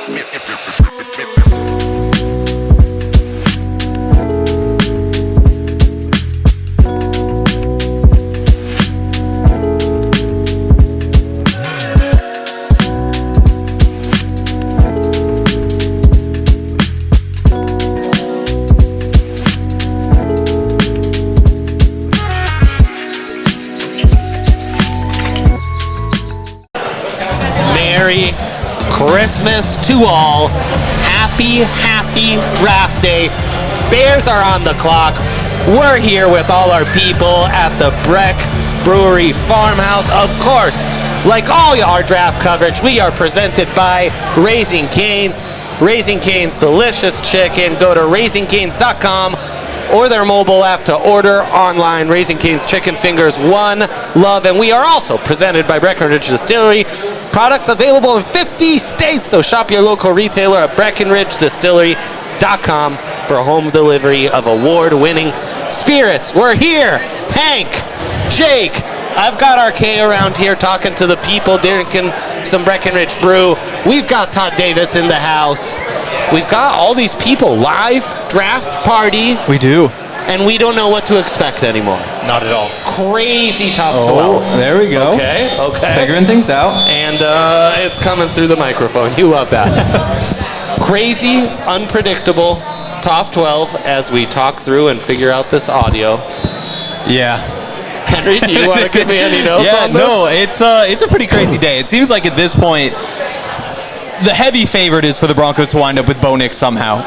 Merry Christmas to all. Happy draft day. Bears are on the clock. We're here with all our people at the Breck Brewery Farmhouse. Of course, like all our draft coverage, we are presented by Raising Cane's. Raising Cane's delicious chicken. Go to raisingcanes.com or their mobile app to order online. Raising Cane's chicken fingers, one love. And we are also presented by Breckenridge Distillery. Products available in 50 states, so shop your local retailer at BreckenridgeDistillery.com for home delivery of award-winning spirits. We're here. Hank, Jake, I've got RK around here talking to the people, drinking some Breckenridge brew. We've got Todd Davis in the house. We've got all these people live, draft party. We do. And we don't know what to expect anymore. Not at all. Crazy top 12. There we go. Okay. Figuring things out. And it's coming through the microphone. You love that. Crazy, unpredictable top 12 as we talk through and figure out this audio. Yeah. Henry, do you want to give me any notes on this? No, it's a pretty crazy day. It seems like at this point, the heavy favorite is for the Broncos to wind up with Bo Nix somehow.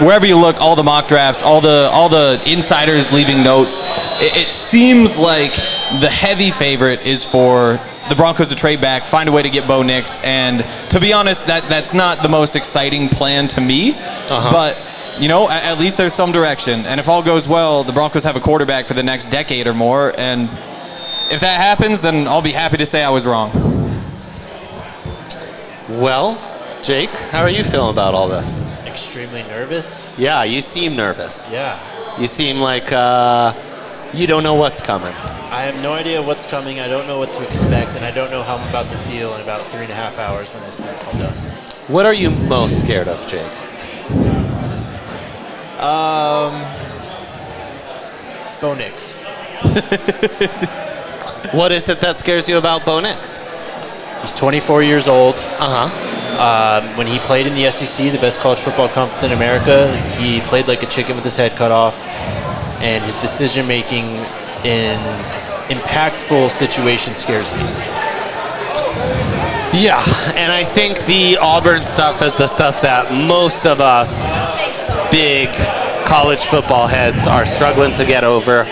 Wherever you look, all the mock drafts, all the insiders leaving notes, it seems like the heavy favorite is for the Broncos to trade back, find a way to get Bo Nix, and to be honest, that's not the most exciting plan to me, but you know, at least there's some direction, and if all goes well, the Broncos have a quarterback for the next decade or more, and if that happens, then I'll be happy to say I was wrong. Well, Jake, how are you feeling about all this? Extremely nervous. Yeah, you seem nervous. Yeah. You seem like you don't know what's coming. I have no idea what's coming. I don't know what to expect, and I don't know how I'm about to feel in about 3.5 hours when this thing's all done. What are you most scared of, Jake? Bo Nix. What is it that scares you about Bo Nix? He's 24 years old. Uh-huh. When he played in the SEC, the best college football conference in America, he played like a chicken with his head cut off, and his decision-making in impactful situations scares me. Yeah, and I think the Auburn stuff is the stuff that most of us big college football heads are struggling to get over.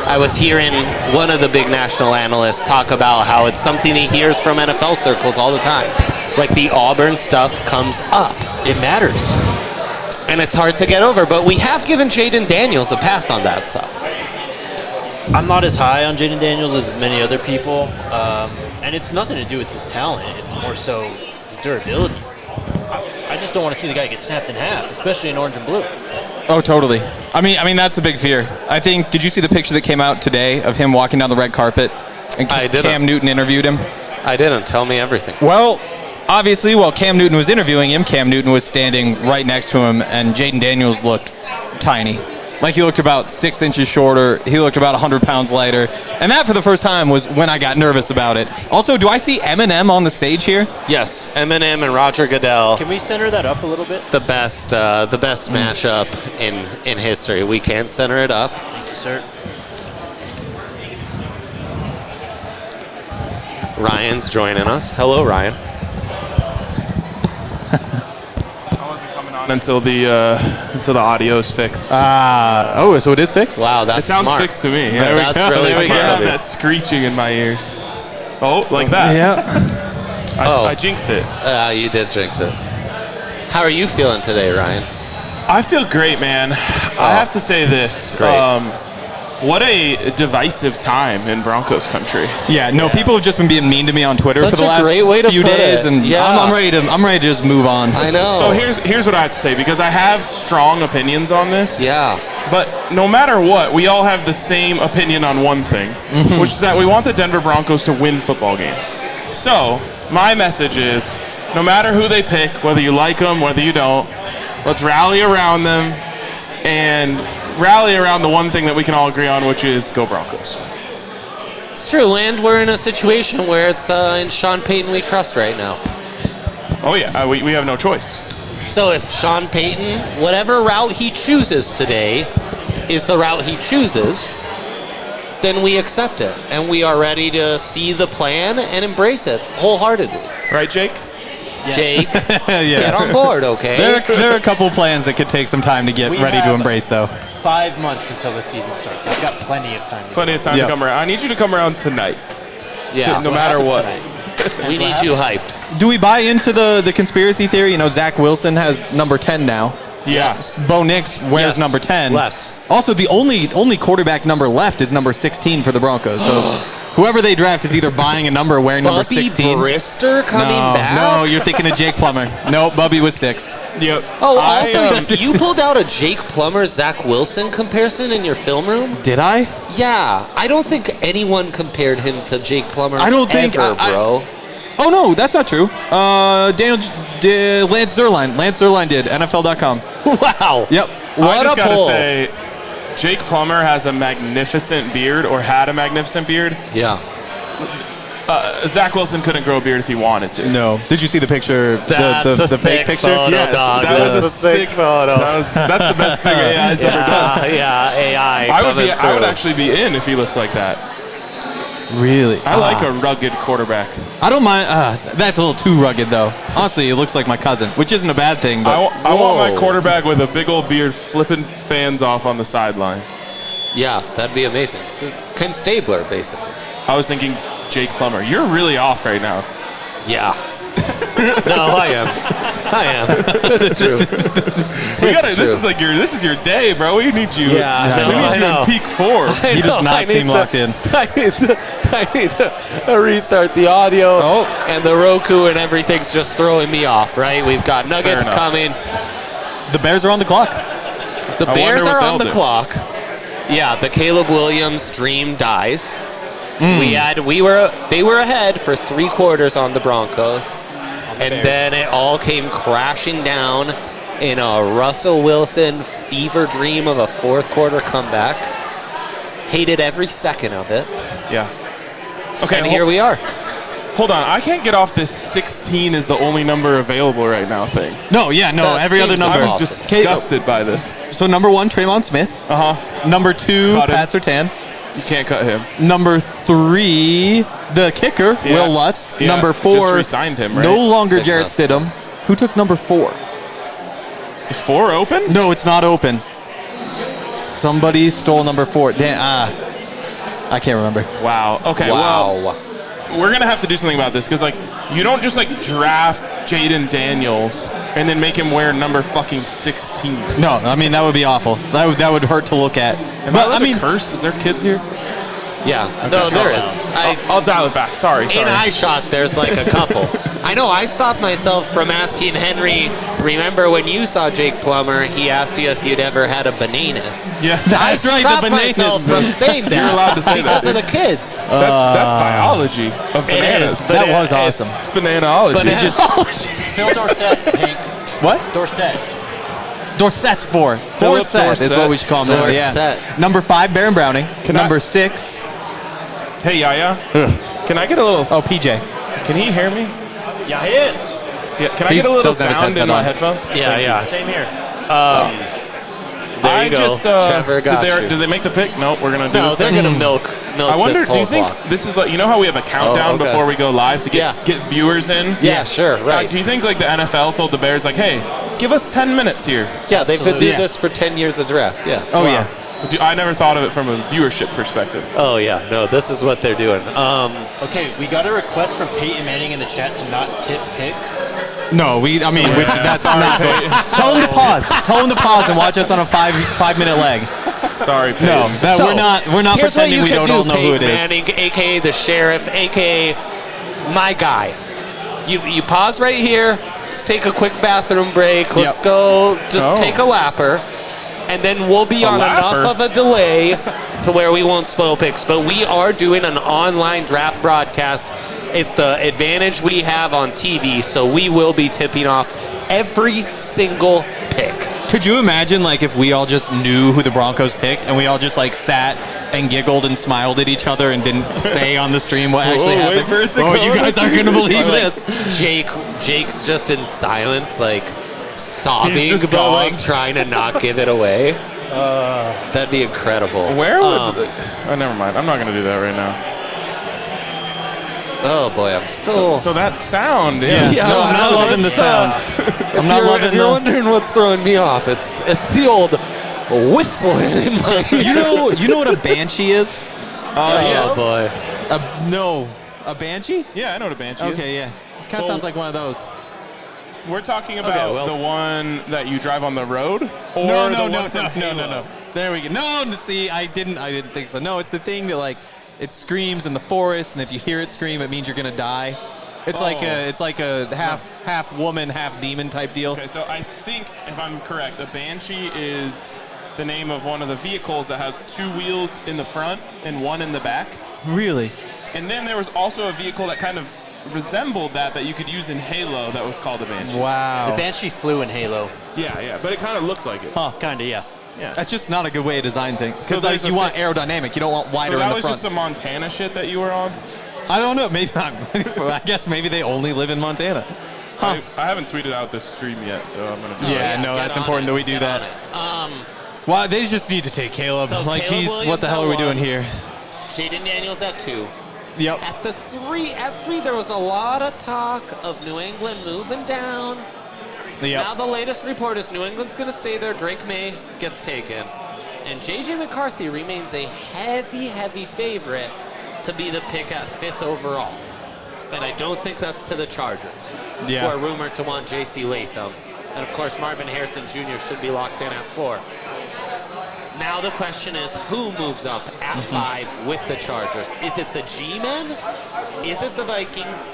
I was hearing one of the big national analysts talk about how it's something he hears from NFL circles all the time. Like the Auburn stuff comes up. It matters. And it's hard to get over, but we have given Jaden Daniels a pass on that stuff. I'm not as high on Jaden Daniels as many other people, and it's nothing to do with his talent. It's more so his durability. I just don't want to see the guy get snapped in half, especially in orange and blue. Oh, totally. I mean that's a big fear. I think, did you see the picture that came out today of him walking down the red carpet and I didn't. Cam Newton interviewed him? I didn't. Tell me everything. Well, obviously, while Cam Newton was interviewing him, Cam Newton was standing right next to him, and Jaden Daniels looked tiny. Like he looked about 6 inches shorter. He looked about 100 pounds lighter. And that, for the first time, was when I got nervous about it. Also, do I see Eminem on the stage here? Yes, Eminem and Roger Goodell. Can we center that up a little bit? The best matchup in history. We can center it up. Thank you, sir. Ryan's joining us. Hello, Ryan. Until the audio's fixed. Oh, so it is fixed? Wow, that's it sounds smart. fixed to me. That's really there we smart. go. That screeching in my ears. Oh, like that. Yeah. I jinxed it. You did jinx it. How are you feeling today, Ryan? I feel great, man. I have to say this. Great. What a divisive time in Broncos country. Yeah, no, people have just been being mean to me on Twitter Such for the a last great way to few put days, it. and Yeah. I'm ready to just move on. I know. So here's what I have to say, because I have strong opinions on this. Yeah. But no matter what, we all have the same opinion on one thing, which is that we want the Denver Broncos to win football games. So my message is, no matter who they pick, whether you like them, whether you don't, let's rally around them and rally around the one thing that we can all agree on, which is go Broncos. It's true, and we're in a situation where it's in Sean Payton we trust right now. Oh, yeah, we have no choice. So if Sean Payton, whatever route he chooses today is the route he chooses, then we accept it. And we are ready to see the plan and embrace it wholeheartedly. Right, Jake? Yes. Jake, Yeah. get on board, okay? There are a couple plans that could take some time to get We ready to have embrace, though. 5 months until the season starts. I've got plenty of time. Plenty of time Yep. to come around. I need you to come around tonight, Yeah, no matter what. we need you hyped. Do we buy into the conspiracy theory? You know, Zach Wilson has number 10 now. Yes. Bo Nix wears Yes. number 10. Less. Also, the only quarterback number left is number 16 for the Broncos. So whoever they draft is either buying a number or wearing number Bubby 16. Brister coming back? No, you're thinking of Jake Plummer. No, Bubby was 6. Yep. Oh, also, I, you pulled out a Jake Plummer, Zach Wilson comparison in your film room? Did I? Yeah, I don't think anyone compared him to Jake Plummer. I don't think ever, bro. Oh no, that's not true. Lance Zerline. Lance Zerline did. NFL.com. Wow. Yep. I What just a gotta pull. say, Jake Plummer has a magnificent beard, or had a magnificent beard. Yeah. Zach Wilson couldn't grow a beard if he wanted to. No. Did you see the picture? That's the a fake sick picture? photo, Yes, dog. that was That's a sick photo. That's the best thing AI's ever done. Yeah, AI. I would actually be in if he looked like that. Really? I like a rugged quarterback. I don't mind. That's a little too rugged, though. Honestly, it looks like my cousin, which isn't a bad thing. But I want my Whoa. quarterback with a big old beard flipping fans off on the sideline. Yeah, that'd be amazing. Ken Stabler, basically. I was thinking Jake Plummer. You're really off right now. Yeah. No, I am. That's true. This is your day, bro. We need you. Yeah, we no, I need you know. in peak form. he does not seem locked in. I need to restart the audio, and the Roku and everything's just throwing me off, right? We've got Nuggets enough. coming. The Bears are on the clock. The I Bears wonder what are on they'll the do. clock. Yeah, the Caleb Williams dream dies. Hmm. They were ahead for 3 quarters on the Broncos, and then it all came crashing down in a Russell Wilson fever dream of a 4th quarter comeback. Hated every second of it, Yeah. Okay, and here we are. hold on. I can't get off this 16 is the only number available right now thing. No, yeah, no. That Every other seems number. I'm awesome. disgusted by this. So number 1, Trayvon Smith. Number 2, Cut him. Pat Surtain. You can't cut him. Number 3, the kicker, Yeah. Will Lutz. Yeah, Number just 4, re-signed him, right? no longer Big Jarrett Lutz. Stidham. Who took number 4? Is 4 open? No, it's not open. Somebody stole number 4. I can't remember. Wow. Okay. Wow. Well, we're gonna have to do something about this because you don't just draft Jaden Daniels and then make him wear number fucking 16. No, I mean that would be awful. That would hurt to look at. Am But I I mean, curse? Is there kids here? Yeah, no, there is. I'll dial it back. Sorry. In iShot, there's like a couple. I know I stopped myself from asking Henry, remember when you saw Jake Plummer, he asked you if you'd ever had a bananas. Yes. I That's right, the stopped bananas. myself from saying that. You're allowed to say because that. of the kids. That's biology of It bananas. is. that But was awesome. It's bananaology. Bananas. Phil Dorsett, Hank. What? Dorsett. Dorsett's 4. Philip Dorset is Dorsett. what we should call him. now, Yeah. Dorsett. Number 5, Baron Browning. Can I- Number 6, Hey, Yaya. Can I get a little? PJ. Can he hear me? Yeah, hit. Yeah. Can I He get a little doesn't have his sound in headset my on. headphones? Yeah. Same here. There you go. Trevor got you. Did they make the pick? Nope. We're gonna do No, this they're thing. going to milk I wonder. this Do whole you think block. this is you know how we have a countdown okay. before we go live to get viewers in? Yeah, sure, right. Do you think the NFL told the Bears hey, give us 10 minutes here? Yeah, they've been doing Yeah. this for 10 years of draft, yeah. Oh, Wow. yeah. I never thought of it from a viewership perspective. Oh, yeah, no, this is what they're doing. Okay, we got a request from Peyton Manning in the chat to not tip picks. No, that's not good. Tell him to pause. Tell him to pause and watch us on a 5-minute leg. Sorry, Peyton. No, So, we're not here's what pretending you we can don't all do, know who it Peyton is. Manning, a.k.a. the sheriff, a.k.a. my guy. You pause right here. Let's take a quick bathroom break. Let's go just take a lapper. And then we'll be on lapper? enough of a delay to where we won't spoil picks. But we are doing an online draft broadcast It's the advantage we have on TV, so we will be tipping off every single pick. Could you imagine, like, if we all just knew who the Broncos picked and we all just, like, sat and giggled and smiled at each other and didn't say on the stream what actually Wait happened? for it to Oh, come. you guys aren't going to believe this. Jake's just in silence, like sobbing, He's just but gone. like trying to not give it away. That'd be incredible. Where would... oh, never mind. I'm not going to do that right now. Oh boy, I'm still. So that sound, Yeah, no, I'm not loving the sound. I'm not loving If you're wondering what's throwing me off, it's the old whistling in my ears. You know what a banshee is? Oh boy. A banshee? Yeah, I know what a banshee is. Okay, yeah. This kind of sounds like one of those. We're talking about the one that you drive on the road? Or No. Halo? There we go. No, see, I didn't think so. No, it's the thing that, like, it screams in the forest, and if you hear it scream, it means you're gonna die. It's like a half woman, half demon type deal. Okay, so I think, if I'm correct, a banshee is the name of one of the vehicles that has 2 wheels in the front and 1 in the back. Really? And then there was also a vehicle that kind of resembled that you could use in Halo that was called a banshee. Wow. The Banshee flew in Halo. Yeah, but it kind of looked like it. Kinda, yeah. That's just not a good way to design things. So Because there's you a want aerodynamic. You don't want wider So that in the was front. just some Montana shit that you were on? I don't know. Maybe I guess maybe they only live in Montana. I haven't tweeted out this stream yet, so I'm going to do Yeah, it. no, that's important that we do that. Um, Well, they just need to take Caleb. So Like, Caleb geez, Williams what the hell at are we doing 1. here? Jaden Daniels at 2. Yep. At 3, there was a lot of talk of New England moving down. Now the latest report is New England's going to stay there. Drake May gets taken. And J.J. McCarthy remains a heavy favorite to be the pick at 5th overall. And I don't think that's to the Chargers, who are rumored to want J.C. Latham. And of course, Marvin Harrison Jr. should be locked in at 4. Now the question is, who moves up at 5 with the Chargers? Is it the G-Men? Is it the Vikings?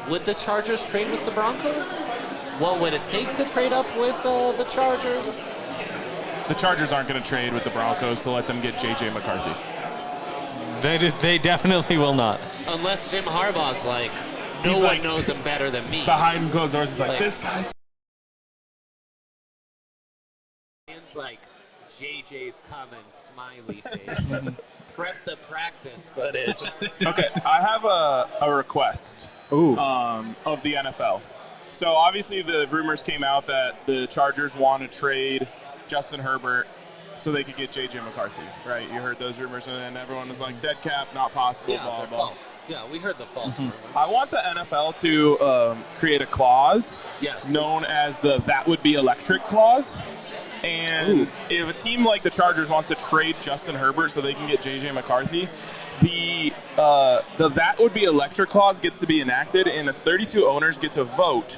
Would the Chargers trade with the Broncos? What would it take to trade up with the Chargers? The Chargers aren't going to trade with the Broncos to let them get J.J. McCarthy. They definitely will not. Unless Jim Harbaugh's like, no He's one like- knows him better than me. Behind closed doors, he's like, Like- this guy's... It's like, JJ's coming, smiley face. Prep the practice footage. Okay, I have a request of the NFL. So obviously the rumors came out that the Chargers want to trade Justin Herbert so they could get J.J. McCarthy, right? You heard those rumors, and then everyone was like, dead cap, not possible, Yeah, blah, they're blah. false. Yeah, we heard the false rumors. I want the NFL to create a clause known as the "that would be electric" clause. And if a team like the Chargers wants to trade Justin Herbert so they can get J.J. McCarthy, the "that would be electric" clause gets to be enacted, and the 32 owners get to vote.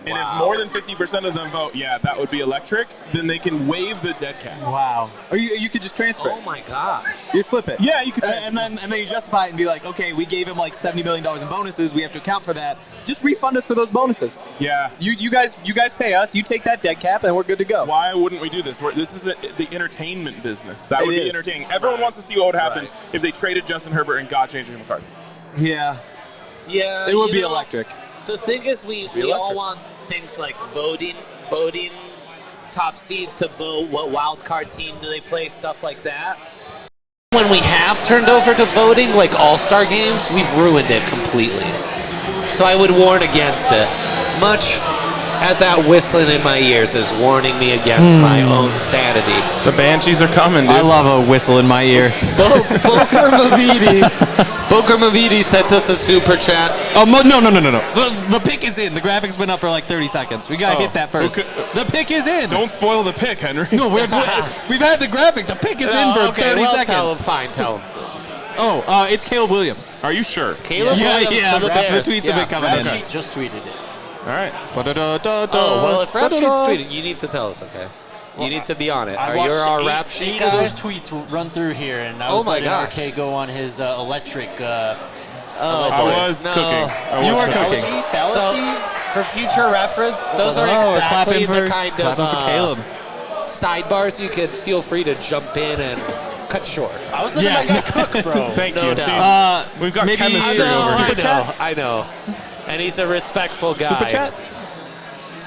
And if more than 50% of them vote, yeah, that would be electric, then they can waive the dead cap. Wow. Or you could just transfer Oh it. my gosh. You just flip it. Yeah, you could And then you justify it and be like, okay, we gave him like $70 million in bonuses. We have to account for that. Just refund us for those bonuses. Yeah. You guys pay us. You take that dead cap, and we're good to go. Why wouldn't we do this? This is the entertainment business. That would It be is. entertaining. Everyone wants to see what would happen if they traded Justin Herbert and got J.J. McCarthy. Yeah. Yeah, It would you be know, electric. The thing is, we all electric. want things like voting top seed to vote, what wild card team do they play, stuff like that. When we have turned over to voting, like all-star games, we've ruined it completely. So I would warn against it, much as that whistling in my ears is warning me against my own sanity. The Banshees are coming, dude. I love a whistle in my ear. Boker Mavidi sent us a super chat. Oh, no. The pick is in. The graphic's been up for like 30 seconds. We got to hit that first. Okay. The pick is in. Don't spoil the pick, Henry. No, we've had the graphic. The pick is in for 30 seconds. Tell him, fine, tell him. Oh, it's Caleb Williams. Are you sure? Caleb Williams to the that's Bears. the tweets of it coming in. She just tweeted it. All right. Oh, well, if Rap Sheet's tweeting, you need to tell us, okay? You need to be on it. Are you our Rap Sheet eight guy? of those tweets run through here, and I Oh was my letting gosh. RK go on his electric. Oh, I boy. was No. cooking. You were cooking. So, for future reference, those are we're exactly clapping the kind clapping of for Caleb. sidebars you could feel free to jump in and cut short. I was letting my guy cook, bro. Thank No you. doubt. See, we've got maybe- chemistry over here. I know. And he's a respectful guy. Super chat?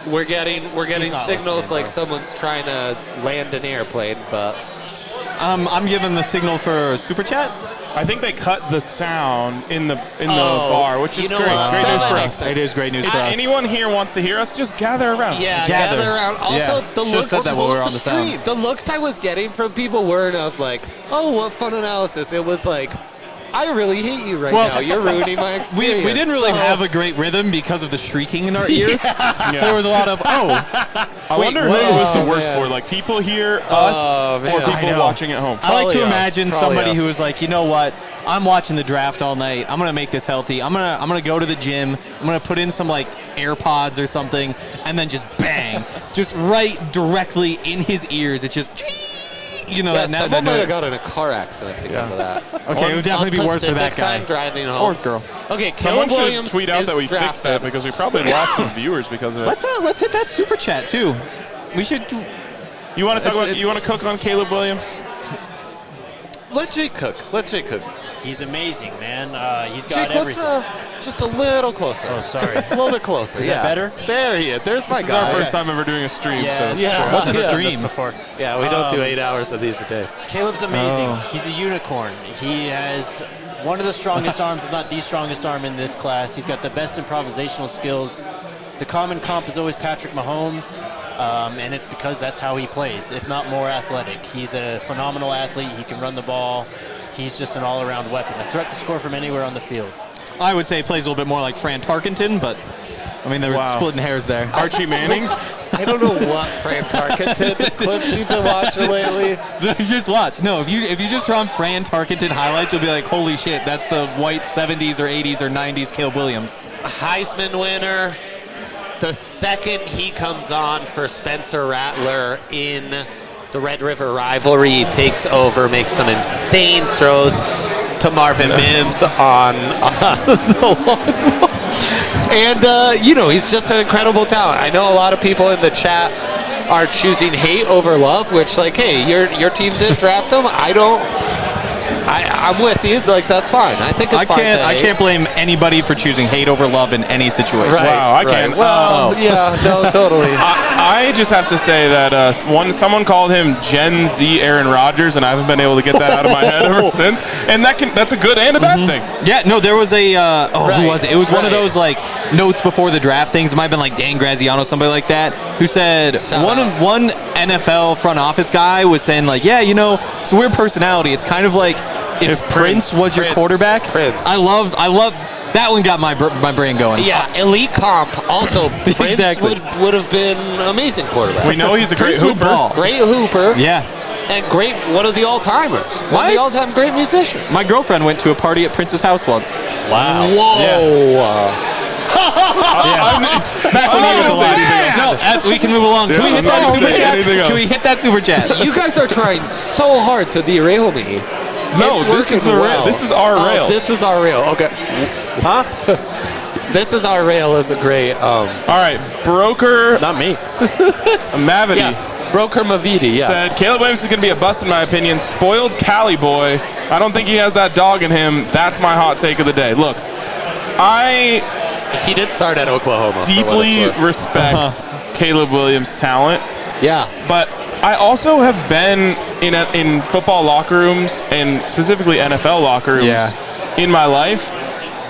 We're getting not signals listening, like someone's trying to land an airplane, but I'm giving the signal for super chat. I think they cut the sound in the bar, which is you know great. what? Great That news for makes us. sense. It is great news If for us. anyone here wants to hear us, just gather around. yeah, Gather. gather around. Also, Yeah. the Should've looks said that while we were on the sound. stream. The looks I was getting from people weren't of like, oh, what fun analysis. It was like, I really hate you right now. You're ruining my We experience. didn't really So- have a great rhythm because of the shrieking in our ears. So there was a lot of, I wonder who it was the worst for, like people here, us, or man. I people know. watching at home. I like Probably to us. imagine Probably somebody us. who is like, you know what? I'm watching the draft all night. I'm gonna make this healthy. I'm gonna go to the gym. I'm gonna put in some like AirPods or something, and then just bang, just right directly in his ears. It's just, you know, Yeah, that someone might have note. gotten in a car accident because of that. Okay, it would definitely be On worse for that Pacific guy time driving home. or girl. Okay, Someone Caleb should Williams tweet out is that we fixed drafted. that because we probably lost some viewers because of it. Let's hit that super chat too. We should. You want to talk It's- about? You want to cook on Caleb Williams? Let Jake cook. Let Jake cook. He's amazing, man. He's got Jake, everything. let's just a little closer. Oh, sorry. A little bit closer. Is that better? There he is. There's my This is guy. our first time ever doing a stream, so Yeah. What's a I've done this stream? before. Yeah, we don't do 8 hours of these a day. Caleb's amazing. Oh. He's a unicorn. He has one of the strongest arms, if not the strongest arm in this class. He's got the best improvisational skills. The common comp is always Patrick Mahomes, and it's because that's how he plays, if not more athletic. He's a phenomenal athlete. He can run the ball. He's just an all-around weapon, a threat to score from anywhere on the field. I would say he plays a little bit more like Fran Tarkenton, but I mean, they were Wow. splitting hairs there. Archie Manning. I don't know what Fran Tarkenton clips you've been watching lately. Just watch. No, if you just turn on Fran Tarkenton highlights, you'll be like, holy shit, that's the white 70s or 80s or 90s Caleb Williams. Heisman winner. The second he comes on for Spencer Rattler in the Red River rivalry, he takes over, makes some insane throws to Marvin Mims on the one. And, he's just an incredible talent. I know a lot of people in the chat are choosing hate over love, which, like, hey, your team did draft him. I'm with you. Like, that's fine. I think it's fine to I hate. can't blame anybody for choosing hate over love in any situation. Right, Wow, I right. can. Well, yeah, no, totally. I just have to say that someone called him Gen Z Aaron Rodgers, and I haven't been able to get that out of my head ever since. And that's a good and a bad thing. Yeah, no, there was a who was it? It was one of right. those like notes before the draft things. It might have been like Dan Graziano, somebody like that, who said Shout one out. one NFL front office guy was saying like, yeah, it's a weird personality. It's kind of like if Prince was your Prince. quarterback. Prince. I love that one. Got my brain going. Yeah, elite comp. Also, Prince Exactly. would have been an amazing quarterback. We know he's a great Prince would hooper. ball. Great hooper. Yeah. And great, one of the all-timers. One What? of the all-time great musicians. My girlfriend went to a party at Prince's house once. Wow. Whoa. Back when he was alive. No, we can move along. Can we hit I'm not that gonna super say chat? anything else. Can we hit that super chat? You guys are trying so hard to derail me. No, It's this is working the well. rail. This is our rail. This is our rail. Okay. Huh? This is our rail is a great. All right, Broker Not me. Mavity Yeah. Broker Mavidi. Yeah. said Caleb Williams is going to be a bust in my opinion. Spoiled Cali boy. I don't think he has that dog in him. That's my hot take of the day. Look, I He did start at Oklahoma. for what deeply it's worth. respect Caleb Williams' talent, Yeah. but I also have been in football locker rooms and specifically NFL locker rooms in my life,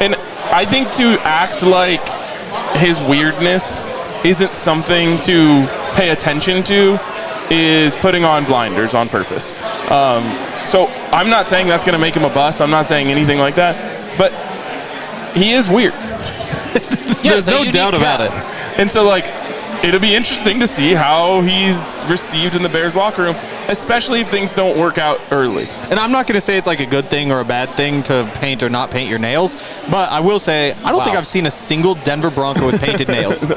and I think to act like his weirdness isn't something to pay attention to is putting on blinders on purpose. So I'm not saying that's going to make him a bust. I'm not saying anything like that, but he is weird. There's no doubt about it. And so, like, it'll be interesting to see how he's received in the Bears locker room, especially if things don't work out early. And I'm not going to say it's like a good thing or a bad thing to paint or not paint your nails, but I will say I don't think I've seen a single Denver Bronco with painted nails.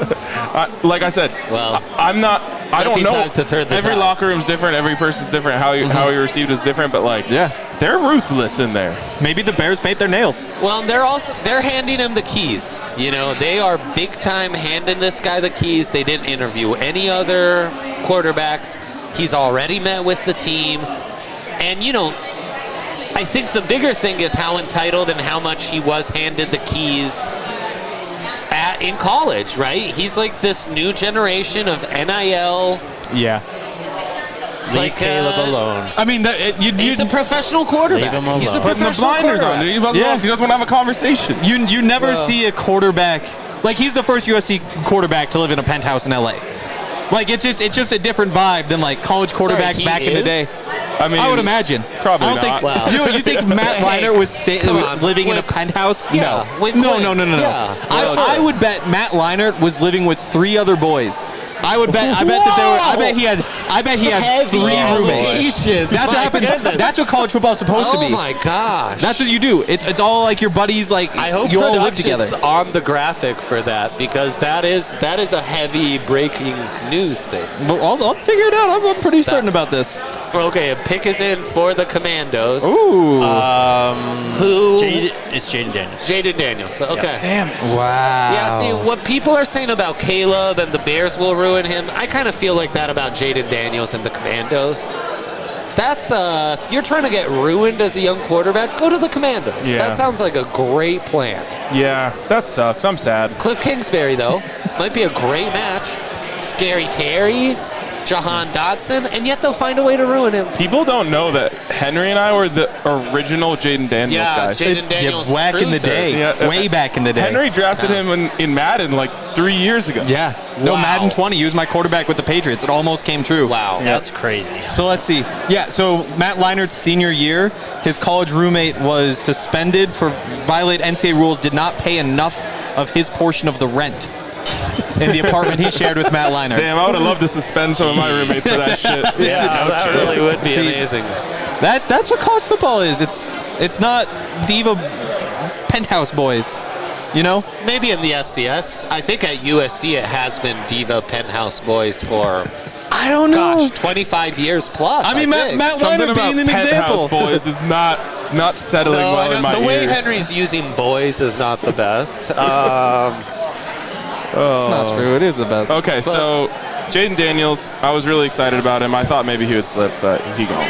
Like I said, Well, I'm not. I might don't be know. time to turn the Every tide. locker room's different. Every person's different. How you're received is different. But like, Yeah. they're ruthless in there. Maybe the Bears paint their nails. Well, they're handing him the keys. They are big time handing this guy the keys. They didn't interview any other quarterbacks. He's already met with the team. And I think the bigger thing is how entitled and how much he was handed the keys in college, right? He's like this new generation of NIL. Yeah. Leave Caleb alone. I mean, He's a professional quarterback. Leave him alone. He's a Putting the professional blinders on. quarterback. He doesn't want to have a conversation. you never see a quarterback like he's the first USC quarterback to live in a penthouse in LA. Like it's just a different vibe than like college quarterbacks back in the day. I mean, I would imagine. Probably I don't not. think. Wow. You think Matt Leinart was come on. living in a penthouse? Yeah, No. with No. Yeah. I would bet Matt Leinart was living with 3 other boys. I would bet. I bet that there were. I bet he had Heavy 3 roommates. allegations. That's what My happens. goodness. That's what college football is supposed to Oh be. my gosh. That's what you do. It's all like your buddies. Like I hope you all live together. production's on the graphic for that, because that is a heavy breaking news thing. But I'll figure it out. I'm pretty certain about this. Okay, a pick is in for the Commandos. Ooh. Who? It's Jaden Daniels. Jaden Daniels. Okay. Damn it. Wow. Yeah, see, what people are saying about Caleb and the Bears will ruin him, I kind of feel like that about Jaden Daniels and the Commandos. That's, you're trying to get ruined as a young quarterback, go to the Commandos. Yeah. That sounds like a great plan. Yeah, that sucks. I'm sad. Cliff Kingsbury, though, might be a great match. Scary Terry, Jahan Dotson, and yet they'll find a way to ruin him. People don't know that Henry and I were the original Jaden Daniels guys. Jaden Daniels. Back in the day. Yeah. Way back in the day. Henry drafted him in Madden like 3 years ago. Yeah. No, Wow. Madden 20. He was my quarterback with the Patriots. It almost came true. Wow. That's crazy. So let's see. Yeah, so Matt Leinart's senior year, his college roommate was suspended for violate NCAA rules, did not pay enough of his portion of the rent in the apartment he shared with Matt Leinart. Damn, I would have loved to suspend some of my roommates for that shit. Yeah, that really would be See, amazing. That's what college football is. It's not diva penthouse boys. You know? Maybe in the FCS. I think at USC it has been Diva Penthouse Boys for, I don't know. 25 years plus. I mean, Matt Something Leinart about being an Penthouse example. Boys is not settling well in my the ears. way Henry's using boys is not the best. It's not true. It is the best. Okay, so Jaden Daniels, I was really excited about him. I thought maybe he would slip, but he gone.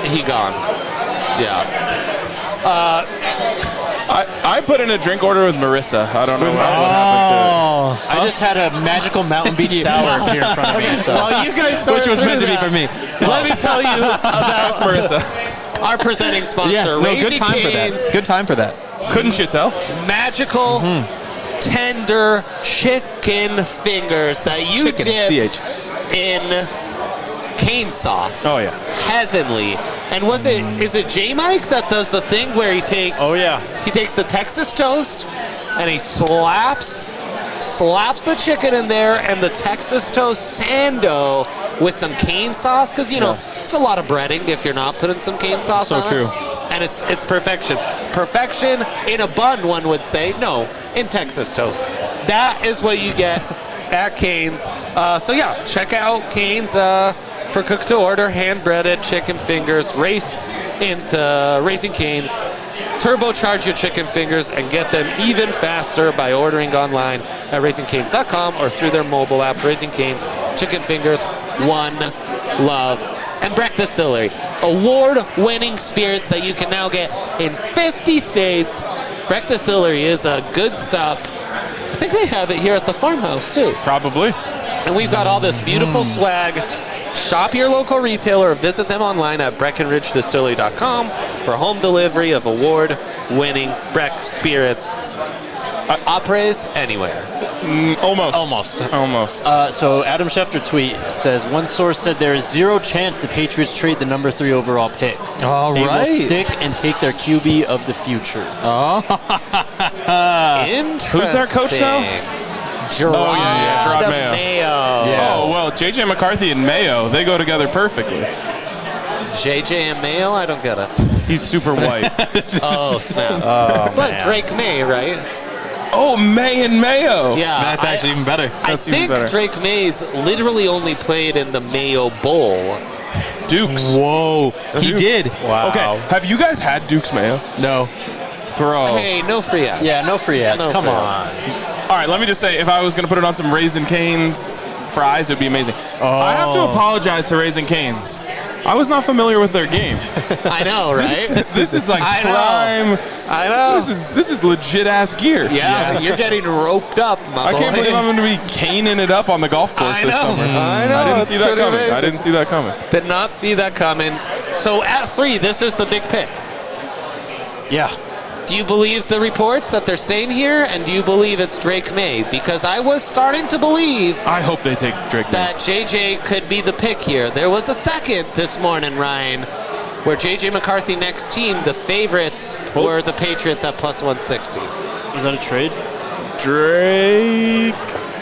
He gone. Yeah. I put in a drink order with Marissa. I don't know what happened to it. I just had a magical Mountain Beach sour here in front of me. So. Well, you guys Which was meant to be for me. Let me tell you about Marissa. our presenting sponsor, Yes, no, Raising good time for Cane's that. Good time for that. Couldn't you tell? magical tender chicken fingers that you Chicken, dip CH. in cane sauce. Oh, yeah. Heavenly. And is it J-Mike that does the thing where he takes he takes the Texas toast and he slaps the chicken in there and the Texas toast sando with some cane sauce, because it's a lot of breading if you're not putting some cane sauce on true. it. And it's perfection. Perfection in a bun, one would say. No, in Texas toast. That is what you get at Cane's. So yeah, check out Cane's for cook to order, hand-breaded chicken fingers. Race into Raising Cane's. Turbocharge your chicken fingers and get them even faster by ordering online at raisingcanes.com or through their mobile app. Raising Cane's chicken fingers, one love. And Breck Distillery, award-winning spirits that you can now get in 50 states. Breck Distillery is good stuff. I think they have it here at the farmhouse too. Probably. And we've got all this beautiful swag. Shop your local retailer or visit them online at BreckenridgeDistillery.com for home delivery of award-winning Breck spirits. Apres anywhere. Almost. So Adam Schefter tweet says, one source said there is 0 chance the Patriots trade the number 3 overall pick. All They right. will stick and take their QB of the future. Interesting. Who's their coach now? Gerard Mayo. Oh, well, J.J. McCarthy and Mayo, they go together perfectly. JJ and Mayo? I don't get it. He's super white. Oh, snap. But Drake May, right? Oh, May and Mayo. Yeah. That's actually even better. I That's even think better. Drake Mays literally only played in the Mayo Bowl. Dukes. Whoa. He Dukes. did. Wow. Okay, have you guys had Dukes Mayo? No. Bro. Hey, no free ads. Yeah, no free ads. No Come free on. ads. All right, let me just say, if I was going to put it on some Raising Cane's fries, it would be amazing. I have to apologize to Raising Cane's. I was not familiar with their game. I know, right? This is like I know. prime. I know. This is legit ass gear. Yeah, you're getting roped up, my boy. I can't believe I'm going to be caning it up on the golf course this summer. I know. I didn't see that pretty coming. amazing. I didn't see that coming. Did not see that coming. So at 3, this is the big pick. Yeah. Do you believe the reports that they're staying here, and do you believe it's Drake May? Because I was starting to believe I hope they take Drake May. that JJ could be the pick here. There was a second this morning, Ryan, where JJ McCarthy next team, the favorites were the Patriots at plus 160. Was that a trade? Drake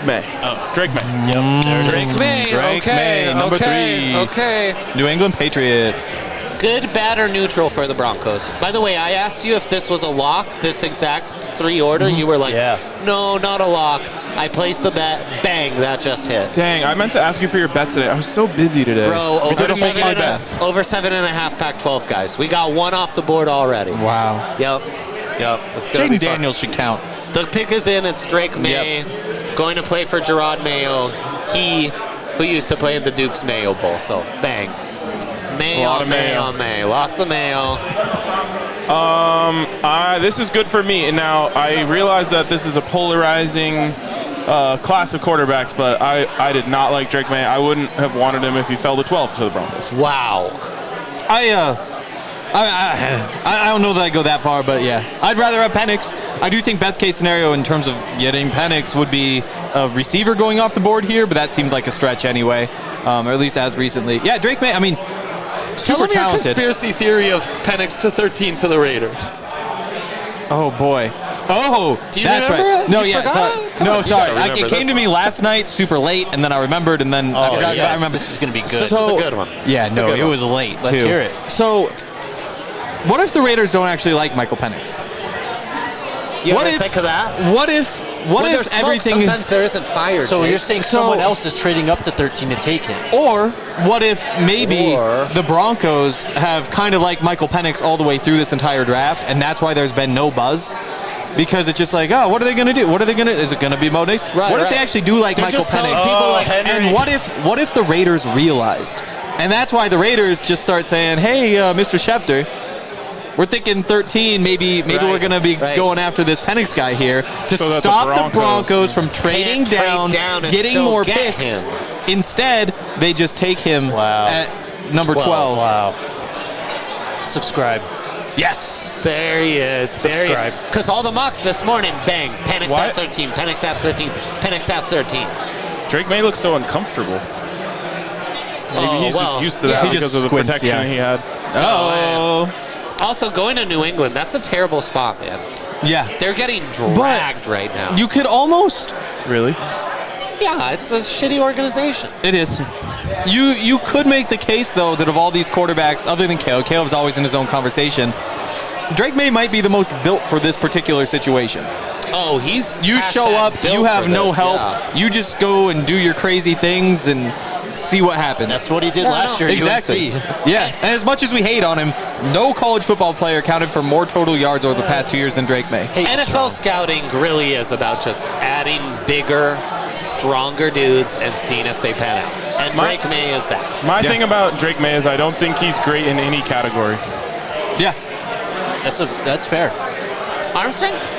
May. Oh. Drake May. Yep. Drake May. Drake Okay. May, number okay. 3. Okay. New England Patriots. Good, bad, or neutral for the Broncos? By the way, I asked you if this was a lock, this exact 3 order. You were like, no, not a lock. I placed the bet. Bang, that just hit. Dang, I meant to ask you for your bets today. I was so busy today. Bro, over Because of my 7.5 Pac-12 guys. We got 1 off the board already. Wow. Yep. It's going to be Jaden fun. Daniels should count. The pick is in. It's Drake May going to play for Gerard Mayo. He who used to play in the Duke's Mayo Bowl. So, bang. May on May. Lots of mayo. This is good for me. And now I realize that this is a polarizing class of quarterbacks, but I did not like Drake May. I wouldn't have wanted him if he fell to 12 to the Broncos. Wow. I don't know that I go that far, but yeah. I'd rather have Penix. I do think best case scenario in terms of getting Penix would be a receiver going off the board here, but that seemed like a stretch anyway, or at least as recently. Yeah, Drake May, I mean, super Tell them your talented. conspiracy theory of Penix to 13 to the Raiders. Oh, boy. Oh, Do you that's remember right. it? No, You yeah, forgot sorry. it? Come No, on, you sorry. gotta remember It came this to me last night super late, and then I remembered, and then I forgot. yes. I remember. This is going to be good. This is a good one. Yeah, It's a no, good it one. was late, Let's too. hear it. So, what if the Raiders don't actually like Michael Penix? You What ever if- think of that? What if When there's smoke, everything... sometimes there isn't fire. So Jake. you're saying So- someone else is trading up to 13 to take him? Or what if maybe Or- the Broncos have kind of like Michael Penix all the way through this entire draft, and that's why there's been no buzz? Because it's just like, oh, what are they going to do? What are they going to? Is it going to be Bo Nix? Right, what if right. they actually do like They're Michael just telling Penix? people like Henry. And what if the Raiders realized? And that's why the Raiders just start saying, hey, Mr. Schefter, we're thinking 13. Maybe Right, we're going to be right. going after this Penix guy here to So that the stop the Broncos Broncos from trading Can't trade down, down and getting still more get picks. him. Instead, they just take him Wow. at number 12. Wow. Subscribe. Yes. There he is. Subscribe. Because all the mocks this morning, bang. Penix What? at 13. Penix at 13. Penix at 13. Drake May looks so uncomfortable. Maybe he's just used to that He because just of the squints, protection he had. Oh. Also, going to New England, that's a terrible spot, man. Yeah. They're getting dragged right now. You could almost... Really? Yeah, it's a shitty organization. It is. You could make the case, though, that of all these quarterbacks, other than Caleb's always in his own conversation, Drake May might be the most built for this particular situation. Oh, he's You show up, built you have for no this, help, yeah. you just go and do your crazy things and see what happens. That's what he did Yeah, last no. year. at Exactly. UNC. Yeah, and as much as we hate on him, no college football player counted for more total yards over the past 2 years than Drake May. Hey, NFL scouting really is about just adding bigger, stronger dudes and seeing if they pan out. And My- Drake May is that. My thing about Drake May is I don't think he's great in any category. Yeah. That's fair. Arm strength?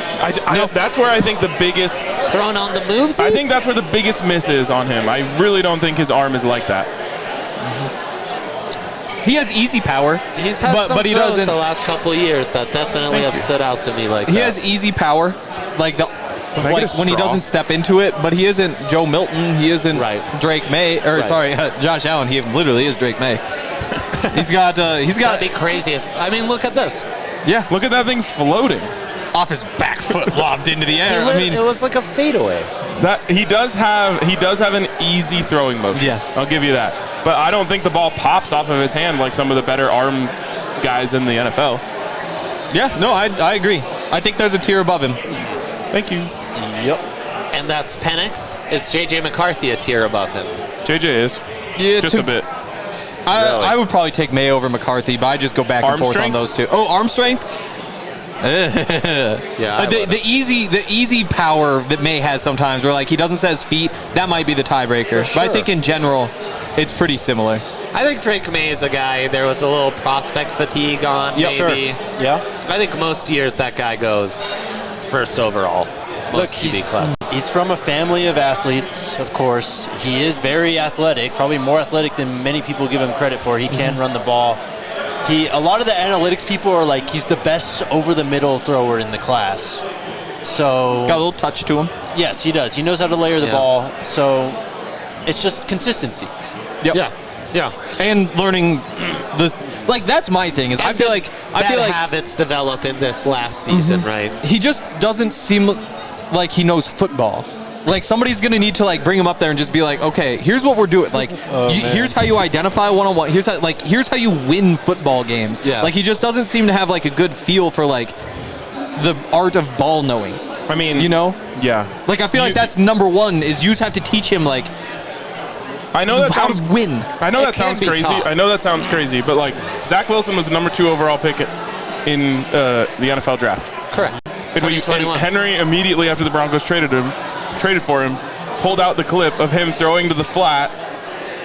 That's where I think the biggest... Throwing on the moves? I think that's where the biggest miss is on him. I really don't think his arm is like that. He has easy power. He's had some but he throws doesn't. the last couple of years that definitely have stood out to me like He that. has easy power, like the I like get a when he straw? doesn't step into it. But he isn't Joe Milton. He isn't Right. Drake May. Or Right. sorry, Josh Allen. He literally is Drake May. He's got That'd be crazy if... I mean, look at this. yeah, Look at that thing floating. off his back foot lobbed into the air. I mean, it was like a fadeaway. That he does have an easy throwing motion. Yes. I'll give you that. But I don't think the ball pops off of his hand like some of the better arm guys in the NFL. yeah, no, I agree. I think there's a tier above him. Thank you. Yep. And that's Penix. Is J.J. McCarthy a tier above him? JJ is. Yeah, Just a bit. Really? I would probably take May over McCarthy, but I just go back Arm and forth strength? on those two. Oh, arm strength. Yeah. I would. The easy power that May has sometimes, where like he doesn't set his feet, that might be the tiebreaker. For But I sure. think in general, it's pretty similar. I think Drake May is a guy there was a little prospect fatigue on, maybe. Sure. Yeah. I think most years that guy goes first overall. Look, he's from a family of athletes, of course. He is very athletic, probably more athletic than many people give him credit for. He can run the ball. A lot of the analytics people are like, he's the best over-the-middle thrower in the class. So Got a little touch to him. yes, he does. He knows how to layer the ball. So it's just consistency. Yep. Yeah. And learning that's my thing is I feel like habits develop in this last season, right? he just doesn't seem like he knows football. Like somebody's gonna need to like bring him up there and just be like, okay, here's what we're doing. Like, here's how you identify one-on-one. Here's how you win football games. Yeah. Like he just doesn't seem to have like a good feel for like the art of ball knowing. I mean, yeah. Like I feel like that's number one is you just have to teach him like I know that how sounds to win. I know It that sounds can be crazy. tough. I know that sounds crazy, but like Zach Wilson was the number 2 overall pick in the NFL draft. Correct. And 2021. Henry immediately after the Broncos traded for him, pulled out the clip of him throwing to the flat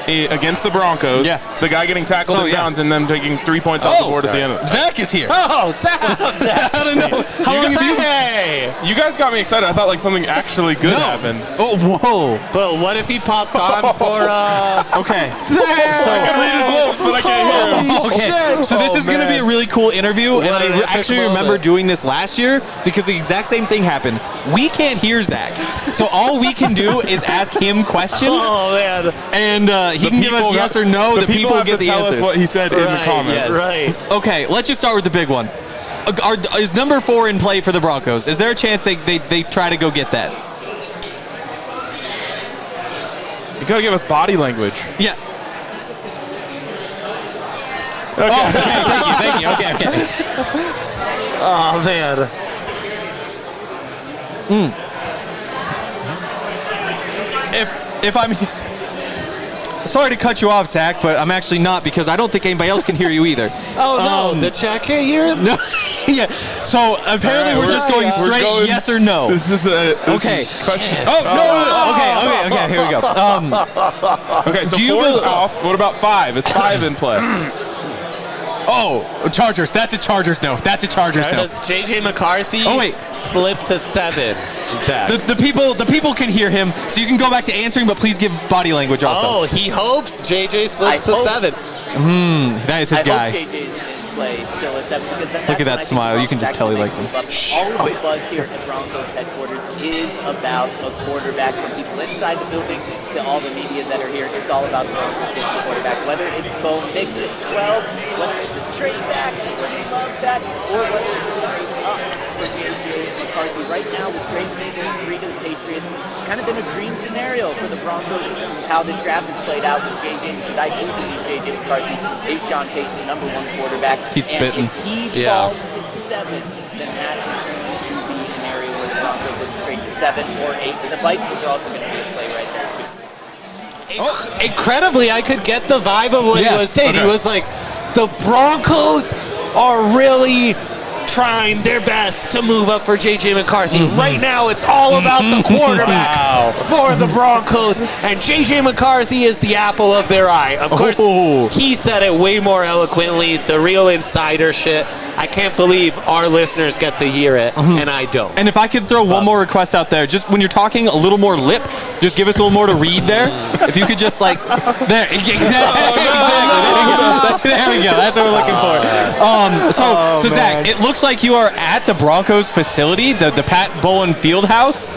against the Broncos. Yeah. The guy getting tackled in bounds and then taking 3 points off the board at the end of it. Zach is here. Oh, Zach. What's up, Zach? I don't know. How long have you Hey! You guys got me excited. I thought like something actually good happened. Oh, whoa. But what if he popped on for Okay. I could read his lips, but I can't hear him. Okay, so this is going to be a really cool interview, and What an I epic actually moment. remember doing this last year because the exact same thing happened. We can't hear Zach, so all we can do is ask him questions, Oh, man. and he can give us yes or no. The people have get to the tell answers. us what he said in the comments. Right. Okay, let's just start with the big one. Is number 4 in play for the Broncos? Is there a chance they try to go get that? You gotta give us body language. Yeah. Okay. Oh, thank you. Okay. Oh, man. If I'm sorry to cut you off, Zach, but I'm actually not because I don't think anybody else can hear you either. Oh, no. The chat can't hear him? No, yeah. So apparently we're just going straight yes or no. This is a Okay. question. Oh no. Okay. Here we go. Okay, so Do you 4 is believe- off. What about 5? Is 5 in play? Oh, Chargers. That's a Chargers no. That's a Chargers no. Does J.J. McCarthy slip to 7, Zach? The people can hear him, so you can go back to answering, but please give body language also. Oh, he hopes J.J. slips to 7. That is his guy. I hope JJ's in play still at 7 because that's Look at that when I think smile. You can just Broncos tell he actually likes make a move up. All of the buzz here at Broncos headquarters is about a quarterback. From people inside the building to all the media that are here, it's all about the Broncos getting a quarterback. Whether it's Bo Nix at 12, whether it's a trade back, everybody loves that, or whether it's a trade up for J.J. McCarthy. Right now, with Drake May going 3 to the Patriots, it's kind of been a dream scenario for the Broncos in terms of how this draft has played out with J.J. because I do believe J.J. McCarthy is Sean Payton's number 1 quarterback. He's spitting. And if he falls to 7, then that is going to be an area where the Broncos would trade to 7 or 8. And the Vikings are also going to be a play right there, too. Incredibly, I could get the vibe of what he was saying. Okay. He was like, the Broncos are really trying their best to move up for J.J. McCarthy. Right now, it's all about the quarterback for the Broncos, and J.J. McCarthy is the apple of their eye. Of course, he said it way more eloquently, the real insider shit. I can't believe our listeners get to hear it, and I don't. And if I could throw one more request out there, just when you're talking a little more lip, just give us a little more to read there. If you could just there, exactly. There we go. That's what we're looking for. So Zach, it looks like you are at the Broncos facility, the Pat Bowlen Fieldhouse.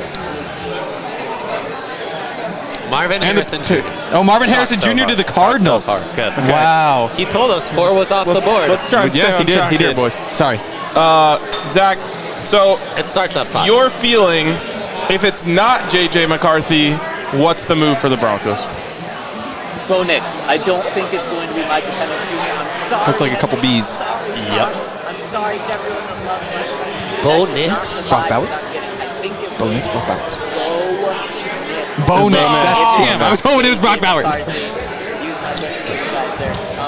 Marvin Harrison Jr. Oh, Marvin Harrison Jr. to the Cardinals. So far. Good. Wow. He told us 4 was off the board. Let's try and stay on track here, boys. Sorry. Zach, so It starts at 5. your feeling, if it's not J.J. McCarthy, what's the move for the Broncos? Bo Nix. I don't think it's going to be Michael Penix Jr. I'm sorry. Looks like a couple bees. I'm sorry to everyone that loves Bo Nix? Brock Bowers? I think it Bo was Nix, Brock Bowers. Bo Nix. Bo Nix. Damn, I was hoping it was Brock Bowers.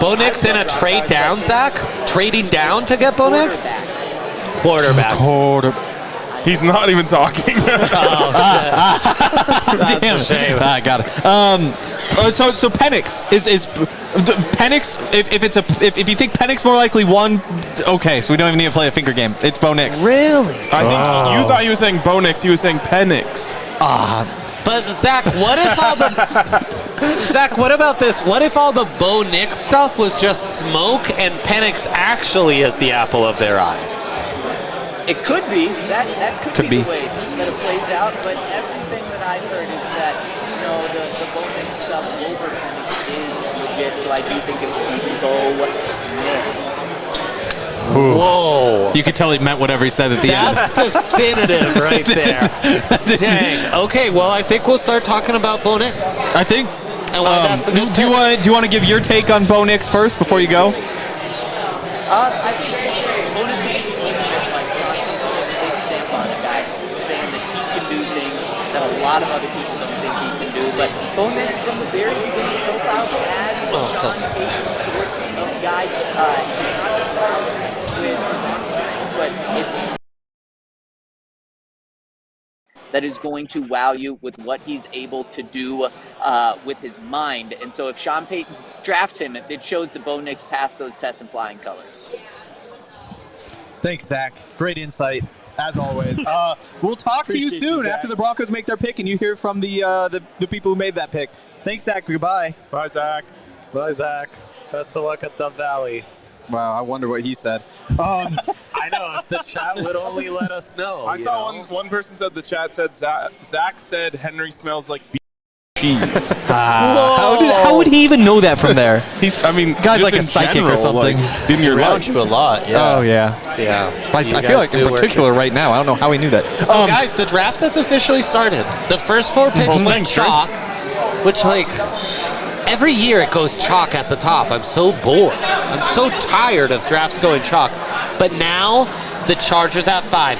Bo Nix in a trade down, Zach? Trading down to get Bo Nix? Quarterback. He's not even talking. Damn. Shame. I got it. So Penix is Penix. If you think Penix more likely won, okay, so we don't even need to play a finger game. It's Bo Nix. Really? I think you thought he was saying Bo Nix. He was saying Penix. But Zach, what if all the Zach? What about this? What if all the Bo Nix stuff was just smoke and Penix actually is the apple of their eye? It could be. That could be the way that it plays out. But everything that I've heard is that, the Bo Nix stuff over Penix is legit. So I do think it would be Bo Nix. Whoa. You could tell he meant whatever he said at the end. That's definitive right there. Dang. Okay, well, I think we'll start talking about Bo Nix. I think. And why that's a good do you want to give your take on Bo Nix first before you go? I think Bo Nix is like a big stamp on a guy saying that he can do things that a lot of other people don't think he can do. But Bo Nix from the very beginning profiles as a Sean Payton sort of guy. But it's that is going to wow you with what he's able to do with his mind. And so if Sean Payton drafts him, it shows that Bo Nix passed those tests in flying colors. Thanks, Zach. Great insight, as always. We'll talk to you soon after the Broncos make their pick and you hear from the people who made that pick. Thanks, Zach. Goodbye. Bye, Zach. Bye, Zach. Best of luck at the Valley. Wow, I wonder what he said. I know, if the chat would only let us know. I saw one person said the chat said Zach said Henry smells like cheese. How would he even know that from there? Guy's Guy's like a psychic or something. Like, in your around life. you a lot, yeah. Oh, yeah. Yeah. I feel like in particular right now, I don't know how he knew that. So, guys, the draft has officially started. The first 4 picks went chalk, which, every year it goes chalk at the top. I'm so bored. I'm so tired of drafts going chalk. But now, the Chargers at 5.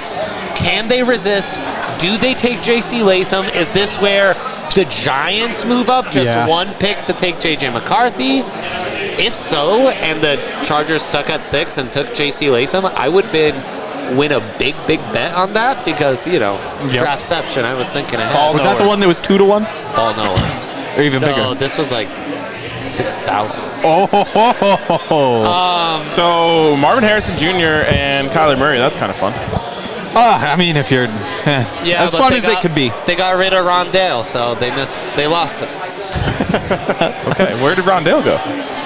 Can they resist? Do they take J.C. Latham? Is this where the Giants move up just one pick to take J.J. McCarthy? If so, and the Chargers stuck at 6 and took J.C. Latham, I would win a big bet on that because, draftception, I was thinking ahead. Was that the one that was 2-1? Ball nowhere. Or even bigger? No, this was like 6,000. So Marvin Harrison Jr. and Kyler Murray, that's kind of fun. If you're as fun as it could be. They got rid of Rondale, so they lost it. Okay, where did Rondale go?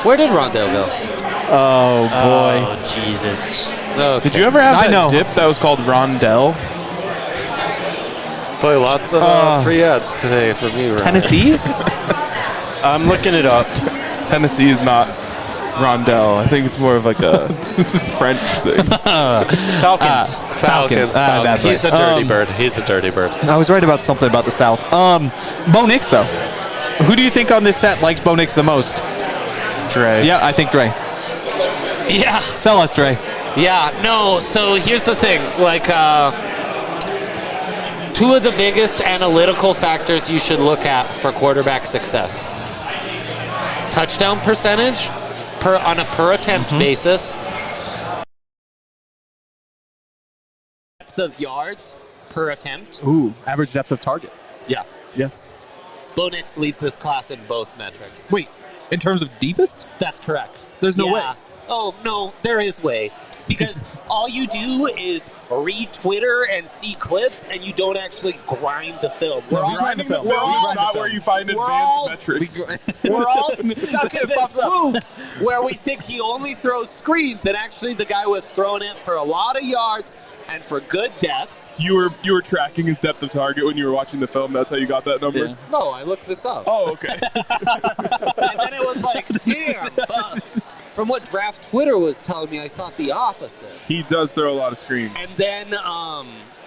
Where did Rondale go? Oh, boy. Oh, Jesus. Okay. Did you ever have that dip that was called Rondell? Boy, lots of free ads today for me, Ryan. Tennessee? I'm looking it up. Tennessee is not Rondell. I think it's more of like a French thing. Falcons. Falcons. That's He's right. a dirty bird. He's a dirty bird. I was right about something about the South. Bo Nix, though. Who do you think on this set likes Bo Nix the most? Dre. Yeah, I think Dre. Yeah. Sell us, Dre. Yeah, no, so here's the thing. Two of the biggest analytical factors you should look at for quarterback success. Touchdown percentage on a per attempt basis. Depth of yards per attempt. Ooh, average depth of target. Yeah. Yes. Bo Nix leads this class in both metrics. Wait, in terms of deepest? That's correct. There's no way. Oh, no, there is way. Because all you do is read Twitter and see clips, and you don't actually grind the film. We're all grinding the film. It's not where you find advanced metrics. We're all stuck in this loop where we think he only throws screens, and actually the guy was throwing it for a lot of yards and for good depth. You were tracking his depth of target when you were watching the film. That's how you got that number? Yeah. No, I looked this up. Oh, okay. And then it was like, damn. But from what Draft Twitter was telling me, I thought the opposite. He does throw a lot of screens. And then,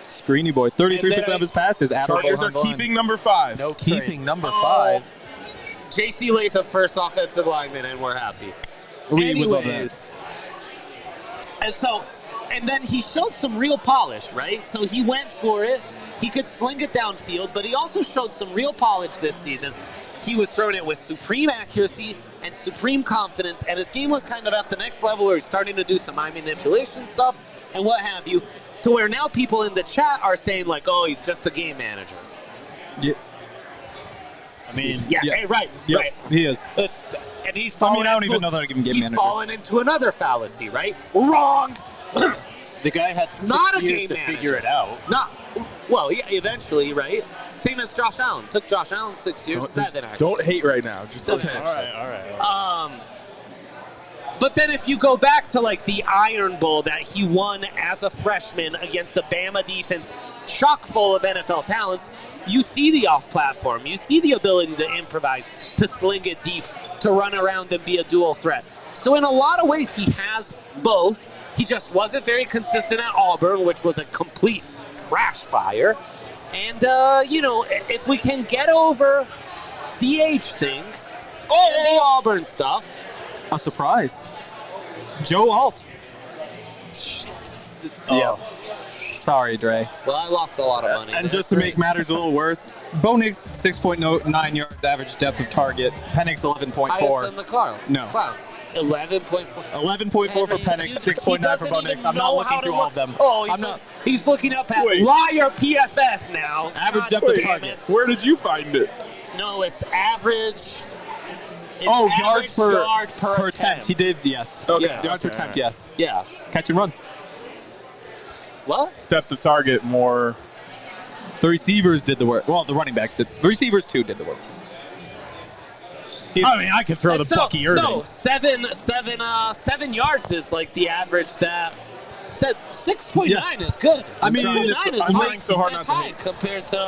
Screeny boy. 33% of his passes. Chargers are keeping number 5. No keeping number 5. J.C. Latham, first offensive lineman, and we're happy. We would love Anyways, and then he showed some real polish, right? So he went for it. He could sling it downfield, but he also showed some real polish this season. He was throwing it with supreme accuracy and supreme confidence, and his game was kind of at the next level where he's starting to do some eye manipulation stuff and what have you, to where now people in the chat are saying, like, oh, he's just a game manager. Yeah. Hey, right. He is. And he's I fallen don't into even know that I can game he's manager. fallen into another fallacy, right? Wrong. The guy had 6 Not a years game to figure it out. Eventually, right? Same as Josh Allen. Took Josh Allen 6 years, 7 actually. Don't hate right now. Just 7 okay. actually. All right. But then if you go back to like the Iron Bowl that he won as a freshman against the Bama defense, chock full of NFL talents, you see the off-platform. You see the ability to improvise, to sling it deep, to run around and be a dual threat. So in a lot of ways, he has both. He just wasn't very consistent at Auburn, which was a complete trash fire. And, if we can get over the age thing and the Auburn stuff. A surprise. Joe Alt. Shit. Yeah. Sorry, Dre. Well, I lost a lot of money. And there. just to make matters a little worse, Bo Nix 6.9 yards average depth of target. Penix 11.4. Highest in the class. No. 11.4. 11.4 for Penix, 6.9 for Bo Nix. I'm not looking through all of them. Oh, he's looking up at Liar PFF now. Average depth of target. Where did you find it? No, it's average. It's yards average per yard per attempt. He did, yes. Okay. Yeah. Yards per attempt, yes. Yeah. Catch and run. What? Depth of target more. The receivers did the work. Well, the running backs did. The receivers, too, did the work. I could throw the Bucky Irving. No, 7 yards is like the average that. Said 6.9 is good. I mean, 6.9 is I'm high, trying so hard not to high compared to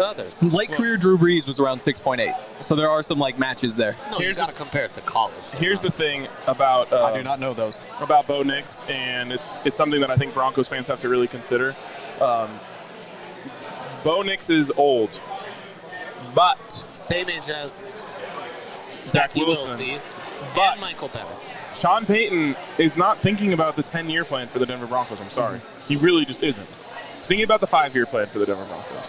others. Late career Drew Brees was around 6.8. So there are some matches there. No, you got to compare it to college. Here's the thing about I do not know those. about Bo Nix, and it's something that I think Broncos fans have to really consider. Bo Nix is old, but Same age as Zach Zachy Wilson. Wilson But- and Michael Penix. Sean Payton is not thinking about the 10-year plan for the Denver Broncos. I'm sorry. He really just isn't. He's thinking about the 5-year plan for the Denver Broncos.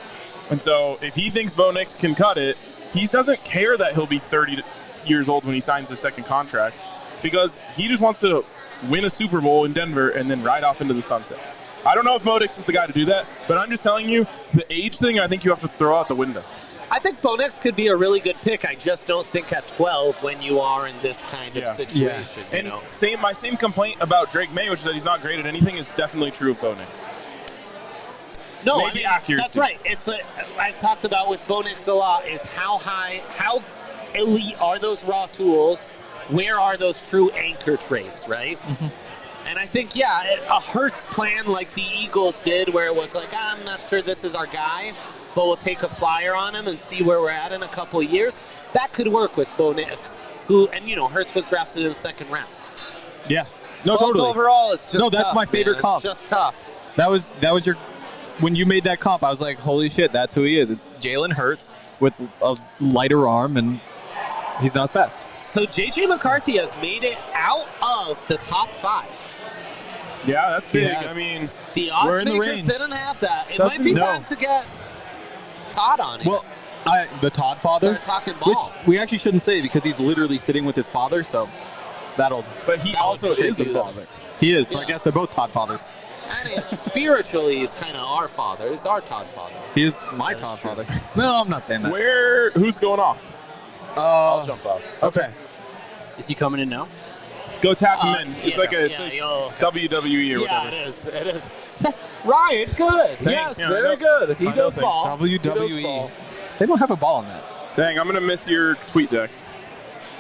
And so if he thinks Bo Nix can cut it, he doesn't care that he'll be 30 years old when he signs his second contract because he just wants to win a Super Bowl in Denver and then ride off into the sunset. I don't know if Bo Nix is the guy to do that, but I'm just telling you, the age thing I think you have to throw out the window. I think Bo Nix could be a really good pick. I just don't think at 12 when you are in this kind of situation. And You know? my same complaint about Drake May, which is that he's not great at anything, is definitely true of Bo Nix. No, Maybe accuracy. That's right. It's I've talked about with Bo Nix a lot is how elite are those raw tools? Where are those true anchor traits, right? Mm-hmm. And I think, a Hurts plan like the Eagles did where it was like, I'm not sure this is our guy, but we'll take a flyer on him and see where we're at in a couple of years. That could work with Bo Nix, Hurts was drafted in the second round. Yeah. No, 12th totally. overall is just No, that's tough, my favorite man. comp. It's just tough. That was your when you made that comp. I was like, holy shit, that's who he is. It's Jalen Hurts with a lighter arm, and he's not as fast. So J.J. McCarthy has made it out of the top 5. Yeah, that's big. Yes. I mean, The odds We're in the makers range. didn't have that. It Doesn't might be know. time to get Todd on it. Well, the Todd father, Start talking ball. which we actually shouldn't say because he's literally sitting with his father. So that'll. but he That also would is a confuse father. He is. So I Yeah. guess they're both Todd fathers. And spiritually, he's kind of our father. He's our Todd father. He is my Todd father. No, I'm not saying that. Who's going off? I'll jump off. Okay. Is he coming in now? Go tap him in. It's like yo. WWE or Yeah, whatever. it is. It is. Ryan, good. Yes, Yeah, I very know. good. He I know, does thanks. ball. He does WWE. ball. They don't have a ball on that. Dang, I'm gonna miss your tweet deck.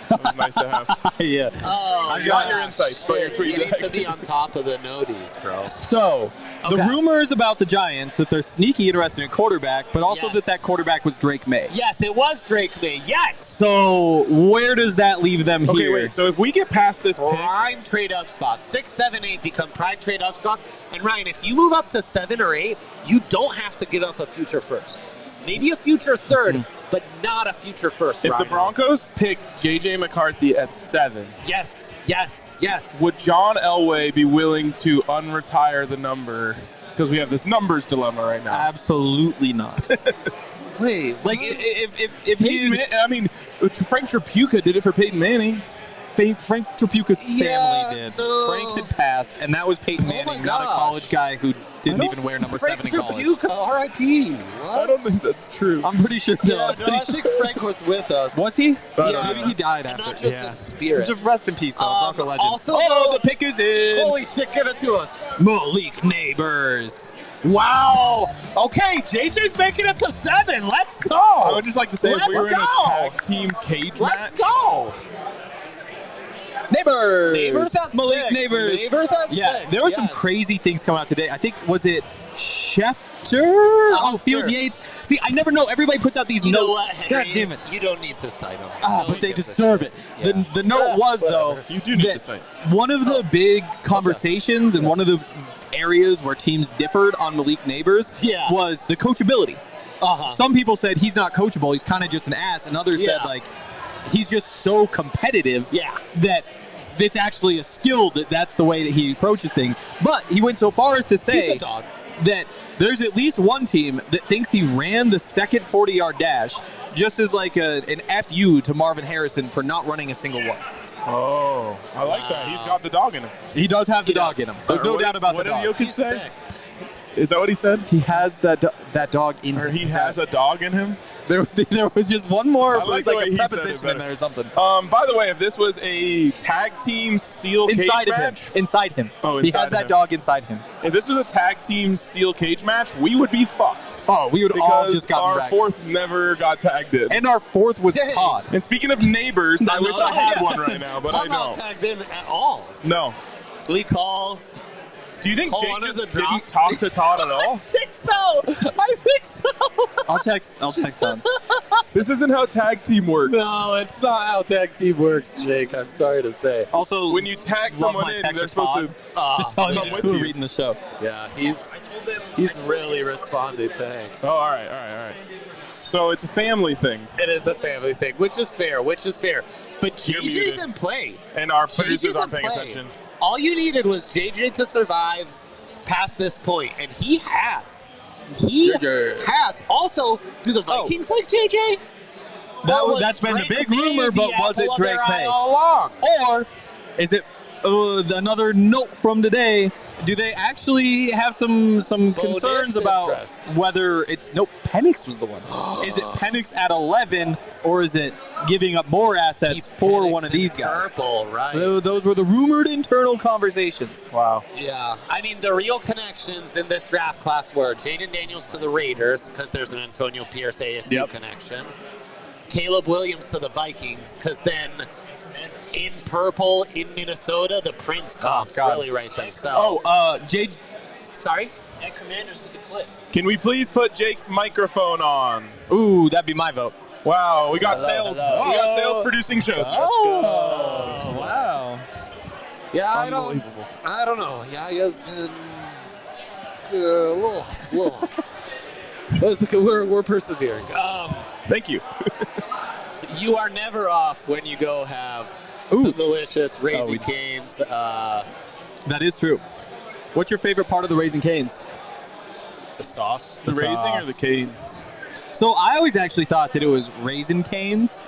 That was nice to have. Yeah. Oh, I got your insights, but your tweet You need deck. to be on top of the noties, bro. So, the Okay. rumors about the Giants that they're sneaky interested in quarterback, but also Yes. that quarterback was Drake May. Yes, it was Drake May. Yes. So, where does that leave them Okay, here? wait. So if we get past this pick, Prime trade up spots. 6, 7, 8 become prime trade up spots. And Ryan, if you move up to 7 or 8, you don't have to give up a future first. Maybe a future third, but not a future first. if the Ryan. Broncos pick J.J. McCarthy at 7, Yes, yes, yes. would John Elway be willing to unretire the number? Because we have this numbers dilemma right now. Absolutely not. Wait, Like, if Peyton I mean, Frank Tripucka did it for Peyton Manning. Frank Trapuka's family Yeah, did. no. Frank had passed, and that was Peyton my Manning, not a gosh. college guy who didn't even wear number 7 in college. Trapuka, R.I.P. I don't think that's true. I'm pretty sure. Yeah, no, I think Frank was with us. Was he? Yeah. Maybe he died And after. not just in spirit. Just rest in peace, though. Bronco legend. also, oh, the pick is in. Holy shit, give it to us. Malik Nabers. Wow. Okay, JJ's making it to 7. Let's go. I would just like to say, if we Let's were in a go. tag team cage Let's match, go. Nabers. Neighbors at Malik 6. Nabers. Neighbors at Yeah, 6. there were some yes. crazy things coming out today. I think, was it Schefter? Oh, Field sure. Yates. See, I never know. Everybody puts out these You know notes. what, Henry? God damn it. You don't need to cite them. But they deserve it. The note was, though, you do need that to say. one of the big conversations and one of the areas where teams differed on Malik Nabers Yeah. was the coachability. Uh-huh. Some people said he's not coachable, he's kind of just an ass, and others said, Yeah. like, he's just so competitive Yeah. that it's actually a skill that's the way that he approaches things. But he went so far as to say He's a dog. that there's at least one team that thinks he ran the second 40-yard dash just as like an FU to Marvin Harrison for not running a single one. Oh, I like that. He's got the dog in him. He does have the dog does. in him. There's no What- doubt about what the did dog. Jokic He's say? sick. Is that what he said? He has that dog in Or him. he has a dog in him? There was just one more. I It like was the like way a he said it preposition in better. there or something. By the way, if this was a tag team steel cage Inside of him. match, Inside him. Oh, he inside has of that him. dog inside him. if this was a tag team steel cage match, we would be fucked. Oh, we would all Because just got our wrecked. fourth never got tagged in. And our fourth was Dang. Todd. And speaking of neighbors, I wish I had yeah. one right now, but I I'm not don't. tagged in at all. No. Do we call? Do you think Call Jake under just the drop? didn't talk to Todd at all? I think so. I think so. I'll text Todd. This isn't how tag team works. No, it's not how tag team works, Jake. I'm sorry to say. Also, When you tag love someone my in, text they're with supposed Todd. to. just tell come me with to you. reading the show. Yeah, he's really responding to Hank. Oh, all right. So it's a family thing, It is a family thing, which is fair. But You're JJ's muted. in play. and our JJ's producers in aren't paying play. attention. All you needed was JJ to survive past this point, and he has. He JJ. has. Also, do the Vikings like JJ? That's been the big rumor, but was it Drake May? all along? Or is it another note from today? Do they actually have some concerns Nix about interest. whether it's Penix was the one? Is it Penix at 11, or is it giving up more assets for one of these guys? Purple, right? So those were the rumored internal conversations. Wow. Yeah, I mean, the real connections in this draft class were Jaden Daniels to the Raiders, because there's an Antonio Pierce ASU connection. Caleb Williams to the Vikings, because then in purple in Minnesota, the Prince comps God. really write themselves. Jade. Sorry? And Commanders with the clip. Can we please put Jake's microphone on? Ooh, that'd be my vote. Wow, we got sales. hello. We got sales producing shows. Let's go. Wow. Yeah, I don't know. Yeah, he has been a little. We're persevering. Thank you. You are never off when you go have some delicious Raising Cane's. That is true. What's your favorite part of the Raising Cane's? The sauce. The raising or sauce. the canes? So I always actually thought that it was Raisin Canes.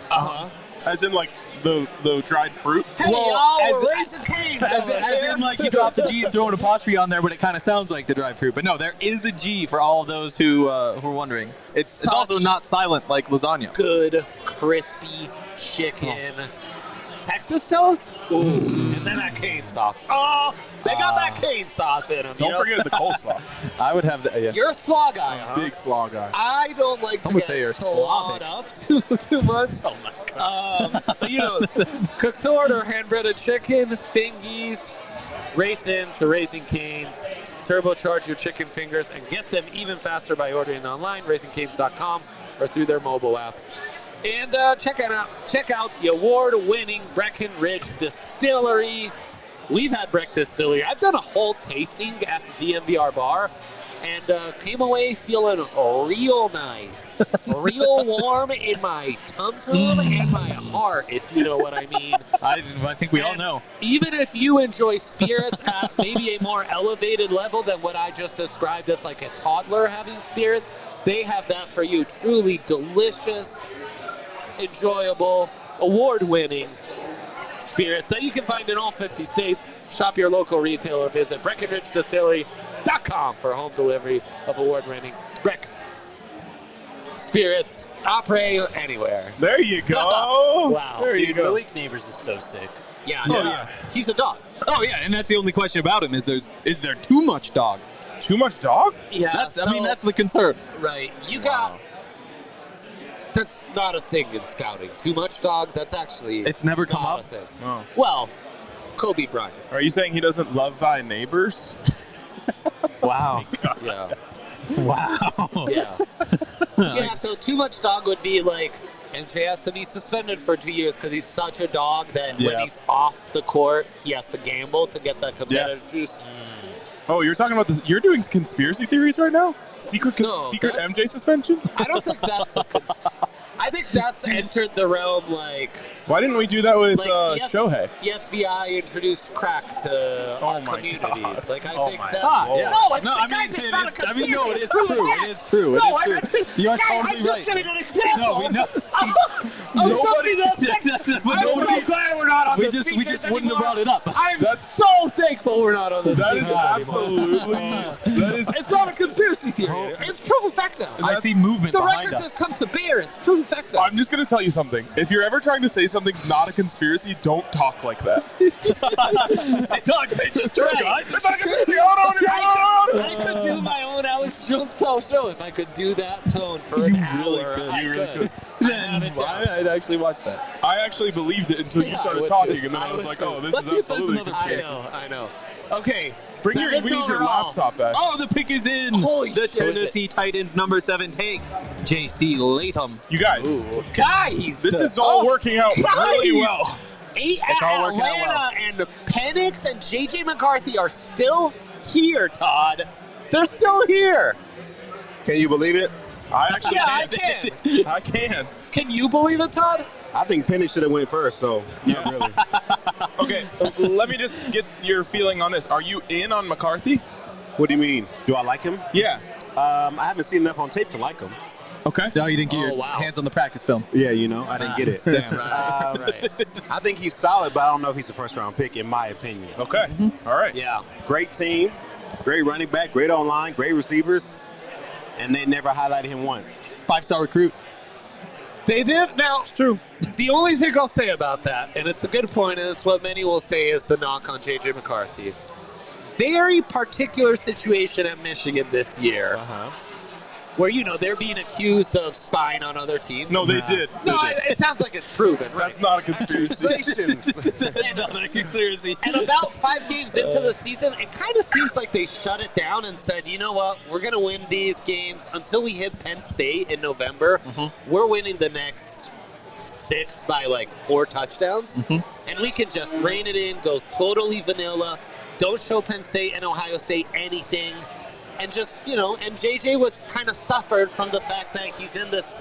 As in like the dried fruit? Hey, Well, y'all, as- we're Raising Cane's As over here. in, like, you drop the G and throw an apostrophe on there, but it kind of sounds like the dried fruit. But no, there is a G for all of those who are wondering. It's also not silent like lasagna. Good, crispy chicken. Texas toast? Ooh. And then that cane sauce. Oh, they got that cane sauce in them. Don't forget the coleslaw. I would have the. Yeah. You're a slaw guy, huh? Big slaw guy. I don't like Some to would get say you're slawed Slavic. up too much. Oh my god! But you know, cooked to order, hand breaded chicken, fingies, race in to Raising Cane's. Turbocharge your chicken fingers and get them even faster by ordering online, raisingcanes.com, or through their mobile app. And check out the award-winning Breckenridge Distillery. We've had Breck Distillery. I've done a whole tasting at the DNVR bar, and came away feeling real nice, real warm in my tum-tum and my heart, if you know what I mean. I think we all know. Even if you enjoy spirits at maybe a more elevated level than what I just described as like a toddler having spirits, they have that for you. Truly delicious, enjoyable, award-winning spirits that you can find in all 50 states. Shop your local retailer. Visit BreckenridgeDistillery.com for home delivery of award-winning Breck spirits. Opry anywhere. There you go. Wow. There you Dude, go. Malik Nabers is so sick. Yeah, Oh, yeah. He's a dog. Oh yeah, and that's the only question about him is there too much dog? Too much dog? Yeah, That's the concern. right. You got. That's not a thing in scouting. Too much dog. That's actually. It's never come not up? a thing. Oh. Well, Kobe Bryant. Are you saying he doesn't love thy neighbors? Wow. Yeah. Wow. Yeah. Yeah. So too much dog would be like. MJ has to be suspended for 2 years because he's such a dog that when Yeah. he's off the court, he has to gamble to get that competitive juice. Oh, you're talking about this. You're doing conspiracy theories right now? Secret No, that's- MJ suspension? I don't think that's. I think that's entered the realm like. Why didn't we do that with Like, Shohei? The FBI introduced crack to Oh our my communities. God. Like I Oh think my that. God. Yeah. No, it's No, guys, I mean, it's not a conspiracy. no, it is It's true. proven It fact. is true. It No, is I'm true. actually. You are guys, totally I'm just right. giving an example. No, we know. of something that's like, I'm so glad we're not on We this. just wouldn't have brought it up. I'm so thankful we're not on this. That is feature anymore. absolutely. That is. It's not a conspiracy theory. It's proven fact now. I see movement The behind records us. have come to bear. It's proven fact now. I'm just going to tell you something. If you're ever trying to say something's not a conspiracy, don't talk like that. It's just true, guys. It's not a conspiracy. Hold on. I could do my own Alex Jones style show if I could do that tone for an hour. I could. I'd actually watch that. I actually believed it until you Yeah, I started would talking, too. and then I I was would like, too. oh, this Let's is see if there's absolutely another conspiracy. I know. Okay. Bring your, we need your overall. laptop back. Oh, the pick is in. Holy the shit. Tennessee Titans number 7 take. J.C. Latham. You guys, Guys! this is all working out really well. It's all working out Atlanta and Penix and J.J. McCarthy are still here, Todd. They're still here. Can you believe it? I actually Yeah, I can't. can. I can't. Can you believe it, Todd? I think Penix should have went first, so not really. Okay, let me just get your feeling on this. Are you in on McCarthy? What do you mean? Do I like him? Yeah. I haven't seen enough on tape to like him. Okay. No, you didn't get your wow. hands on the practice film. Yeah, you know, I didn't get it. Right. Right. I think he's solid, but I don't know if he's a first-round pick, in my opinion. Okay. All right. Yeah. Great team, great running back, great online, great receivers, and they never highlighted him once. 5-star recruit. They did. Now, True. the only thing I'll say about that, and it's a good point, is what many will say is the knock on J.J. McCarthy. Very particular situation at Michigan this year where, you know, they're being accused of spying on other teams. No, they did. No, it sounds like it's proven, right? That's not a conspiracy. And about 5 games into the season, it kind of seems like they shut it down and said, you know what, we're going to win these games until we hit Penn State in November. We're winning the next 6 by like 4 touchdowns. And we can just rein it in, go totally vanilla, don't show Penn State and Ohio State anything. And just, you know, and JJ was kind of suffered from the fact that he's in this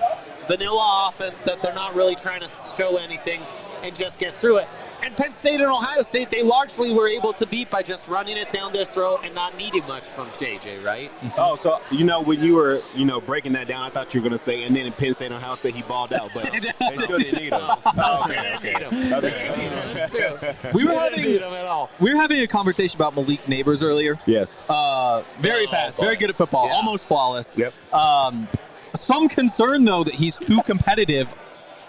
vanilla offense that they're not really trying to show anything and just get through it. And Penn State and Ohio State, they largely were able to beat by just running it down their throat and not needing much from JJ, right? Oh, so, you know, when you were, you know, breaking that down, I thought you were going to say, and then in Penn State and Ohio State, he balled out, but they still didn't need him. That's true. We were They didn't need him at all. We were having a conversation about Malik Nabers earlier. Yes. Very fast, very good at football, Yeah. almost flawless. Yep. Some concern, though, that he's too competitive,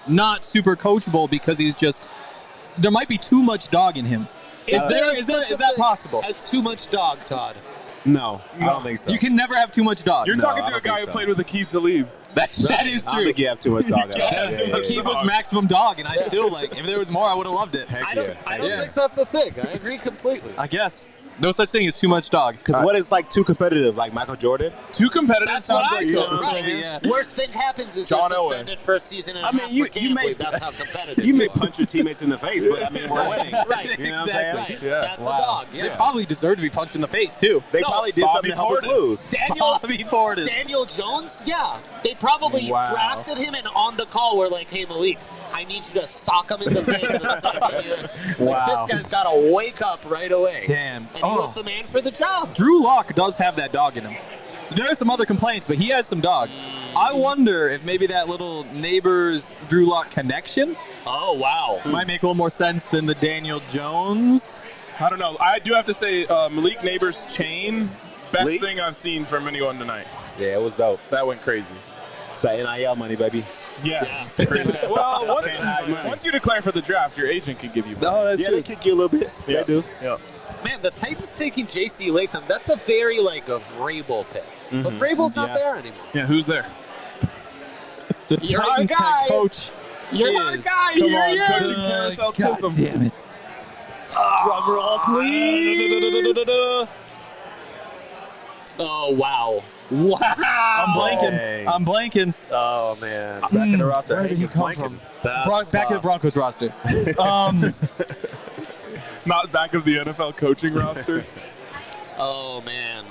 not super coachable because he's just. There might be too much dog in him. Is that possible? Has too much dog, Todd. No, I don't think so. You can never have too much dog. You're No, talking I to a don't guy think who so. played with Aqib Talib. That is I don't true. think you have too much dog at all. Aqib was maximum dog, and I still like. If there was more, I would have loved it. Heck I don't yeah. think that's a thing. I agree completely. I guess no such thing as too much dog. Because what is like too competitive, like Michael Jordan? Too competitive That's sounds what I like said. something. Right. Yeah. Worst thing happens is John you're Owen. suspended for a season and a I mean, half you- for you gambling. may- That's how competitive You may are. punch your teammates in the face, but I mean, we're winning. Right. You know what I'm saying? Right. Yeah. That's a dog. They Yeah. probably deserve to be punched in the face too. They No, probably did Bobby something to help us Portis. lose. Daniel Jones, yeah. They probably Wow. drafted him and on the call were like, hey, Malik, I need you to sock him in the face the second year. Like, Wow. this guy's got to wake up right away. Damn. And he was the man for the job. Drew Lock does have that dog in him. There are some other complaints, but he has some dog. I wonder if maybe that little Nabers Drew Lock connection Oh, wow. might make a little more sense than the Daniel Jones. I don't know. I do have to say, Malik Nabers' chain, best Malik? thing I've seen from anyone tonight. Yeah, it was dope. That went crazy. It's that NIL money, baby. Yeah, it's crazy. Well, once you declare for the draft, your agent can give you money. Oh, that's Yeah, true. they kick you a little bit. Yeah. They do. Yeah. Man, the Titans taking J.C. Latham, that's a very, like, a Vrabel pick. But Vrabel's not there anymore. Yeah, who's there? The You're Titans our guy. head coach You're our is. guy. Come Here on, he is. coaching carousel God Chisholm. damn it. Drum roll, please. Oh, wow. Wow. I'm blanking. Dang. I'm blanking. Oh, man. Back in the roster. Where did he Hank is come blanking. from? That's Back to the tough. Broncos roster. Not back of the NFL coaching roster. Oh, man.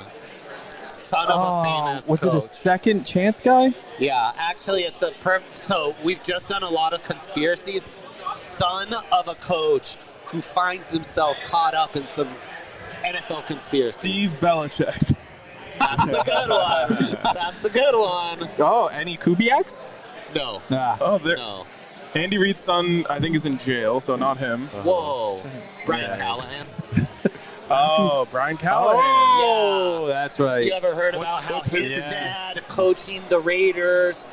Son of a famous was coach. it a second chance guy? Yeah, actually, it's a so we've just done a lot of conspiracies. Son of a coach who finds himself caught up in some NFL conspiracy. Steve Belichick. That's a good one. That's a good one. Oh, any Kubiaks? No, Nah. Oh, there. no. Andy Reid's son, I think, is in jail, so not him. Whoa, Brian Callahan. Oh, Brian Callahan. Oh, that's right. You ever heard about how his Yes. dad coaching the Raiders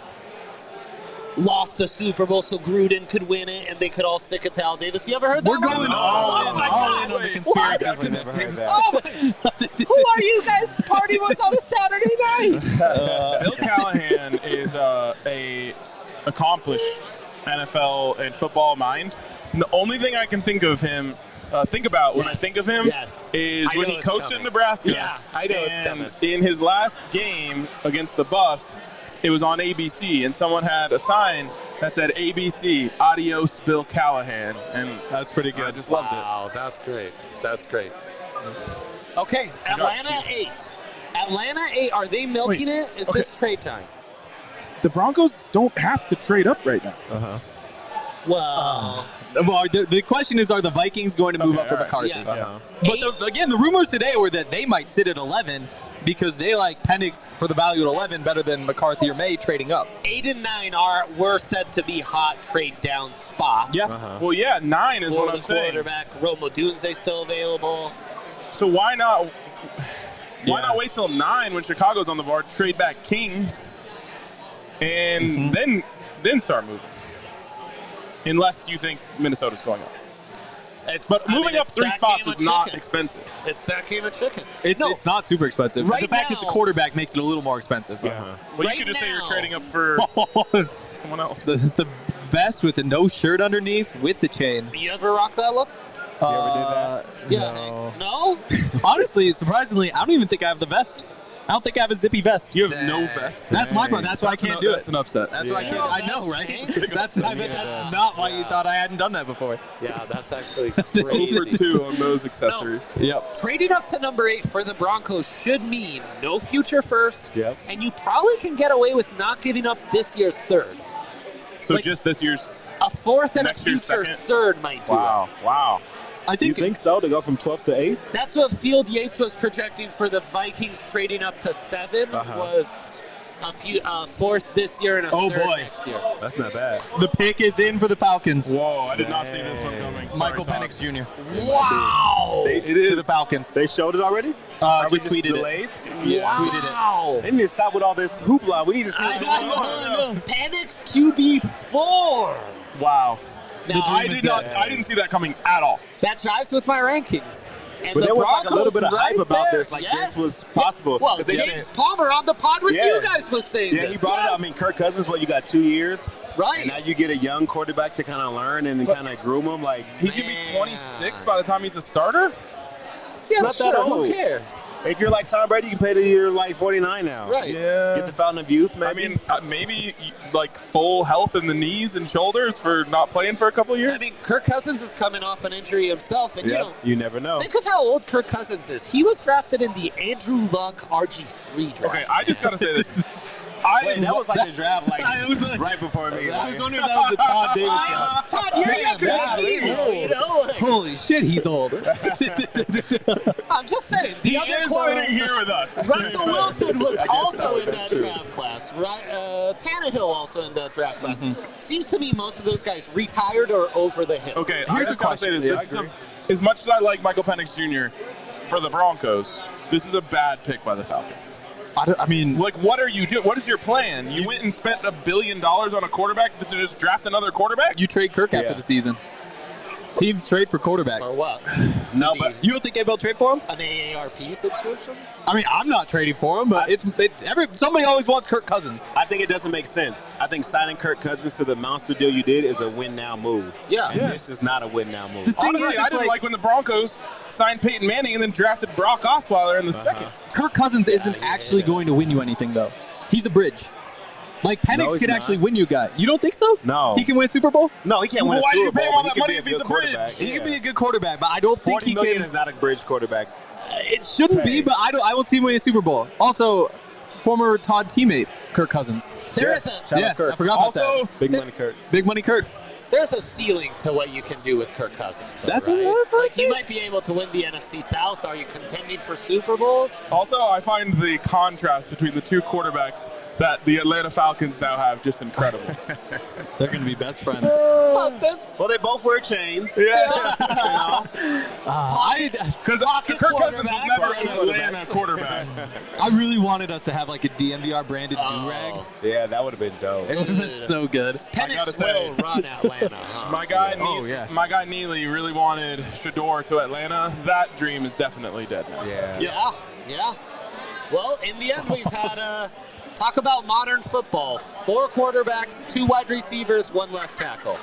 lost the Super Bowl so Gruden could win it and they could all stick it to Al Davis? You ever heard that? We're going one? all in, Oh my all God. in on the What? conspiracy. I've never heard that. Oh my. Who are you guys partying with on a Saturday night? Bill Callahan is a accomplished NFL and football mind. And the only thing I can think of him, when I Yes. think of him, Yes. is I when know he it's coached coming. in Nebraska. Yeah, I know it's and coming. in his last game against the Buffs, it was on ABC, and someone had a sign that said ABC, Adios Bill Callahan, and that's pretty good. I just loved it. Wow, that's great. That's great. Okay, Atlanta 8. Atlanta 8, are they milking it? Is okay. this trade time? The Broncos don't have to trade up right now. Well, Well, the question is, are the Vikings going to move Okay, up for all right. McCarthy? yes. But again, the rumors today were that they might sit at 11 because they like Penix for the value at 11 better than McCarthy or May trading up. 8 and 9 were said to be hot trade down spots. Yeah. Well, yeah, 9 is For what the I'm saying. quarterback, Roma Dunze still available. So why not? Why Yeah. not wait till 9 when Chicago's on the board, trade back Kings, and then start moving? Unless you think Minnesota's going up. But moving up 3 spots is not expensive. It's that game of chicken. It's not super expensive. Right the fact it's a now- quarterback makes it a little more expensive. Well, Right you could just say you're now- trading up for someone else. the vest with the no shirt underneath with the chain. You ever rock that look? You ever did that? Yeah. Hank. No? Honestly, surprisingly, I don't even think I have the vest. I don't think I have a zippy vest. You have no vest. That's my problem. That's why I can't do it. That's an upset. That's why I can't. Yeah. I know, right? Hank. That's I bet that's not why you thought I hadn't done that before. Yeah, that's actually 0 for crazy. 2 on those accessories. Yep. Trading up to number 8 for the Broncos should mean no future first, Yep. and you probably can get away with not giving up this year's third. So Like- just this year's. A fourth and Next a year's future second? third might do it. Wow. I You think, think so? To go from 12th to 8th? That's what Field Yates was projecting for the Vikings trading up to 7 was a fourth this year and a Oh, third boy. next year. That's not bad. the pick is in for the Falcons. Whoa, I did not see this one coming. Sorry, Michael Tom. Penix Jr. Wow! It is. to the Falcons. They showed it already? Are we Just tweeted delayed? it. Wow! They need to stop with all this hoopla. We need to see I it. know. Penix QB4. Wow. Now, I didn't see that coming at all. that jives with my rankings. And But the there was like a little Broncos bit of hype right about there. this. Like Yes. this was possible. Well, 'Cause they James said- Palmer on the pod with Yeah. you guys was saying Yeah, this. he brought it up. I Yes. mean, Kirk Cousins, you got 2 years. Right. And now you get a young quarterback to kind of learn and then kind of groom him. Like, He's going to be 26 by the time he's a starter? Yeah, not that sure, old. who cares? if you're like Tom Brady, you can play to you're like 49 now. Right. Yeah. Get the fountain of youth, maybe. I mean, maybe like full health in the knees and shoulders for not playing for a couple of years. I mean, Kirk Cousins is coming off an injury himself, and you never know. think of how old Kirk Cousins is. He was drafted in the Andrew Luck RG3 draft. Okay, I just got to say this. Wait, that was like the draft, like right before me. I was wondering if that was the Todd Davis guy. Todd, you're younger than me, you know? Like, Holy shit, he's old. I'm just saying. The other Is sitting here with us. Russell Wilson was also in that draft class, right? Tannehill also in that draft class. Seems to me most of those guys retired or over the hill. Okay, here's the question. This is as much as I like Michael Penix Jr. for the Broncos, this is a bad pick by the Falcons. I mean, Like, what are you doing? What is your plan? You went and spent $1 billion on a quarterback to just draft another quarterback? you trade Kirk after the season. Teams trade for quarterbacks. Or what? No, but You don't think they'll trade for him? An AARP subscription? I mean, I'm not trading for him, but somebody always wants Kirk Cousins. I think it doesn't make sense. I think signing Kirk Cousins to the monster deal you did is a win-now move. Yeah. And this is not a win-now move. Honestly, I didn't like when the Broncos signed Peyton Manning and then drafted Brock Osweiler in the second. Kirk Cousins isn't actually going to win you anything, though. He's a bridge. Like, Penix he's could not. actually win you a guy. You don't think so? No. He can win a Super Bowl? No, he can't win a Why did Super you pay him Bowl, all but that he money can if be he's a a good bridge? quarterback. He can be a good quarterback, but I don't think $40 he million can. is not a bridge quarterback. It shouldn't be, but I won't see him win a Super Bowl. Also, former Todd teammate, Kirk Cousins. There is a Shout out Yeah, Kirk. I forgot about Also, that. Big money Kirk. Big money Kirk. there's a ceiling to what you can do with Kirk Cousins. Though, That's right? what I Like you think. might be able to win the NFC South. Are you contending for Super Bowls? Also, I find the contrast between the two quarterbacks that the Atlanta Falcons now have just incredible. They're going to be best friends. Well, they both wear chains. Yeah. Because Pocket Kirk Cousins was quarterbacks. never an Atlanta quarterback. I really wanted us to have like a DNVR branded do-rag. Yeah, that would have been dope. It would have been so good. gotta Penix say- will run Atlanta. Huh? My guy, yeah. my guy Neely really wanted Shador to Atlanta. That dream is definitely dead now. Yeah. Yeah. Well, in the end, we've had talk about modern football. 4 quarterbacks, 2 wide receivers, 1 left tackle.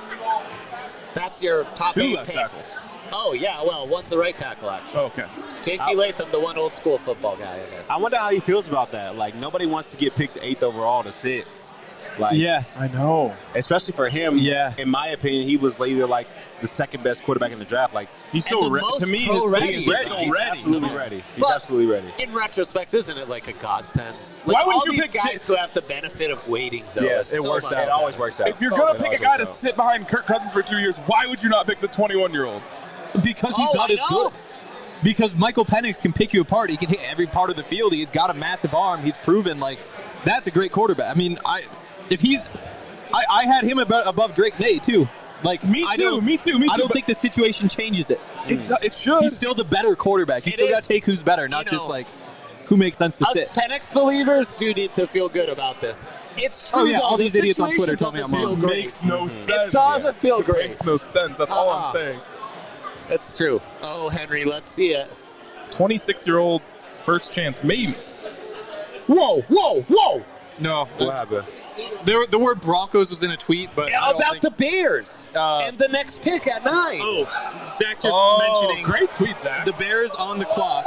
That's your top 2 8 left picks. tackles. Oh, yeah, well, one's a right tackle, actually. Okay. Casey Latham, the one old school football guy, I guess. I wonder how he feels about that. Like, nobody wants to get picked 8th overall to sit. Like, I know. especially for him. Yeah. In my opinion, he was either like the second best quarterback in the draft. Like, He's And so the ready. most To me, pro-ready. he's He's so ready. he's ready. absolutely ready. He's But- absolutely ready. In retrospect, isn't it like a godsend? Why Like, wouldn't all you these pick guys who have the benefit of waiting, though. Yes, it's it so works much out. It always works out. If you're So going it to pick a always guy to works out. sit behind Kirk Cousins for 2 years, why would you not pick the 21-year-old? Because he's Oh, not I as know. good. Because Michael Penix can pick you apart. He can hit every part of the field. He's got a massive arm. He's proven like that's a great quarterback. I mean, I had him above Drake May too. Like Me I too. don't- Me too. I don't think the situation changes it. It should. He's still the better quarterback. You It still got is, to take who's better, not you just know, like who makes sense to Us sit. Penix believers do need to feel good about this. It's true. Oh, yeah, though, all the these idiots on situation Twitter tell me doesn't I'm feel wrong. great. makes no sense. It doesn't feel It great. makes no sense. That's all I'm saying. That's true. Oh, Henry, let's see it. 26-year-old first chance, maybe. Whoa! No, What happened? the word Broncos was in a tweet, but I don't About think- the Bears and the next pick at 9. Zach just Oh, mentioning great tweet, Zach. the Bears on the clock.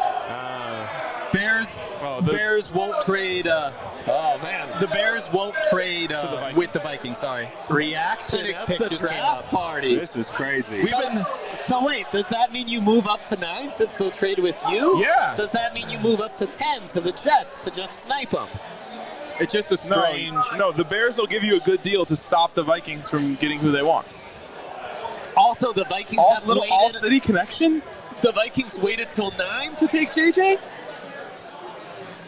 Bears won't trade. Oh man, The Bears won't trade the Vikings. with the Vikings. Sorry. reaction Penix at pick the just came draft up. party. This is crazy. We've been. So wait, does that mean you move up to 9 since they'll trade with you? Yeah. Does that mean you move up to 10 to the Jets to just snipe them? It's just a strange. No, the Bears will give you a good deal to stop the Vikings from getting who they want. Also, the Vikings have Little waited. all-city connection? The Vikings waited till 9 to take JJ.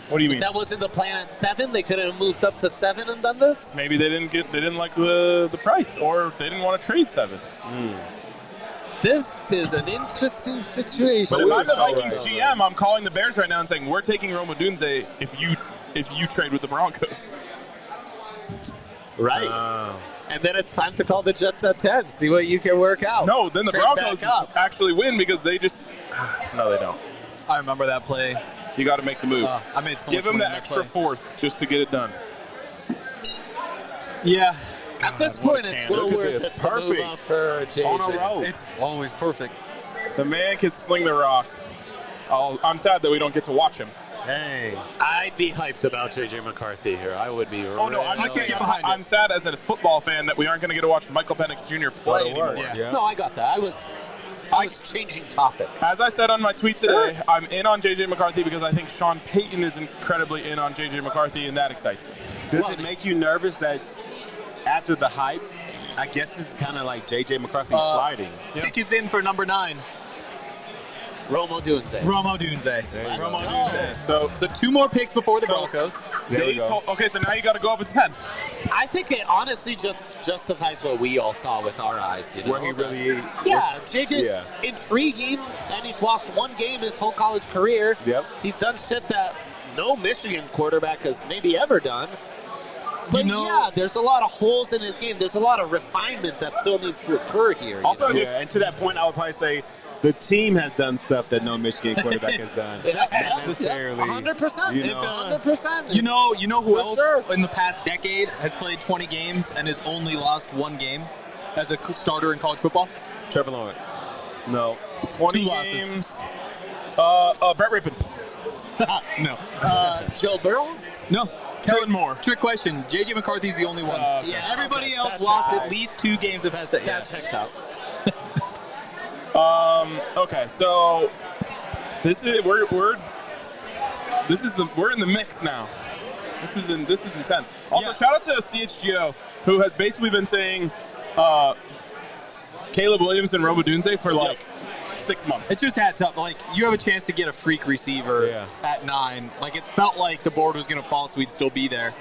What do you mean? That wasn't the plan at 7. They could have moved up to 7 and done this. Maybe they didn't like the price, or they didn't want to trade 7. This is an interesting situation. But if I'm the Vikings GM, I'm calling the Bears right now and saying we're taking Rome Odunze if you trade with the Broncos. Right. And then it's time to call the Jets at 10. See what you can work out. No, then the Trade Broncos back up. actually win because they just no, they don't. I remember that play. You got to make the move. I made so Give much him money the on that extra play. 4th just to get it done. Yeah. At this point, it's well Look at worth this. it to move Perfect. up for JJ. On a roll. It's always perfect. The man can sling the rock. I'm sad that we don't get to watch him. Dang. I'd be hyped about JJ McCarthy here. I would be. Oh no, I'm just really- saying. I'm sad as a football fan that we aren't going to get to watch Michael Penix Jr. play anymore. Yeah. No, I got that. I was changing topic. As I said on my tweet today, I'm in on J.J. McCarthy because I think Sean Payton is incredibly in on J.J. McCarthy, and that excites me. Does it make you nervous that after the hype, I guess this is kind of like J.J. McCarthy sliding? Pick is in for number 9. Romo Dunze. Romo Dunze. Romo Dunze. So 2 more picks before the Broncos. There we go. Okay, so now you got to go up at 10. I think it honestly just justifies what we all saw with our eyes. You know? Where he really Yeah, JJ's intriguing, and he's lost 1 game his whole college career. Yep. He's done shit that no Michigan quarterback has maybe ever done. But yeah, there's a lot of holes in his game. There's a lot of refinement that still needs to occur here. Also, and to that point, I would probably say the team has done stuff that no Michigan quarterback has done. Not necessarily. 100%. You know, 100%. You know who For else sure. in the past decade has played 20 games and has only lost 1 game as a starter in college football? Trevor Lawrence. No. 20 2 losses. games. Brett Rippon. No. Joe Burrow? No. Kellen Moore. Trick question. J.J. McCarthy's the only one. Yeah, Everybody okay, else that lost checks. at least 2 games the past decade. That checks out. Okay, so this is we're in the mix now. This is intense. Also, shout out to CHGO, who has basically been saying Caleb Williams and Romo Dunze for like 6 months. It's just adds up. Like, you have a chance to get a freak receiver at 9. Like, it felt like the board was going to fall so we'd still be there.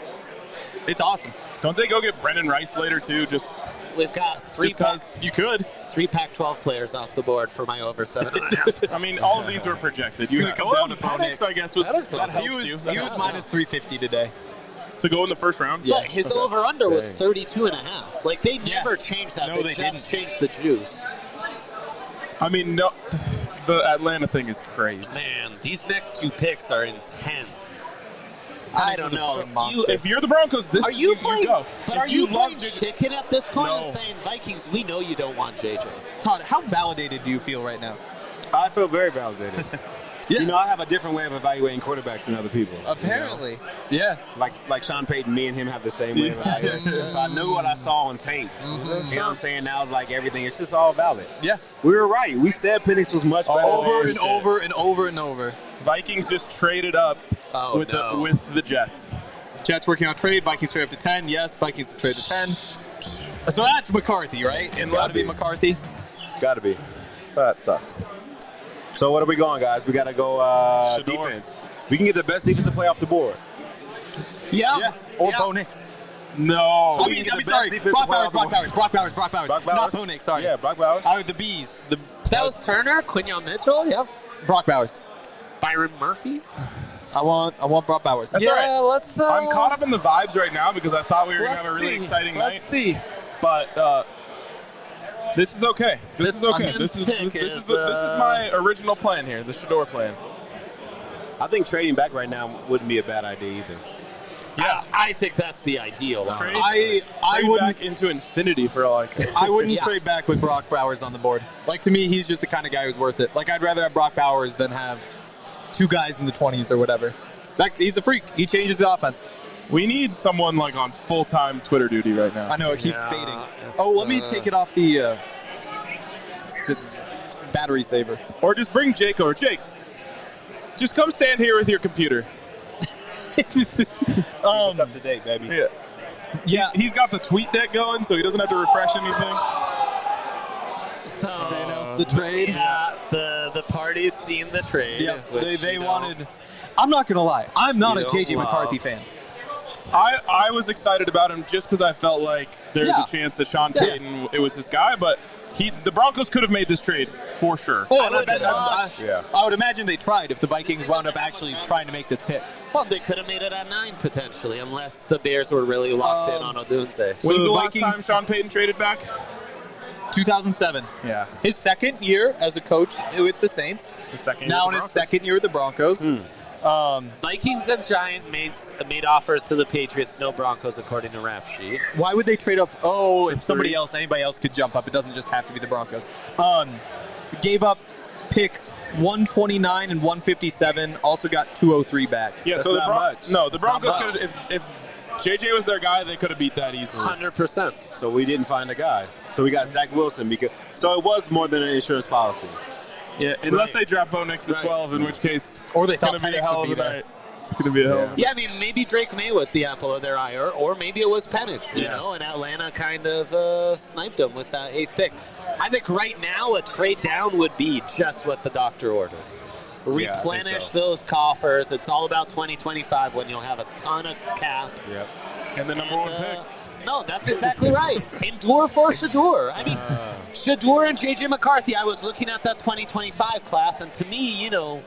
It's awesome. Don't they go get Brendan Rice later too? Just We've got 3 because you could. 3 Pac-12 players off the board for my over 7.5. I mean, all of these were projected. You're So gonna come down to Bo Penix, Nix. I guess, was that He helps was, you. he was minus 350 today. To go in the first round. But his over-under was 32.5. Like, they never changed that. No, they they just changed the juice. I mean, no, the Atlanta thing is crazy. Man, these next 2 picks are intense. I I don't know. If you're the Broncos, this Are is you you playing? go. But If are you love playing JJ chicken at this point and No. saying, Vikings, we know you don't want JJ? Todd, how validated do you feel right now? I feel very validated. Yeah. You know, I have a different way of evaluating quarterbacks than other people. Apparently. Yeah. Like Sean Payton, me and him have the same way of evaluating. So I knew what I saw on tape. You know what I'm saying? Now, like everything, it's just all valid. Yeah. We were right. We said Penix was much better. Over than and over and over and over. Vikings just traded up Oh, with no. the Jets. Jets working on trade. Vikings trade up to 10. Yes, Vikings have traded to 10. So that's McCarthy, right? It's got to be McCarthy. Gotta be. That sucks. So what are we going, guys? We gotta go Shador. defense. We can get the best defensive play off the board. Yeah. Or Yeah. Bo Nix. No. So I we mean, get the sorry. best defensive Brock player Bowers, off the Brock board. Bowers, Brock Bowers, Brock Bowers. Brock Bowers? Not Bo Nix, sorry. Yeah, Brock Bowers. The bees. That was Turner, Quinion Mitchell, yeah. Brock Bowers. Byron Murphy. I want Brock Bowers. That's yeah, all right. let's. I'm caught up in the vibes right now because I thought we were going to have a really exciting night. Let's see. But this is okay. This is okay. This This is pick this is, is my original plan here, the Shador plan. I think trading back right now wouldn't be a bad idea either. Yeah. I think that's the ideal. Trade, I trade wouldn't back into infinity for all I care. I wouldn't Yeah. trade back with Brock Bowers on the board. Like, to me, he's just the kind of guy who's worth it. Like, I'd rather have Brock Bowers than have 2 guys in the 20s or whatever. Like, he's a freak. He changes the offense. We need someone like on full-time Twitter duty right now. I know it keeps Yeah, fading. it's, Oh, let me take it off the battery saver. Or just bring Jake over. Jake, just come stand here with your computer. It's up to date, baby. Yeah. Yeah. He's got the tweet deck going, so he doesn't have to refresh anything. So They announced the trade. Yeah, the party's seen the trade. Yeah, which, they you know, wanted. I'm not gonna lie. I'm not You a don't JJ love. McCarthy fan. I was excited about him just because I felt like there's Yeah. a chance that Sean Yeah. Payton, it was his guy, but the Broncos could have made this trade for sure. Oh, I would watch. Yeah. I would imagine they tried if the Vikings wound up actually trying to make this pick. Well, they could have made it at 9 potentially, unless the Bears were really locked in on Odunze. When's the the last Vikings- time Sean Payton traded back? 2007. Yeah. His second year as a coach with the Saints. The second Now year in with his the Broncos. second year with the Broncos. Vikings and Giants made offers to the Patriots, no Broncos, according to Rap Sheet. Why would they trade up? Oh, if somebody three. else, anybody else could jump up. It doesn't just have to be the Broncos. Gave up picks 129 and 157. Also got 203 back. Yeah, That's so the not much. No, the It's not Broncos much. could if JJ was their guy. They could have beat that easily. 100%. So we didn't find a guy. So we got Zach Wilson. So it was more than an insurance policy. Yeah, unless they draft Bo Nix at 12, in which case Or they it's going thought to be a Penix hell would of be a there. night. It's going to be a hell of a night. Yeah, I mean, maybe Drake May was the apple of their eye, or maybe it was Penix, you know, and Atlanta kind of sniped him with that 8th pick. I think right now a trade down would be just what the doctor ordered. Replenish those coffers. It's all about 2025 when you'll have a ton of cap. Yep. And the number 1 pick. No, that's exactly right. Endure for Shador. I mean, Shador and J.J. McCarthy, I was looking at that 2025 class, and to me, you know,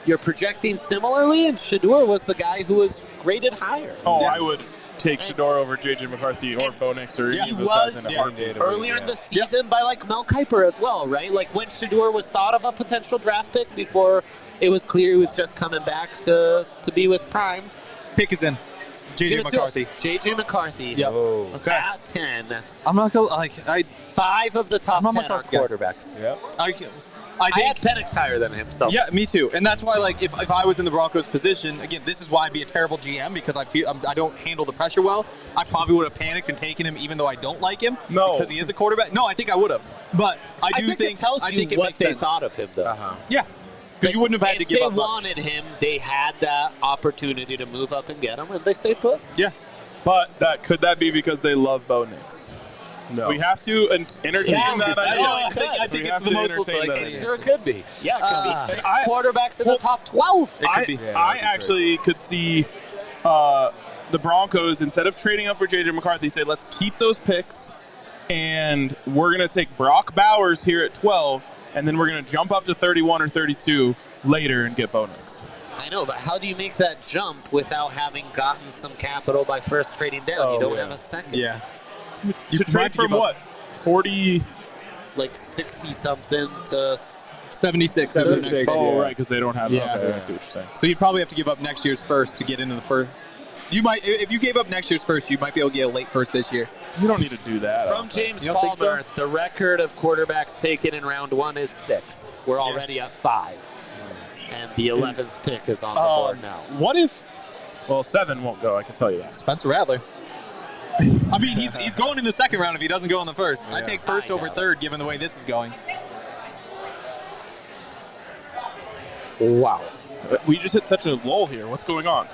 you're projecting similarly, and Shador was the guy who was graded higher. Oh, I would take Shador over J.J. McCarthy or Bo Nix or any He of those guys was in a heartbeat. earlier in the season by like Mel Kiper as well, right? Like when Shador was thought of a potential draft pick before it was clear he was just coming back to be with Prime. Pick is in. Give JJ it to us. McCarthy. J.J. McCarthy. Yep. Okay. At 10. I'm not going like 5 of the top I'm 10 not are McCarthy guy. quarterbacks. Yep. I I had think. Penix higher than him, so. Yeah, me too. And that's why, like, if I was in the Broncos' position, again, this is why I'd be a terrible GM because I don't handle the pressure well. I probably would have panicked and taken him, even though I don't like him. No. Because he is a quarterback. No, I think I would have. But I do think it tells you it what makes they sense. thought of him, though. Yeah. Because you wouldn't have had to If give they up much. wanted him, they had that opportunity to move up and get him, and they stayed put. Yeah. But could that be because they love Bo Nix? No. We have to entertain Yeah, that I idea. know, I think We it's have the to most entertain like that It idea. sure could be. Yeah, it could be 6 quarterbacks in the well, top 12. It could be. Yeah, I that'd be actually could see the Broncos, instead of trading up for J.J. McCarthy, say, let's keep those picks, and we're going to take Brock Bowers here at 12, and then we're going to jump up to 31 or 32 later and get Bo Nix. I know, but how do you make that jump without having gotten some capital by first trading down? Oh, you don't yeah. have a second. Yeah. To trade from what? 40? Like 60-something to 76. is the next 76. pick. Oh, Yeah. right, because they don't have Yeah. Okay, I see what you're saying. So you'd probably have to give up next year's first to get into the first. You might, if you gave up next year's first, you might be able to get a late first this year. You don't need to do that. From James You don't think Palmer, so? the record of quarterbacks taken in round 1 is 6. We're already at 5. And the 11th pick is on the board now. What if... Well, 7 won't go, I can tell you that. Spencer Rattler. I mean, he's going in the second round if he doesn't go in the first. I take first I over know. third, given the way this is going. Wow. We just hit such a lull here. What's going on?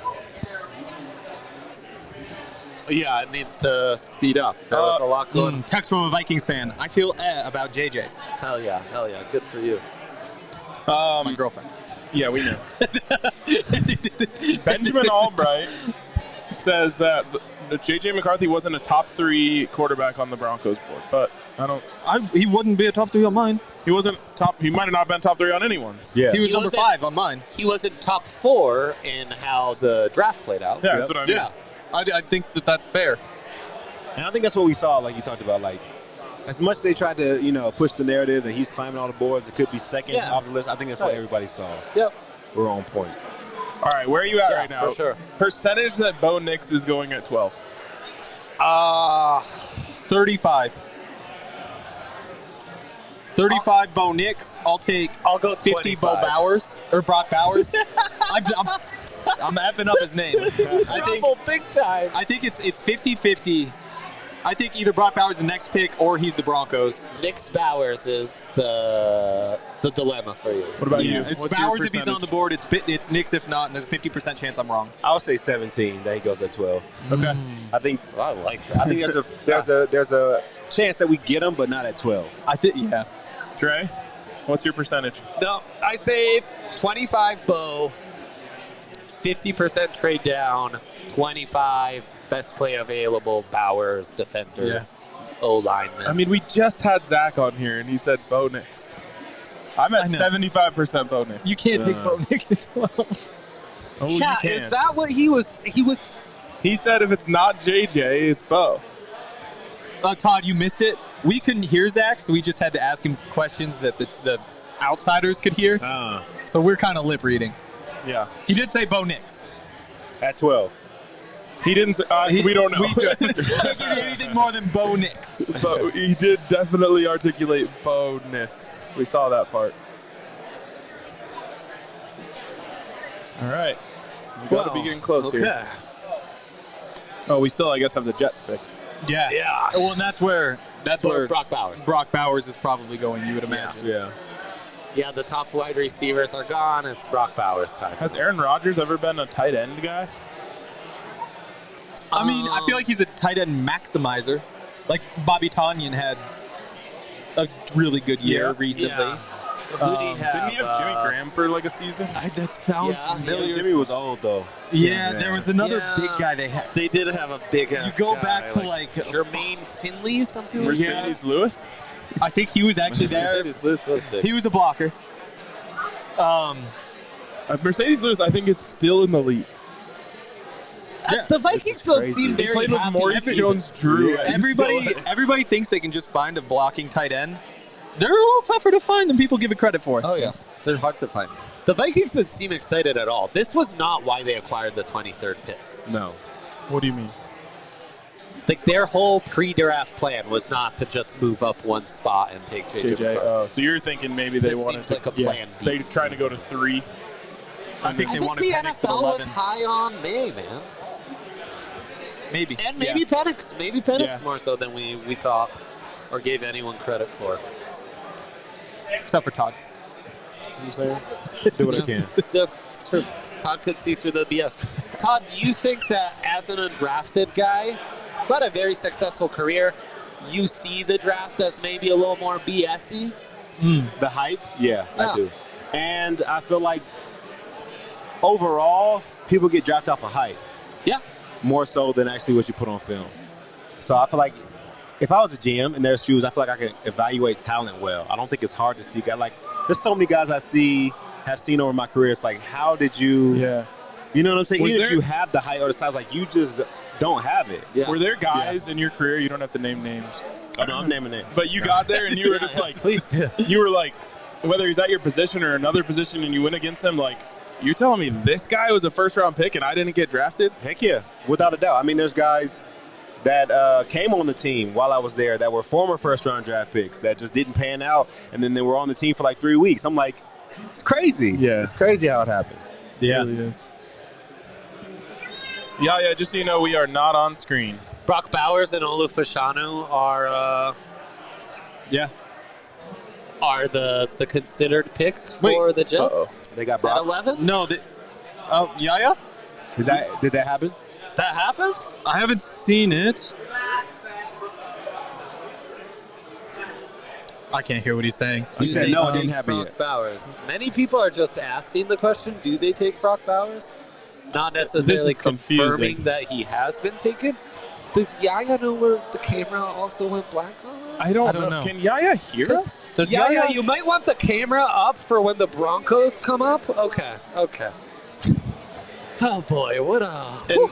Yeah, it needs to speed up. There was a lot going. Text from a Vikings fan. I feel about JJ. Hell yeah, good for you. My girlfriend. Yeah, we know. Benjamin Albright says that J.J. McCarthy wasn't a top 3 quarterback on the Broncos board, but He wouldn't be a top 3 on mine. he wasn't top. He might have not been top 3 on anyone's. Yeah. He was He number wasn't- 5 on mine. He was in top 4 in how the draft played out. Yeah, that's what I mean. Yeah. I think that's fair. And I think that's what we saw, like you talked about, like as much as they tried to, push the narrative that he's climbing all the boards, it could be second Yeah. off the list. I think that's what everybody saw. Yep. We're on point. All right, where are you at right now? for sure. Percentage that Bo Nix is going at 12. 35. 35 Bo Nix. I'll go 50 Bo 25. Bowers or Brock Bowers. I'm effing up his name. Big time. I think it's 50-50. I think either Brock Bowers is the next pick or he's the Broncos. Nix Bowers is the dilemma for you. What about you? It's What's your Bowers if he's on the percentage? board. It's Nix if not, and there's a 50% chance I'm wrong. I would say 17 that he goes at 12. Okay. I think I like that. I think there's a chance that we get him, but not at 12. I think yeah. Trey, what's your percentage? No, I say 25 Bo, 50% trade down, 25 best play available, Bowers, defender, Yeah. O-lineman. I mean, we just had Zach on here, and he said Bo Nix. I'm at I know. 75% Bo Nix. You can't take Bo Nix as well. Oh, you Chat, can. is that what he was? He said if it's not JJ, it's Bo. Todd, you missed it. We couldn't hear Zach, so we just had to ask him questions that the outsiders could hear. So we're kind of lip reading. Yeah. He did say Bo Nix. At 12. He didn't say, we don't know. We can't give you anything more than Bo Nix. But he did definitely articulate Bo Nix. We saw that part. All right. We got to be getting close here. Oh, we still, I guess, have the Jets pick. Yeah. Yeah. Well, and that's where Brock Bowers. Brock Bowers is probably going, you would imagine. Yeah. Yeah, the top wide receivers are gone. It's Brock Bowers time. Has Aaron Rodgers ever been a tight end guy? I mean, I feel like he's a tight end maximizer. Like Bobby Tonyan had a really good year recently. Yeah. Who do you have? Didn't he have Jimmy Graham for like a season? That sounds familiar. Jimmy was old though. Yeah, there was another big guy they had. They did have a big You go back to like Jermaine Finley, something like that. Mercedes Lewis? I think he was actually there. Mercedes Lewis was big. He was a blocker. Mercedes Lewis, I think, is still in the league. The Vikings don't seem He very played with happy. Maurice Jones-Drew. Yeah. Everybody thinks they can just find a blocking tight end. They're a little tougher to find than people give it credit for. Oh, yeah. They're hard to find. The Vikings didn't seem excited at all. This was not why they acquired the 23rd pick. No. What do you mean? Like, their whole pre-draft plan was not to just move up one spot and take J.J. JJ. Oh, so you're thinking maybe they This wanted seems to. like a plan B. They tried to go to 3. I think I they think wanted the Penix at NFL 11. was high on May, man. Maybe. And maybe Penix. Maybe Penix Yeah. more so than we thought or gave anyone credit for. Except for Todd. You know what I'm saying? Do what I can. That's true. Todd could see through the BS. Todd, do you think that as an undrafted guy who had a very successful career, you see the draft as maybe a little more BS-y? The hype? Yeah, Yeah. I do. And I feel like overall, people get drafted off of hype Yeah. more so than actually what you put on film. So I feel like if I was a GM in their shoes, I feel like I could evaluate talent well. I don't think it's hard to see guys. Like, there's so many guys I have seen over my career. It's like, how did you, you know what I'm saying? Was Even if there- you have the height or the size, like, you just don't have it. Yeah. Were there guys in your career, you don't have to name names, Oh, no, I'm naming it. but you got there and you were just like, Please do. you were like, whether he's at your position or another position and you win against him, like, you're telling me this guy was a first-round pick and I didn't get drafted? Heck yeah, without a doubt. I mean, there's guys that came on the team while I was there that were former first-round draft picks that just didn't pan out, and then they were on the team for like 3 weeks. I'm like, it's crazy. Yeah. It's crazy how it happens. Yeah. It really is. Yeah, just so you know, we are not on screen. Brock Bowers and Olu Fashanu are the considered picks for the Jets They got at Brock. 11? No, Yaya? Did that happen? That happened? I haven't seen it. I can't hear what he's saying. You said they no, it take didn't happen Brock yet. Bowers. Many people are just asking the question, do they take Brock Bowers? Not necessarily is confusing. confirming that he has been taken. Does Yaya know where the camera also went black on us? I don't don't know. know. Can Yaya hear us? Does Yaya, you might want the camera up for when the Broncos come up. Okay. Oh boy, what a...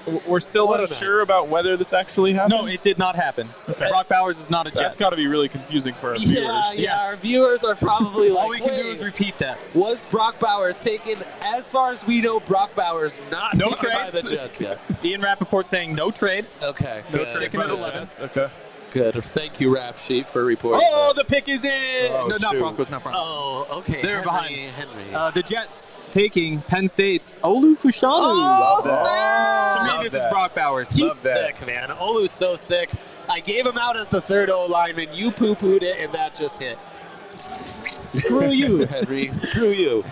And we're still What a unsure about whether this actually happened. No, it did not happen. Brock Bowers is not a Jet. That's got to be really confusing for our Yeah, viewers. Yes. our viewers are probably like, All we can do "Wait, is repeat that. was Brock Bowers taken? As far as we know, Brock Bowers not No taken by trade. the Jets yet. Ian Rappaport saying no trade. Okay, No good. trade Sticking by at the 11. Jets. Okay. Good. Thank you, Rap Sheet, for reporting. Oh, the pick is in. Oh, no, not shoot. Broncos, not Broncos. Oh, okay. They're behind. Henry. The Jets taking Penn State's Olu Fashanu. Oh, that. snap! To me, Love this that. is Brock Bowers. He's Love that. sick, man. Olu's so sick. I gave him out as the third O lineman. You poo-pooed it, and that just hit. Screw you, Henry. Screw you.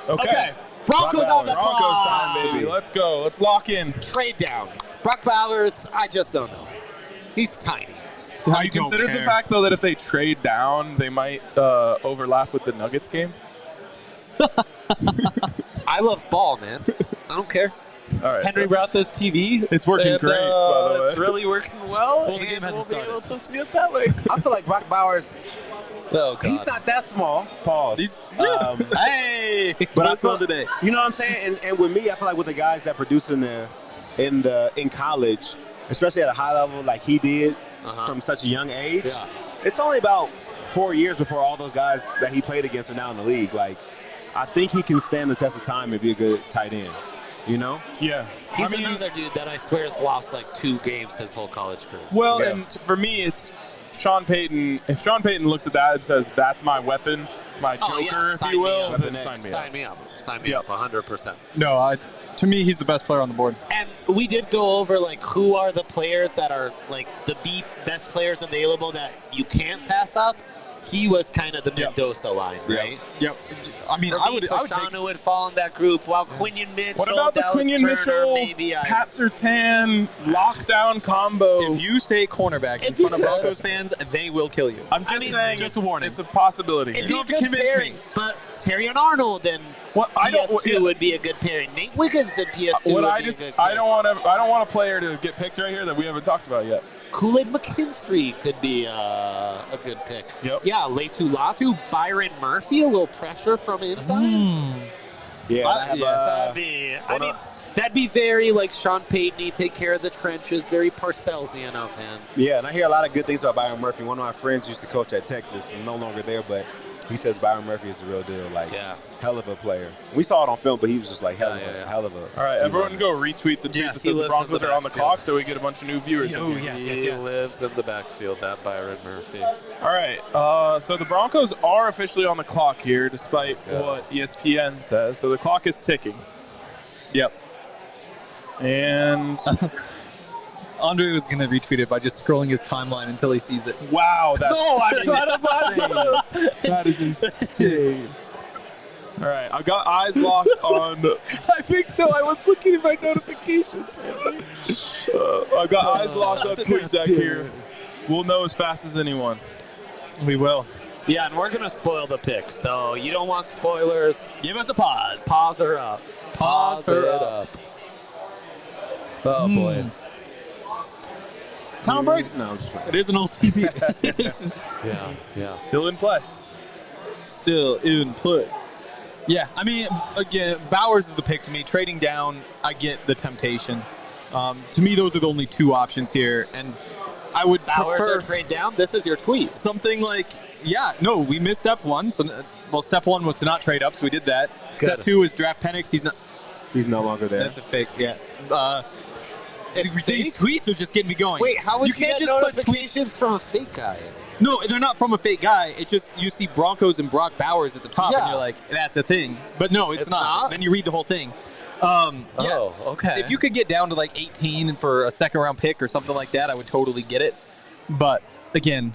Okay. Broncos on the Broncos clock. time, baby. Let's go. Let's lock in. Trade down. Brock Bowers, I just don't know. He's tiny. Have I you don't considered the care. fact, though, that if they trade down, they might overlap with the Nuggets game? I love ball, man. I don't care. All right. Henry brought this TV. It's working and, great, by the way. It's really working well. Well, the and game hasn't we'll started. be able to see it that way. I feel like Brock Bowers, Oh, God. he's not that small. Pause. Hey, But I first one feel, today. you know what I'm saying? And with me, I feel like with the guys that produce in college, especially at a high level like he did from such a young age, Yeah. it's only about 4 years before all those guys that he played against are now in the league. Like, I think he can stand the test of time and be a good tight end. You know? Yeah. He's I mean, another dude that I swear has lost like 2 games his whole college career. well, Yeah. and for me, it's Sean Payton. If Sean Payton looks at that and says, that's my weapon, my Oh, Joker, yeah, if sign you me will, up. then sign me up. Sign me up. 100%. No, To me, he's the best player on the board. And we did go over like who are the players that are like the best players available that you can't pass up. He was kind of the Mendoza line, right? Yep. I mean, I would would fall in that group. While Quinion Mitchell, What about the Dallas Quinion Turner, Mitchell, maybe Pat Surtain lockdown combo? If you say cornerback in front of Broncos fans, they will kill you. I'm just saying, just a warning. It's a possibility. It'd You be don't a have to good convince pairing, me. but Terrion Arnold and PS2 would be a good pairing. Nate Wiggins and PS2 would be a good I pairing. don't want a player to get picked right here that we haven't talked about yet. Kool-Aid McKinstry could be a good pick. Yep. Yeah, Leitu Latu, Byron Murphy, a little pressure from inside. That'd be very like Sean Payton, take care of the trenches, very Parcellsian of him. Yeah, and I hear a lot of good things about Byron Murphy. One of my friends used to coach at Texas. I'm no longer there, but he says Byron Murphy is the real deal. Like, hell of a player. We saw it on film, but he was just like hell of a. All right, everyone go retweet the tweet that says the Broncos are on the clock so we get a bunch of new viewers. He lives in the backfield, that Byron Murphy. All right, so the Broncos are officially on the clock here, despite what ESPN says. So the clock is ticking. Yep. And Andre was going to retweet it by just scrolling his timeline until he sees it. wow, that's insane. That is insane. All right, I've got eyes locked on. I think, no, I was looking at my notifications. I've got eyes locked on TweetDeck here. We'll know as fast as anyone. We will. Yeah, and we're gonna spoil the pick, so you don't want spoilers. Give us a pause. Pause her up. Pause her up. Oh boy. Tom Brady? No, I'm just playing. It is an old TV. Still in play. Still in play. Yeah, I mean, again, Bowers is the pick to me. Trading down, I get the temptation. To me, those are the only two options here, and I would Bowers prefer or trade down. This is your tweet. something like, we missed step one. So, step one was to not trade up, so we did that. Step two is draft Penix. He's no longer there. That's a fake. Yeah. It's These fake? tweets are just getting me going. Wait, how would you can't get just put notifications from a fake guy? No, they're not from a fake guy. It just, you see Broncos and Brock Bowers at the top, and you're like, that's a thing. But no, it's not. Then you read the whole thing. Oh, okay. If you could get down to like 18 for a second round pick or something like that, I would totally get it. But again,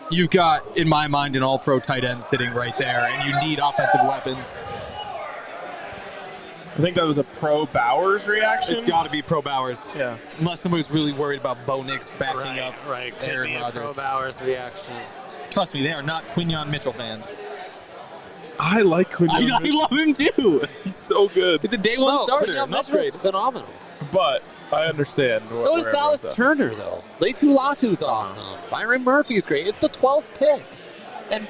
you've got, in my mind, an all-pro tight end sitting right there, and you need offensive weapons. I think that was a pro Bowers reaction. It's got to be pro Bowers. Yeah. Unless somebody's really worried about Bo Nix backing up Right, could Aaron be a Rodgers. Pro Bowers reaction. Trust me, they are not Quinion Mitchell fans. I like Quinion I love him too. He's so good. It's a day one starter. Quinion Mitchell's phenomenal. But I understand. So is Dallas Turner, though. Leitu Latu's awesome. Byron Murphy's great. It's the 12th pick. And,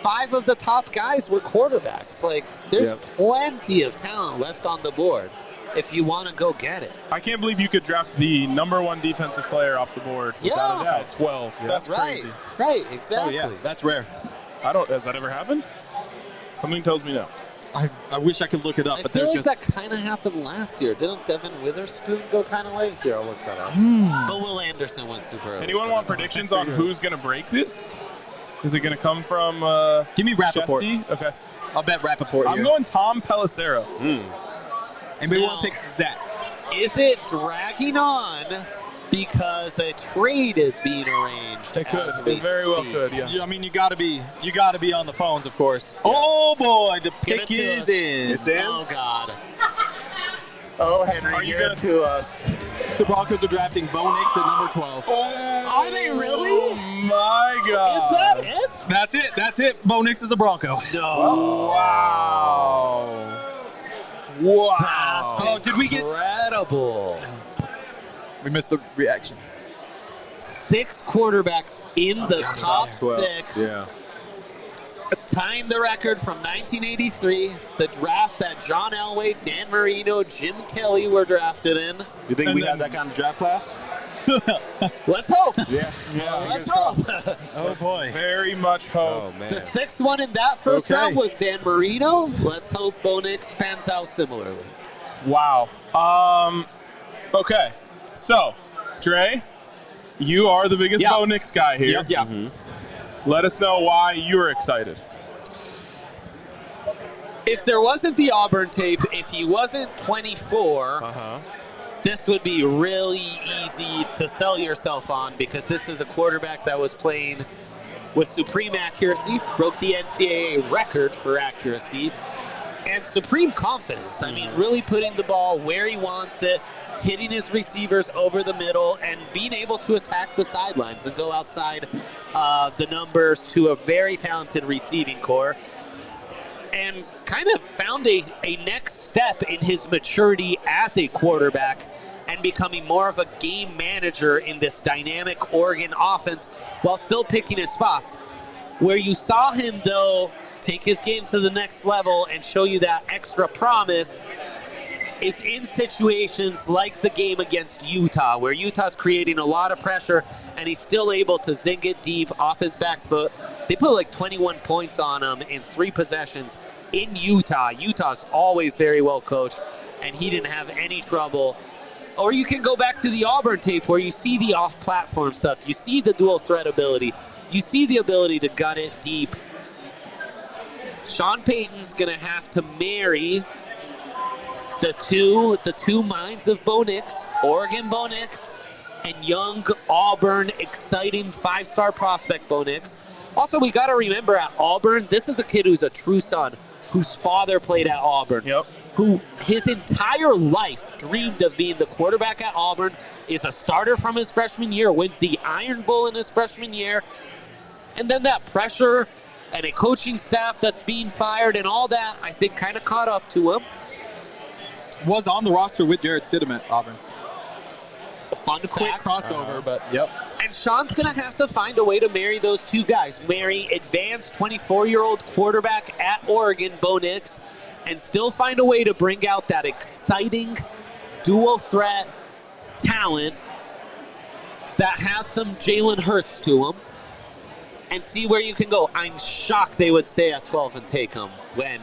5 of the top guys were quarterbacks. Like, there's plenty of talent left on the board if you want to go get it. I can't believe you could draft the number 1 defensive player off the board without a doubt. 12. Yeah. That's crazy. Right, exactly. Oh, yeah, that's rare. Has that ever happened? Something tells me no. I wish I could look it up, I but feel there's like just... that kind of happened last year. Didn't Devin Witherspoon go kind of late? Here, I'll look that up. But Will Anderson went super early. Anyone want predictions on who's going to break this? Is it going to come from Give me Rappaport. Shefty? Okay. I'll bet Rappaport I'm here. going Tom Pelissero. Anybody Now- want to pick Zach? Is it dragging on because a trade is being arranged? It could. as we It very well speak? could, yeah. I mean, you gotta be on the phones, of course. Oh boy, the Give pick it to is us. in. It's in? Oh God. Oh Henry, Are you give it gonna- to us. The Broncos are drafting Bo Nix at number 12. Are they really? Oh my God. Is that it? That's it. Bo Nix is a Bronco. No. Wow. That's Oh, did we get- incredible. We missed the reaction. 6 quarterbacks in the top 6. Yeah. Tying the record from 1983, the draft that John Elway, Dan Marino, Jim Kelly were drafted in. You think we have that kind of draft class? Let's hope. Yeah. Let's hope. Oh boy. Very much hope. Oh, man. The 6th one in that first Okay. round was Dan Marino. Let's hope Bo Nix pans out similarly. Wow. Okay. So, Dre, you are the biggest Bo Nix guy here. Yeah. Let us know why you're excited. if there wasn't the Auburn tape, if he wasn't 24, this would be really easy to sell yourself on, because this is a quarterback that was playing with supreme accuracy, broke the NCAA record for accuracy, and supreme confidence. I mean, really putting the ball where he wants it, hitting his receivers over the middle, and being able to attack the sidelines and go outside the numbers to a very talented receiving core. And kind of found a next step in his maturity as a quarterback and becoming more of a game manager in this dynamic Oregon offense while still picking his spots. Where you saw him, though, take his game to the next level and show you that extra promise is in situations like the game against Utah, where Utah's creating a lot of pressure and he's still able to zing it deep off his back foot. They put like 21 points on him in 3 possessions in Utah. Utah's always very well coached, and he didn't have any trouble. Or you can go back to the Auburn tape where you see the off-platform stuff. You see the dual threat ability. You see the ability to gut it deep. Sean Payton's going to have to marry the two minds of Bo Nix, Oregon Bo Nix, and young Auburn, exciting 5-star prospect Bo Nix. Also, we got to remember at Auburn, this is a kid who's a true son, whose father played at Auburn, who his entire life dreamed of being the quarterback at Auburn, is a starter from his freshman year, wins the Iron Bowl in his freshman year, and then that pressure and a coaching staff that's being fired and all that, I think, kind of caught up to him. Was on the roster with Jarrett Stidham at Auburn. A fun Quick fact. crossover, but yep. And Sean's going to have to find a way to marry those two guys. Marry advanced 24-year-old quarterback at Oregon, Bo Nix, and still find a way to bring out that exciting dual threat talent that has some Jalen Hurts to him, and see where you can go. I'm shocked they would stay at 12 and take him when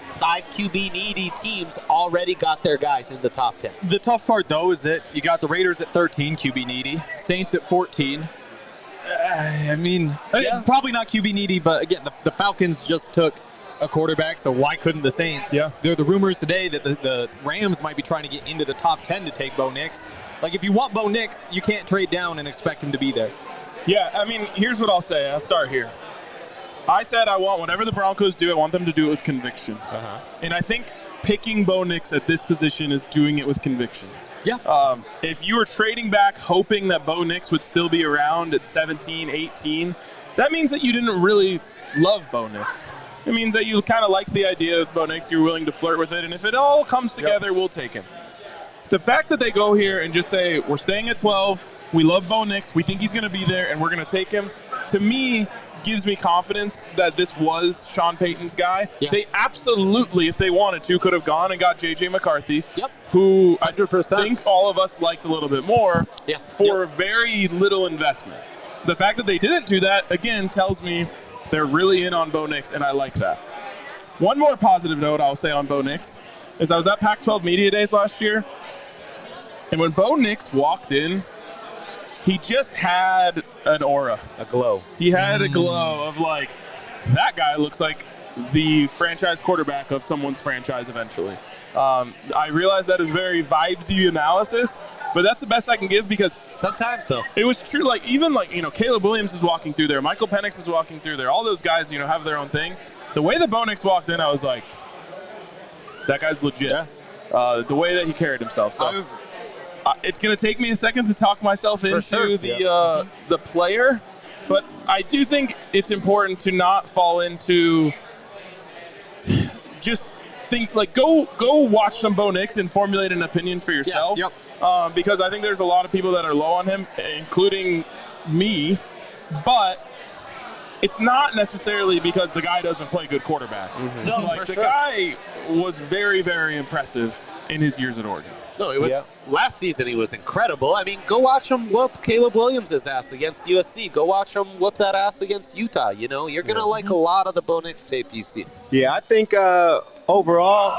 5 QB needy teams already got their guys in the top 10. The tough part, though, is that you got the Raiders at 13, QB needy, Saints at 14. Probably not QB needy, but again, the Falcons just took a quarterback, so why couldn't the Saints? Yeah. There are the rumors today that the Rams might be trying to get into the top 10 to take Bo Nix. Like, if you want Bo Nix, you can't trade down and expect him to be there. Yeah, I mean, here's what I'll say. I'll start here. I said I want whatever the Broncos do, I want them to do it with conviction. And I think picking Bo Nix at this position is doing it with conviction. Yeah. If you were trading back hoping that Bo Nix would still be around at 17, 18, that means that you didn't really love Bo Nix. It means that you kind of like the idea of Bo Nix, you're willing to flirt with it, and if it all comes together, we'll take him. The fact that they go here and just say, we're staying at 12, we love Bo Nix, we think he's going to be there, and we're going to take him, to me, gives me confidence that this was Sean Payton's guy. Yeah. They absolutely, if they wanted to, could have gone and got J.J. McCarthy, who 100%. I think all of us liked a little bit more, for very little investment. The fact that they didn't do that, again, tells me they're really in on Bo Nix, and I like that. One more positive note I'll say on Bo Nix is I was at Pac-12 Media Days last year, and when Bo Nix walked in, he just had an aura. A glow. He had a glow of like, that guy looks like the franchise quarterback of someone's franchise eventually. I realize that is very vibesy analysis, but that's the best I can give because sometimes though it was true. Like even like, you know, Caleb Williams is walking through there. Michael Penix is walking through there. All those guys, you know, have their own thing. The way that Bo Nix walked in, I was like, that guy's legit. Yeah. The way that he carried himself. So it's going to take me a second to talk myself into the player, but I do think it's important to not fall into just think like go watch some Bo Nix and formulate an opinion for yourself. Because I think there's a lot of people that are low on him, including me, but it's not necessarily because the guy doesn't play good quarterback. No, like the guy was very, very impressive in his years at Oregon. No, it was last season. He was incredible. I mean, go watch him whoop Caleb Williams' ass against USC. Go watch him whoop that ass against Utah. You know, you're gonna like a lot of the Bo Nix tape you see. Yeah, I think overall,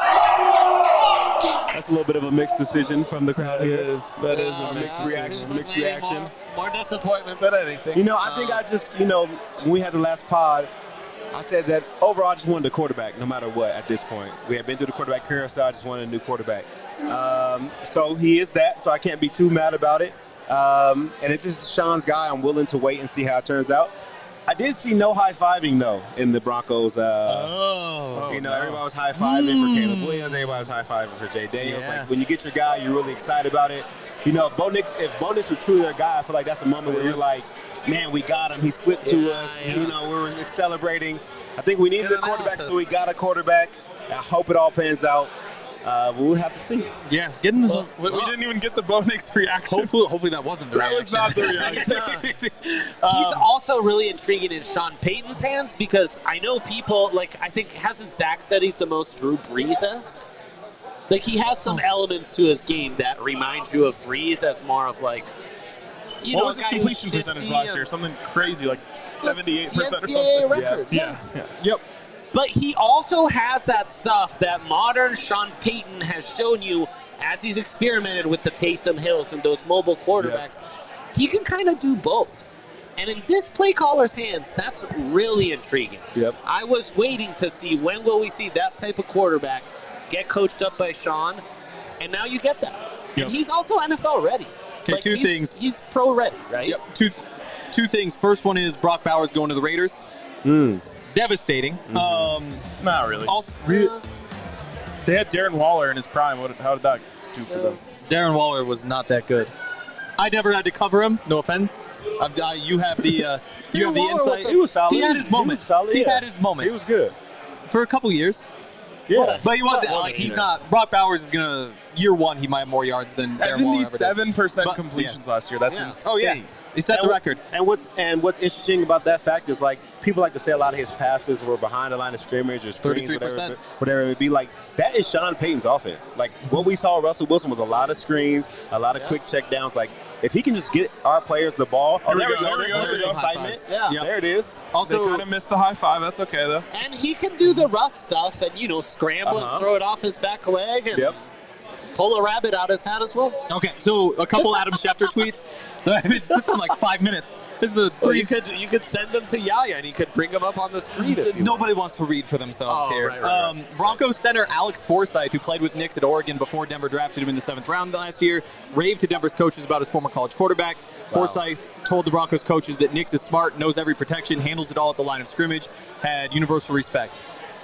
that's a little bit of a mixed decision from the crowd here. That is a mixed reaction. More disappointment than anything. You know, I think I just, you know, when we had the last pod, I said that overall I just wanted a quarterback no matter what at this point. We have been through the quarterback carousel. I just wanted a new quarterback. So he is that, so I can't be too mad about it. And if this is Sean's guy, I'm willing to wait and see how it turns out. I did see no high-fiving, though, in the Broncos. Everybody was high-fiving for Caleb Williams. Everybody was high-fiving for Jay Daniels. Yeah. Like, when you get your guy, you're really excited about it. You know, if Bo Nix was truly their guy, I feel like that's a moment where you're like, man, we got him. He slipped to us. You know, we were celebrating. I think we needed a quarterback, so we got a quarterback. I hope it all pans out. We'll have to see. Yeah, getting this. We didn't even get the Bo Nix reaction. Hopefully that wasn't the reaction. That was not the reaction. He's also really intriguing in Sean Payton's hands because I know people, like, I think, hasn't Zach said he's the most Drew Brees-esque? Like, he has some elements to his game that remind you of Brees as more of, like, you what know, was his completion percentage last year? Something crazy, like 78% or something. NCAA record. Yeah. Yep. But he also has that stuff that modern Sean Payton has shown you as he's experimented with the Taysom Hills and those mobile quarterbacks. Yeah. He can kind of do both. And in this play caller's hands, that's really intriguing. Yep. I was waiting to see when will we see that type of quarterback get coached up by Sean, and now you get that. Yep. And he's also NFL ready. Okay, like, two things. He's pro ready, right? Yep. Two things. First one is Brock Bowers going to the Raiders. Devastating. Not really. Also, they had Darren Waller in his prime. How did that do for them? Darren Waller was not that good. I never had to cover him. No offense. You have the insight. He was solid. He had his moment. He had his moment. He was good For a couple years. Yeah. But he wasn't. Like, he's not. Brock Bowers is going to, year one, he might have more yards than Darren Waller ever did. 77% completions last year. That's insane. Oh, yeah. He set the record. And what's interesting about that fact is, like, people like to say a lot of his passes were behind the line of scrimmage or screens, 33%. whatever it would be. Like, that is Sean Payton's offense. Like, what we saw Russell Wilson was a lot of screens, a lot of quick check downs. Like, if he can just get our players the ball. Oh, there we go. There's excitement. Yeah. There it is. Also, they kind of missed the high five. That's okay, though. And he can do the Russ stuff and, scramble and throw it off his back leg and pull a rabbit out his hat as well. Okay, so a couple Adam Schefter tweets. It's been like 5 minutes. This is a three. You could send them to Yaya and he could bring them up on the street if you Nobody wants to read for themselves here. Right. Broncos center Alex Forsythe, who played with Nix at Oregon before Denver drafted him in the 7th round last year, raved to Denver's coaches about his former college quarterback. Forsythe told the Broncos coaches that Nix is smart, knows every protection, handles it all at the line of scrimmage, had universal respect.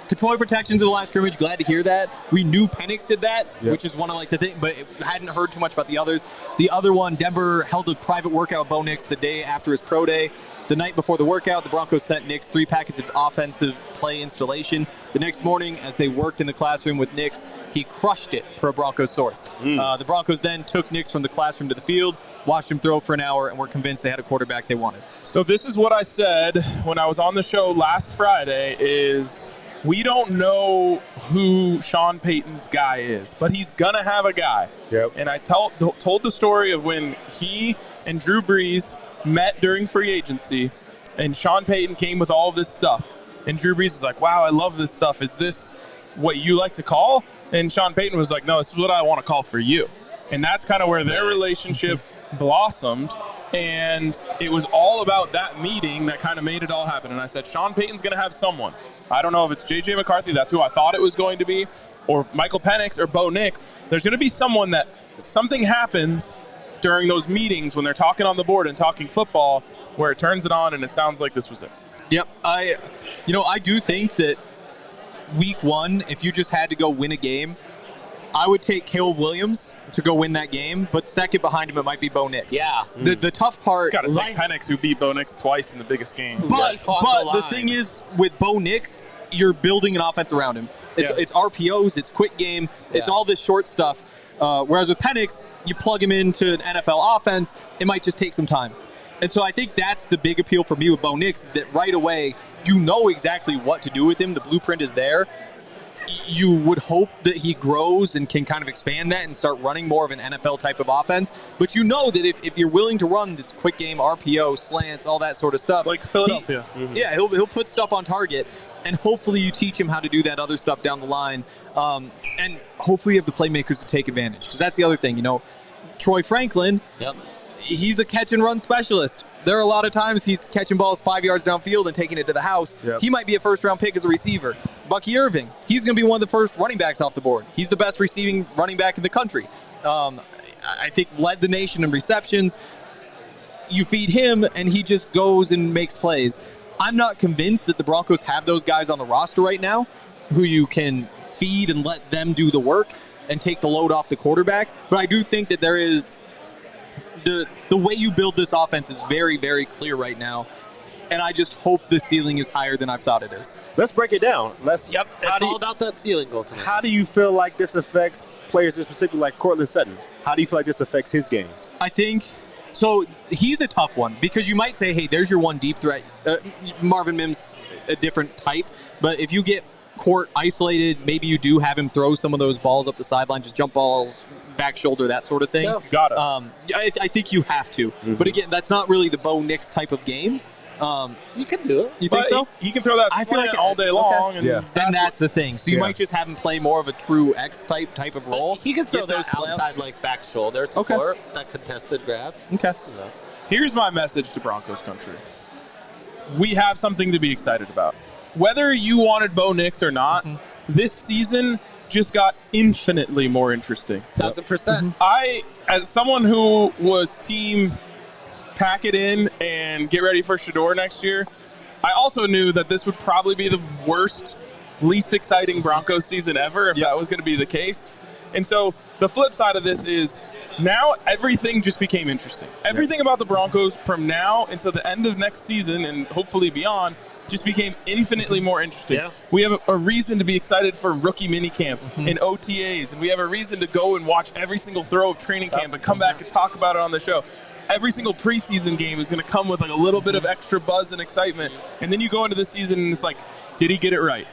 Controlling protections in the line of scrimmage, glad to hear that. We knew Penix did that, which is one of like the thing, but hadn't heard too much about the others. The other one, Denver held a private workout with Bo Nix the day after his pro day. The night before the workout, the Broncos sent Nix 3 packets of offensive play installation. The next morning, as they worked in the classroom with Nix, he crushed it, per Broncos source. The Broncos then took Nix from the classroom to the field, watched him throw for an hour, and were convinced they had a quarterback they wanted. So this is what I said when I was on the show last Friday is we don't know who Sean Payton's guy is, but he's going to have a guy. Yep. And I told the story of when he and Drew Brees met during free agency, and Sean Payton came with all of this stuff. And Drew Brees was like, wow, I love this stuff. Is this what you like to call? And Sean Payton was like, no, this is what I want to call for you. And that's kind of where their relationship blossomed. And it was all about that meeting that kind of made it all happen. And I said, Sean Payton's going to have someone. I don't know if it's J.J. McCarthy, that's who I thought it was going to be, or Michael Penix or Bo Nix. There's going to be someone that something happens during those meetings when they're talking on the board and talking football where it turns it on and it sounds like this was it. Yep. I do think that week one, if you just had to go win a game, I would take Caleb Williams to go win that game, but second behind him, it might be Bo Nix. Yeah. The tough part... Got to take Penix, who beat Bo Nix twice in the biggest game. But the thing is, with Bo Nix, you're building an offense around him. It's RPOs, it's quick game, it's all this short stuff. Whereas with Penix, you plug him into an NFL offense, it might just take some time. And so I think that's the big appeal for me with Bo Nix, is that right away, you know exactly what to do with him. The blueprint is there. You would hope that he grows and can kind of expand that and start running more of an NFL type of offense. But you know that if you're willing to run the quick game, RPO, slants, all that sort of stuff. Like Philadelphia. He'll put stuff on target. And hopefully you teach him how to do that other stuff down the line. And hopefully you have the playmakers to take advantage. Because that's the other thing, Troy Franklin, he's a catch and run specialist. There are a lot of times he's catching balls 5 yards downfield and taking it to the house. Yep. He might be a first-round pick as a receiver. Bucky Irving, he's going to be one of the first running backs off the board. He's the best receiving running back in the country. I think led the nation in receptions. You feed him, and he just goes and makes plays. I'm not convinced that the Broncos have those guys on the roster right now who you can feed and let them do the work and take the load off the quarterback. But I do think that there is the way you build this offense is very, very clear right now. And I just hope the ceiling is higher than I've thought it is. Let's break it down. Yep, it's all about that ceiling goal tonight. How do you feel like this affects players, specifically like Cortland Sutton? How do you feel like this affects his game? I think so. He's a tough one because you might say, hey, there's your one deep threat. Marvin Mims, a different type. But if you get Court isolated, maybe you do have him throw some of those balls up the sideline, just jump balls, back shoulder, that sort of thing. Yeah. Got it. I think you have to. But again, that's not really the Bo Nix type of game. You can do it. You think so? He can throw that I feel slant like- all day long. okay. And Yeah. And that's the thing. So you Yeah. might just have him play more of a true X type of role. He can throw Get that those slants. outside like back shoulder to Okay. Court, that contested grab. Okay. So, Here's my message to Broncos country. We have something to be excited about. Whether you wanted Bo Nix or not, this season just got infinitely more interesting. 1,000%. I, as someone who was team pack it in and get ready for Shador next year, I also knew that this would probably be the worst, least exciting Broncos season ever if that was going to be the case. And so the flip side of this is now everything just became interesting. Everything about the Broncos from now until the end of next season and hopefully beyond just became infinitely more interesting. Yeah. We have a reason to be excited for rookie minicamp and OTAs, and we have a reason to go and watch every single throw of training camp and come back and talk about it on the show. Every single preseason game is going to come with like a little bit of extra buzz and excitement. And then you go into the season and it's like, did he get it right?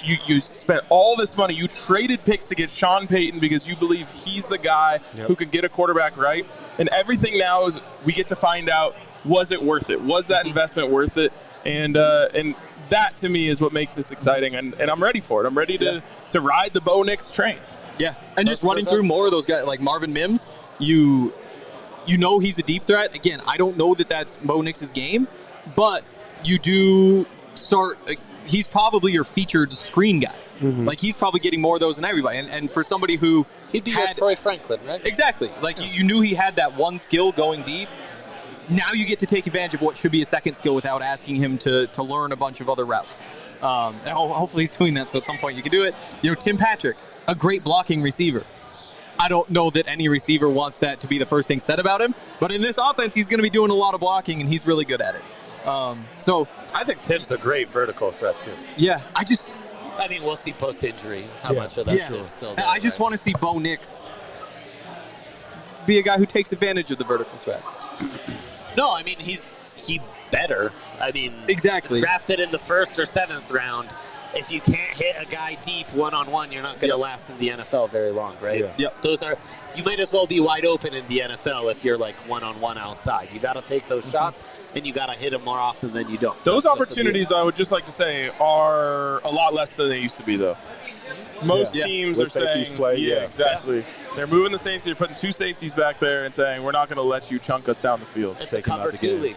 You spent all this money. You traded picks to get Sean Payton because you believe he's the guy who can get a quarterback right. And everything now is we get to find out, was it worth it? Was that investment worth it? And that to me is what makes this exciting. And I'm ready for it. I'm ready to ride the Bo Nix train. Yeah, and just running through more of those guys like Marvin Mims, you know he's a deep threat. Again, I don't know that that's Bo Nix's game, but you do start. He's probably your featured screen guy. Like he's probably getting more of those than everybody. And for somebody who He'd be your Troy Franklin, right? exactly like you knew he had that one skill going deep. Now you get to take advantage of what should be a second skill without asking him to learn a bunch of other routes. And hopefully he's doing that, so at some point you can do it. Tim Patrick, a great blocking receiver. I don't know that any receiver wants that to be the first thing said about him, but in this offense, he's going to be doing a lot of blocking, and he's really good at it. So I think Tim's a great vertical threat, too. yeah, I mean, we'll see post-injury how much of that's still there. I just want to see Bo Nix be a guy who takes advantage of the vertical threat. No, I mean, he better. I mean, Exactly. drafted in the 1st or 7th round. If you can't hit a guy deep one-on-one, you're not going to last in the NFL very long, right? Yeah. Yep. You might as well be wide open in the NFL if you're like one-on-one outside. You got to take those shots, and you got to hit them more often than you don't. Those That's just the opportunities, I would just like to say, are a lot less than they used to be, though. Most teams Let are saying, safeties play, exactly. They're moving the safety, they're putting 2 safeties back there and saying, we're not going to let you chunk us down the field. It's a Take him out cover the 2 game. league.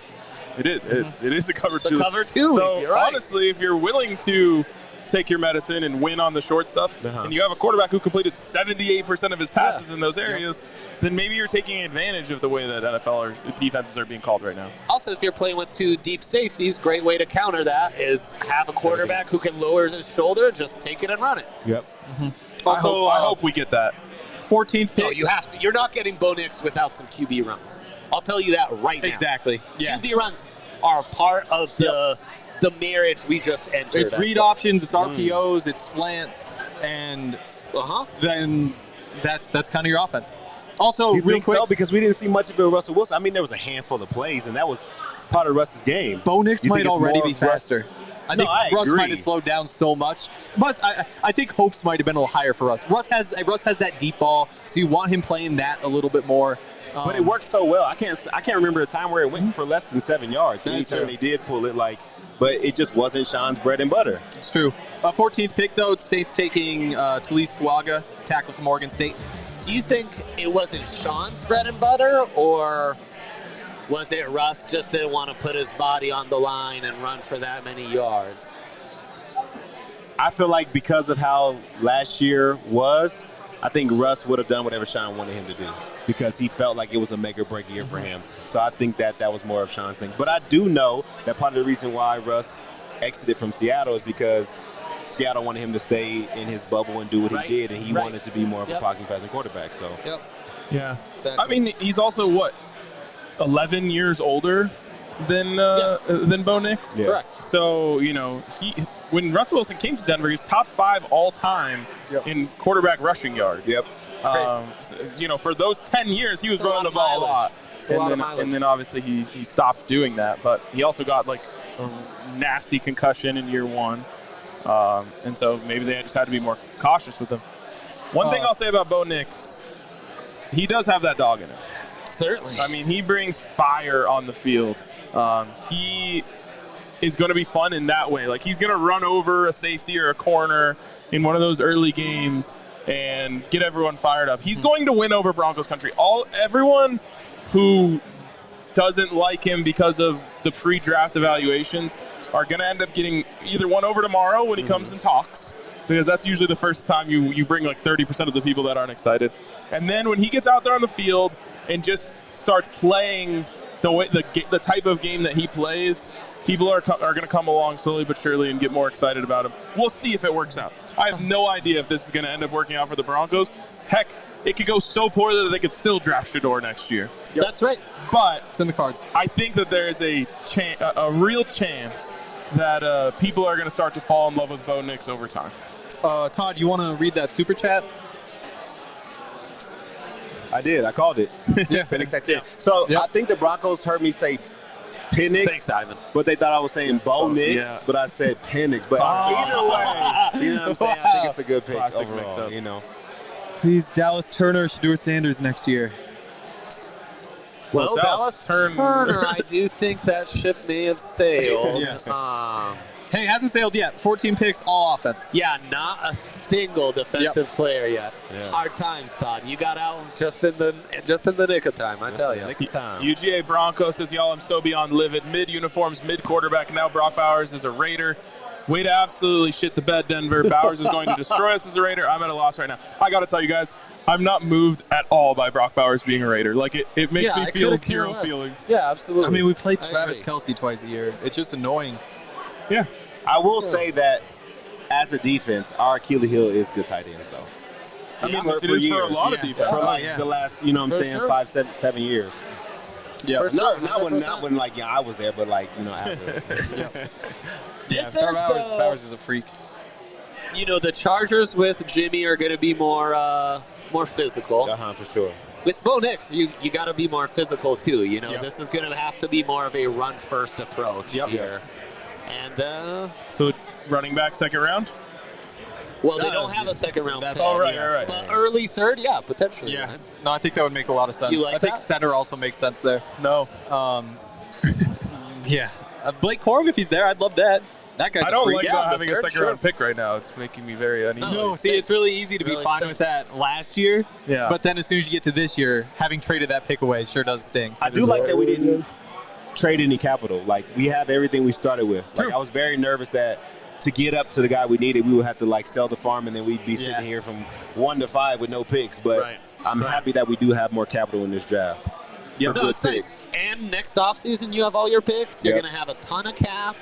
It is. It is a cover It's a 2. cover 2 So, league. You're right. honestly, if you're willing to take your medicine and win on the short stuff, and you have a quarterback who completed 78% of his passes in those areas, then maybe you're taking advantage of the way that NFL or defenses are being called right now. Also, if you're playing with 2 deep safeties, great way to counter that is have a quarterback who can lower his shoulder, just take it and run it. Yep. Also, I hope we get that. 14th pick. No, you have to. You're not getting Bo Nix without some QB runs. I'll tell you that right now. Exactly. Yeah. QB runs are part of the marriage we just entered. It's read options, it's RPOs, it's slants, and then that's kind of your offense. Also, You real think quick, so? Because we didn't see much of it with Russell Wilson. I mean, there was a handful of plays, and that was part of Russ's game. Bo Nix You might think it's already more be of Russ- faster. I No, think I Russ agree. might have slowed down so much. But I think hopes might have been a little higher for Russ. Russ has that deep ball, so you want him playing that a little bit more. But it worked so well. I can't remember a time where it went for less than 7 yards. That's Anytime true. they did pull it, but it just wasn't Sean's bread and butter. It's true. 14th pick, though, Saints taking Talise Fuaga, tackle from Oregon State. Do you think it wasn't Sean's bread and butter, or Was it Russ just didn't want to put his body on the line and run for that many yards? I feel like because of how last year was, I think Russ would have done whatever Sean wanted him to do because he felt like it was a make or break year for him. So I think that was more of Sean's thing. But I do know that part of the reason why Russ exited from Seattle is because Seattle wanted him to stay in his bubble and do what he did, and he wanted to be more of a pocket passing quarterback. So Yeah. Exactly. I mean, he's also, 11 years older than Bo Nix? Yeah. Correct. So, when Russell Wilson came to Denver, he's top 5 all time in quarterback rushing yards. Yep. For those 10 years, he was running the ball a lot. And then obviously he stopped doing that, but he also got like a nasty concussion in year 1. And so maybe they just had to be more cautious with him. One thing I'll say about Bo Nix, he does have that dog in him. Certainly. I mean, he brings fire on the field. He is going to be fun in that way. Like, he's going to run over a safety or a corner in one of those early games and get everyone fired up. He's going to win over Broncos country. Everyone who doesn't like him because of the pre-draft evaluations are going to end up getting either won over tomorrow when he comes and talks, because that's usually the first time you bring like 30% of the people that aren't excited. And then when he gets out there on the field and just starts playing the type of game that he plays, people are going to come along slowly but surely and get more excited about him. We'll see if it works out. I have no idea if this is going to end up working out for the Broncos. Heck, it could go so poorly that they could still draft Shedeur next year. Yep. That's right. But It's in the cards. I think that there is a real chance that people are going to start to fall in love with Bo Nix over time. Todd, you want to read that super chat? I did. I called it. Yeah. Penix at 10. So I think the Broncos heard me say Penix, Thanks, Ivan. but they thought I was saying Bo Nix, but I said Penix. But either way, you know what I'm saying? I think it's a good pick Classic overall, mix-up. you know. Please, Dallas Turner, Shedeur Sanders next year. Well, Dallas Dallas Turner, I do think that ship may have sailed. Yes. Hey, hasn't sailed yet. 14 picks, all offense. Yeah, not a single defensive player yet. Yeah. Hard times, Todd. You got out just in the nick of time, I tell you. Nick of time. UGA Broncos says, y'all, I'm so beyond livid. Mid-uniforms, mid-quarterback. Now Brock Bowers is a Raider. Way to absolutely shit the bed, Denver. Bowers is going to destroy us as a Raider. I'm at a loss right now. I got to tell you guys, I'm not moved at all by Brock Bowers being a Raider. Like, it makes me feel zero feelings. Yeah, absolutely. I mean, we play Travis agree. Kelce twice a year. It's just annoying. Yeah. I will say that as a defense, our Achilles heel is good tight ends, though. I mean, for it is for a years. lot of Yeah. defense. For like the last, you know what I'm For saying, sure. 5, 7 years. Yeah. For sure, Not when 100%. like I was there, but like, you know, after. This is Bowers is a freak. the Chargers with Jimmy are going to be more physical. For sure. With Bo Nix, you got to be more physical too. This is going to have to be more of a run-first approach here. And So, running back, second round? well, they don't have a second-round pick. Oh, right. But early third, yeah, potentially. Yeah. right? No, I think that would make a lot of sense. You like I think that? center also makes sense there. No. Yeah. Blake Corum, if he's there, I'd love that. That guy's I don't a freak. like Yeah, not the having a third, second-round pick right now. It's making me very uneasy. No, See, it's really easy to be Really fine with stinks. that last year. Yeah. But then as soon as you get to this year, having traded that pick away sure does sting. I do like that we didn't trade any capital. Like, we have everything we started with. Like, I was very nervous that to get up to the guy we needed, we would have to like sell the farm and then we'd be sitting here from 1 to 5 with no picks. But I'm happy that we do have more capital in this draft. Yeah. No, it's nice. And next offseason, you have all your picks. You're Yep. going to have a ton of cap.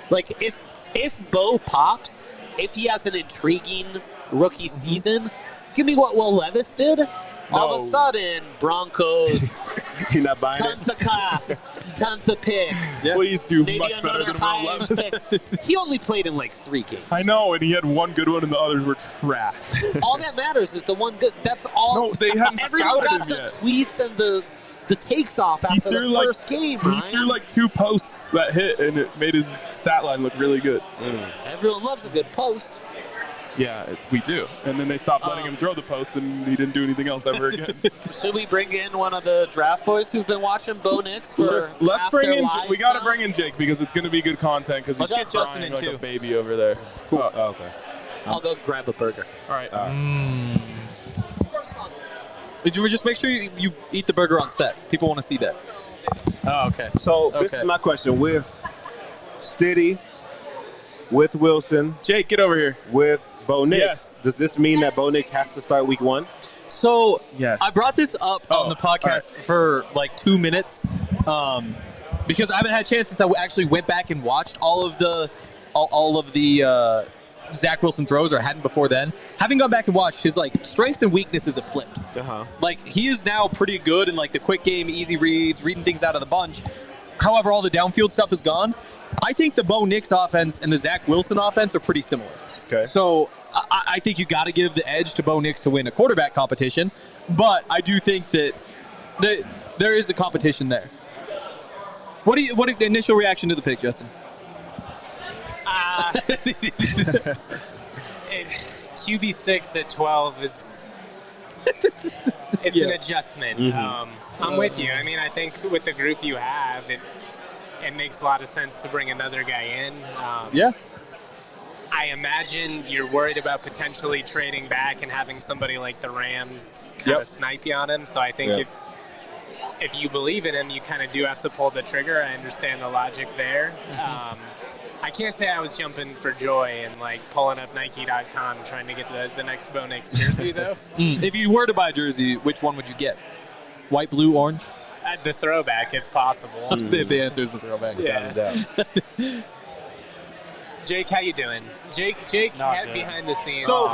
Like, if Bo pops, if he has an intriguing rookie season, give me what Will Levis did. All of a sudden, Broncos, You're not buying tons it? of cap, tons of picks. Please do Maybe much better another than Will high-end Levis. pick. He only played in like 3 games. I know, and he had one good one and the others were trash. All that matters is the one good. That's all. No, they hadn't Everyone scouted got him the yet. tweets and the takes off He after threw the like first game, he Ryan. threw like 2 posts that hit, and it made his stat line look really good. Everyone loves a good post. Yeah, we do. And then they stopped letting him throw the posts, and he didn't do anything else ever again. Should we bring in one of the draft boys who've been watching Bo Nix for Let's half bring their in. lives We got to now? bring in Jake because it's going to be good content. Because he's Let's get Justin crying in, like too. a baby over there. Cool. Oh, okay. I'll go grab a burger. All right. More sponsors. Just make sure you eat the burger on set. People want to see that. Oh, okay. So this is my question. With Stiddy, with Wilson, Jake, get over here. with Bo Nix, Yes. does this mean that Bo Nix has to start week 1? So Yes. I brought this up on the podcast for like 2 minutes because I haven't had a chance since I actually went back and watched all of the Zach Wilson throws, or I hadn't before then. Having gone back and watched, his like strengths and weaknesses have flipped. Like he is now pretty good in like the quick game, easy reads, reading things out of the bunch. However, all the downfield stuff is gone. I think the Bo Nix offense and the Zach Wilson offense are pretty similar. Okay. So I think you got to give the edge to Bo Nix to win a quarterback competition, but I do think that there is a competition there. What initial reaction to the pick, Justin? QB6 at 12 is an adjustment. I'm with you. I mean, I think with the group you have, it makes a lot of sense to bring another guy in. I imagine you're worried about potentially trading back and having somebody like the Rams kind of snipe you on him. So I think if you believe in him, you kind of do have to pull the trigger. I understand the logic there. I can't say I was jumping for joy and like pulling up Nike.com trying to get the next Bo Nix jersey though. If you were to buy a jersey, which one would you get? White, blue, orange? The throwback, if possible. The answer is the throwback. Yeah. Jake, how you doing? Jake's behind the scenes. So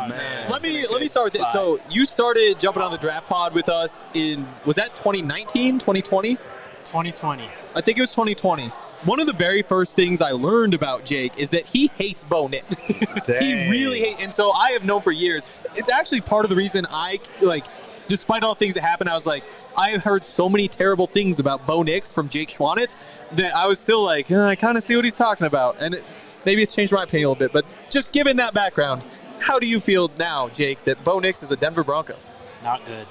let me start with this. So you started jumping on the draft pod with us was that 2019, 2020? 2020. I think it was 2020. One of the very first things I learned about Jake is that he hates Bo Nix. He really hates, and so I have known for years. It's actually part of the reason I despite all the things that happened, I was like, I have heard so many terrible things about Bo Nix from Jake Schwanitz that I was still like, I kind of see what he's talking about, and maybe it's changed my opinion a little bit. But just given that background, how do you feel now, Jake, that Bo Nix is a Denver Bronco? Not good.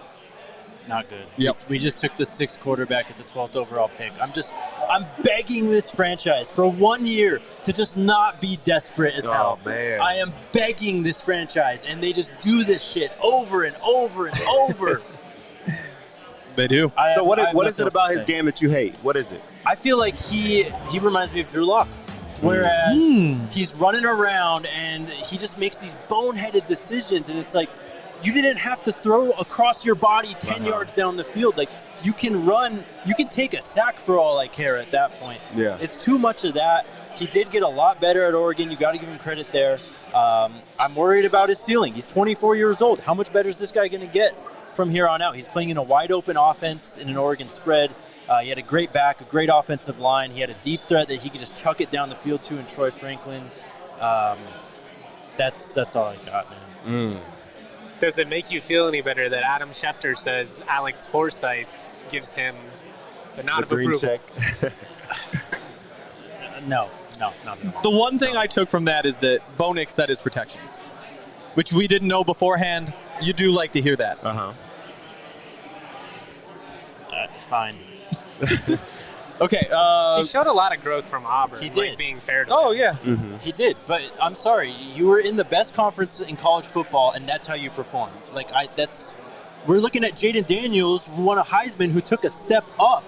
Not good. Yep. We just took the 6th quarterback at the 12th overall pick. I'm begging this franchise for 1 year to just not be desperate as hell. Oh, man. I am begging this franchise, and they just do this shit over and over and over. They do. So what is it about his game that you hate? What is it? I feel like he reminds me of Drew Lock. Whereas he's running around and he just makes these boneheaded decisions, and it's like, you didn't have to throw across your body 10 yards down the field. Like, you can run, you can take a sack for all I care at that point. Yeah. It's too much of that. He did get a lot better at Oregon. You got to give him credit there. I'm worried about his ceiling. He's 24 years old. How much better is this guy going to get from here on out? He's playing in a wide open offense in an Oregon spread. He had a great back, a great offensive line. He had a deep threat that he could just chuck it down the field to in Troy Franklin. That's all I got, man. Does it make you feel any better that Adam Schefter says Alex Forsythe gives him the nod of green approval? check. No. The one thing I took from that is that Bo Nix set his protections, which we didn't know beforehand. You do like to hear that. Fine. Okay. He showed a lot of growth from Auburn. He did. Like, being fair to Oh, him. yeah. He did, but I'm sorry. You were in the best conference in college football, and that's how you performed. We're looking at Jaden Daniels, who won a Heisman, who took a step up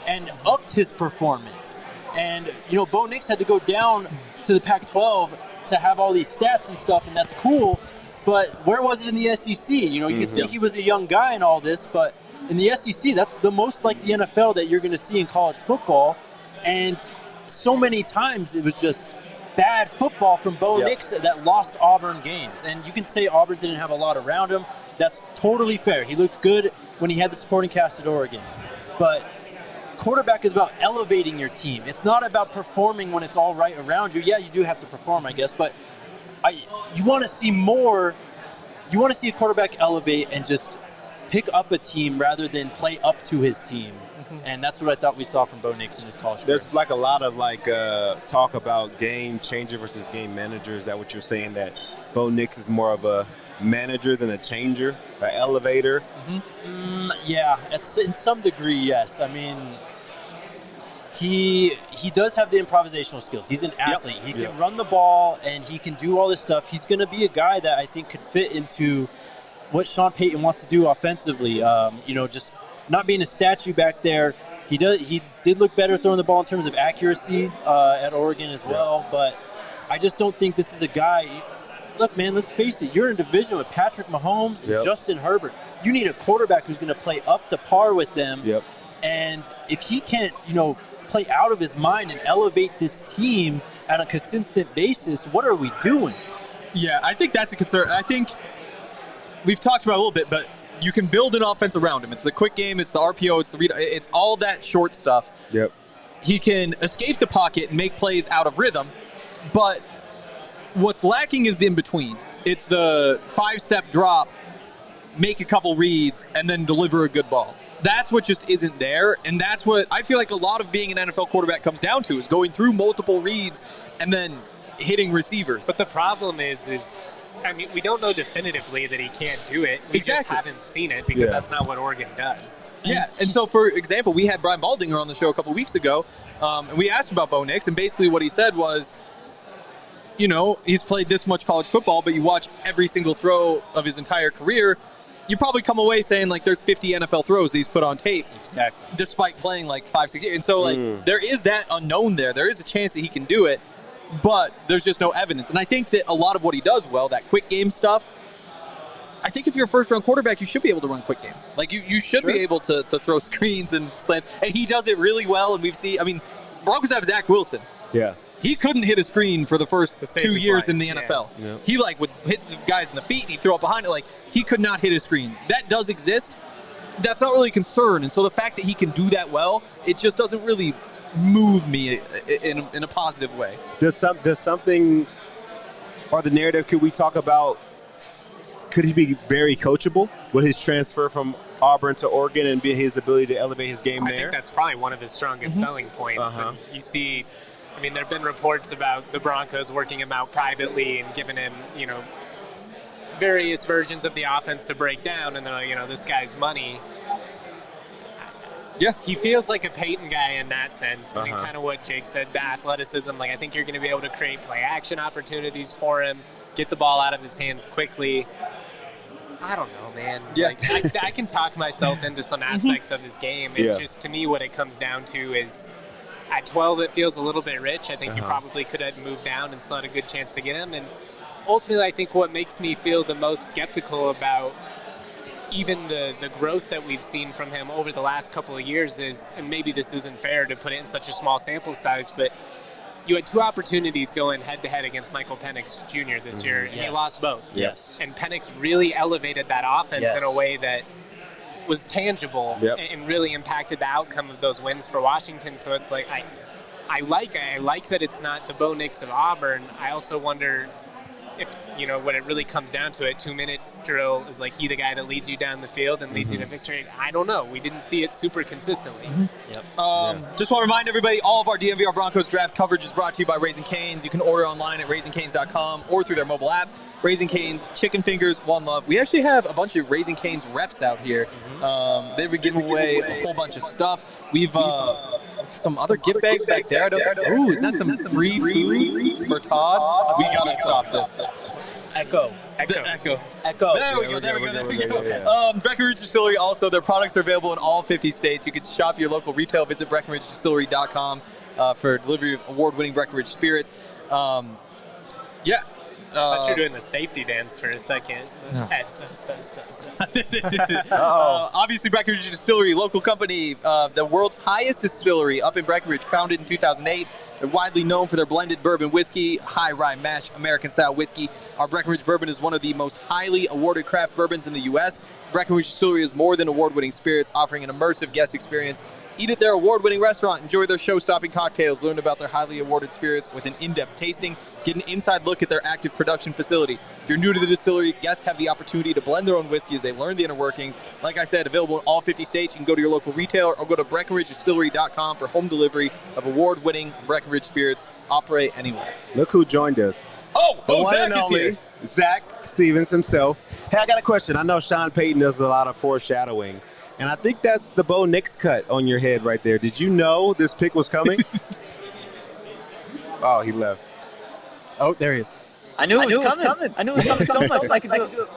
and upped his performance. And, Bo Nix had to go down to the Pac-12 to have all these stats and stuff, and that's cool. But where was it in the SEC? You can say he was a young guy and all this, but in the SEC, that's the most like the NFL that you're going to see in college football. And so many times it was just bad football from Bo Nix that lost Auburn games. And you can say Auburn didn't have a lot around him. That's totally fair. He looked good when he had the supporting cast at Oregon. But quarterback is about elevating your team. It's not about performing when it's all right around you. Yeah, you do have to perform, I guess, but you want to see more. You want to see a quarterback elevate and just pick up a team rather than play up to his team. And that's what I thought we saw from Bo Nix in his college career. There's like a lot of talk about game changer versus game manager. Is that what you're saying, that Bo Nix is more of a manager than a changer, an elevator? Yeah, it's in some degree, yes. I mean, he does have the improvisational skills. He's an athlete. He can run the ball, and he can do all this stuff. He's going to be a guy that I think could fit into what Sean Payton wants to do offensively. Just not being a statue back there, He did look better throwing the ball in terms of accuracy at Oregon as well, but I just don't think this is a guy. Look, man, let's face it. You're in a division with Patrick Mahomes and Justin Herbert. You need a quarterback who's going to play up to par with them. Yep. And if he can't, play out of his mind and elevate this team on a consistent basis, what are we doing? Yeah, I think that's a concern. I think we've talked about it a little bit, but you can build an offense around him. It's the quick game, it's the RPO, it's the read, it's all that short stuff. Yep. He can escape the pocket and make plays out of rhythm, but what's lacking is the in-between. It's the 5-step drop, make a couple reads, and then deliver a good ball. That's what just isn't there, and that's what I feel like a lot of being an NFL quarterback comes down to, is going through multiple reads and then hitting receivers. But the problem is I mean, we don't know definitively that he can't do it. We just haven't seen it because that's not what Oregon does. Yeah, and so, for example, we had Brian Baldinger on the show a couple weeks ago, and we asked about Bo Nix, and basically what he said was, he's played this much college football, but you watch every single throw of his entire career, you probably come away saying, there's 50 NFL throws that he's put on tape. Exactly. Despite playing 5-6 years. And so, there is that unknown there. There is a chance that he can do it, but there's just no evidence. And I think that a lot of what he does well, that quick game stuff, I think if you're a first-round quarterback, you should be able to run quick game. You should be able to throw screens and slants. And he does it really well, and Broncos have Zach Wilson. Yeah. He couldn't hit a screen for the first 2 years in the NFL. Yeah. He would hit the guys in the feet and he'd throw it behind it. He could not hit a screen. That does exist. That's not really a concern. And so the fact that he can do that well, it just doesn't really move me in a positive way. Does something, or the narrative, could we talk about, could he be very coachable with his transfer from Auburn to Oregon and his ability to elevate his game there? I think that's probably one of his strongest selling points. And you see, there have been reports about the Broncos working him out privately and giving him, various versions of the offense to break down, and they're like, this guy's money. Yeah. He feels like a Peyton guy in that sense. I mean, kind of what Jake said, the athleticism. I think you're going to be able to create play-action opportunities for him, get the ball out of his hands quickly. I don't know, man. Yeah. I can talk myself into some aspects of his game. It's just, to me, what it comes down to is at 12, it feels a little bit rich. I think you probably could have moved down and still had a good chance to get him. And ultimately, I think what makes me feel the most skeptical about even the growth that we've seen from him over the last couple of years is, and maybe this isn't fair to put it in such a small sample size, but you had 2 opportunities going head-to-head against Michael Penix Jr. this year, and he lost both. Yes. And Penix really elevated that offense in a way that was tangible and really impacted the outcome of those wins for Washington. So it's I like that it's not the Bo Nix of Auburn. I also wonder if, when it really comes down to it, 2-minute drill is he the guy that leads you down the field and leads you to victory. I don't know. We didn't see it super consistently. Just want to remind everybody, all of our DNVR Broncos draft coverage is brought to you by Raising Cane's. You can order online at raisingcanes.com or through their mobile app. Raising Cane's, chicken fingers, one love. We actually have a bunch of Raising Cane's reps out here. They were giving away a whole bunch of stuff. We've some other gift bags back there. Ooh, is that some free food for Todd? We gotta stop this. Echo. There we go. Breckenridge Distillery also, their products are available in all 50 states. You can shop your local retail. Visit BreckenridgeDistillery.com for delivery of award-winning Breckenridge spirits. I thought you were doing the safety dance for a second. No. Oh. Obviously, Breckenridge Distillery, local company, the world's highest distillery up in Breckenridge, founded in 2008. They're widely known for their blended bourbon whiskey, high rye mash, American-style whiskey. Our Breckenridge bourbon is one of the most highly awarded craft bourbons in the U.S. Breckenridge Distillery is more than award-winning spirits, offering an immersive guest experience. Eat at their award-winning restaurant, enjoy their show-stopping cocktails, learn about their highly awarded spirits with an in-depth tasting, get an inside look at their active production facility. If you're new to the distillery, guests have the opportunity to blend their own whiskey as they learn the inner workings. Like I said, available in all 50 states. You can go to your local retailer or go to BreckenridgeDistillery.com for home delivery of award-winning Breckenridge spirits. Operate anywhere. Look who joined us. Zach is here. Zach Stevens himself. Hey, I got a question. I know Sean Payton does a lot of foreshadowing, and I think that's the Bo Nix cut on your head right there. Did you know this pick was coming? Oh, he left. Oh, there he is. I knew it was coming. I knew it was coming so much. I could do it.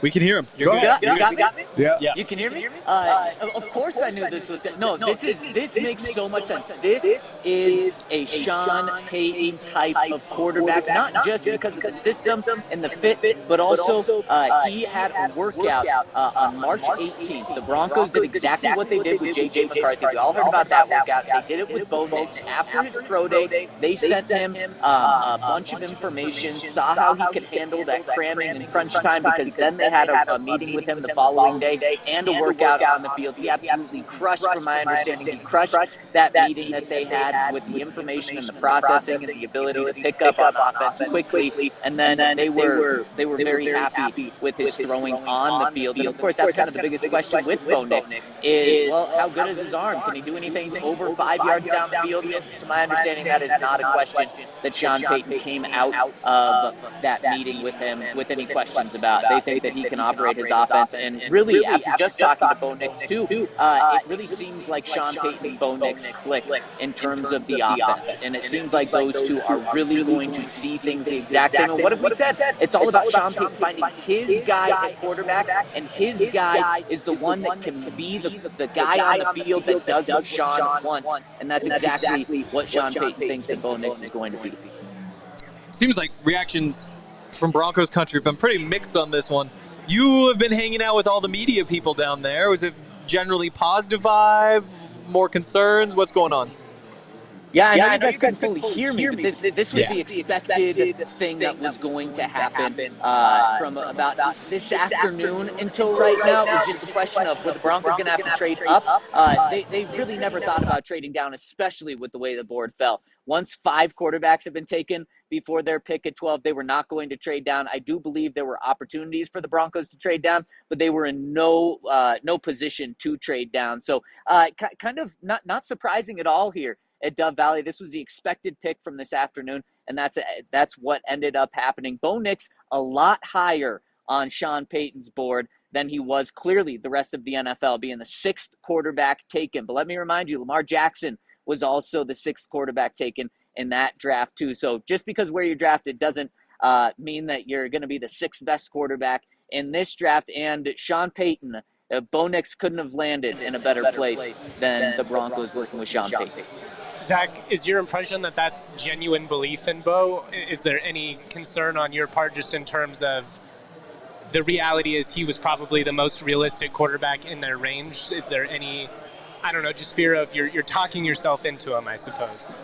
We can hear him. Go ahead. You got me? Yeah. You can hear me? Of course I knew this was no. This makes so much sense. This is a Sean Payton type of quarterback, not just because of the system and the fit, but also he had a workout on March 18th. The Broncos did exactly what they did with J.J. McCarthy. We all heard about that workout. They did it with Bo Nix. After his pro day, they sent him a bunch of information, saw how he could handle that cramming and crunch time, because then they had a meeting with him the following day and a workout on the field. He absolutely crushed, from my understanding, he crushed that meeting that they had with the information and the processing and the ability to pick up on offense quickly. And then they were very happy with his throwing on the field. And of course, that's kind of the biggest question with Bo Nix is, well, how good is his arm? Can he do anything over 5 yards down the field? And to my understanding, that is not a question that Sean Payton came out of that meeting with him with any questions about. They think that he can operate his offense. And really, after just talking to Bo Nix too, it really seems like Sean Payton and Bo Nix click in terms of the offense. And it seems like those two are really going to see things the exact same. And what have we said? It's all about Sean Payton finding his guy at quarterback, and his guy is the one that can be the guy on the field that does what Sean wants. And that's exactly what Sean Payton thinks that Bo Nix is going to be. Seems like reactions from Broncos country have been pretty mixed on this one. You have been hanging out with all the media people down there. Was it generally positive vibe, more concerns? What's going on? Yeah, I know you guys couldn't fully hear me, but this was the expected thing that was going to happen from about this afternoon until right now. It was just a question of were the Broncos going to have to trade up. They really never thought about trading down, especially with the way the board fell. Once 5 quarterbacks have been taken before their pick at 12, they were not going to trade down. I do believe there were opportunities for the Broncos to trade down, but they were in no position to trade down. So kind of not surprising at all here at Dove Valley. This was the expected pick from this afternoon, and that's what ended up happening. Bo Nix a lot higher on Sean Payton's board than he was clearly the rest of the NFL, being the 6th quarterback taken. But let me remind you, Lamar Jackson was also the 6th quarterback taken in that draft too. So just because where you're drafted doesn't mean that you're going to be the 6th best quarterback in this draft. And Sean Payton, Bo Nix couldn't have landed in a better place than the Broncos working with Sean Payton. Zach, is your impression that that's genuine belief in Bo? Is there any concern on your part just in terms of the reality is he was probably the most realistic quarterback in their range? Is there any, I don't know, just fear of you're talking yourself into him, I suppose?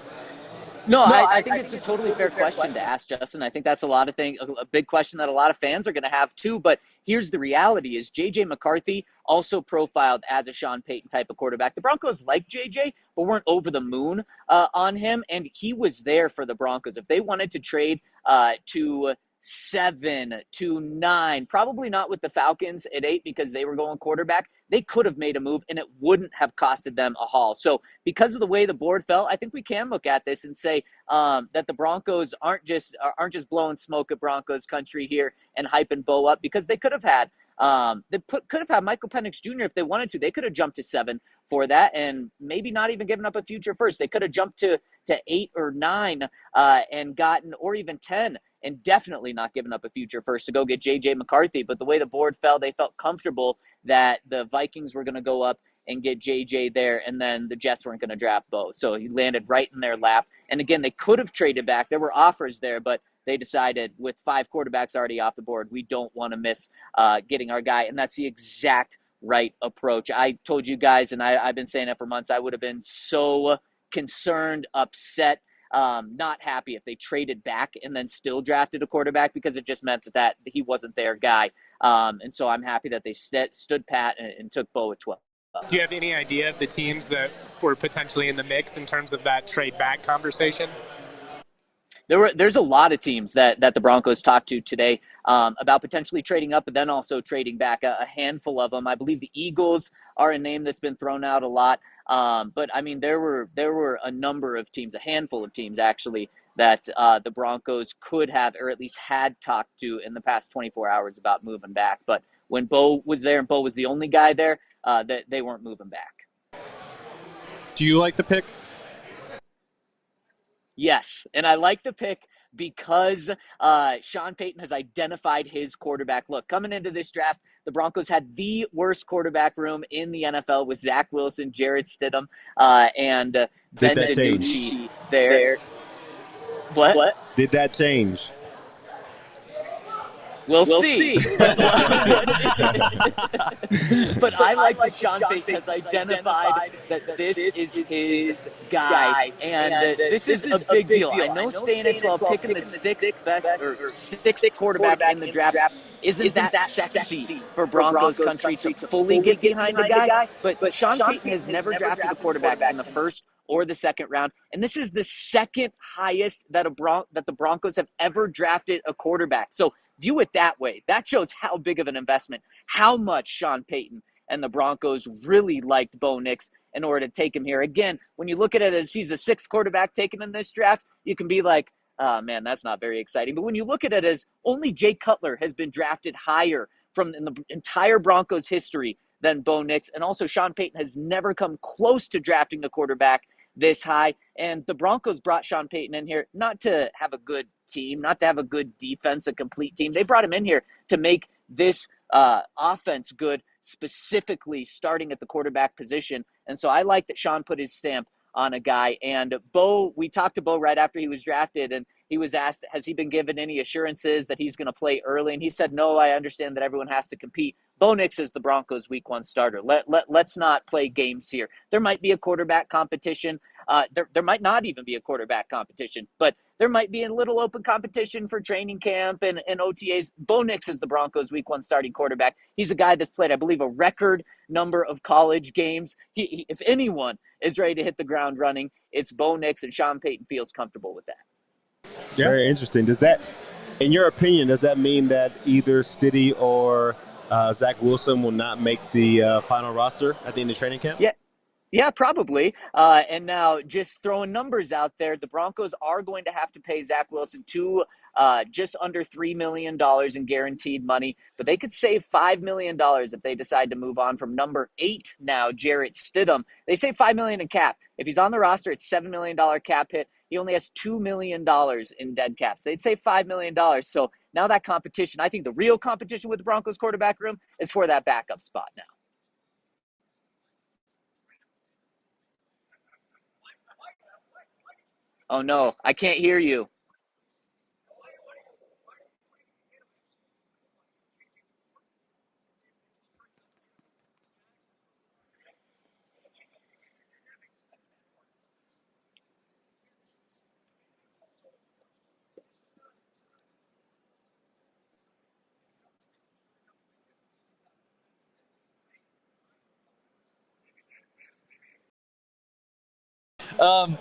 No, I think it's a totally fair question to ask, Justin. I think that's a big question that a lot of fans are going to have too. But here's the reality is J.J. McCarthy also profiled as a Sean Payton type of quarterback. The Broncos liked J.J., but weren't over the moon on him. And he was there for the Broncos. If they wanted to trade to 7 to 9, probably not with the Falcons at 8 because they were going quarterback, they could have made a move and it wouldn't have costed them a haul. So because of the way the board fell, I think we can look at this and say that the Broncos aren't just blowing smoke at Broncos country here and hyping Bo up, because they could have had Michael Penix Jr. if they wanted to. They could have jumped to 7 for that and maybe not even given up a future first. They could have jumped to 8 or 9 and gotten, or even 10, and definitely not given up a future first to go get J.J. McCarthy. But the way the board fell, they felt comfortable that the Vikings were going to go up and get J.J. there, and then the Jets weren't going to draft Bo. So he landed right in their lap. And again, they could have traded back. There were offers there, but they decided with 5 quarterbacks already off the board, we don't want to miss getting our guy. And that's the exact right approach. I told you guys, and I've been saying it for months, I would have been so concerned, upset, not happy if they traded back and then still drafted a quarterback, because it just meant that he wasn't their guy. And so I'm happy that they stood pat and took Bo at 12. Do you have any idea of the teams that were potentially in the mix in terms of that trade back conversation? There's a lot of teams that the Broncos talked to today about potentially trading up, but then also trading back. A handful of them. I believe the Eagles are a name that's been thrown out a lot. But I mean, there were a number of teams, a handful of teams actually, that the Broncos could have, or at least had talked to in the past 24 hours about moving back. But when Bo was there and Bo was the only guy there, that they weren't moving back. Do you like the pick? Yes, and I like the pick because Sean Payton has identified his quarterback. Look, coming into this draft, the Broncos had the worst quarterback room in the NFL with Zach Wilson, Jarrett Stidham, and Ben DiNucci there. What? Did that change? We'll see. But I like that Sean Payton has identified that this is his guy, and this is a big deal. I know staying at 12, picking the sixth best or sixth quarterback in the draft isn't that sexy for Broncos country to fully get behind a guy, but Sean Payton has never drafted a quarterback in the first or the second round, and this is the second highest that the Broncos have ever drafted a quarterback. So view it that way. That shows how big of an investment, how much Sean Payton and the Broncos really liked Bo Nix in order to take him here. Again, when you look at it as he's the sixth quarterback taken in this draft, you can be like, oh, man, that's not very exciting. But when you look at it as only Jay Cutler has been drafted higher in the entire Broncos history than Bo Nix, and also Sean Payton has never come close to drafting a quarterback this high. And the Broncos brought Sean Payton in here not to have a good team, not to have a good defense, a complete team. They brought him in here to make this offense good, specifically starting at the quarterback position. And so I like that Sean put his stamp on a guy. And Bo, we talked to Bo right after he was drafted, and he was asked, has he been given any assurances that he's going to play early? And he said, no, I understand that everyone has to compete. Bo Nix is the Broncos' week 1 starter. Let's not play games here. There might be a quarterback competition. There might not even be a quarterback competition, but there might be a little open competition for training camp and OTAs. Bo Nix is the Broncos' week 1 starting quarterback. He's a guy that's played, I believe, a record number of college games. If anyone is ready to hit the ground running, it's Bo Nix, and Sean Payton feels comfortable with that. Yeah. Very interesting. Does that, in your opinion, does that mean that either Stiddy or Zach Wilson will not make the final roster at the end of training camp? Yeah, probably. And now just throwing numbers out there, the Broncos are going to have to pay Zach Wilson just under $3 million in guaranteed money, but they could save $5 million if they decide to move on from number 8 now, Jarrett Stidham. They save $5 million in cap. If he's on the roster, it's $7 million cap hit. He only has $2 million in dead caps. They'd save $5 million. So now that competition, I think the real competition with the Broncos quarterback room is for that backup spot now. Oh, no, I can't hear you.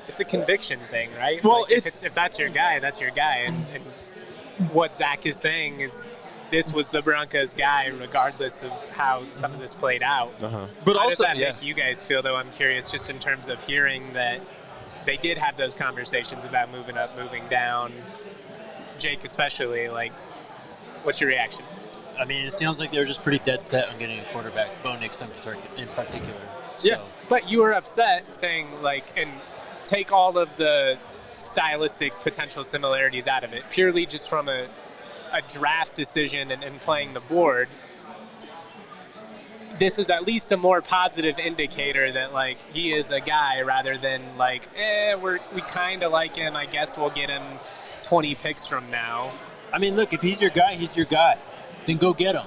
It's a conviction thing, right? Well, like if that's your guy, that's your guy. And what Zach is saying is this was the Broncos guy, regardless of how some of this played out. But how also, does that make you guys feel, though? I'm curious, just in terms of hearing that they did have those conversations about moving up, moving down. Jake especially, like, what's your reaction? I mean, it sounds like they were just pretty dead set on getting a quarterback, Bo Nix in particular. So. Yeah, but you were upset saying, like, and take all of the stylistic potential similarities out of it, purely just from a draft decision and playing the board. This is at least a more positive indicator that, like, he is a guy rather than, like, we kind of like him. I guess we'll get him 20 picks from now. I mean, look, if he's your guy, he's your guy. Then go get him.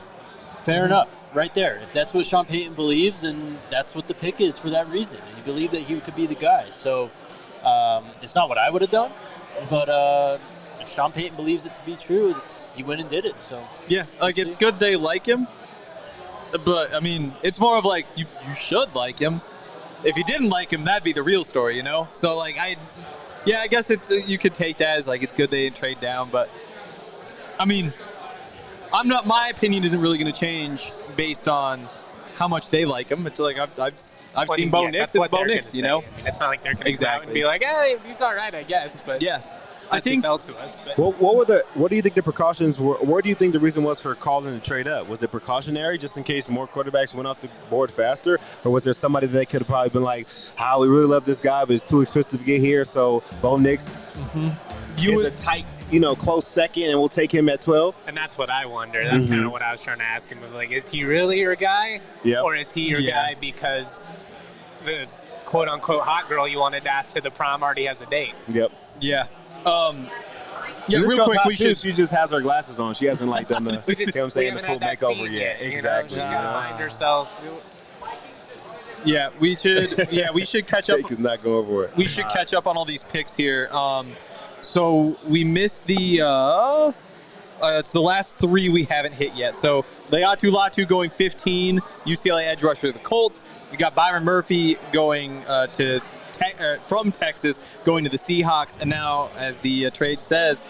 Fair enough. Right there. If that's what Sean Payton believes, then that's what the pick is for that reason. He believed that he could be the guy. So it's not what I would have done, but if Sean Payton believes it to be true, he went and did it. So yeah, like it's good they like him, but I mean, it's more of like you should like him. If you didn't like him, that'd be the real story, you know? So like I guess it's you could take that as like it's good they didn't trade down, but I mean, my opinion isn't really going to change based on how much they like him. It's like I've seen Bo Nix. It's Bo Nix, you know. I mean, it's not like they're going to go out and be like, hey, he's all right, I guess. But yeah, I think fell to us. But. What do you think the precautions were? What do you think the reason was for calling the trade up? Was it precautionary, just in case more quarterbacks went off the board faster, or was there somebody that they could have probably been like, we really love this guy, but it's too expensive to get here, so Bo Nix is a tight close second, and we'll take him at 12. And that's what I wonder. That's kind of what I was trying to ask him. Of like, is he really your guy? Yep. Or is he your guy because the quote-unquote hot girl you wanted to ask to the prom already has a date? Yep. Yeah. This real girl's quick, hot we too. should. She just has her glasses on. She hasn't like done the, We you know what I'm saying, the haven't full had that makeover scene yet. yet, Exactly. She's got to find herself. Yeah, we should. Yeah, we should catch up. Jake is not going for it. We should catch up on all these picks here. So we missed the. It's the last 3 we haven't hit yet. So Leatu Latu going 15, UCLA edge rusher to the Colts. We got Byron Murphy going from Texas going to the Seahawks, and now, as the trade says,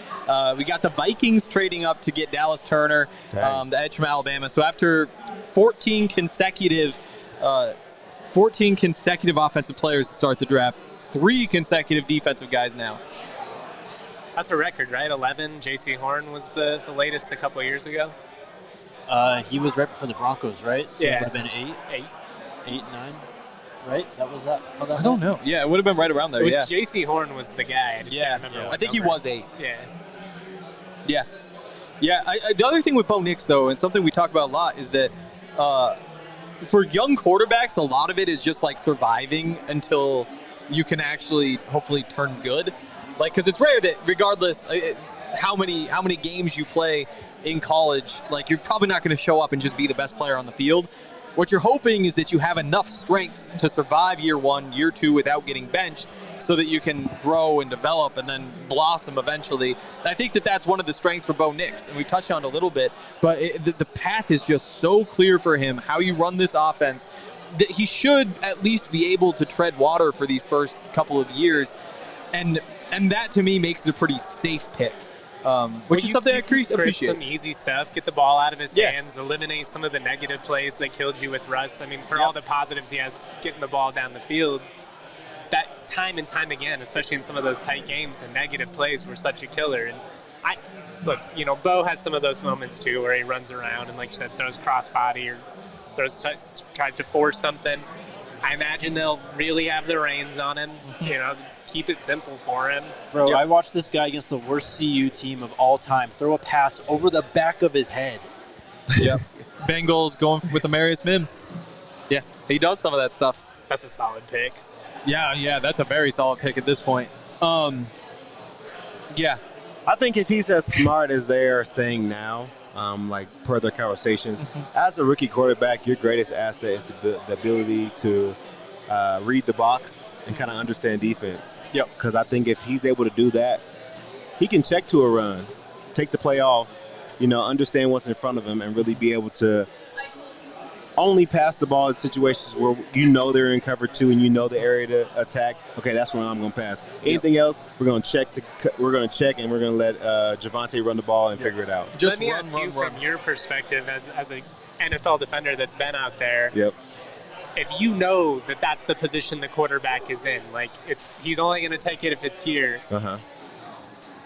we got the Vikings trading up to get Dallas Turner, the edge from Alabama. So after 14 consecutive offensive players to start the draft, 3 consecutive defensive guys now. That's a record, right? 11. J.C. Horn was the latest a couple of years ago. He was right before the Broncos, right? So Yeah. it would have been 8, 9, right? That was that. I don't know. Yeah, it would have been right around there. It was Yeah. J.C. Horn was the guy. I just can't remember. I think he was 8. Yeah. Yeah. Yeah. The other thing with Bo Nix, though, and something we talk about a lot, is that for young quarterbacks, a lot of it is just like surviving until you can actually hopefully turn good. Like, because it's rare that regardless how many games you play in college, like you're probably not going to show up and just be the best player on the field. What you're hoping is that you have enough strength to survive year 1, year 2 without getting benched, so that you can grow and develop and then blossom eventually. And I think that that's one of the strengths for Bo Nix, and we touched on it a little bit, but the path is just so clear for him, how you run this offense, that he should at least be able to tread water for these first couple of years. And that, to me, makes it a pretty safe pick, which is something I appreciate. Some easy stuff, get the ball out of his hands, eliminate some of the negative plays that killed you with Russ. I mean, for all the positives he has getting the ball down the field, that time and time again, especially in some of those tight games, the negative plays were such a killer. And Bo has some of those moments too where he runs around and, like you said, throws crossbody or tries to force something. I imagine they'll really have the reins on him, keep it simple for him. Bro, I watched this guy against the worst CU team of all time throw a pass over the back of his head. Yep. Bengals going with Amarius Mims. Yeah, he does some of that stuff. That's a solid pick. Yeah, that's a very solid pick at this point. Yeah. I think if he's as smart as they are saying now, like per their conversations, as a rookie quarterback, your greatest asset is the ability to read the box and kind of understand defense. Yep. Because I think if he's able to do that, he can check to a run, take the play off, understand what's in front of him, and really be able to only pass the ball in situations where they're in cover 2 and the area to attack. Okay, that's where I'm going to pass. Anything else, we're going to check and we're going to let Javonte run the ball and figure it out. Let me ask you from your perspective as an NFL defender that's been out there. Yep. If you know that that's the position the quarterback is in, like he's only going to take it if it's here.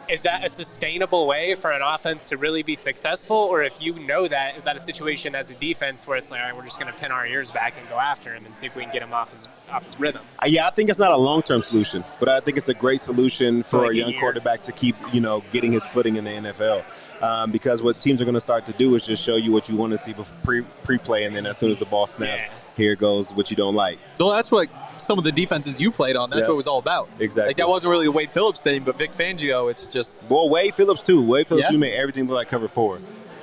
Is that a sustainable way for an offense to really be successful? Or if you know that, is that a situation as a defense where it's like, all right, we're just going to pin our ears back and go after him and see if we can get him off his rhythm? Yeah, I think it's not a long-term solution, but I think it's a great solution for like a young quarterback to keep, getting his footing in the NFL. Because what teams are going to start to do is just show you what you want to see pre-play, and then as soon as the ball snaps, here goes what you don't like. Well, that's what some of the defenses you played on, that's what it was all about. Exactly. Like, that wasn't really the Wade Phillips thing, but Vic Fangio, it's just... Well, Wade Phillips, too. Wade Phillips, made everything look like cover 4.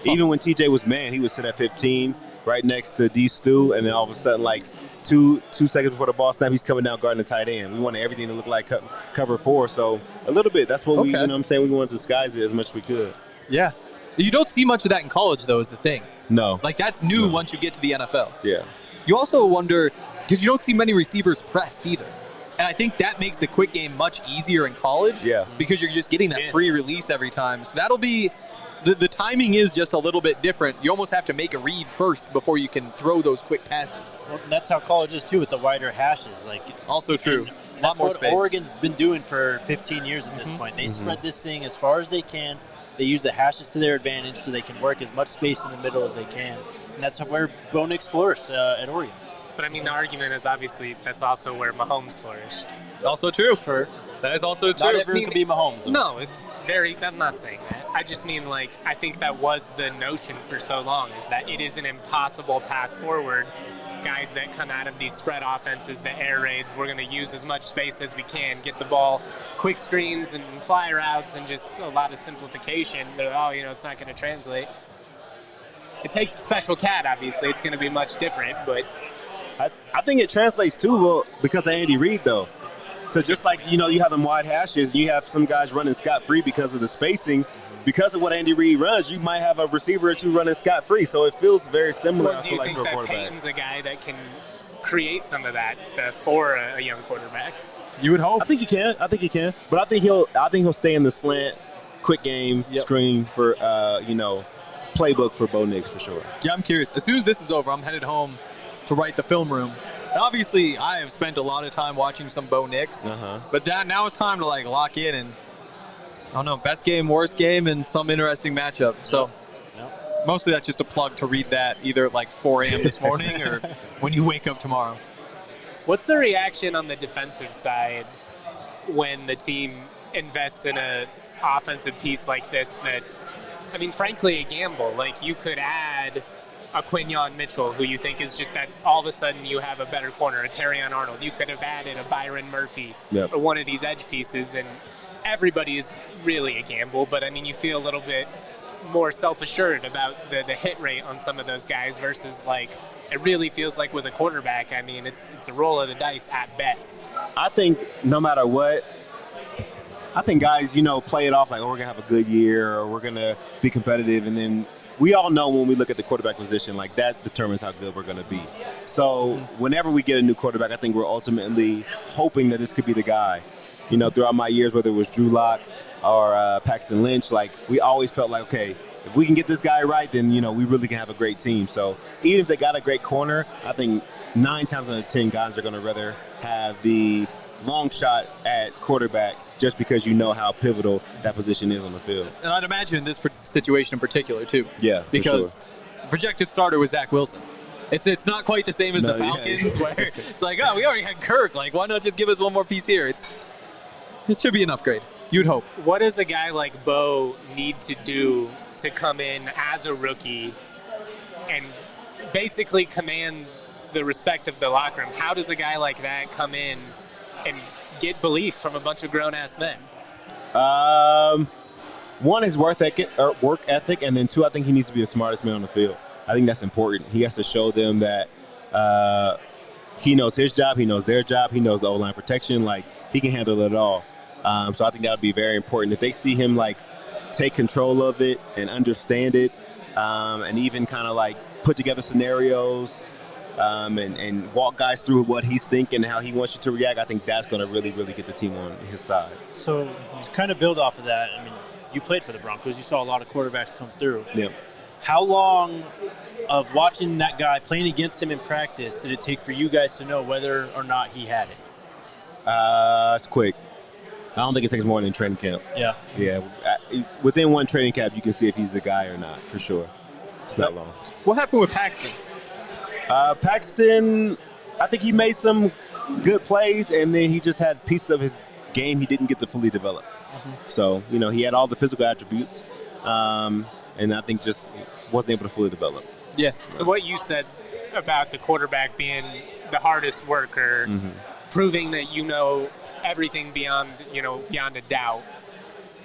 Even when TJ was man, he would sit at 15 right next to D. Stu, and then all of a sudden, like, two seconds before the ball snap, he's coming down guarding the tight end. We wanted everything to look like cover 4, so a little bit. That's what we, what I'm saying, we wanted to disguise it as much as we could. Yeah. You don't see much of that in college, though, is the thing. No. Like, that's new once you get to the NFL. Yeah. You also wonder, because you don't see many receivers pressed either. And I think that makes the quick game much easier in college. Yeah. Because you're just getting that free release every time. So that'll be, the timing is just a little bit different. You almost have to make a read first before you can throw those quick passes. Well, that's how college is, too, with the wider hashes. Like, also true. A lot more space. Oregon's been doing for 15 years at this point. They spread this thing as far as they can. They use the hashes to their advantage so they can work as much space in the middle as they can. And that's where Bo Nix flourished at Oregon. But, I mean, the argument is obviously that's also where Mahomes flourished. Also true. Sure. That is also true. Not everyone can be Mahomes. Though. No, it's very. I'm not saying that. I just mean like I think that was the notion for so long is that it is an impossible path forward. Guys that come out of these spread offenses, the air raids, we're going to use as much space as we can, get the ball, quick screens and fly routes, and just a lot of simplification. Oh, it's not going to translate. It takes a special cat, obviously. It's going to be much different, but I think it translates too well because of Andy Reid, though. So just like, you have them wide hashes, you have some guys running scot-free because of the spacing. Because of what Andy Reid runs, you might have a receiver or two running scot-free. So it feels very similar, do you think for a that quarterback. Payton's a guy that can create some of that stuff for a young quarterback? You would hope. I think he can. But I think he'll stay in the slant, quick game, screen for, playbook for Bo Nix for sure. Yeah, I'm curious. As soon as this is over, I'm headed home to write the film room. And obviously, I have spent a lot of time watching some Bo Nix. But now it's time to lock in and, I don't know, best game, worst game, and some interesting matchup. So mostly that's just a plug to read that either at 4 a.m. this morning or when you wake up tomorrow. What's the reaction on the defensive side when the team invests in an offensive piece like this that's, frankly, a gamble? Like, you could add a Quinyon Mitchell, who you think is just that all of a sudden you have a better corner, a Terrion Arnold. You could have added a Byron Murphy or one of these edge pieces, and everybody is really a gamble, but you feel a little bit more self-assured about the hit rate on some of those guys versus it really feels like with a quarterback, it's a roll of the dice at best. I think no matter what, I think guys, play it off like, we're going to have a good year or we're going to be competitive, and then we all know when we look at the quarterback position, that determines how good we're going to be. So whenever we get a new quarterback, I think we're ultimately hoping that this could be the guy. Throughout my years, whether it was Drew Lock or Paxton Lynch, we always felt like, okay, if we can get this guy right, then, we really can have a great team. So even if they got a great corner, I think 9 times out of 10 guys are going to rather have the long shot at quarterback just because how pivotal that position is on the field. And I'd imagine in this situation in particular, too. Yeah, because projected starter was Zach Wilson. It's not quite the same as the Falcons where it's we already had Kirk. Why not just give us one more piece here? It should be an upgrade. You'd hope. What does a guy like Bo need to do to come in as a rookie and basically command the respect of the locker room? How does a guy like that come in and get belief from a bunch of grown-ass men? One is work ethic, and then 2, I think he needs to be the smartest man on the field. I think that's important. He has to show them that he knows his job, he knows their job, he knows the O-line protection. He can handle it all. So I think that would be very important. If they see him take control of it and understand it, and even kind of put together scenarios and walk guys through what he's thinking and how he wants you to react, I think that's going to really, really get the team on his side. So to kind of build off of that, you played for the Broncos. You saw a lot of quarterbacks come through. Yeah. How long of watching that guy, playing against him in practice, did it take for you guys to know whether or not he had it? It's quick. I don't think it takes more than training camp. Yeah. Yeah. Within one training camp, you can see if he's the guy or not, for sure. It's not long. What happened with Paxton? Paxton, I think he made some good plays, and then he just had pieces of his game he didn't get to fully develop. So, he had all the physical attributes, and I think just wasn't able to fully develop. Yeah. So what you said about the quarterback being the hardest worker, proving that everything beyond a doubt,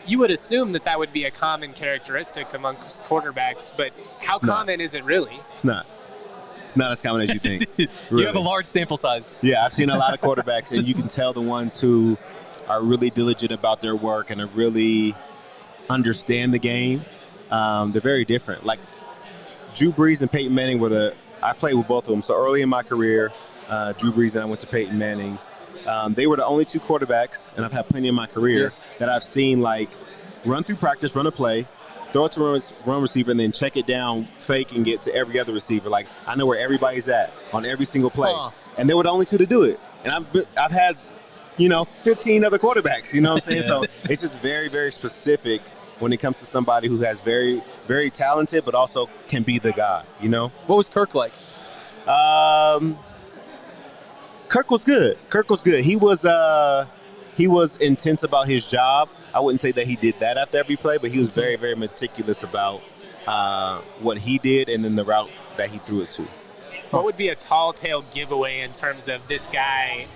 you would assume that would be a common characteristic amongst quarterbacks, but how common is it really? It's not. It's not as common as you think. You Really. have a large sample size. Yeah, I've seen a lot of quarterbacks, and you can tell the ones who are really diligent about their work and are really understand the game. They're very different. Drew Brees and Peyton Manning I played with both of them. So early in my career, Drew Brees and I went to Peyton Manning. They were the only 2 quarterbacks, and I've had plenty in my career, that I've seen run through practice, run a play, throw it to run receiver, and then check it down, fake, and get to every other receiver. I know where everybody's at on every single play. And they were the only 2 to do it. And I've had, 15 other quarterbacks, you know what I'm saying? So it's just very, very specific when it comes to somebody who has very, very talented, but also can be the guy, What was Kirk like? Kirk was good. He was he was intense about his job. I wouldn't say that he did that after every play, but he was very, very meticulous about what he did and then the route that he threw it to. What would be a tall tale giveaway in terms of this guy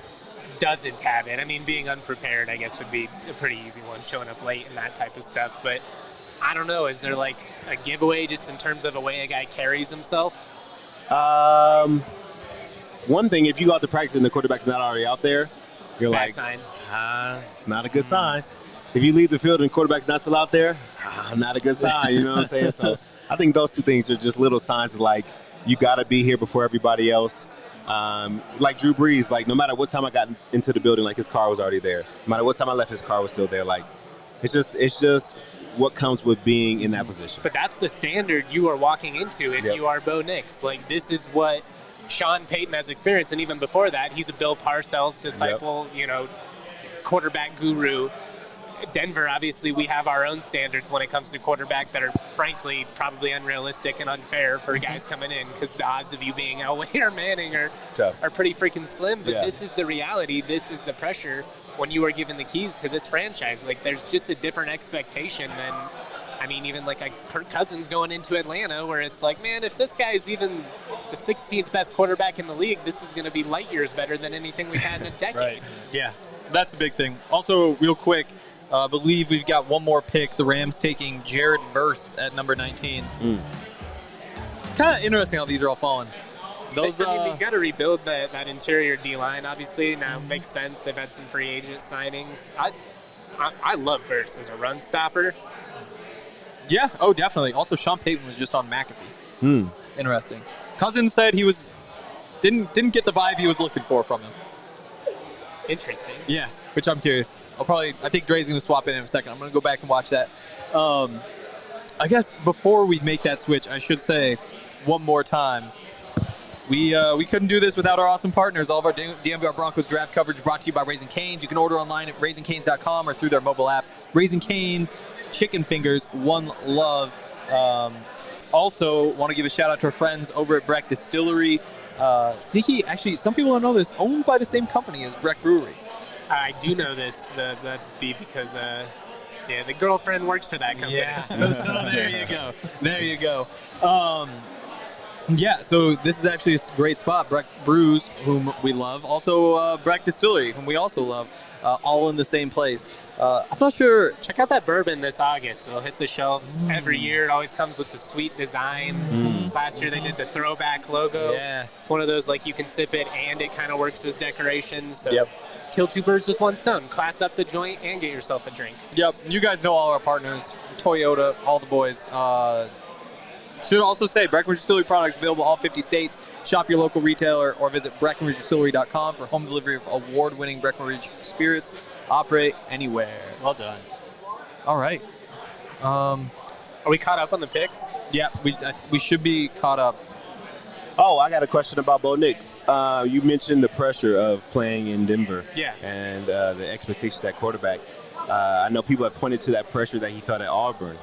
doesn't have it? I mean, being unprepared, I guess, would be a pretty easy one, showing up late and that type of stuff. But I don't know. Is there like a giveaway just in terms of the way a guy carries himself? One thing, if you go out to practice and the quarterback's not already out there, you're Bad like, sign. It's not a good sign. If you leave the field and the quarterback's not still out there, not a good sign. You know what I'm saying? So I think those two things are just little signs of like, you got to be here before everybody else. Like Drew Brees, like no matter what time I got into the building, like his car was already there. No matter what time I left, his car was still there. Like it's just what comes with being in that position. But that's the standard you are walking into if you are Bo Nix. Like this is what Sean Payton has experienced, and even before that, he's a Bill Parcells disciple, quarterback guru. Denver, obviously, we have our own standards when it comes to quarterback that are, frankly, probably unrealistic and unfair for guys coming in because the odds of you being Elway or Manning are pretty freaking slim. But this is the reality. This is the pressure when you are given the keys to this franchise. Like, there's just a different expectation than, I mean, even like Kirk Cousins going into Atlanta where it's like, man, if this guy is even the 16th best quarterback in the league, this is going to be light years better than anything we've had in a decade. Right. Yeah, that's the big thing. Also, real quick, I believe we've got one more pick. The Rams taking Jared Verse at number 19. It's kind of interesting how these are all falling. Those, I mean, you got to rebuild that interior D-line, obviously. Now, it makes sense. They've had some free agent signings. I love Verse as a run stopper. Yeah, oh, definitely. Also, Sean Payton was just on McAfee. Interesting. Cousins said he was didn't get the vibe he was looking for from him. Interesting. Yeah, which I'm curious. I think Dre's going to swap in a second. I'm going to go back and watch that. I guess before we make that switch, I should say one more time, we couldn't do this without our awesome partners. All of our DNVR Broncos draft coverage brought to you by Raising Cane's. You can order online at raisingcanes.com or through their mobile app. Raising Cane's, chicken fingers, one love. Also, want to give a shout out to our friends over at Breck Distillery. Sneaky, actually, some people don't know this, owned by the same company as Breck Brewery. I do know this. That'd be because, the girlfriend works for that company. Yeah, so there you go. There you go. Yeah, so this is actually a great spot. Breck Brews, whom we love. Also, Breck Distillery, whom we also love. All in the same place. I'm not sure. Check out that bourbon this August. It'll hit the shelves every year. It always comes with the sweet design. Last year they did the throwback logo. Yeah. It's one of those, like, you can sip it and it kind of works as decoration. So kill two birds with one stone. Class up the joint and get yourself a drink. Yep. You guys know all our partners. Toyota, all the boys. Should also say Breckenridge Distillery products available in all 50 states. Shop your local retailer or visit BreckenridgeDistillery.com for home delivery of award-winning Breckenridge spirits. Operate anywhere. Well done. All right. Are we caught up on the picks? Yeah, we should be caught up. Oh, I got a question about Bo Nix. You mentioned the pressure of playing in Denver. Yeah. And the expectations at quarterback. I know people have pointed to that pressure that he felt at Auburn.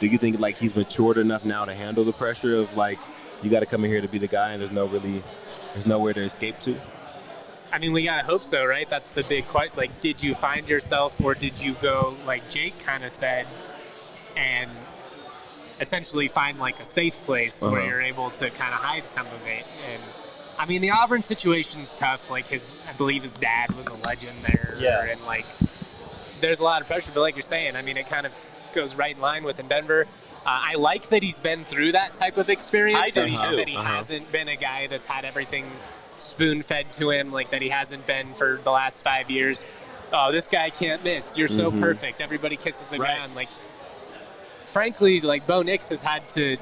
Do you think like he's matured enough now to handle the pressure of like you got to come in here to be the guy and there's nowhere to escape to? I mean, we gotta hope so, right? That's the big question. Like, did you find yourself, or did you go like Jake kind of said, and essentially find like a safe place where you're able to kind of hide some of it? And I mean, the Auburn situation's tough. Like I believe his dad was a legend there, and like there's a lot of pressure. But like you're saying, I mean, it kind of goes right in line with in Denver. I like that he's been through that type of experience. I do too. That he hasn't been a guy that's had everything spoon-fed to him, like that he hasn't been for the last 5 years. Oh, this guy can't miss. You're so perfect. Everybody kisses the ground. Like, frankly, like Bo Nix has had to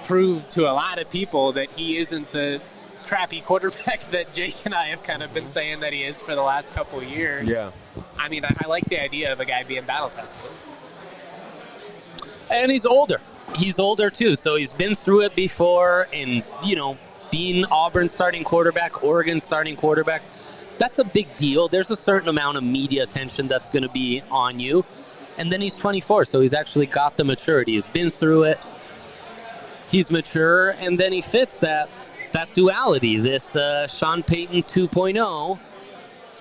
prove to a lot of people that he isn't the crappy quarterback that Jake and I have kind of been saying that he is for the last couple of years. Yeah. I mean, I like the idea of a guy being battle-tested. And he's older. He's older, too. So he's been through it before. And, being Auburn starting quarterback, Oregon starting quarterback, that's a big deal. There's a certain amount of media attention that's going to be on you. And then he's 24, so he's actually got the maturity. He's been through it. He's mature. And then he fits that duality, this Sean Payton 2.0.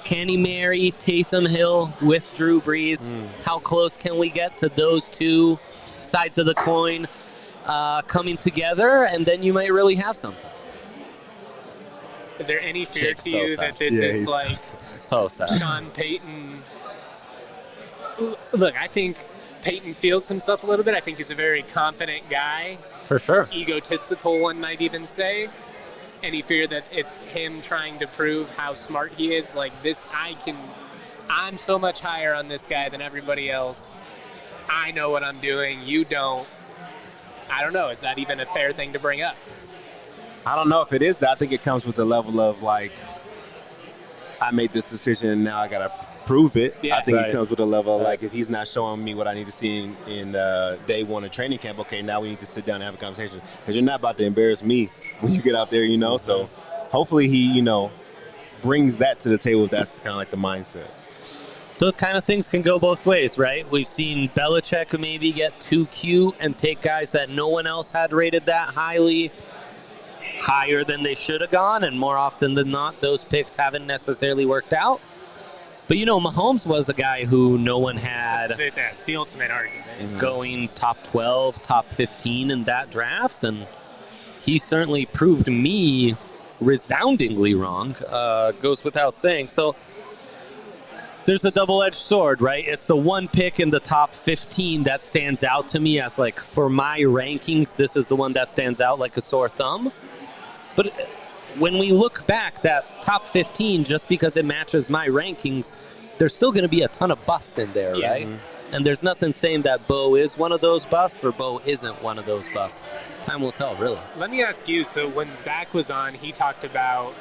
Can he marry Taysom Hill with Drew Brees? How close can we get to those two sides of the coin coming together? And then you might really have something. Is there any fear Jake's to so you sad. that this is like So sad. Sean Payton? Look, I think Payton feels himself a little bit. I think he's a very confident guy. For sure. Egotistical, one might even say. Any fear that it's him trying to prove how smart he is? Like this, I'm so much higher on this guy than everybody else. I know what I'm doing. You don't. I don't know. Is that even a fair thing to bring up? I don't know if it is that. I think it comes with the level of like, I made this decision and now I got to prove it. Yeah. I think Right. it comes with a level of like, if he's not showing me what I need to see in day one of training camp, okay, now we need to sit down and have a conversation. Because you're not about to embarrass me when you get out there, you know? So hopefully he, you know, brings that to the table if that's kind of like the mindset. Those kind of things can go both ways, right? We've seen Belichick maybe get too cute and take guys that no one else had rated that highly, higher than they should have gone, and more often than not, those picks haven't necessarily worked out. But, you know, Mahomes was a guy who no one had That's the ultimate argument. going top 12, top 15 in that draft, and he certainly proved me resoundingly wrong, goes without saying. So there's a double-edged sword, right? It's the one pick in the top 15 that stands out to me as, like, for my rankings, this is the one that stands out like a sore thumb. But when we look back, that top 15, just because it matches my rankings, there's still going to be a ton of bust in there, Yeah. right? And there's nothing saying that Bo is one of those busts or Bo isn't one of those busts. Time will tell, really. Let me ask you, so when Zach was on, he talked about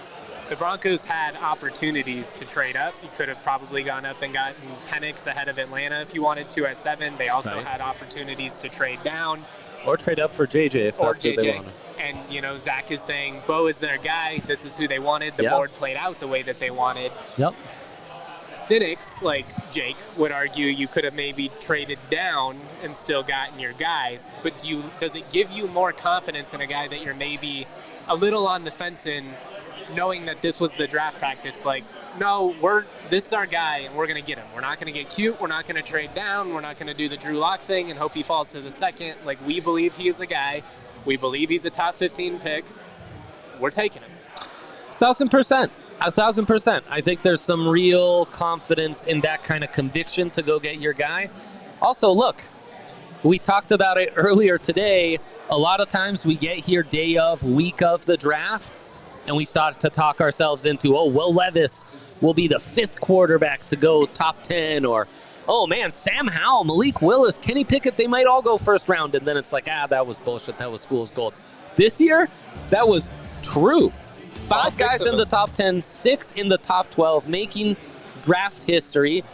the Broncos had opportunities to trade up. You could have probably gone up and gotten Penix ahead of Atlanta if you wanted to at 7. They also Right. had opportunities to trade down. Or trade up for JJ if Or that's what they JJ. want. And, you know, Zach is saying Bo is their guy. This is who they wanted. The Yeah. board played out the way that they wanted. Yep. Cynics like Jake would argue you could have maybe traded down and still gotten your guy. But does it give you more confidence in a guy that you're maybe a little on the fence in, knowing that this was the draft practice? Like, no, this is our guy and we're going to get him. We're not going to get cute. We're not going to trade down. We're not going to do the Drew Lock thing and hope he falls to the second. Like, we believe he is a guy. We believe he's a top 15 pick. We're taking him. 1,000%. 1,000%. I think there's some real confidence in that kind of conviction to go get your guy. Also, look, we talked about it earlier today. A lot of times we get here day of, week of the draft, and we start to talk ourselves into, oh, Will Levis will be the 5th quarterback to go top 10, or, oh, man, Sam Howell, Malik Willis, Kenny Pickett, they might all go first round. And then it's like, that was bullshit. That was fool's gold. This year, that was true. 5 guys in the top 10, 6 in the top 12, making draft history.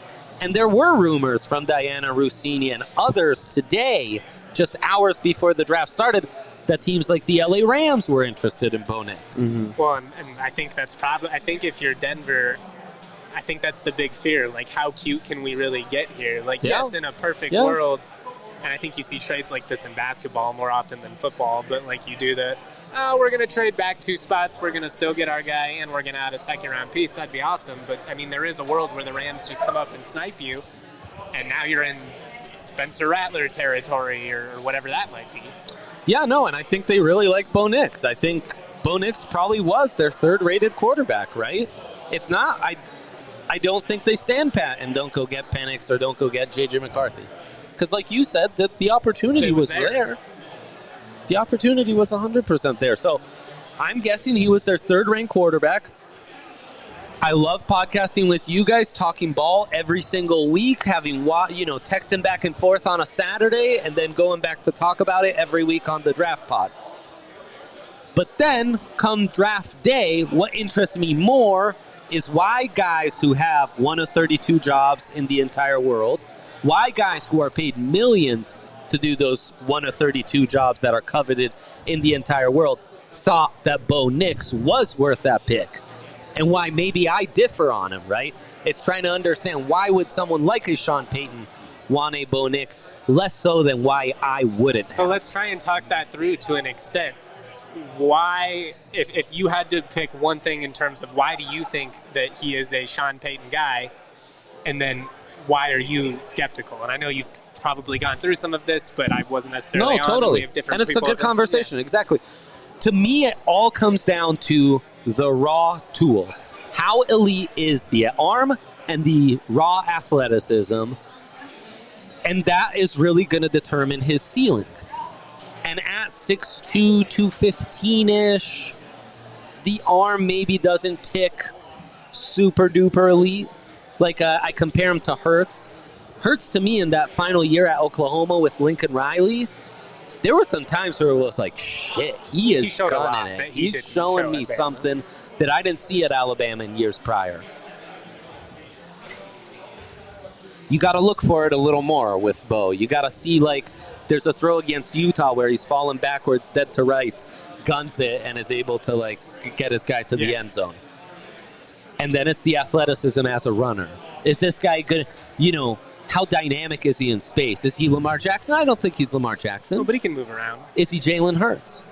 And there were rumors from Diana Rossini and others today, just hours before the draft started, that teams like the LA Rams were interested in Bo Nix. Well, and I think that's probably, I think if you're Denver, I think that's the big fear. Like, how cute can we really get here? Like, yes, in a perfect world, and I think you see trades like this in basketball more often than football, but like you do the, we're going to trade back 2 spots, we're going to still get our guy, and we're going to add a second-round piece. That'd be awesome. But, I mean, there is a world where the Rams just come up and snipe you, and now you're in Spencer Rattler territory or whatever that might be. Yeah, no, and I think they really like Bo Nix. I think Bo Nix probably was their 3rd-rated quarterback, right? If not, I don't think they stand pat and don't go get Penix or don't go get J.J. McCarthy. Because like you said, the opportunity was there. The opportunity was 100% there. So I'm guessing he was their 3rd-ranked quarterback. I love podcasting with you guys, talking ball every single week, having, texting back and forth on a Saturday, and then going back to talk about it every week on the draft pod. But then, come draft day, what interests me more is why guys who have one of 32 jobs in the entire world, why guys who are paid millions to do those one of 32 jobs that are coveted in the entire world thought that Bo Nix was worth that pick. And why maybe I differ on him, right? It's trying to understand why would someone like a Sean Payton want a Bo Nix less so than why I wouldn't. So let's try and talk that through to an extent. why, if you had to pick one thing in terms of why do you think that he is a Sean Payton guy, and then why are you skeptical? And I know you've probably gone through some of this, but I wasn't necessarily on. Totally. We have different And it's a people good conversation. Exactly. To me, it all comes down to the raw tools. How elite is the arm and the raw athleticism? And that is really going to determine his ceiling. And at 6'2", 215-ish, the arm maybe doesn't tick super duper elite. Like I compare him to Hurts. Hurts to me in that final year at Oklahoma with Lincoln Riley, there were some times where it was like, shit, he is gunning it. He's showing me something that I didn't see at Alabama in years prior. You got to look for it a little more with Bo. You got to see, like, there's a throw against Utah where he's falling backwards, dead to rights, guns it, and is able to, like, get his guy to the end zone. And then it's the athleticism as a runner. Is this guy good? How dynamic is he in space? Is he Lamar Jackson? I don't think he's Lamar Jackson. No, but he can move around. Is he Jalen Hurts?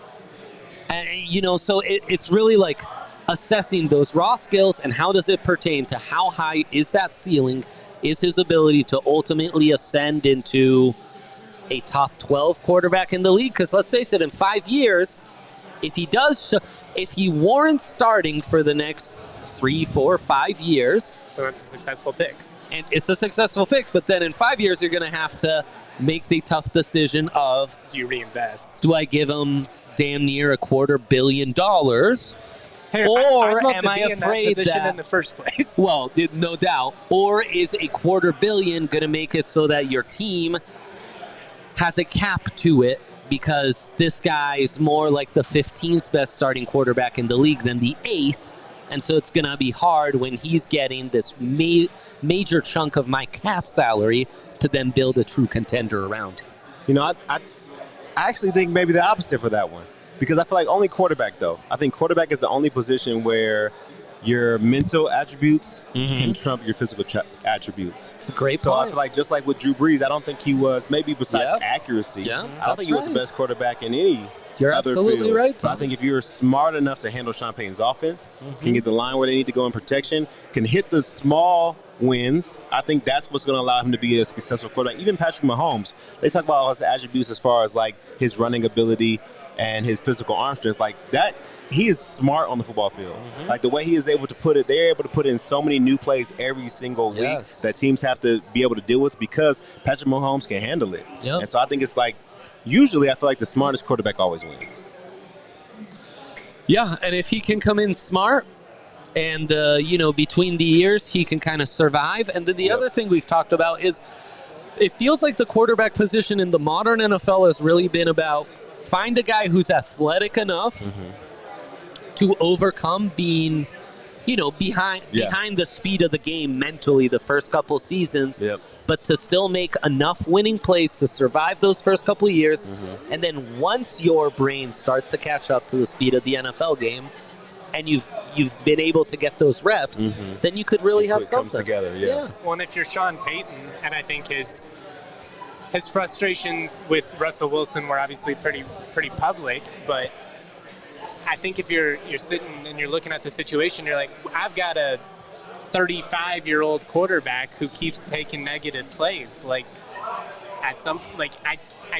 And, so it's really like assessing those raw skills and how does it pertain to how high is that ceiling? Is his ability to ultimately ascend into a top 12 quarterback in the league? Because let's face it, in 5 years, if he warrants starting for the next 3, 4, 5 years, so that's a successful pick. And it's a successful pick, but then in 5 years, you're going to have to make the tough decision of, do you reinvest? Do I give him damn near $250 million? Hey, or I'd am I afraid that in the first place? Well, no doubt. Or is $250 million going to make it so that your team has a cap to it because this guy is more like the 15th best starting quarterback in the league than the 8th, and so it's going to be hard when he's getting this major chunk of my cap salary to then build a true contender around him. I actually think maybe the opposite for that one. Because I feel like only quarterback, though. I think quarterback is the only position where your mental attributes can trump your physical attributes. It's a great So point. I feel like just like with Drew Brees, I don't think he was, maybe besides accuracy, I don't think he was the best quarterback in any You're other absolutely field. right, But I think if you're smart enough to handle Sean Payton's offense, can get the line where they need to go in protection, can hit the small wins, I think that's what's going to allow him to be a successful quarterback. Even Patrick Mahomes, they talk about all his attributes as far as like his running ability and his physical arm strength. Like that, he is smart on the football field. Like the way he is able to put it, they're able to put in so many new plays every single week that teams have to be able to deal with because Patrick Mahomes can handle it. And so I think it's like, usually I feel like the smartest quarterback always wins. Yeah, and if he can come in smart and, between the years, he can kind of survive. And then the other thing we've talked about is it feels like the quarterback position in the modern NFL has really been about find a guy who's athletic enough to overcome being, behind the speed of the game mentally the first couple seasons, but to still make enough winning plays to survive those first couple of years. And then once your brain starts to catch up to the speed of the NFL game and you've been able to get those reps, then you could really have something. Comes together, Well, and if you're Sean Payton, and I think his frustration with Russell Wilson were obviously pretty public, but I think if you're sitting and you're looking at the situation, you're like, I've got a 35-year-old quarterback who keeps taking negative plays. Like I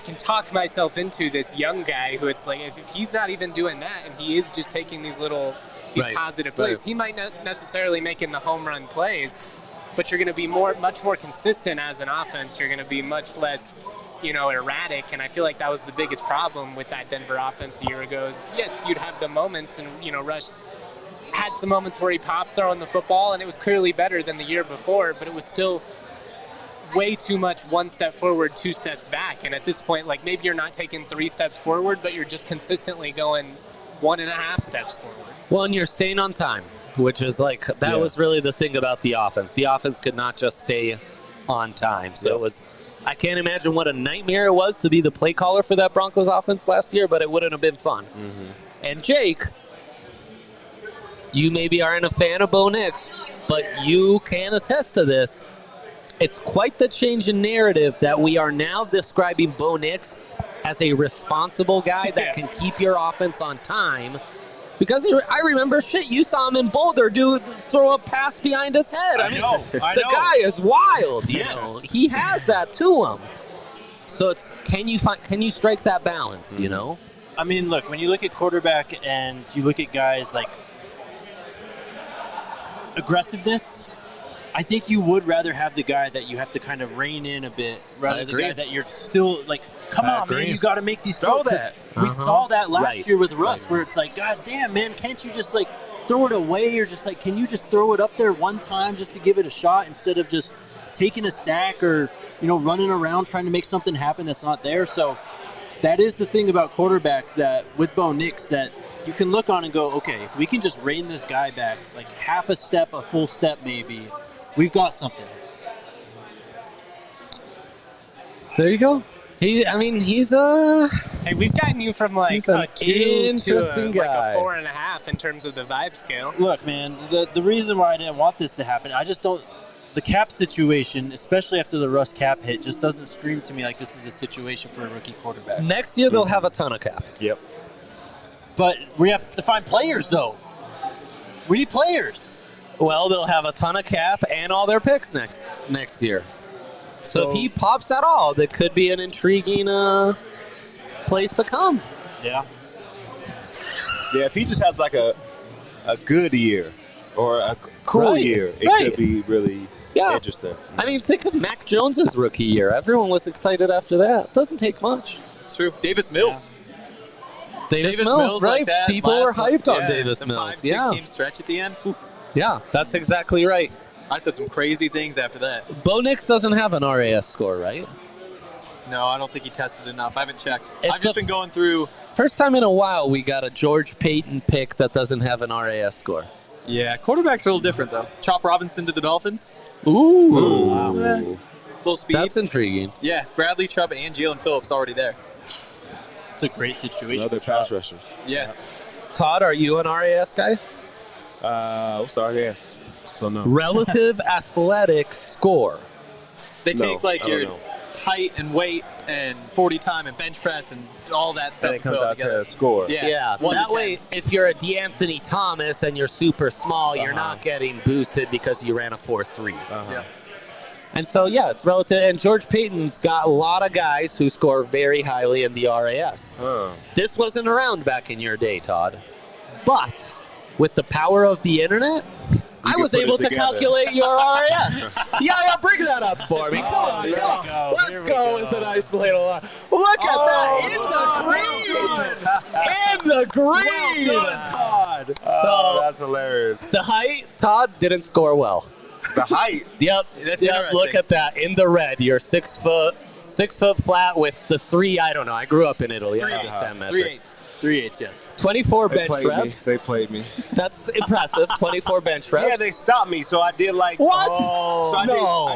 can talk myself into this young guy who it's like if he's not even doing that and he is just taking these positive plays, he might not necessarily making the home run plays, but you're going to be much more consistent as an offense. You're going to be much less, erratic. And I feel like that was the biggest problem with that Denver offense a year ago. Yes, you'd have the moments, and Rush had some moments where he popped throwing the football, and it was clearly better than the year before. But it was still way too much 1 step forward, 2 steps back. And at this point, like maybe you're not taking 3 steps forward, but you're just consistently going 1.5 steps forward. Well, and you're staying on time, which is like that was really the thing about the offense. The offense could not just stay on time. So it was, I can't imagine what a nightmare it was to be the play caller for that Broncos offense last year, but it wouldn't have been fun. And Jake, you maybe aren't a fan of Bo Nix, but you can attest to this. it's quite the change in narrative that we are now describing Bo Nix as a responsible guy that can keep your offense on time. Because I remember, you saw him in Boulder throw a pass behind his head. I know. The guy is wild. You know, he has that to him. So it's can you strike that balance? You know. I mean, look, when you look at quarterback and you look at guys like aggressiveness, I think you would rather have the guy that you have to kind of rein in a bit, rather than the guy that you're still like, come on, man, you got to make these throws. We saw that last year with Russ, where it's like, God damn, man, can't you just like throw it away, or just like, can you just throw it up there one time just to give it a shot instead of just taking a sack or, you know, running around trying to make something happen that's not there. So that is the thing about quarterback that with Bo Nix that you can look on and go, okay, if we can just rein this guy back like half a step, a full step maybe, we've got something. There you go. He's Hey, we've gotten you from like a 2 to guy. like a 4.5 in terms of the vibe scale. Look, man, the reason why I didn't want this to happen, I just don't. The cap situation, especially after the Russ cap hit, just doesn't scream to me like this is a situation for a rookie quarterback. Next year they'll have a ton of cap. Yep. But we have to find players, though. We need players. Well, they'll have a ton of cap and all their picks next year. So if he pops at all, that could be an intriguing place to come. Yeah. Yeah, if he just has like a good year or a cool year, it could be really interesting. I mean, think of Mac Jones's rookie year. Everyone was excited after that. Doesn't take much. It's true. Davis Mills. Yeah. Davis Mills, right? Like that People were hyped on Davis Mills. 5-6 game stretch at the end. Ooh. Yeah, that's exactly right. I said some crazy things after that. Bo Nix doesn't have an RAS score, right? No, I don't think he tested enough. I haven't checked. I've just been going through. First time in a while we got a George Payton pick that doesn't have an RAS score. Yeah, quarterback's a little different, though. Chop Robinson to the Dolphins. Ooh. Wow. Full speed. That's intriguing. Yeah, Bradley Chubb and Jalen Phillips already there. It's a great situation. Another pass rusher. Yeah. Todd, are you an RAS guy? Yes. So no. Relative athletic score. They take like your height and weight and 40 time and bench press and all that stuff. And it comes out to a score. Yeah. That way, if you're a D'Anthony Thomas and you're super small, you're not getting boosted because you ran a 4.3. Yeah. And so, it's relative. And George Payton's got a lot of guys who score very highly in the RAS. This wasn't around back in your day, Todd. But with the power of the internet, I was able to calculate your RAS. Bring that up for me. Come on. Let's go with an nice little. Look at that. In the green. Well done, Todd. So that's hilarious. The height, Todd didn't score well. The height? Yep. That's interesting. Look at that. In the red. You're 6 foot. 6 foot flat with the 3. I don't know. I grew up in Italy. 3/8, yes. 24 bench reps. They played me. That's impressive. 24 bench reps. Yeah, they stopped me, so I did like what? So I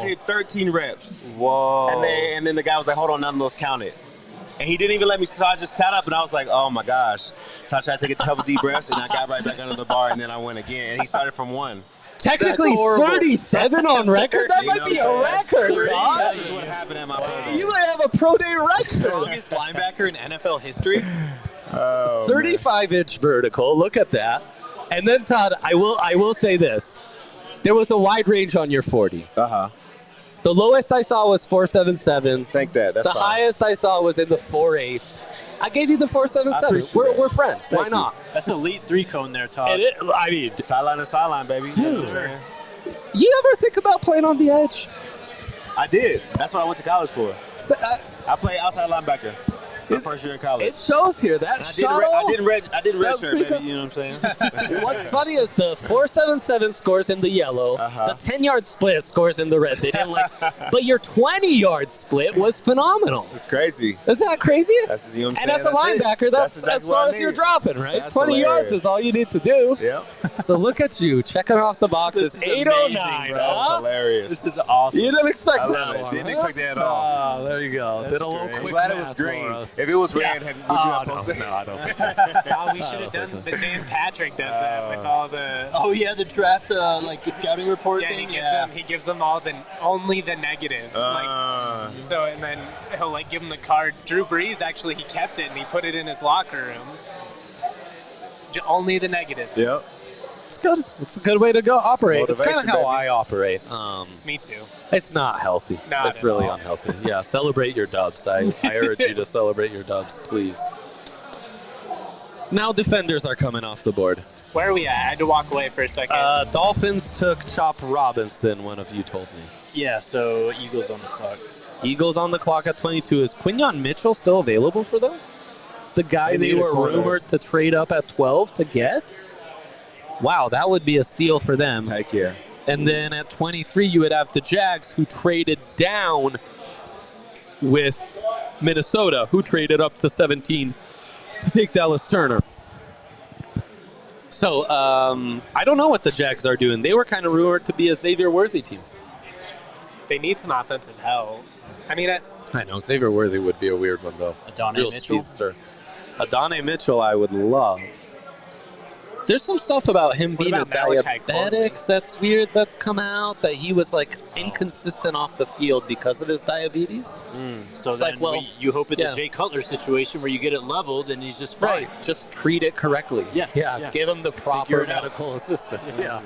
did 13 reps. Whoa. And then the guy was like, "Hold on, none of those counted." And he didn't even let me. So I just sat up and I was like, "Oh my gosh!" So I tried to take a couple deep breaths, and I got right back under the bar, and then I went again. And he started from 1. Technically 37 on record? That might be a record, Todd. This is what happened at my pro day. You might have a pro day record. Strongest linebacker in NFL history. 35-inch vertical. Look at that. And then, Todd, I will say this. There was a wide range on your 40. The lowest I saw was 4.77. Think that. That's the fine. highest I saw was in the 4.8s. I gave you the 4.77. We're friends. Why not? That's elite 3-cone there, Todd. I mean, sideline to sideline, baby. Dude. You ever think about playing on the edge? I did. That's what I went to college for. So, I played outside linebacker my first year in college. It shows here. That I did red shirt, baby. You know what I'm saying? What's funny is the 4.77 scores in the yellow. The 10-yard split scores in the red. They didn't but your 20-yard split was phenomenal. It's crazy. Isn't that crazy? That's, you know what I'm and saying? as a linebacker, that's exactly as far as you're dropping, right? That's 20 hilarious. yards is all you need to do. Yep. So look at you checking off the boxes. This is 809. That's hilarious. This is awesome. You didn't expect I that love it. one, Didn't huh? expect that at all. Oh, there you go. Did a little quick I'm glad it math was green. for us. If it was red, would you have posted? No, I don't think so. Oh, we should have done the Dan Patrick does that with all the. Oh yeah, the draft like the scouting report Yeah, thing. he gives them all only the negative. So and then he'll like give them the cards. Drew Brees actually he kept it and he put it in his locker room. Only the negative. Yep. It's good. It's a good way to go operate. Motivation, it's kind of how baby. I operate. Me too. It's not healthy. Not it's at really all. unhealthy. Yeah, celebrate your dubs. I urge you to celebrate your dubs, please. Now defenders are coming off the board. Where are we at? I had to walk away for a second. Dolphins took Chop Robinson, one of you told me. Yeah, so Eagles on the clock. Eagles on the clock at 22. Is Quinyon Mitchell still available for them? The guy they were rumored to trade up at 12 to get? Wow, that would be a steal for them. Heck yeah. And then at 23, you would have the Jags, who traded down with Minnesota, who traded up to 17 to take Dallas Turner. So, I don't know what the Jags are doing. They were kind of rumored to be a Xavier Worthy team. They need some offensive help. I mean, I know. Xavier Worthy would be a weird one, though. Adonai Real Mitchell? speedster. Adonai Mitchell, I would love. There's some stuff about him being a about Malachi diabetic Coleman? that's weird that's come out, that he was like inconsistent off the field because of his diabetes. So It's then like, well, you hope it's yeah. a Jay Cutler situation where you get it leveled and he's just fine. Right. Just treat it correctly. Yes, Yeah. yeah. Give him the Figure proper it out. medical assistance. Yeah.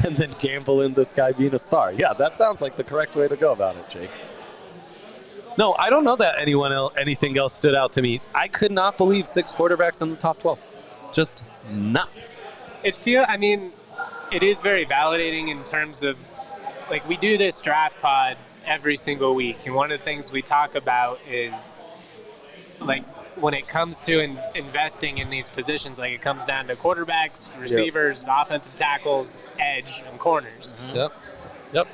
And then gamble in this guy being a star. Yeah, that sounds like the correct way to go about it, Jake. No, I don't know that anything else stood out to me. I could not believe 6 quarterbacks in the top 12. Just nuts. I mean, it is very validating in terms of, like, we do this draft pod every single week, and one of the things we talk about is, like, when it comes to investing in these positions, like, it comes down to quarterbacks, receivers, offensive tackles, edge, and corners. Yep.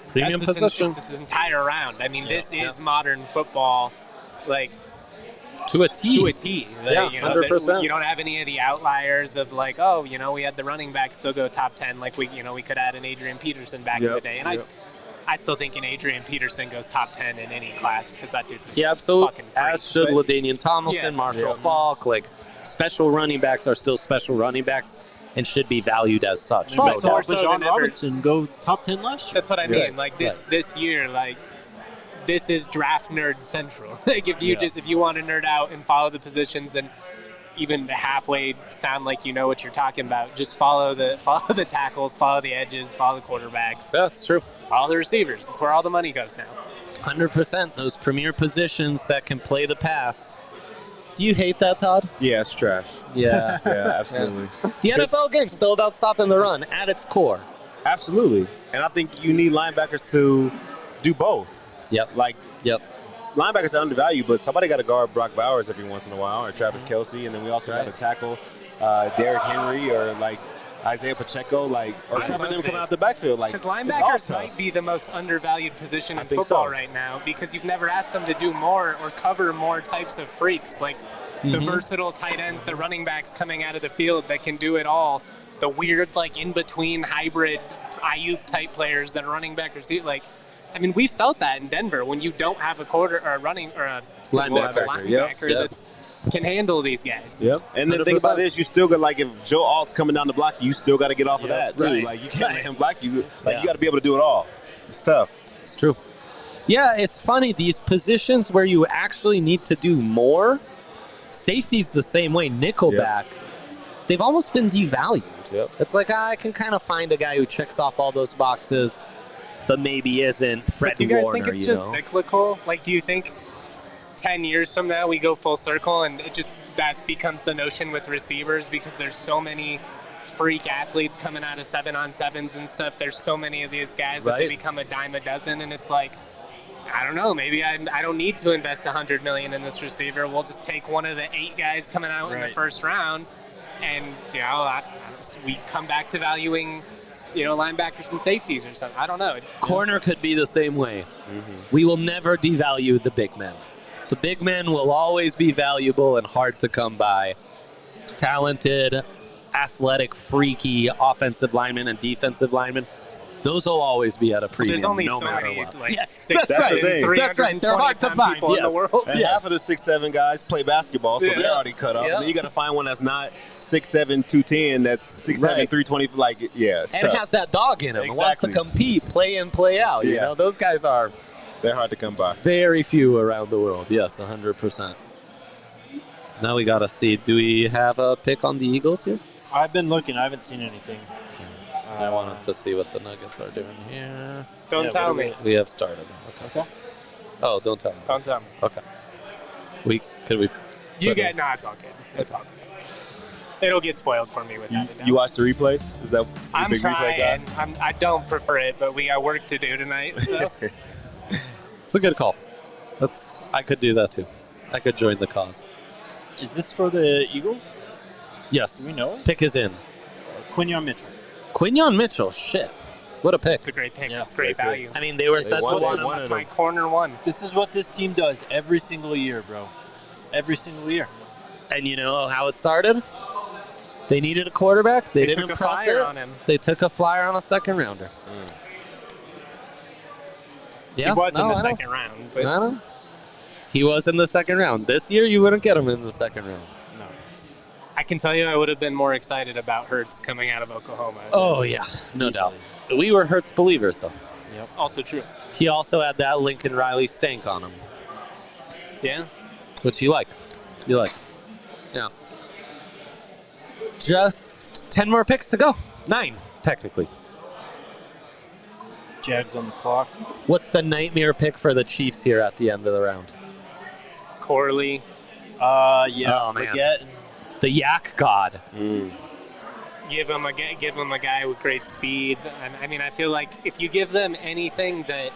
Premium That's positions. this entire round. I mean, this is modern football, like, To a T. to a T. Like, Yeah, 100%. You don't have any of the outliers of like, oh, we had the running back still go top 10. Like we could add an Adrian Peterson back in the day, and I still think an Adrian Peterson goes top 10 in any class because that dude's Absolutely. fucking freak. As should LaDainian Tomlinson, Yes. Marshall Faulk. Like, special running backs are still special running backs and should be valued as such. But No so doubt. more so John than ever. Robinson go top 10 last year. That's what I mean. Right. Like this year, like this is draft nerd central. Like if you want to nerd out and follow the positions and even halfway sound like you know what you're talking about, just follow the tackles, follow the edges, follow the quarterbacks. That's true. Follow the receivers. That's where all the money goes now. 100%. Those premier positions that can play the pass. Do you hate that, Todd? Yeah, it's trash. Yeah. Yeah, absolutely. The NFL game's still about stopping the run at its core. Absolutely. And I think you need linebackers to do both. Yep. Like, Yep. linebackers are undervalued, but somebody got to guard Brock Bowers every once in a while, or Travis Kelce, and then we also got to tackle Derrick Henry or like Isaiah Pacheco, like, or cover them coming out the backfield. Like, Because it's all linebackers tough. might be the most undervalued position in think football so. right now because you've never asked them to do more or cover more types of freaks like the versatile tight ends, the running backs coming out of the field that can do it all, the weird like in between hybrid Ayuk type players that are running back receiver. Like, I mean, we felt that in Denver when you don't have a quarter or a running or a Linebacker, yep. that's can handle these guys. Yep. And the thing about it is, you still got, like, if Joe Alt's coming down the block, you still got to get off of that too. Right. Like, you can't let him block you. Like, you got to be able to do it all. It's tough. It's true. Yeah, it's funny. These positions where you actually need to do more, safety's the same way. Nickelback, they've almost been devalued. Yep. It's like I can kind of find a guy who checks off all those boxes, but maybe isn't Fred But do you guys Warner. think it's just cyclical? Like, do you think 10 years from now we go full circle and it just that becomes the notion with receivers because there's so many freak athletes coming out of 7-on-7s and stuff. There's so many of these guys that they become a dime a dozen, and it's like, I don't know, maybe I don't need to invest $100 million in this receiver. We'll just take one of the 8 guys coming out in the first round, and we come back to valuing linebackers and safeties or something. I don't know. Corner could be the same way. We will never devalue the big men. The big men will always be valuable and hard to come by. Talented, athletic, freaky offensive linemen and defensive linemen Those will always be at a premium. There's only no so matter many what. like Yes, 6, that's 7, right. That's right. They're hard to 320 find. people in the world. And half of the 6'7" guys play basketball, so they're already cut up. Yeah. And then you got to find one that's not 6'7", 210, that's 6'7", Right. 320. Like, yeah, it's And tough. has that dog in him. Exactly. Wants to compete, play in, play out. You Yeah. know, those guys are They're hard to come by. very few around the world. Yes, 100%. Now we got to see, do we have a pick on the Eagles here? I've been looking. I haven't seen anything. I wanted to see what the Nuggets are doing here. Don't tell me. We have started. Okay. Oh, don't tell me. Don't tell me. Okay. Could we? You get no, it's all good. It's all good. It'll get spoiled for me without a doubt. You watch the replays? Is that your I'm big replay guy? trying. I don't prefer it, but we got work to do tonight. So. It's a good call. I could do that too. I could join the cause. Is this for the Eagles? Yes. Do we know it? Pick is in. Quinyon Mitchell. Quinyon Mitchell. Shit. What a pick. It's a great pick. It's great value. I mean, they were set to win. That's my corner one. This is what this team does every single year, bro. Every single year. And you know how it started? They needed a quarterback. They didn't took a press flyer it. on him. They took a flyer on a second rounder. Yeah, He was in no, the I know. second round. But I know. He was in the second round. This year, you wouldn't get him in the second round. no. I can tell you I would have been more excited about Hurts coming out of Oklahoma. Oh, yeah. No doubt. We were Hurts believers, though. Yep. Also true. He also had that Lincoln Riley stank on him, Yeah. which you like. You like. Yeah. Just 10 more picks to go. 9, technically. Jags on the clock. What's the nightmare pick for the Chiefs here at the end of the round? Corley. Yeah. Oh, man. Baguette. The Yak God. Give him a guy with great speed. And I mean, I feel like if you give them anything that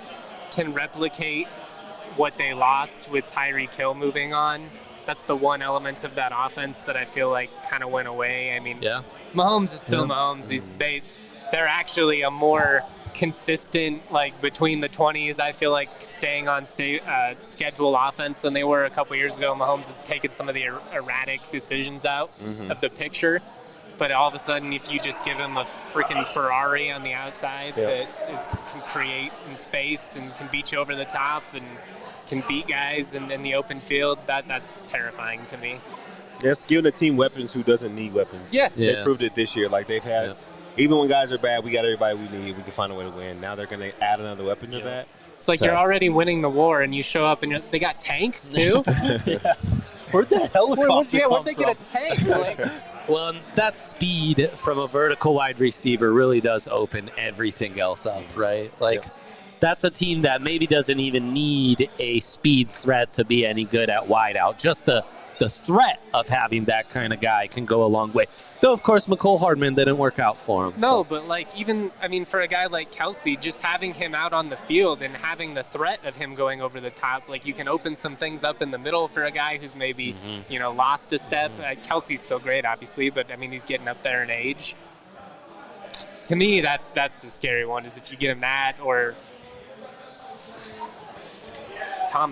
can replicate what they lost with Tyreek Hill moving on, that's the one element of that offense that I feel like kind of went away. I mean, Yeah. Mahomes is still Mahomes. They're actually a more consistent, like between the 20s, I feel like staying on schedule offense than they were a couple years ago. Mahomes has taken some of the erratic decisions out of the picture. But all of a sudden, if you just give him a freaking Ferrari on the outside that can create in space and can beat you over the top and can beat guys in the open field, that's terrifying to me. It's giving a team weapons who doesn't need weapons. Yeah. They proved it this year. Like they've had, even when guys are bad, we got everybody we need. We can find a way to win. Now they're going to add another weapon to that. It's like you're already winning the war, and you show up and they got tanks too. Where'd the helicopter Where'd come they from? get a tank? Like, Well, that speed from a vertical wide receiver really does open everything else up, right? Like, that's a team that maybe doesn't even need a speed threat to be any good at wideout. Just the threat of having that kind of guy can go a long way. Though, of course, McCole Hardman didn't work out for him. no, but like for a guy like Kelsey, just having him out on the field and having the threat of him going over the top, like you can open some things up in the middle for a guy who's maybe lost a step. Kelsey's still great, obviously, but I mean he's getting up there in age. To me, that's the scary one. Is if you get him that or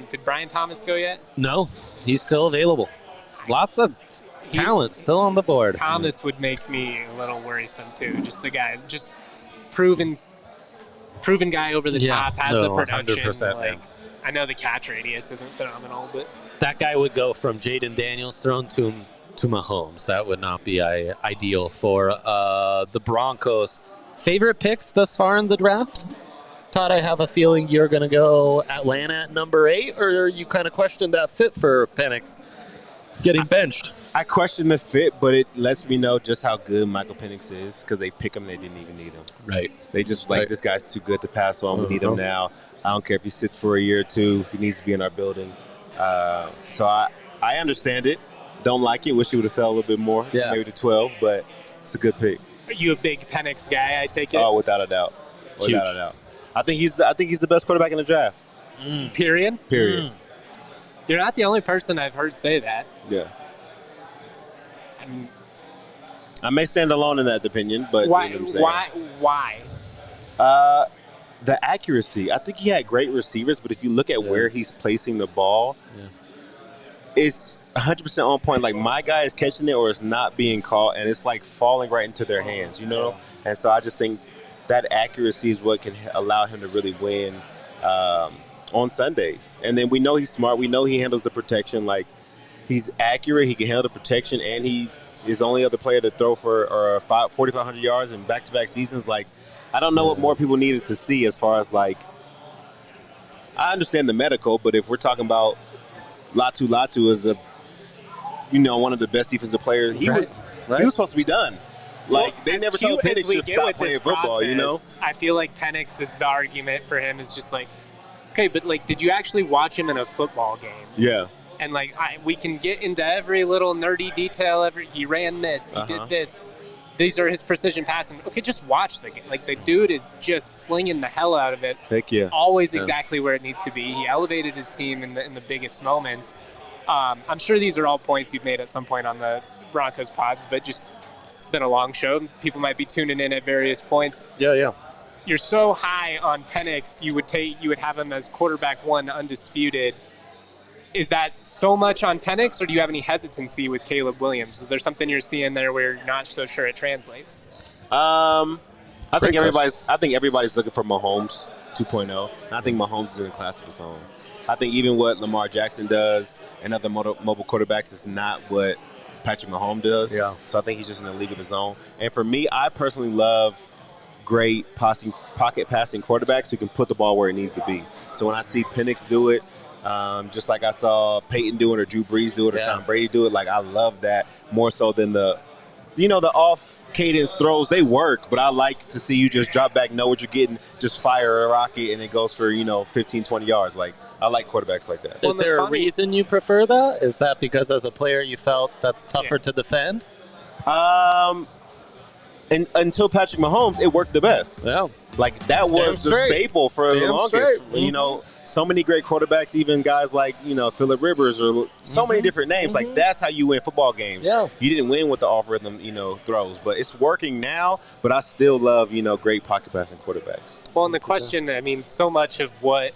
did Brian Thomas go yet? No, he's still available. Lots of talent still on the board. Thomas would make me a little worrisome too. Just a guy, just proven guy over the top, has the production. 100%, like, I know the catch radius isn't phenomenal, but that guy would go from Jaden Daniels thrown to Mahomes. That would not be ideal for the Broncos. Favorite picks thus far in the draft? Todd, I have a feeling you're going to go Atlanta at number 8, or you kind of questioned that fit for Penix getting benched? I question the fit, but it lets me know just how good Michael Penix is because they pick him, they didn't even need him. Right. They just this guy's too good to pass on. We need him now. I don't care if he sits for a year or two. He needs to be in our building. So I understand it. Don't like it. Wish he would have fell a little bit more. Yeah. Maybe to 12, but it's a good pick. are you a big Penix guy? I take it. Oh, without a doubt. Without a doubt. I think he's the best quarterback in the draft. Period. Period. You're not the only person I've heard say that. Yeah. I may stand alone in that opinion, but Why? you know what I'm saying? Why? The accuracy. I think he had great receivers, but if you look at where he's placing the ball, it's 100% on point. Like my guy is catching it or it's not being caught, and it's like falling right into their hands, you know? And so I just think that accuracy is what can allow him to really win on Sundays. And then we know he's smart. We know he handles the protection. Like, he's accurate. He can handle the protection, and he is the only other player to throw for 4,500 yards in back-to-back seasons. Like, I don't know what more people needed to see as far as, like, I understand the medical, but if we're talking about Latu is one of the best defensive players, he was supposed to be done. Like, they never told Penix to stop playing football, I feel like Penix is the argument for him is just like, okay, but like, did you actually watch him in a football game? Yeah. And like, we can get into every little nerdy detail. He ran this, he did this. These are his precision passing. Okay, just watch the game. Like, the dude is just slinging the hell out of it. Heck yeah. It's always exactly where it needs to be. He elevated his team in the biggest moments. I'm sure these are all points you've made at some point on the Broncos pods, but just it's been a long show. People might be tuning in at various points. Yeah. You're so high on Penix, you would have him as quarterback one undisputed. Is that so much on Penix, or do you have any hesitancy with Caleb Williams? Is there something you're seeing there where you're not so sure it translates? I think everybody's looking for Mahomes 2.0. I think Mahomes is in a class of his own. I think even what Lamar Jackson does and other mobile quarterbacks is not what Patrick Mahomes does. Yeah. So I think he's just in a league of his own. And for me, I personally love great pocket passing quarterbacks who can put the ball where it needs to be. So when I see Penix do it, just like I saw Peyton do it or Drew Brees do it or Tom Brady do it, like, I love that more so than the off-cadence throws. They work, but I like to see you just drop back, know what you're getting, just fire a rocket, and it goes for, 15, 20 yards. Like, I like quarterbers like that. Is there a reason you prefer that? Is that because as a player you felt that's tougher to defend? And until Patrick Mahomes, it worked the best. Yeah. Like, that was the staple for the longest. Mm-hmm. So many great quarterbacks, even guys like, Phillip Rivers or so many different names. Like, that's how you win football games. Yeah. You didn't win with the off-rhythm, throws. But it's working now, but I still love, great pocket passing quarterbacks. Well, and the question, so much of what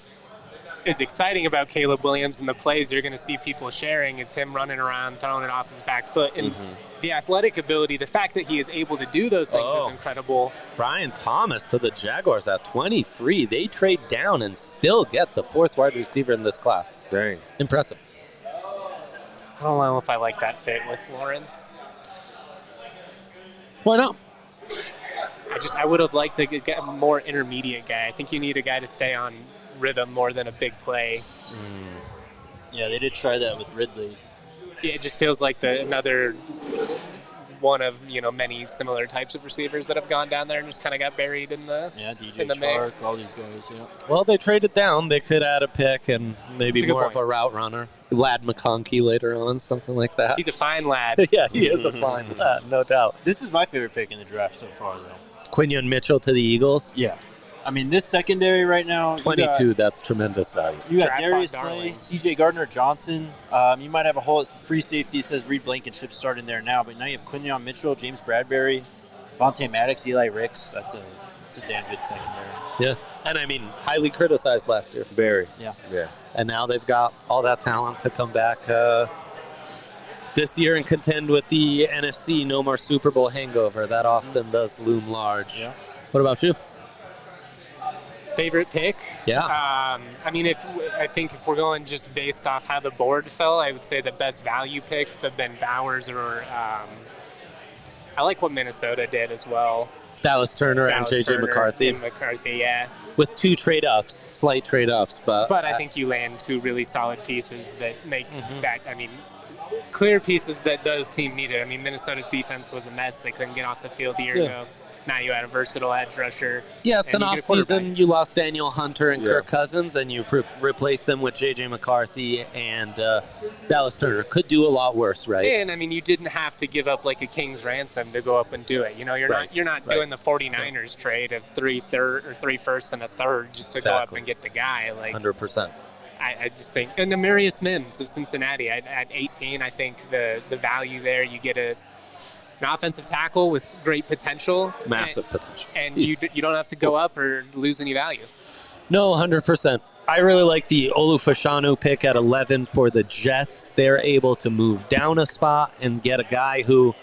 is exciting about Caleb Williams and the plays you're going to see people sharing is him running around, throwing it off his back foot. And the athletic ability, the fact that he is able to do those things is incredible. Brian Thomas to the Jaguars at 23. They trade down and still get the fourth wide receiver in this class. Dang. Impressive. I don't know if I like that fit with Lawrence. Why not? I would have liked to get a more intermediate guy. I think you need a guy to stay on rhythm more than a big play. Yeah, they did try that with Ridley. Yeah, it just feels like another one of many similar types of receivers that have gone down there and just kind of got buried in the DJ in the Chark, mix. all these guys. Yeah. Well, they traded down. They could add a pick and maybe That's a good more point. of a route runner. Lad McConkey later on, something like that. He's a fine lad. Yeah, he is a fine lad, no doubt. This is my favorite pick in the draft so far, though. Quinion Mitchell to the Eagles. Yeah. I mean, this secondary right now. 22, that's tremendous value. You got Draft Darius pod Slay, darling. C.J. Gardner-Johnson. You might have a whole free safety. It says Reed Blankenship starting there now, but now you have Quinion Mitchell, James Bradbury, Vontae Maddox, Eli Ricks. That's a damn good secondary. Yeah, and I mean, highly criticized last year. Very. Yeah. And now they've got all that talent to come back this year and contend with the NFC No More Super Bowl hangover. That often does loom large. Yeah. What about you? Favorite pick? Yeah. I think if we're going just based off how the board fell, I would say the best value picks have been Bowers or I like what Minnesota did as well. Dallas Turner and J.J. McCarthy. Yeah. With two trade-ups, slight trade-ups. But I think you land two really solid pieces that make that, clear pieces that those team needed. Minnesota's defense was a mess. They couldn't get off the field a year ago. Now you had a versatile edge rusher. Yeah, it's an and you get a quarterback. offseason. You lost Daniel Hunter and Kirk Cousins, and you replaced them with J.J. McCarthy and Dallas Turner. Could do a lot worse, right? And you didn't have to give up like a king's ransom to go up and do it. You're not doing the 49ers trade of 3 firsts and a third just to go up and get the guy. Like 100%. I just think, and Demarius Mims of Cincinnati at 18, I think the value there, you get an offensive tackle with great potential. Massive potential. And you don't have to go up or lose any value. No, 100%. I really like the Olufashanu pick at 11 for the Jets. They're able to move down a spot and get a guy who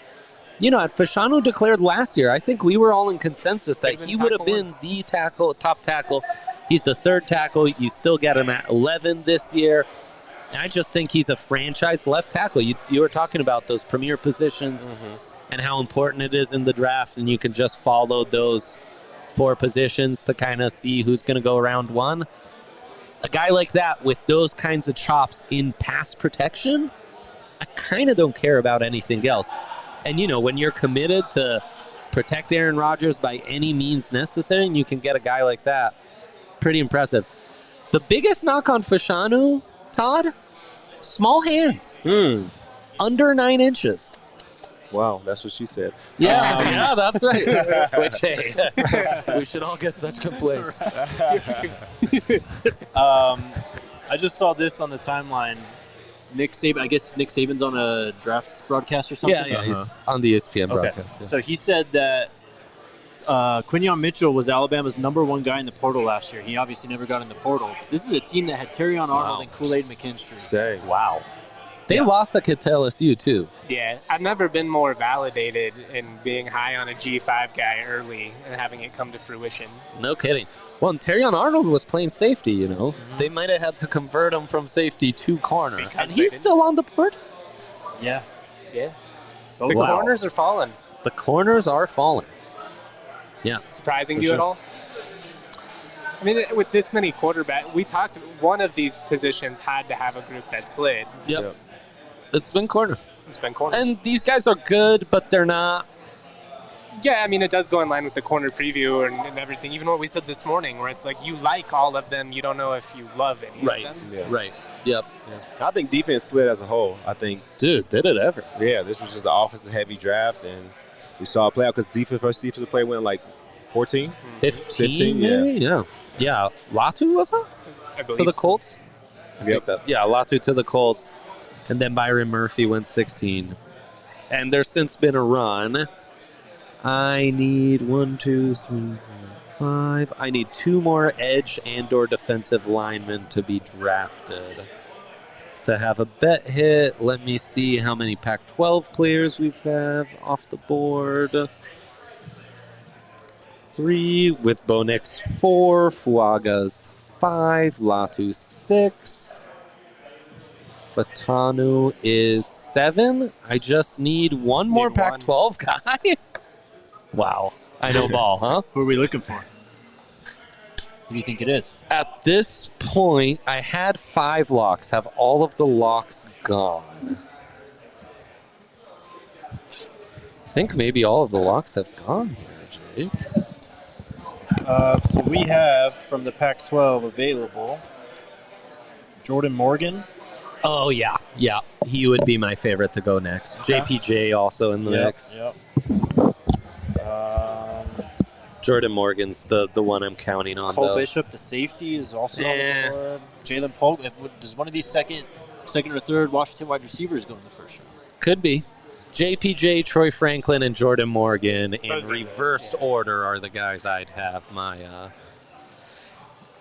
Had Fashanu declared last year, I think we were all in consensus that he would have been the top tackle. He's the third tackle. You still get him at 11 this year. I just think he's a franchise left tackle. You were talking about those premier positions and how important it is in the draft, and you can just follow those 4 positions to kind of see who's going to go round 1. A guy like that with those kinds of chops in pass protection, I kind of don't care about anything else. And, when you're committed to protect Aaron Rodgers by any means necessary, and you can get a guy like that, pretty impressive. The biggest knock on Fashanu, Todd, small hands. Under 9 inches. Wow, that's what she said. Yeah, that's right. Which, hey, we should all get such complaints. I just saw this on the timeline. Nick Saban, I guess Nick Saban's on a draft broadcast or something? Yeah, he's on the ESPN broadcast. Yeah. So he said that Quinyon Mitchell was Alabama's #1 guy in the portal last year. He obviously never got in the portal. This is a team that had Terrion Arnold and Kool-Aid McKinstry. Dang. Wow. They lost the kid to LSU, too. Yeah, I've never been more validated in being high on a G5 guy early and having it come to fruition. No kidding. Well, and Terrion Arnold was playing safety, They might have had to convert him from safety to corner. And he's still on the board? Yeah. Yeah. The corners are falling. The corners are falling. Yeah. Surprising you at all? I mean, with this many quarterbacks, we talked, one of these positions had to have a group that slid. Yep. It's been corner. It's been corner. And these guys are good, but they're not. Yeah, I mean, it does go in line with the corner preview and everything. Even what we said this morning, where it's like you like all of them, you don't know if you love any of them. Yeah. Right. Yep. I think defense slid as a whole. I think. Dude, did it ever? Yeah, this was just an offensive-heavy draft, and we saw it play out because first defensive player went like 14? 15 maybe? Yeah. Yeah. Latu was it? I believe To the so. Colts? Yep. Yeah, Latu to the Colts. And then Byron Murphy went 16. And there's since been a run. I need 1, 2, 3, 4, 5. I need 2 more edge and or defensive linemen to be drafted. To have a bet hit, let me see how many Pac-12 players we have off the board. 3 with Bo Nix 4, Fuaga's 5, Latu 6. Fatanu is 7. I just need one more Pac-12 guy. Wow. I know ball, huh? Who are we looking for? Who do you think it is? At this point, I had 5 locks. Have all of the locks gone? I think maybe all of the locks have gone here, Jake. So we have from the Pac-12 available Jordan Morgan. Oh, yeah. Yeah. He would be my favorite to go next. Okay. JPJ also in the mix. Yep. Jordan Morgan's the one I'm counting on, Cole though. Bishop, the safety, is also on the board. Jalen Polk. Does one of these second or third Washington wide receivers go in the first round? Could be. JPJ, Troy Franklin, and Jordan Morgan in reversed order are the guys I'd have my...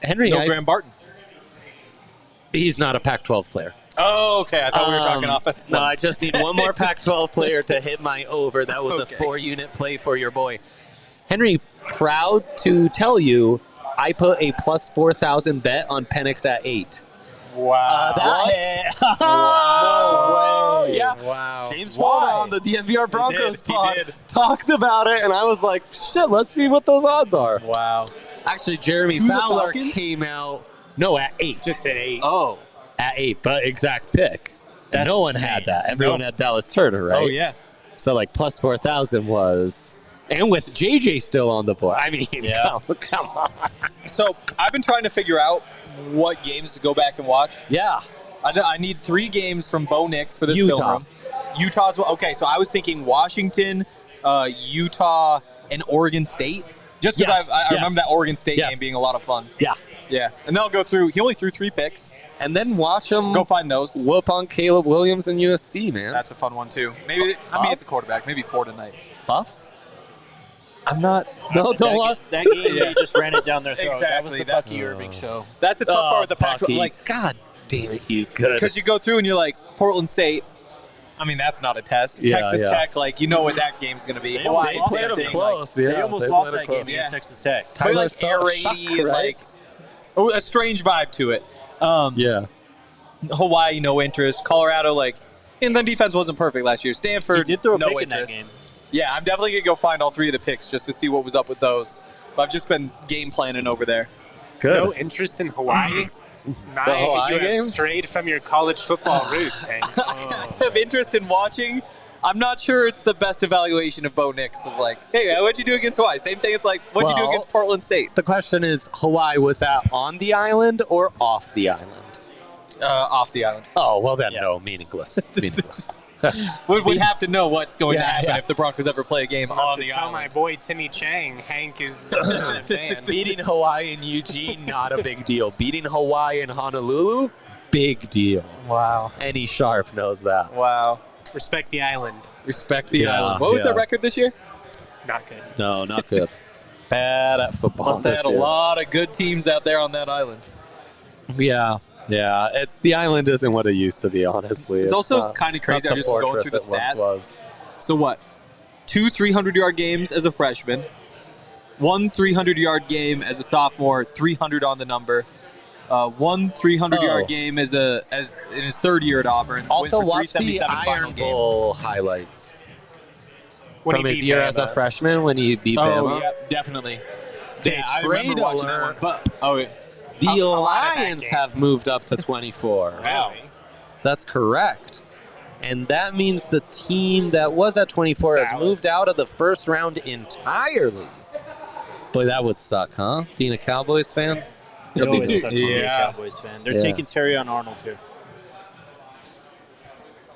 Henry, No Graham Barton. He's not a Pac-12 player. Oh, okay. I thought we were talking offensive. No, I just need one more Pac-12 player to hit my over. That was a 4-unit play for your boy. Henry, proud to tell you, I put a plus 4,000 bet on Penix at 8. Wow. No way. Yeah. Wow. James Wall on the DNVR Broncos pod talked about it, and I was like, shit, let's see what those odds are. Wow. Actually, Jeremy Fowler came out, at 8. Just at 8. Oh. At 8, but exact pick. That's no one insane. had that. Everyone had Dallas Turner, right? Oh, yeah. So, plus 4,000 was... And with JJ still on the board. I mean, come on. So I've been trying to figure out what games to go back and watch. Yeah. I need 3 games from Bo Nix for this Utah. film room. Utah's okay. So I was thinking Washington, Utah, and Oregon State. Just because I remember that Oregon State game being a lot of fun. Yeah. Yeah. And they'll go through. He only threw 3 picks. And then watch them Go find those. whoop on Caleb Williams and USC, man. That's a fun one too. Maybe it's a quarterback. Maybe 4 tonight. Buffs? I'm not. No, don't want. That game, they just ran it down their throat. That was Exactly, the Bucky Irving show. That's a tough part with the Pac-12. God damn it, he's good. Because you go through and you're like Portland State, I mean, that's not a test. Yeah, Texas yeah. Tech, like, you know what that game's going to be. They almost Hawaii, lost same that thing, game. close. They almost lost that game Yeah. against Texas Tech. Play like Tyler air Shock, raid, right? like a strange vibe to it. Yeah. Hawaii, no interest. Colorado, like, and then defense wasn't perfect last year. Stanford, He did throw a no pick interest. in that game. Yeah, I'm definitely going to go find all 3 of the picks just to see what was up with those. But I've just been game planning over there. Good. No interest in Hawaii? Hawaii You game? have strayed from your college football roots, Hank. I have interest in watching. I'm not sure it's the best evaluation of Bo Nix. It's like, hey, what'd you do against Hawaii? Same thing. It's like, what'd you do Well, against Portland State? The question is, Hawaii, was that on the island or off the island? Off the island. Oh, well then, no, meaningless. Meaningless. We have to know what's going to Yeah, happen yeah. if the Broncos ever play a game I'll have on to the tell my island. boy Timmy Chang, Hank is a fan. Beating Hawaii and Eugene, not a big deal. Beating Hawaii and Honolulu, big deal. Wow. Any sharp knows that. Wow. Respect the island. Respect the Yeah, island. What was yeah. their record this year? Not good. No, not good. Bad at football. Must have had a lot of good teams out there on that island. Yeah. Yeah, the island isn't what it used to be, honestly. It's also not- kind of crazy. not I'm the just going fortress through the it once stats. was. So what? 2 300-yard games as a freshman, 1 300-yard game as a sophomore, 300 on the number. 1 300-yard game as in his third year at Auburn. Also, went for watch the 377 final Iron game. Bowl highlights When from he his beat year as a Bama. freshman when he beat Oh, Bama. yeah, definitely. Okay, Yeah, I remember trade watching that one. alert. But The A lot of that Lions game. have moved up to 24. Really? That's correct. And that means the team that was at 24 has Dallas. moved out of the first round entirely. Boy, that would suck, huh? Being a Cowboys fan? It always sucks to be a Yeah. Cowboys fan. They're Yeah. taking Terry on Arnold here.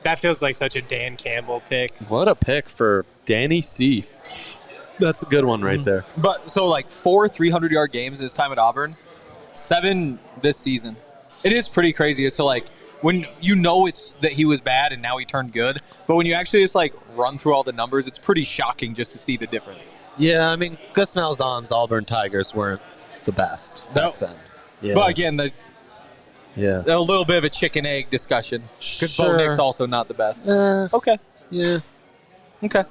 That feels like such a Dan Campbell pick. What a pick for Danny C. That's a good one right there. But so like 4 300-yard games in his time at Auburn, 7 this season. It is pretty crazy. So like when you know it's that he was bad and now he turned good, but when you actually just like run through all the numbers, it's pretty shocking just to see the difference. Yeah, I mean, Gus Malzahn's Auburn Tigers weren't the best back then. Yeah. But again, yeah. a little bit of a chicken egg discussion because Bo Sure. Nix also not the best. Okay. Yeah. Okay.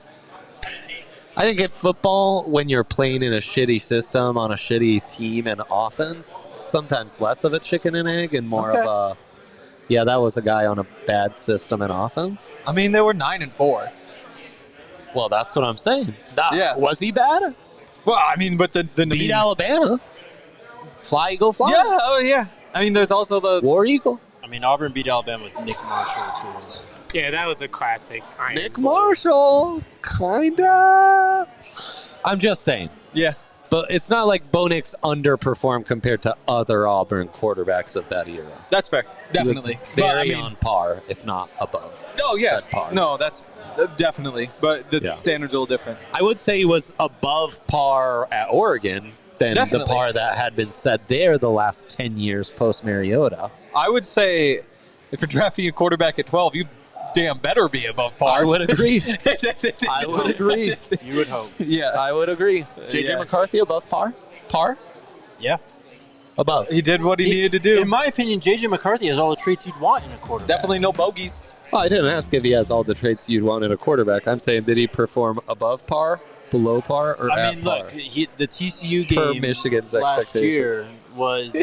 I think in football, when you're playing in a shitty system on a shitty team and offense, it's sometimes less of a chicken and egg and more of a, yeah, that was a guy on a bad system and offense. I mean, they were 9-4. Well, that's what I'm saying. Yeah. Was he bad? Well, I mean, but the Beat Alabama. Fly, Eagle, fly. Yeah. Oh, yeah. I mean, there's also the War Eagle. I mean, Auburn beat Alabama with Nick Marshall, too. Yeah, that was a classic. Iron Nick Bowl. Marshall. Kinda. I'm just saying. yeah. But it's not like Bo Nix underperformed compared to other Auburn quarterbacks of that era. That's fair. He was Definitely. very But, I mean, on par, if not above. no, yeah. said par. No, that's definitely. But the Yeah. standard's a little different. I would say he was above par at Oregon than Definitely. the par that had been set there the last 10 years post Mariota. I would say if you're drafting a quarterback at 12, you damn better be above par. I would agree. I would agree. You would hope. Yeah. I would agree. JJ Yeah. McCarthy above par? Par? Yeah. Above. He did what he needed to do. In my opinion, J.J. McCarthy has all the traits you'd want in a quarterback. Definitely no bogeys. Well, I didn't ask if he has all the traits you'd want in a quarterback. I'm saying, did he perform above par, below par, or I at mean, par? look, the TCU Per game Michigan's last year expectations. was,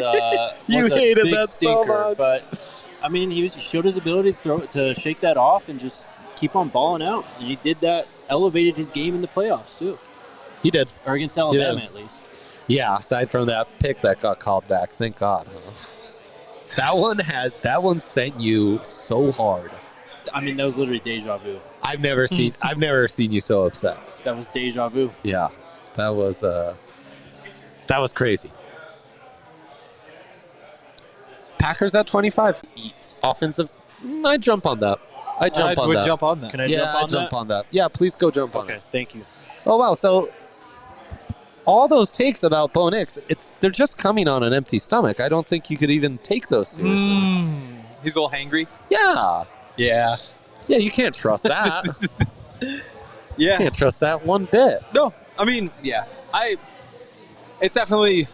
You was a hated big that so stinker. much. But, I mean, he showed his ability to shake that off and just keep on balling out. And he did that, elevated his game in the playoffs, too. He did. Or against Alabama, at least. Yeah, aside from that pick that got called back, thank God. Huh? That one sent you so hard. I mean, that was literally deja vu. I've never seen you so upset. That was deja vu. Yeah, that was crazy. Packers at 25. Eats. Offensive. I'd jump on that. I'd jump on would that. jump on that. Can I yeah, jump on I'd jump that? on that. Yeah, please go jump on Okay, it. thank you. Oh wow, so all those takes about Bo Nix, they're just coming on an empty stomach. I don't think you could even take those seriously. He's a little hangry. Yeah. Yeah. Yeah, you can't trust that. Yeah. Can't trust that one bit. No, I mean, yeah. It's definitely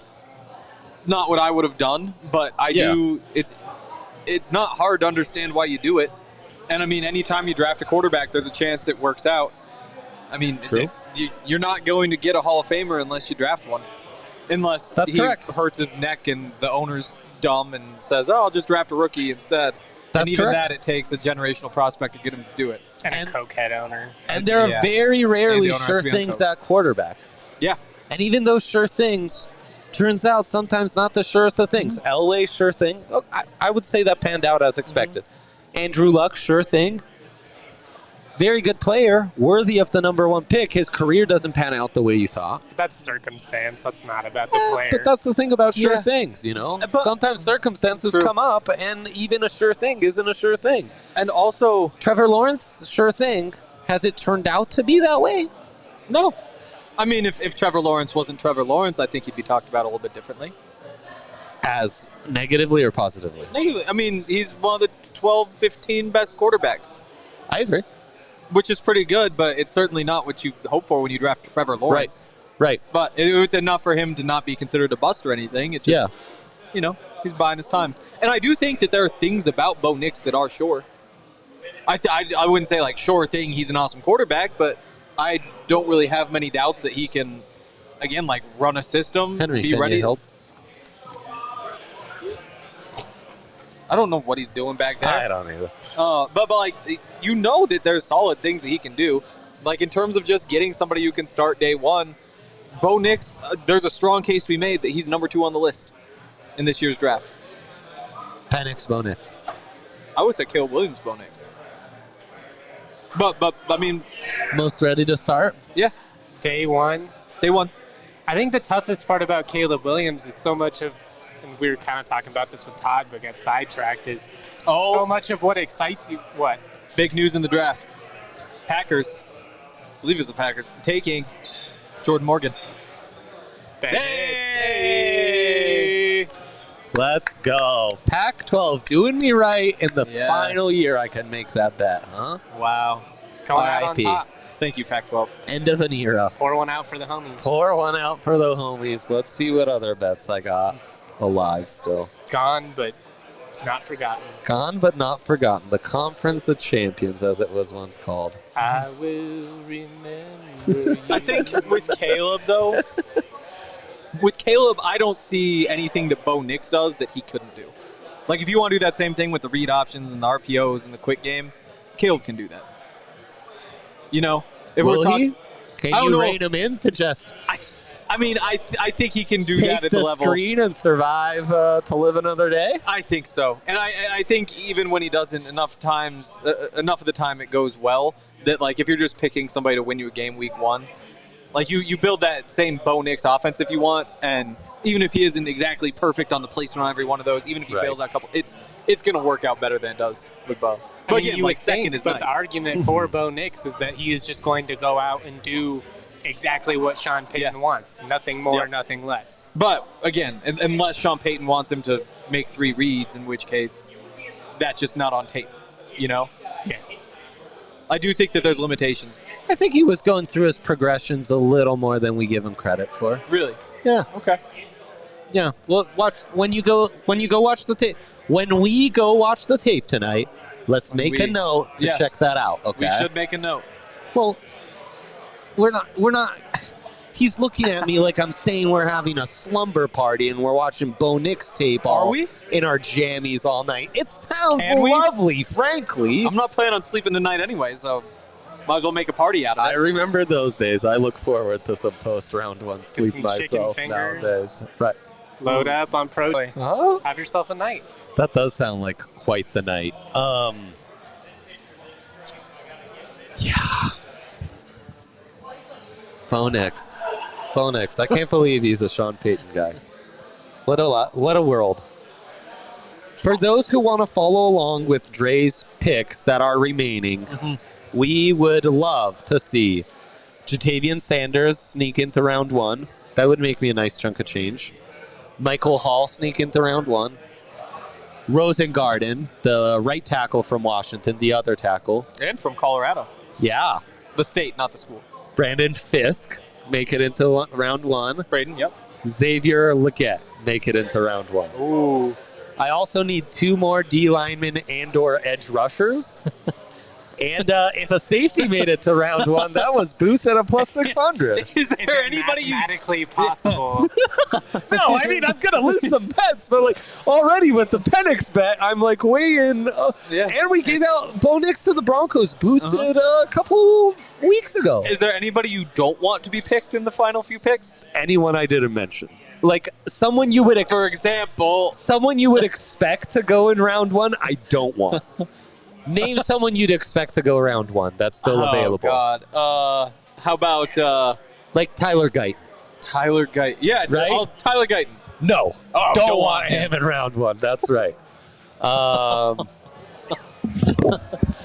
not what I would have done, but I do. It's not hard to understand why you do it. And I mean, anytime you draft a quarterback, there's a chance it works out. I mean, True. You're not going to get a Hall of Famer unless you draft one. Unless That's he correct. hurts his neck and the owner's dumb and says, "Oh, I'll just draft a rookie instead." That's and even correct. that, it takes a generational prospect to get him to do it. And a cokehead owner. And there are Yeah. very rarely And the owner has sure to be on things coke. at quarterback. Yeah. And even those sure things turns out sometimes not the surest of things. Elway, sure thing. Oh, I would say that panned out as expected. Andrew Luck, sure thing. Very good player, worthy of the number 1 pick. His career doesn't pan out the way you thought. But that's circumstance. That's not about the player. But that's the thing about sure Yeah. things, you know? But- Sometimes circumstances True. come up, and even a sure thing isn't a sure thing. And also, Trevor Lawrence, sure thing. Has it turned out to be that way? no. I mean, if Trevor Lawrence wasn't Trevor Lawrence, I think he'd be talked about a little bit differently. As negatively or positively? Negatively. I mean, he's one of the 12, 15 best quarterbacks, I agree. which is pretty good, but it's certainly not what you hope for when you draft Trevor Lawrence. Right. But it's enough for him to not be considered a bust or anything. It's just, Yeah. He's buying his time. And I do think that there are things about Bo Nix that are sure. I wouldn't say, like, sure thing he's an awesome quarterback, but I don't really have many doubts that he can, again, like, run a system, Henry, be can ready. you help? I don't know what he's doing back there. I don't either. But like, you know that there's solid things that he can do. Like, in terms of just getting somebody who can start day one, Bo Nix, there's a strong case to be made that he's number 2 on the list in this year's draft. Penix, Bo Nix. I would say Caleb Williams, Bo Nix. But I mean, Most ready to start? yeah, Day one. I think the toughest part about Caleb Williams is so much of, and we were kind of talking about this with Todd, but got sidetracked, is so much of what excites you. What? big news in the draft. Packers, I believe it's the Packers, taking Jordan Morgan. Hey! Let's go. Pac-12 doing me right in the Yes. final year I can make that bet, huh? Wow. Going out on R.I.P. top. Thank you, Pac-12. End of an era. Pour one out for the homies. Pour one out for the homies. Let's see what other bets I got alive still. Gone, but not forgotten. Gone but not forgotten. The Conference of Champions, as it was once called. I will remember. I think with Caleb, though, I don't see anything that Bo Nix does that he couldn't do. Like, if you want to do that same thing with the read options and the RPOs and the quick game, Caleb can do that. You know? If Will we're talking, he? Can I don't you know rein him in to just I mean, I think he can do take that at the the level. screen and survive to live another day? I think so, and I think even when he doesn't, enough of the time it goes well. That, like, if you're just picking somebody to win you a game week 1, like, you build that same Bo Nix offense if you want, and even if he isn't exactly perfect on the placement on every one of those, even if he fails out a couple, it's going to work out better than it does with Bo. But I mean, again, you like, would second think, is but nice. the argument for Bo Nix is that he is just going to go out and do exactly what Sean Payton wants. Nothing more, nothing less. But again, unless Sean Payton wants him to make 3 reads, in which case that's just not on tape, you know? Yeah. I do think that there's limitations. I think he was going through his progressions a little more than we give him credit for. Really? Yeah. Okay. Yeah. Well, watch when you go watch the tape. When we go watch the tape tonight, let's make a note to check that out. Okay. We should make a note. Well, we're not. He's looking at me like I'm saying we're having a slumber party and we're watching Bo Nix tape Are we? in our jammies all night. It sounds Can we? lovely, frankly. I'm not planning on sleeping tonight anyway, so might as well make a party out of it. I remember those days. I look forward to some post round 1 sleep some myself chicken nowadays. fingers. Right. Load up on Pro. Huh? Have yourself a night. That does sound like quite the night. Yeah. Bo Nix. I can't believe he's a Sean Payton guy. What a world. For those who want to follow along with Dre's picks that are remaining, we would love to see Jatavian Sanders sneak into round 1. That would make me a nice chunk of change. Michael Hall sneak into round 1. Rosengarten, the right tackle from Washington, the other tackle. And from Colorado. Yeah. The state, not the school. Brandon Fisk, make it into round 1. Braden, yep. Xavier Leggett, make it into round 1. Ooh. I also need 2 more D linemen and/or edge rushers. And if a safety made it to round one, that was boost at a plus 600. Is there anybody mathematically possible? No, I mean, I'm going to lose some bets, but like already with the Penix bet, I'm like way in. And we gave out Bo Nix to the Broncos, boosted a couple weeks ago. Is there anybody you don't want to be picked in the final few picks? Anyone I didn't mention. Like someone you would, For example, someone you would expect to go in round one, I don't want. Name someone you'd expect to go round one that's still available. Oh, God. How about like Tyler Guyton? Tyler Guyton. Yeah, right? Tyler Guyton. No. Oh, don't want him in round one. That's right.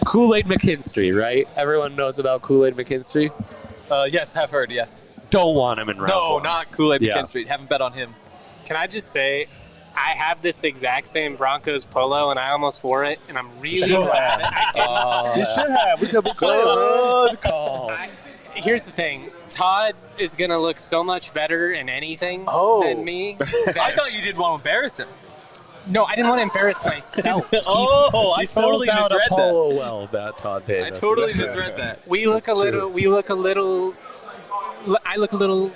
Kool-Aid McKinstry, right? Everyone knows about Kool-Aid McKinstry? Yes, have heard, yes. Don't want him in round one. No, not Kool-Aid Yeah. McKinstry. Haven't bet on him. Can I just say, I have this exact same Broncos polo, and I almost wore it, and I'm really glad I didn't. You should have. We could be Good call. Here's the thing. Todd is going to look so much better in anything than me. I thought you didn't want to embarrass him. No, I didn't want to embarrass myself. I totally out a misread that. polo well, that Todd I Davis. totally misread that. We look a little. I look a little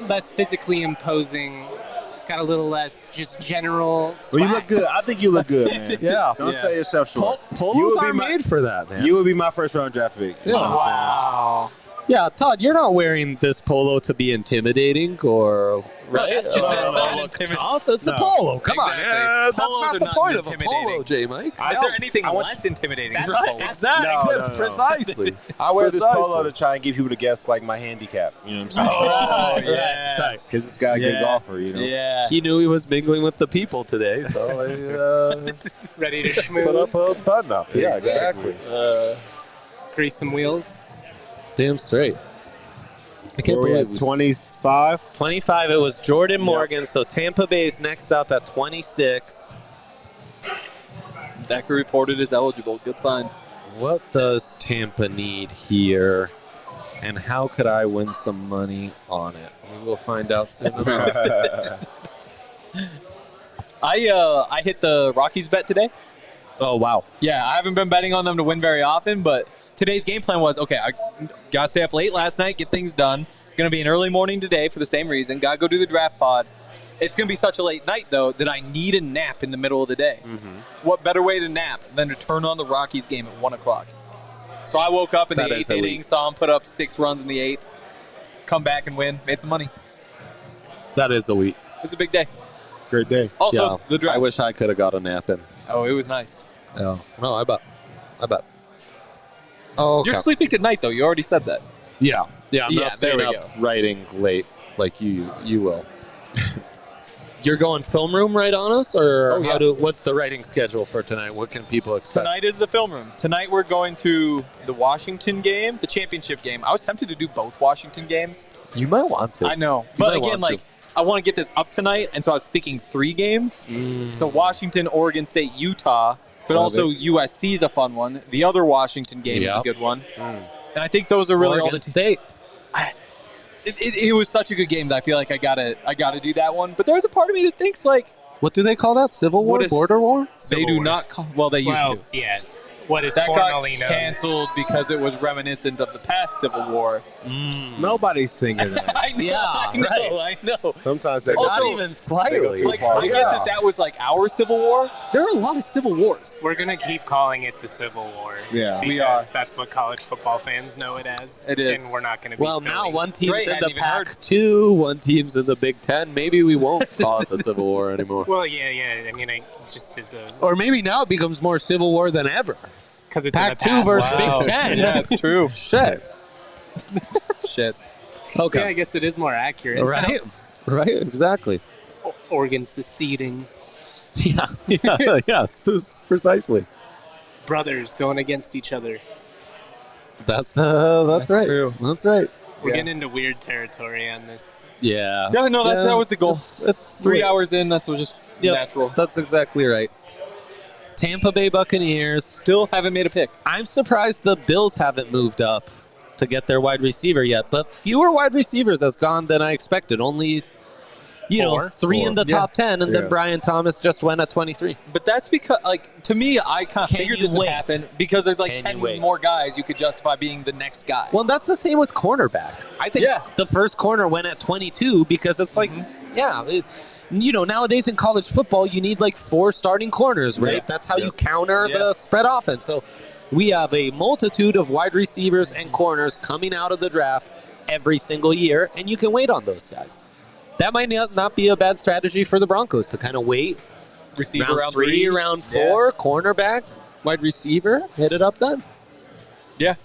less physically imposing. Got a little less just general swag. Well, you look good. I think you look good, man. Yeah. Don't sell yourself short. Polos are made for that, man. You would be my first round draft pick. You know what I'm saying? Wow. Yeah, Todd, you're not wearing this polo to be intimidating or right? That's just not Tough. It's a polo. Come on. Exactly. That's Polos not are the not point of a intimidating. polo, J. Mike. Is there anything less intimidating? for polos? Exactly. No. Precisely. I wear this Precisely. polo to try and get people to guess like my handicap. You know what I'm saying? Oh, Right, yeah. right. Because this guy a good golfer, you know? Yeah. He knew he was mingling with the people today, so he Ready to put up schmooze, a button up. Yeah, exactly. grease some wheels. Damn straight. I can't Where we believe at, 25? 25. It was Jordan Morgan, so Tampa Bay's next up at 26. Decker reported as eligible. Good sign. What does Tampa need here, and how could I win some money on it? We will find out soon enough. I hit the Rockies bet today. Oh, wow. Yeah, I haven't been betting on them to win very often, but today's game plan was, okay, I got to stay up late last night, get things done. Going to be an early morning today for the same reason. Got to go do the draft pod. It's going to be such a late night, though, that I need a nap in the middle of the day. What better way to nap than to turn on the Rockies game at 1 o'clock? So I woke up in the 8th inning, saw him put up 6 runs in the 8th, come back and win, made some money. That is elite. It was a big day. Great day. Also, the draft. I wish I could have got a nap in. Oh, it was nice. Oh, no, I bet. Oh, okay. You're sleeping tonight, though. You already said that. Yeah. Yeah, I'm Yeah, not there staying we up writing late like you will. You're going film room right on us, or what's the writing schedule for tonight? What can people expect? Tonight is the film room. Tonight we're going to the Washington game, the championship game. I was tempted to do both Washington games. You might want to. I know. But again, I want to get this up tonight, and so I was thinking 3 games. So Washington, Oregon State, Utah, but also USC's a fun one. The other Washington game is a good one. And I think those are really all the State. It was such a good game that I feel like I gotta do that one. But there's a part of me that thinks like, what do they call that? Civil War? Border War? They do not call. Well, they used to. Yeah. What is That got formerly known. canceled because it was reminiscent of the past Civil War. Nobody's thinking that. I know. Sometimes they're Also, not even slightly. Like, I get that was like our Civil War. There are a lot of Civil Wars. We're going to keep calling it the Civil War. Yeah. Because We are. that's what college football fans know it as. It is. And we're not going to be Well, silly. now one team's Dre in hadn't the even heard. Pac-2, one team's in the Big Ten. Maybe we won't call it the Civil War anymore. Well, yeah. I mean, just as a... Or maybe now it becomes more Civil War than ever. Because it's in the Pac-2 past. versus Big Ten. Yeah, it's true. Shit. Shit. Okay. Yeah, I guess it is more accurate. Right. Right, exactly. Oregon seceding. Yeah, precisely. Brothers going against each other. That's right. true. That's right. We're getting into weird territory on this. Yeah. Yeah, no, that was the goal. It's 3 hours in, that's just natural. That's exactly right. Tampa Bay Buccaneers. Still haven't made a pick. I'm surprised the Bills haven't moved up to get their wide receiver yet, but fewer wide receivers has gone than I expected. Only 3 in the top 10, and then Brian Thomas just went at 23. But that's because, like, to me, I kind of figured this would wait? happen because there's like Can 10 you wait? more guys you could justify being the next guy. Well, that's the same with cornerback. I think the first corner went at 22 because it's like, nowadays in college football, you need like 4 starting corners, right? That's how you counter the spread offense. So we have a multitude of wide receivers and corners coming out of the draft every single year, and you can wait on those guys. That might not be a bad strategy for the Broncos to kind of wait. Receiver round 3, round 4, cornerback, wide receiver, hit it up then. Yeah.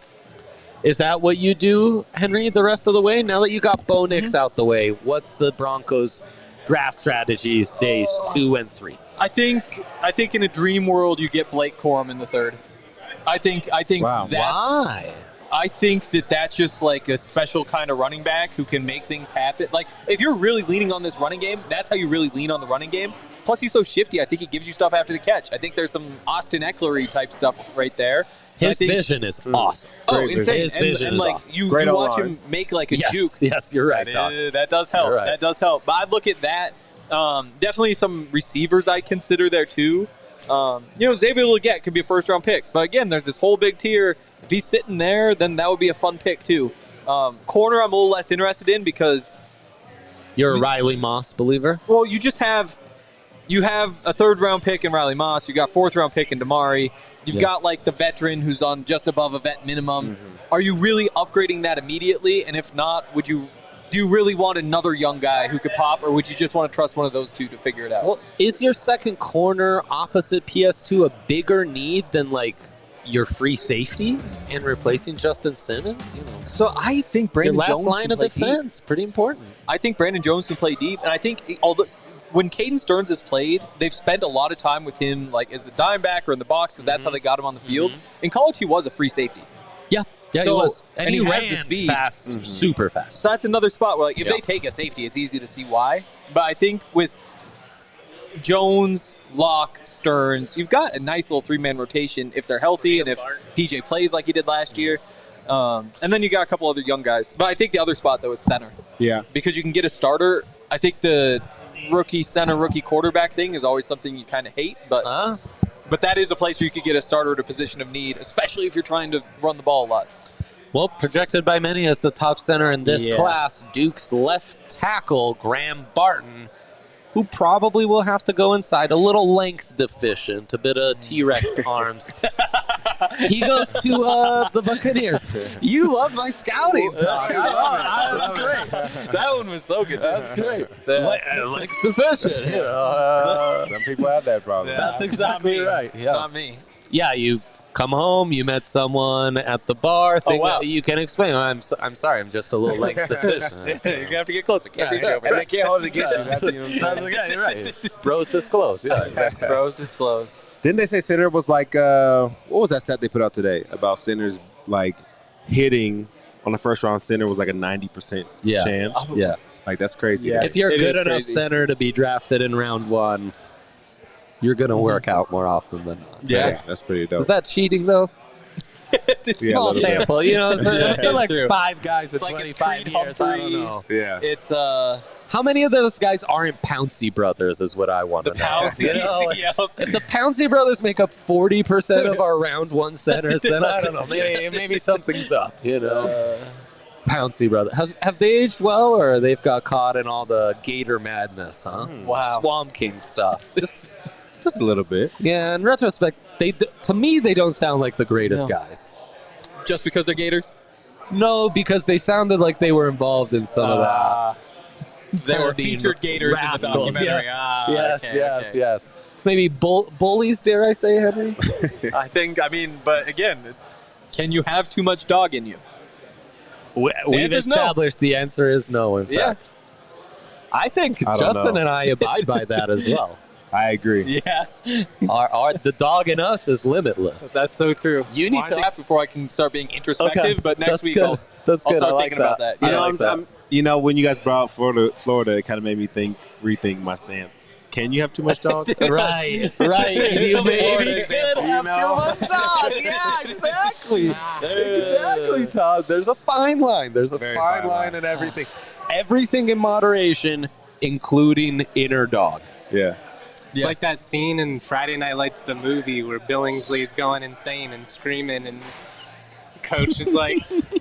Is that what you do, Henry, the rest of the way? Now that you got Bo Nix out the way, what's the Broncos' draft strategies days 2 and 3? I think in a dream world you get Blake Corum in the 3rd. I think Wow. that's Why? I think that's just like a special kind of running back who can make things happen. Like, if you're really leaning on this running game, that's how you really lean on the running game. Plus, he's so shifty. I think he gives you stuff after the catch. I think there's some Austin Eckler-y type stuff right there. His vision is awesome. Insane. His vision and is like, awesome. you watch him make like a juke. Yes, you're right, Doc. That does help. You're right. That does help. But I'd look at that. Definitely some receivers I'd consider there too. Xavier Legette could be a first-round pick. But again, there's this whole big tier. If he's sitting there, then that would be a fun pick too. Corner, I'm a little less interested in because you're a Riley Moss believer. Well, you have a 3rd-round pick in Riley Moss. You got 4th-round pick in Damari. You've got like the veteran who's on just above a vet minimum. Are you really upgrading that immediately? And if not, do you really want another young guy who could pop, or would you just want to trust one of those two to figure it out? Well, is your second corner opposite PS2 a bigger need than like your free safety and replacing Justin Simmons? So I think Brandon your last Jones line can of play defense pretty important. I think Brandon Jones can play deep, and I think when Caden Stearns has played, they've spent a lot of time with him like as the dime back or in the box because that's how they got him on the field. In college, he was a free safety. Yeah, he was. And he ran has the speed. fast, super fast. So that's another spot where, like, if they take a safety, it's easy to see why. But I think with Jones, Locke, Stearns, you've got a nice little 3-man rotation if they're healthy and if PJ plays like he did last year. And then you got a couple other young guys. But I think the other spot, though, is center. Yeah. Because you can get a starter. I think the rookie center, rookie quarterback thing is always something you kind of hate. But that is a place where you could get a starter at a position of need, especially if you're trying to run the ball a lot. Well, projected by many as the top center in this class, Duke's left tackle, Graham Barton, who probably will have to go inside, a little length deficient, a bit of T-Rex arms. He goes to the Buccaneers. You love my scouting, Tom. That's great. That one was so good. That's great. Length deficient. Some people have that problem. That's exactly right. Yeah. Not me. Yeah, you come home, you met someone at the bar, you can explain, I'm sorry, I'm just a little length deficient. You're going to have to get closer. Can't reach over. And they can't hold it against you. Yeah, you're right. Bros disclose. Yeah, exactly. Bros disclose. Didn't they say center was like, what was that stat they put out today about centers like hitting on the first round? Center was like a 90% chance. Yeah. Like, that's crazy. Yeah. If you're a good enough center to be drafted in round 1, you're going to work out more often than not. Yeah, that's pretty dope. Is that cheating, though? It's a small sample, it's still like 5 guys at 25 years. I don't know. Yeah. It's how many of those guys aren't Pouncey brothers is what I want to know. Pouncey, if the Pouncey brothers make up 40% of our round 1 centers, then I don't know. Maybe something's up, Pouncey brothers. Have they aged well, or they've got caught in all the Gator madness, huh? Wow. Swamp King stuff. Just a little bit. Yeah, in retrospect, to me, they don't sound like the greatest guys. Just because they're Gators? No, because they sounded like they were involved in some of that. They were featured Gators in the documentary. Yes. Maybe bullies, dare I say, Henry? But again, can you have too much dog in you? We've established the answer is no, in fact. Yeah. I think Justin and I abide by that as well. I agree. Yeah. The dog in us is limitless. That's so true. You need to before I can start being introspective, but next week I'll start thinking about that. When you guys brought up Florida, it kind of made me rethink my stance. Can you have too much dog? Right. You maybe could have too much dog. Yeah, exactly. Exactly, Todd. There's a fine line. There's a fine line in everything. Everything in moderation including inner dog. Yeah. It's like that scene in Friday Night Lights, the movie, where Billingsley's going insane and screaming, and coach is like,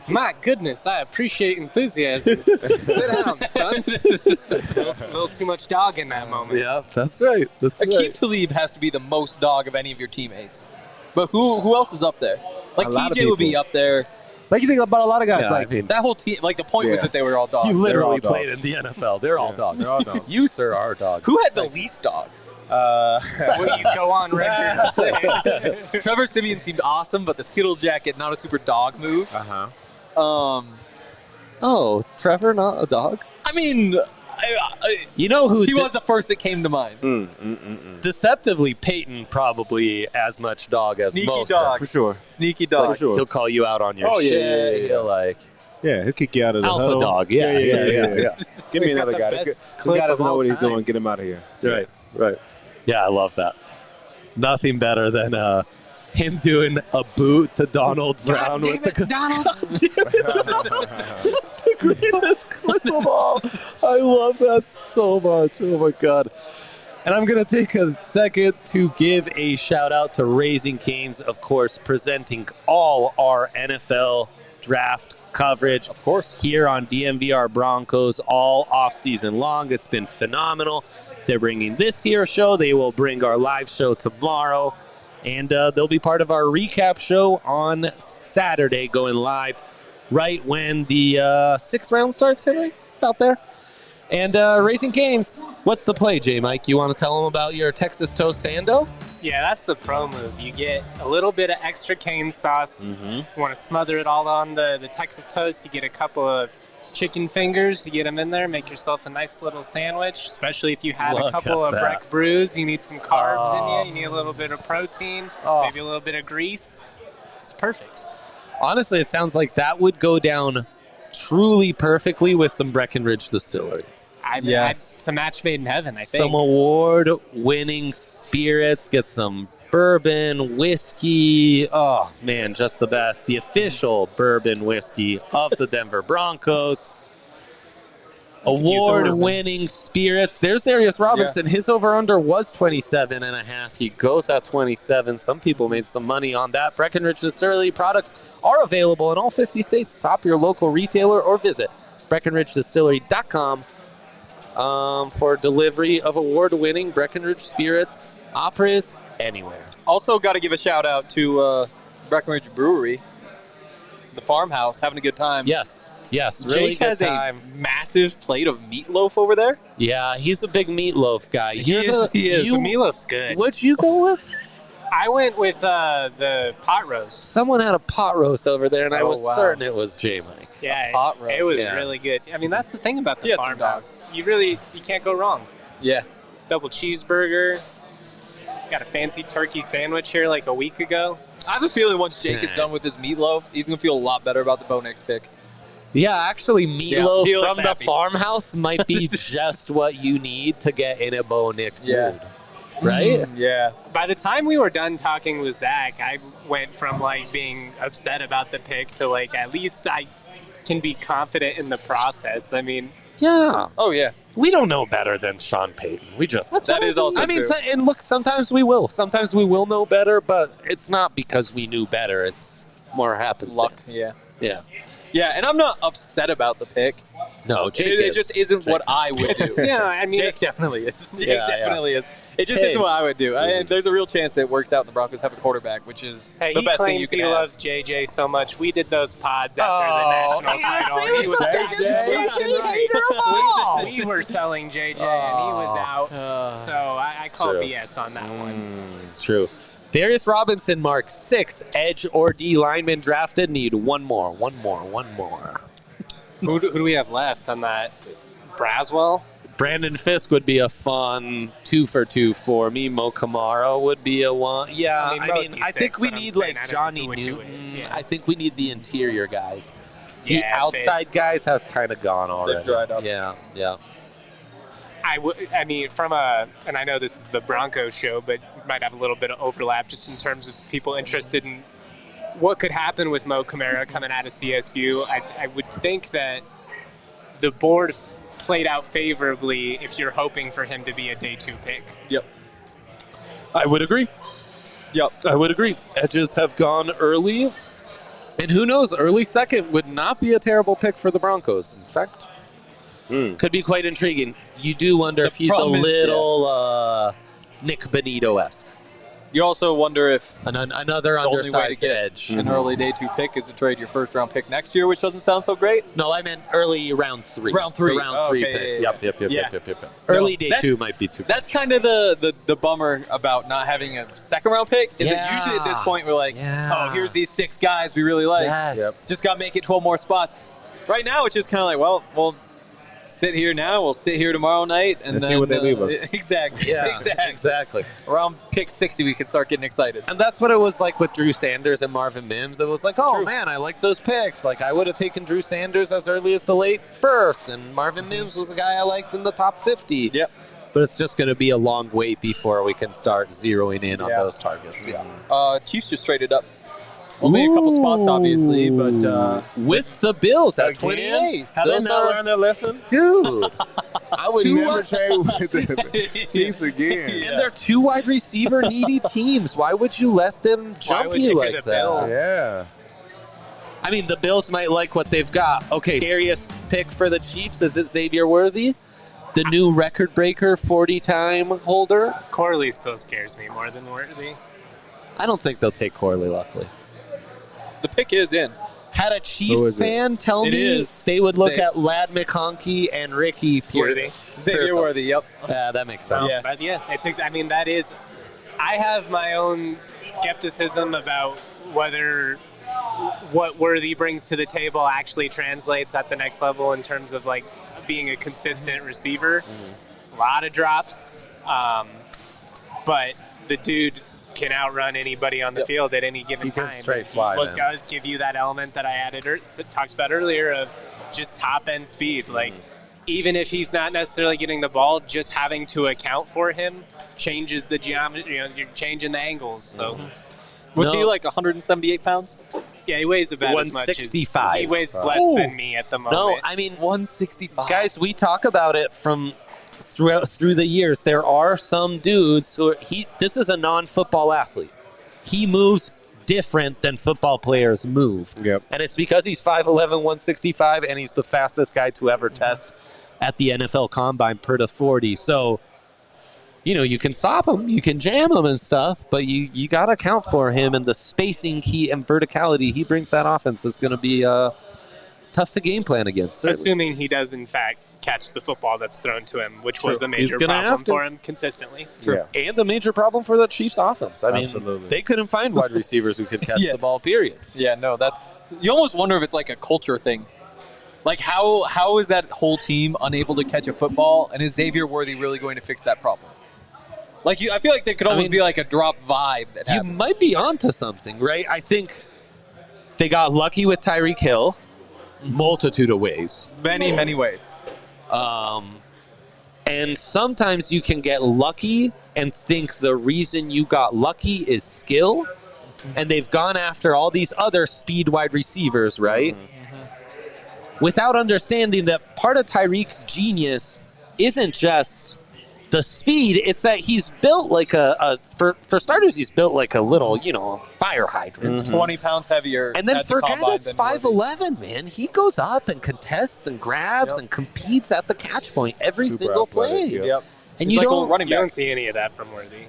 "My goodness, I appreciate enthusiasm. Sit down, son." A little too much dog in that moment. Yeah, that's right. Akeem Talib has to be the most dog of any of your teammates. But who else is up there? Like A lot of TJ would be people. up there. Like you think about a lot of guys. Yeah, like I mean, That whole team, like the point was that they were all dogs. you literally They're all played in the NFL. They're all dogs. they're all dogs. You, sir, are a dog. Who had the least dog? Will you go on record and say? Trevor Simeon seemed awesome, but the Skittles jacket, not a super dog move. Oh, Trevor, not a dog? I mean, You know who? he was the first that came to mind. Deceptively, Peyton probably as much dog as Sneaky most. dog. For sure. Sneaky dog. Like, he'll call you out on your Oh, yeah, shit. yeah, yeah. He'll like Yeah, he'll kick you out of the alpha huddle. dog. Yeah. Give me He's got another the guy. best This clip guy doesn't of know all what he's time. doing. Get him out of here. Right. Yeah, I love that. Nothing better than him doing a boot to Donald Brown with the Donald. That's the greatest clip of all. I love that so much. Oh my god. And I'm going to take a second to give a shout out to Raising Cane's, of course, presenting all our NFL draft coverage, of course, here on DNVR Broncos all off-season long. It's been phenomenal. They're bringing this here show. They will bring our live show tomorrow. And they'll be part of our recap show on Saturday, going live right when the sixth round starts, Henry? About there. And Raising Cane's, what's the play, J-Mike? You want to tell them about your Texas Toast Sando? Yeah, that's the pro move. You get a little bit of extra cane sauce. You want to smother it all on the Texas toast. You get a couple of chicken fingers. You get them in there. Make yourself a nice little sandwich, especially if you had a Look couple at of that. break brews. You need some carbs in you. You need a little bit of protein, maybe a little bit of grease. It's perfect. Honestly, it sounds like that would go down truly perfectly with some Breckenridge Distillery. It's a match made in heaven, I think. Some award-winning spirits, get some bourbon, whiskey. Oh, man, just the best. The official bourbon whiskey of the Denver Broncos. Award-winning spirits. There's Darius Robinson. His over-under was 27.5. He goes at 27. Some people made some money on that. Breckenridge Distillery products are available in all 50 states. Stop your local retailer or visit BreckenridgeDistillery.com for delivery of award-winning Breckenridge spirits, operas, anywhere. Also, got to give a shout out to Breckenridge Brewery, the farmhouse, having a good time. Yes, really Jake good has time. a massive plate of meatloaf over there. Yeah, he's a big meatloaf guy. He is. The meatloaf's good. What'd you go with? I went with the pot roast. Someone had a pot roast over there, and I Oh, was wow. certain it was J-Mike. Yeah, pot roast. it was Yeah. really good. I mean, that's the thing about the Yeah, it's some farmhouse. You can't go wrong. Yeah. Double cheeseburger. Got a fancy turkey sandwich here like a week ago. I have a feeling once Jake is done with his meatloaf, he's going to feel a lot better about the Bo Nix pick. Yeah, actually, meatloaf he looks from the happy. farmhouse might be just what you need to get in a Bo Nix Yeah. mood. Right? Yeah. By the time we were done talking with Zach, I went from like being upset about the pick to like at least I can be confident in the process. I mean, Yeah. Oh, yeah. We don't know better than Sean Payton. We just... That is also I mean, true. and look, sometimes we will. Sometimes we will know better, but it's not because we knew better. It's more happenstance. Luck. Yeah. Yeah. Yeah, and I'm not upset about the pick. No, Jake It is. just isn't what I would do. yeah, I mean, Jake definitely is. Jake Yeah, definitely is. It just Hey. isn't what I would do. There's a real chance that it works out and the Broncos have a quarterback, which is hey, the he best thing you claims can he have. loves JJ so much. We did those pods after the national title. and he was we were selling JJ, and he was out. So I call true. BS on that one. It's true. Darius Robinson marks 6 edge or D linemen drafted. Need one more. Who do we have left on that? Braswell? Brandon Fisk would be a fun 2 for 2 for me. Mo Camaro would be a 1. Yeah, I think we need like Johnny Newton. Yeah. I think we need the interior guys. The Yeah, outside Fisk. guys have kind of gone already. dried up. Yeah. I mean, and I know this is the Broncos show, but might have a little bit of overlap just in terms of people interested in what could happen with Mo Camara coming out of CSU. I would think that the board played out favorably if you're hoping for him to be a day 2 pick. Yep. I would agree. Yep, I would agree. Edges have gone early. And who knows, early second would not be a terrible pick for the Broncos. In fact, could be quite intriguing. You do wonder if he's a little Nick Benito-esque. You also wonder if another the only way undersized to get edge. an early day 2 pick is to trade your first round pick next year, which doesn't sound so great. No, I meant early round 3. Round 3. The round 3 Okay, pick. yeah, Yep. Early day 2 might be too. That's kind of the bummer about not having a second round pick. Is that usually at this point we're like, oh, here's these 6 guys we really like. Yes. Just got to make it 12 more spots. Right now it's just kind of like, well, we'll sit here now. We'll sit here tomorrow night and then see what they leave us. Exactly. Yeah, exactly. Around pick 60, we can start getting excited. And that's what it was like with Drew Sanders and Marvin Mims. It was like, oh, man, I like those picks. Like, I would have taken Drew Sanders as early as the late first, and Marvin Mims was a guy I liked in the top 50. Yep. But it's just going to be a long wait before we can start zeroing in on those targets. Yeah. Chiefs just traded up. Only a couple spots, obviously, but with the Bills at Again? 28. Have they not learned their lesson? Dude. I would never trade with the Chiefs again. And they're 2 wide receiver needy teams. Why would you let them jump you like that? Bills? Yeah. I mean, the Bills might like what they've got. Okay, scariest pick for the Chiefs, is it Xavier Worthy? The new record breaker, 40-time holder? Corley still scares me more than Worthy. I don't think they'll take Corley, luckily. the pick is in. Had a Chiefs fan tell me they would look at Lad McConkey and Ricky Worthy. Xavier Worthy, yep. Yeah, that makes sense. But I mean, that is. I have my own skepticism about whether what Worthy brings to the table actually translates at the next level in terms of like being a consistent receiver. A lot of drops, but the dude can outrun anybody on the field at any given time. Straight fly, He does give you that element that I talked about earlier of just top end speed. Like even if he's not necessarily getting the ball, just having to account for him changes the geometry. You're changing the angles. So was he like 178 pounds? Yeah, he weighs about as much as 165. he weighs less than me at the moment. No, I mean 165. Guys, we talk about it from through the years. There are some dudes who this is a non-football athlete. He moves different than football players move. Yep. And it's because he's 5'11", 165, and he's the fastest guy to ever test at the NFL Combine per to 40. So, you can stop him, you can jam him and stuff, but you got to account for him, and the spacing key and verticality he brings that offense is going to be tough to game plan against. Certainly. Assuming he does, in fact, catch the football that's thrown to him, which was a major problem for him consistently. Yeah. And a major problem for the Chiefs offense. I mean, Absolutely. they couldn't find wide receivers who could catch the ball, period. Yeah, no, you almost wonder if it's like a culture thing. Like how is that whole team unable to catch a football, and is Xavier Worthy really going to fix that problem? Like I feel like there could almost be like a drop vibe that happens. You might be onto something, right? I think they got lucky with Tyreek Hill, multitude of ways. Many ways. And sometimes you can get lucky and think the reason you got lucky is skill, and they've gone after all these other speed wide receivers, right? Without understanding that part of Tyreek's genius isn't just the speed, it's that he's built like for starters, he's built like a little, fire hydrant. 20 pounds heavier. And then at for a the guy combine that's than Worthy. 5'11", man, he goes up and contests and grabs and competes at the catch point every single play. Yep. And He's you like a don't running You back. don't see any of that from Worthy.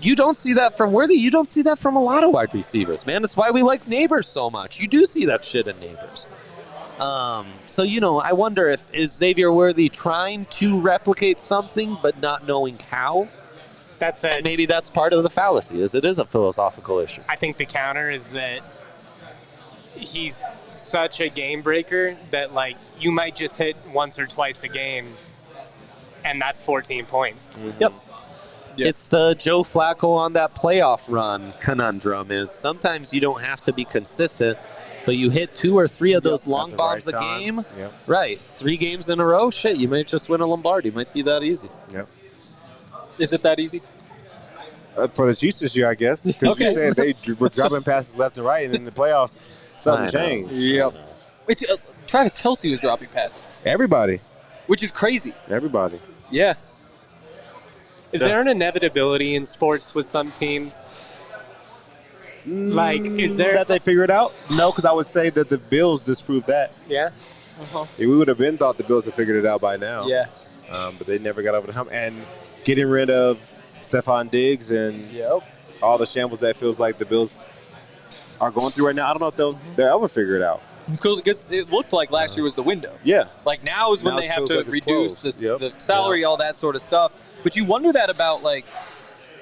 You don't see that from Worthy. You don't see that from a lot of wide receivers, man. That's why we like Nabers so much. You do see that shit in Nabers. So, I wonder is Xavier Worthy trying to replicate something but not knowing how? That said, And maybe that's part of the fallacy, is it is a philosophical issue. I think the counter is that he's such a game breaker that like you might just hit once or twice a game, and that's 14 points. Yep. It's the Joe Flacco on that playoff run conundrum is sometimes you don't have to be consistent, but you hit 2 or 3 of those long bombs a game. Yep. Right. 3 games in a row, shit, you might just win a Lombardi. Might be that easy. Yep. Is it that easy? For the Chiefs this year, I guess. Because you said they were dropping passes left and right, and in the playoffs, something changed. Yep. Wait, Travis Kelce was dropping passes. Everybody. which is crazy. Everybody. Yeah. Is there an inevitability in sports with some teams? Like, is there that they figure it out? No, because I would say that the Bills disproved that. Yeah. We would have been thought the Bills had figured it out by now. Yeah. But they never got over the hump. And getting rid of Stephon Diggs and all the shambles that feels like the Bills are going through right now, I don't know if they'll ever figure it out. Because it looked like last year was the window. Yeah. Like now is when Now they it have feels to like it's reduce closed. the salary, all that sort of stuff. But you wonder that about, like,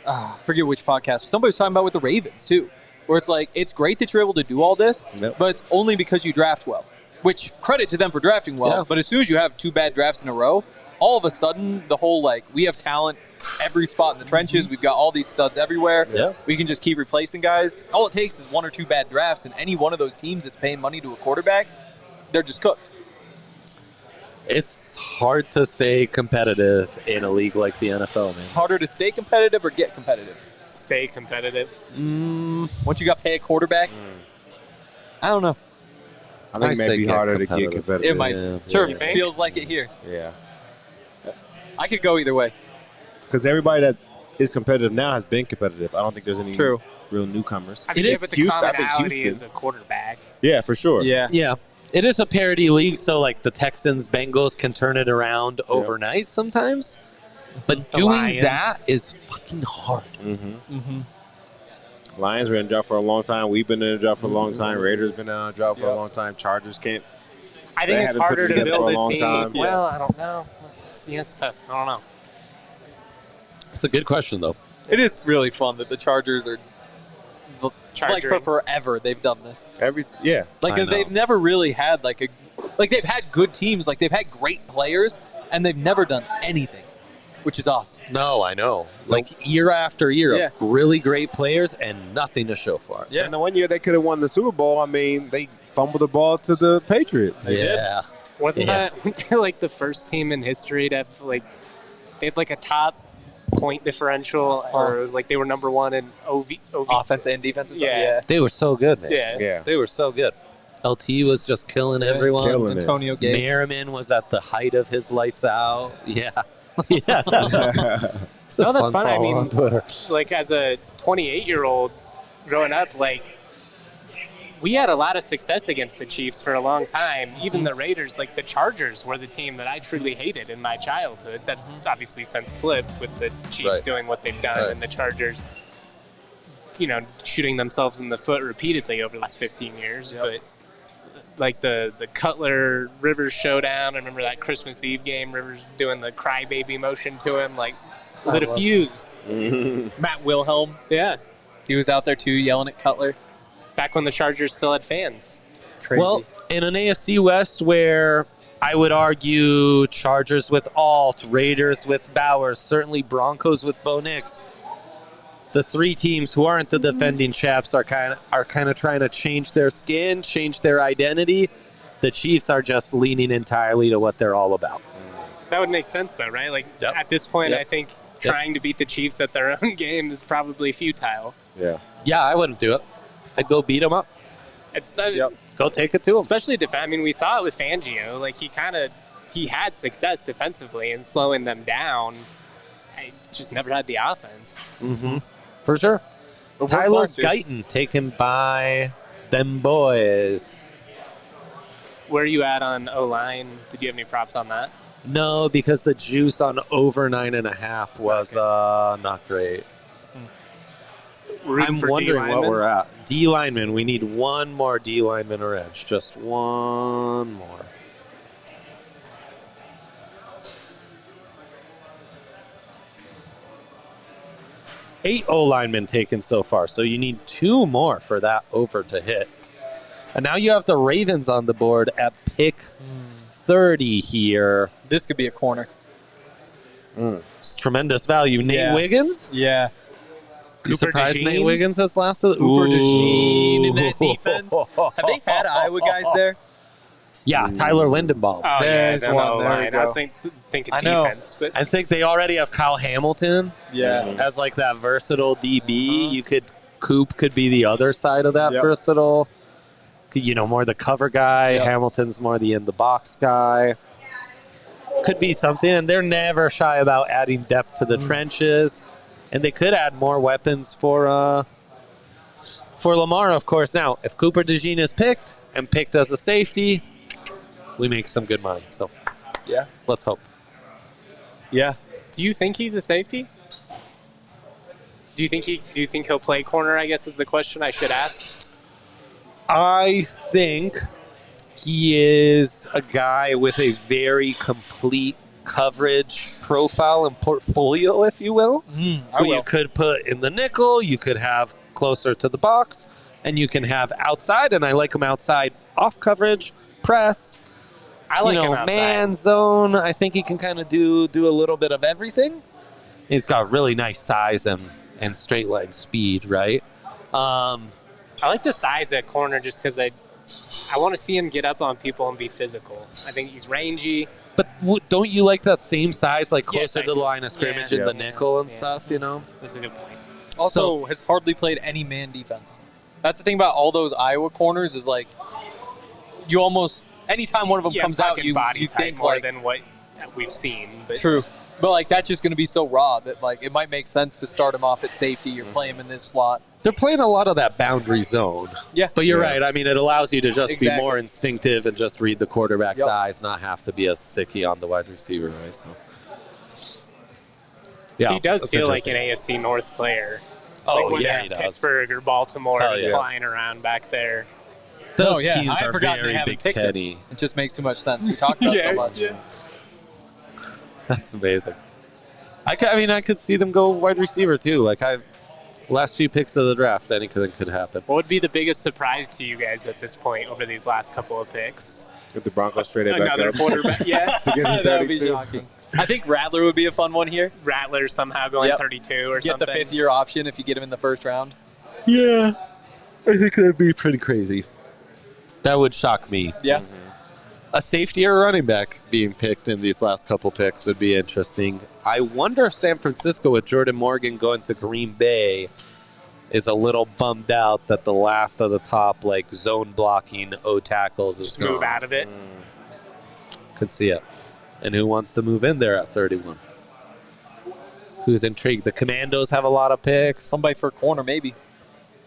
I forget which podcast. Somebody was talking about with the Ravens, too, where it's like, it's great that you're able to do all this, but it's only because you draft well. Which, credit to them for drafting well, but as soon as you have 2 bad drafts in a row, all of a sudden, the whole, like, we have talent every spot in the trenches. We've got all these studs everywhere. We can just keep replacing guys. All it takes is 1 or 2 bad drafts, and any one of those teams that's paying money to a quarterback, they're just cooked. It's hard to stay competitive in a league like the NFL, man. Harder to stay competitive or get competitive? Stay competitive. Once you got to pay a quarterback, I don't know. I think it may be harder to get competitive. It might. Sure, feels like it here. Yeah. I could go either way. Because everybody that is competitive now has been competitive. I don't think there's any true. real newcomers. I mean, but the commonality is a quarterback. Yeah, for sure. Yeah. It is a parity league, so like the Texans, Bengals can turn it around overnight sometimes. But doing Lions. that is fucking hard. Lions were in a job for a long time. We've been in a job for a long time. Raiders been in a job for a long time. Chargers can't. I they think it's haven't put harder it to together build for a a long team. time. Well, I don't know. It's tough. I don't know. It's a good question, though. It is really fun that the Chargers are, like, for forever they've done this. Like, they've never really had, like, they've had good teams. Like, they've had great players, and they've never done anything, which is awesome. No, I know. Like, year after year of really great players and nothing to show for it. And the one year they could have won the Super Bowl, I mean, they fumbled the ball to the Patriots. Wasn't that like the first team in history to have, like, they had like a top point differential, or it was like they were number 1 in OV offense and defense or something? Yeah. They were so good, man. Yeah. They were so good. LT was just killing everyone. Killing it. Antonio Gates. Merriman was at the height of his lights out. Yeah. No, that's fine. I mean, on Twitter. like as a 28-year-old growing up, like we had a lot of success against the Chiefs for a long time. Even the Raiders, like the Chargers, were the team that I truly hated in my childhood. That's obviously since flipped with the Chiefs doing what they've done and the Chargers, shooting themselves in the foot repeatedly over the last 15 years. But like the Cutler Rivers showdown, I remember that Christmas Eve game, Rivers doing the crybaby motion to him, like lit a fuse. Matt Wilhelm. Yeah. He was out there too, yelling at Cutler. Back when the Chargers still had fans. Crazy. Well, in an AFC West where I would argue Chargers with Alt, Raiders with Bowers, certainly Broncos with Bo Nix, the 3 teams who aren't the defending champs are kind of trying to change their skin, change their identity. The Chiefs are just leaning entirely to what they're all about. That would make sense, though, right? Like, at this point, I think trying to beat the Chiefs at their own game is probably futile. Yeah, I wouldn't do it. I'd go beat them up. It's Go take it to them. Especially I mean, we saw it with Fangio. Like, he had success defensively and slowing them down. I just never had the offense. For sure. Tyler fun, dude. Guyton taken by them boys. Where are you at on O-line? Did you have any props on that? No, because the juice on over 9.5 was not great. I'm wondering what we're at. D lineman. We need one more D lineman or edge. Just one more. Eight O linemen taken so far, so you need 2 more for that over to hit. And now you have the Ravens on the board at pick 30 here. This could be a corner. It's tremendous value. Nate Wiggins? Yeah. You surprised Nate Wiggins has lasted? Cooper DeJean in that defense. Have they had Iowa guys there? Yeah, Tyler Lindenbaum. Oh, There's yeah, one. There line. you go. I was thinking I know. defense. But I think they already have Kyle Hamilton. Yeah. As like that versatile DB. Coop could be the other side of that versatile. More the cover guy. Hamilton's more the in the box guy. could be something. And they're never shy about adding depth to the trenches. And they could add more weapons for Lamar, of course. Now, if Cooper DeJean is picked and picked as a safety, we make some good money. So, yeah, let's hope. Yeah. Do you think he's a safety? Do you think he'll play corner, I guess is the question I should ask? I think he is a guy with a very complete coverage profile and portfolio, if you will. Who you could put in the nickel, you could have closer to the box, and you can have outside, and I like him outside off coverage, press. I like him outside. Man zone. I think he can kind of do a little bit of everything. He's got really nice size and straight line speed, right? I like the size at corner just because I want to see him get up on people and be physical. I think he's rangy. But don't you like that same size, like closer Yes, to the line of scrimmage in the nickel and stuff, you know? That's a good point. Also, has hardly played any man defense. That's the thing about all those Iowa corners is like, you almost, anytime one of them comes out, you think more like, than what we've seen. But true. But like that's just going to be so raw that like it might make sense to start him off at safety or play him in this slot. They're playing a lot of that boundary zone. Yeah. But you're right. I mean, it allows you to just Exactly. be more instinctive and just read the quarterback's eyes, not have to be as sticky on the wide receiver, right? So, yeah, he does that's feel like an interesting. AFC North player. Oh, like when yeah, they're he in does. Pittsburgh or Baltimore, Oh, just yeah. flying around back there. Those yeah, teams I had are forgotten very they haven't Big picked Teddy. him. It just makes too much sense. We talked about it so much. That's amazing. I mean, I could see them go wide receiver too. Like last few picks of the draft, anything could happen. What would be the biggest surprise to you guys at this point over these last couple of picks? If the Broncos traded back Another up. quarterback, yeah. To get him That would be 32. shocking. I think Rattler would be a fun one here. Rattler somehow going 32 or Get something. the 5th-year option if you get him in the first round. Yeah, I think that'd be pretty crazy. That would shock me. Yeah. A safety or running back being picked in these last couple picks would be interesting. I wonder if San Francisco with Jordan Morgan going to Green Bay is a little bummed out that the last of the top like zone blocking O tackles is Just gone. move out of it. Could see it. And who wants to move in there at 31? Who's intrigued? The Commandos have a lot of picks. Somebody for a corner, maybe.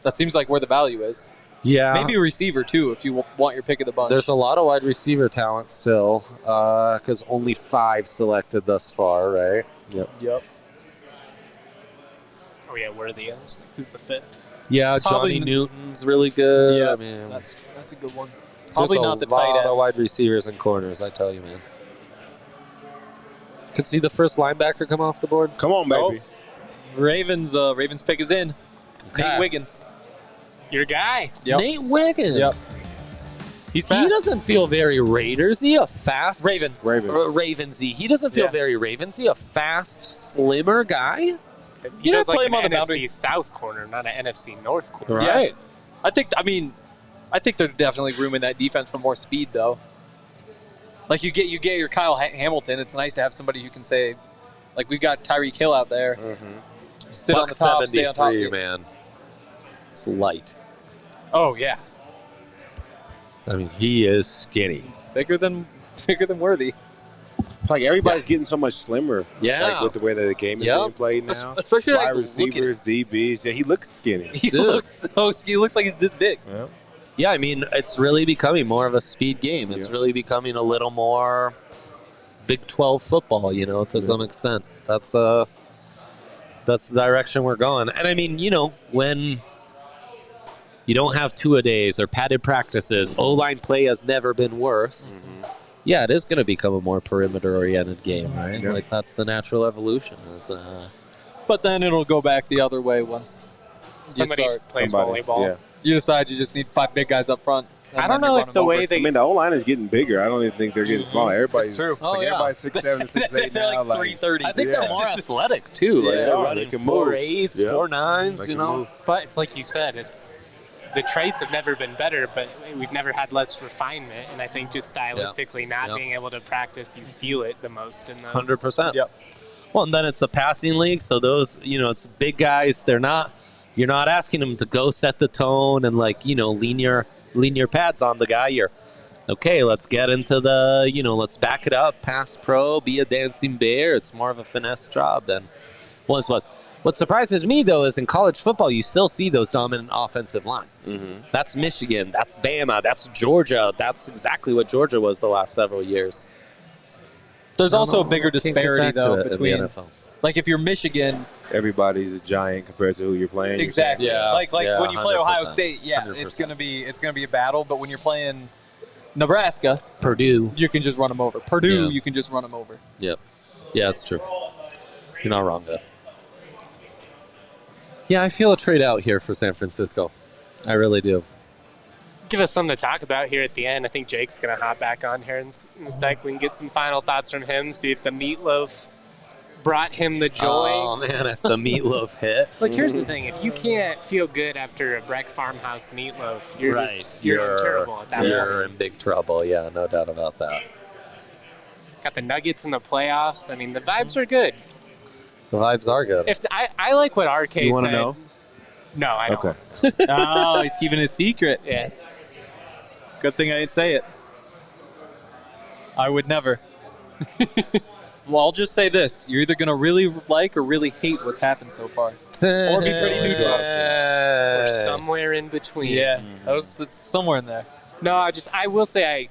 That seems like where the value is. Yeah. Maybe a receiver, too, if you want your pick of the bunch. There's a lot of wide receiver talent still, because only 5 selected thus far, right? Yep. Oh yeah, where are the others? Who's the 5th? Yeah, Probably Johnny Newton's really good. Yeah, I mean, that's a good one. Probably there's not the a tight lot ends. of wide receivers and corners, I tell you, man. Could see the first linebacker come off the board. Come on, baby. Ravens pick is in. Okay. Nate Wiggins. Your guy. Yep. Nate Wiggins. Yep. He's fast. He doesn't feel very Raidersy, a fast Ravens. Ravensy. He doesn't feel very Ravensy, a fast, slimmer guy. He Yeah, does like play an him on the NFC boundary. South corner, not an NFC North corner. Right. Yeah. I think there's definitely room in that defense for more speed, though. Like you get your Kyle Hamilton. It's nice to have somebody who can say, like we've got Tyreek Hill out there. Sit on the top, stay on top. 73, man. It's light. Oh yeah, I mean, he is skinny. bigger than Worthy. It's like everybody's getting so much slimmer. Yeah. Like with the way that the game is being played now. Especially wide like, receivers, DBs. Yeah, he looks skinny. He looks like he's this big. Yeah. Yeah, I mean, it's really becoming more of a speed game. It's really becoming a little more Big 12 football, to some extent. That's the direction we're going. And I mean, when you don't have two-a-days or padded practices, O-line play has never been worse. Yeah, it is going to become a more perimeter-oriented game, right? Yeah. Like, that's the natural evolution. But then it'll go back the other way once Somebody plays Somebody, volleyball. yeah. you decide you just need 5 big guys up front. I don't know if the way I they mean, the O-line is getting bigger. I don't even think they're getting smaller. Everybody's, It's true. It's like everybody's 6'7", 6'8" They're now. like 330. I think Yeah. they're more athletic, too. Like, Yeah, they're they running can move. 4.8s, Yeah. 4.9s, They can move. But it's like you said, the traits have never been better, but we've never had less refinement. And I think just stylistically, not being able to practice, you feel it the most in those. 100%. Yep. Well, and then it's a passing league, so those, it's big guys. You're not asking them to go set the tone and lean your pads on the guy. You're okay, let's get into the, let's back it up, pass pro, be a dancing bear. It's more of a finesse job than once was. What surprises me, though, is in college football, you still see those dominant offensive lines. Mm-hmm. That's Michigan, that's Bama, that's Georgia. That's exactly what Georgia was the last several years. There's also a bigger disparity, though, between, like, if you're Michigan, everybody's a giant compared to who you're playing. Exactly. Yeah. Like when you play 100%. Ohio State, 100%. it's gonna be a battle. But when you're playing Nebraska, Purdue, you can just run them over. Purdue, you can just run them over. Yep. Yeah, that's true. You're not wrong there. Yeah, I feel a trade out here for San Francisco. I really do. Give us something to talk about here at the end. I think Jake's going to hop back on here in a sec. We can get some final thoughts from him, see if the meatloaf brought him the joy. Oh, man, if the meatloaf hit. Look, here's the thing. If you can't feel good after a Breck Farmhouse meatloaf, you're incurable at that point. You're in big trouble. Yeah, no doubt about that. Got the Nuggets in the playoffs. I mean, the vibes are good. The vibes are good. If I like what RK said. You want to know? No, I don't. Okay. Oh, he's keeping his secret. Yeah. Good thing I didn't say it. I would never. Well, I'll just say this. You're either going to really like or really hate what's happened so far. Or be pretty neutral. Or somewhere in between. Yeah, it's somewhere in there. No, I will say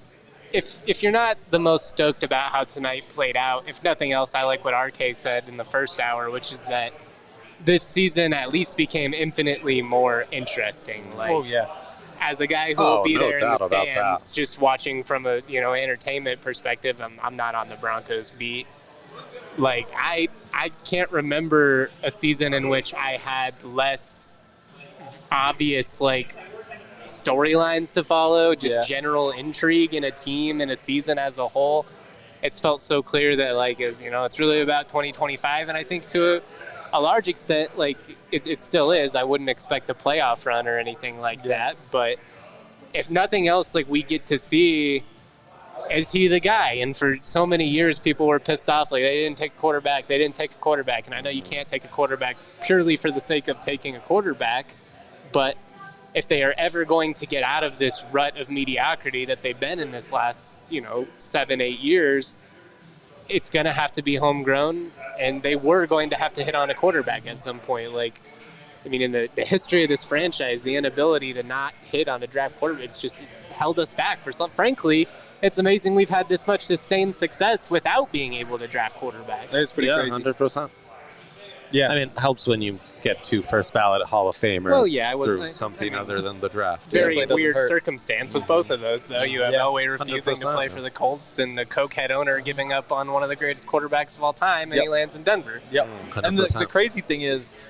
if you're not the most stoked about how tonight played out, if nothing else, I like what RK said in the first hour, which is that this season at least became infinitely more interesting. Like, oh, yeah. As a guy who will be there in the doubt about stands, just watching from a entertainment perspective, I'm not on the Broncos beat. Like I can't remember a season in which I had less obvious storylines to follow, just general intrigue in a team and a season as a whole. It's felt so clear that it's really about 2025, and I think to a large extent, it still is. I wouldn't expect a playoff run or anything like that, but if nothing else, we get to see, is he the guy? And for so many years, people were pissed off, they didn't take a quarterback, and I know you can't take a quarterback purely for the sake of taking a quarterback, but if they are ever going to get out of this rut of mediocrity that they've been in this last, 7-8 years, it's going to have to be homegrown, and they were going to have to hit on a quarterback at some point. In the history of this franchise, the inability to not hit on a draft quarterback, it's held us back for some. Frankly, it's amazing we've had this much sustained success without being able to draft quarterbacks. That's pretty crazy. 100%. Yeah. It helps when you get 2 first ballot Hall of Famers through something other than the draft. Very weird circumstance with both of those, though. You have Elway refusing to play for the Colts and the cokehead owner giving up on one of the greatest quarterbacks of all time, and he lands in Denver. Yep. 100%. And the crazy thing is,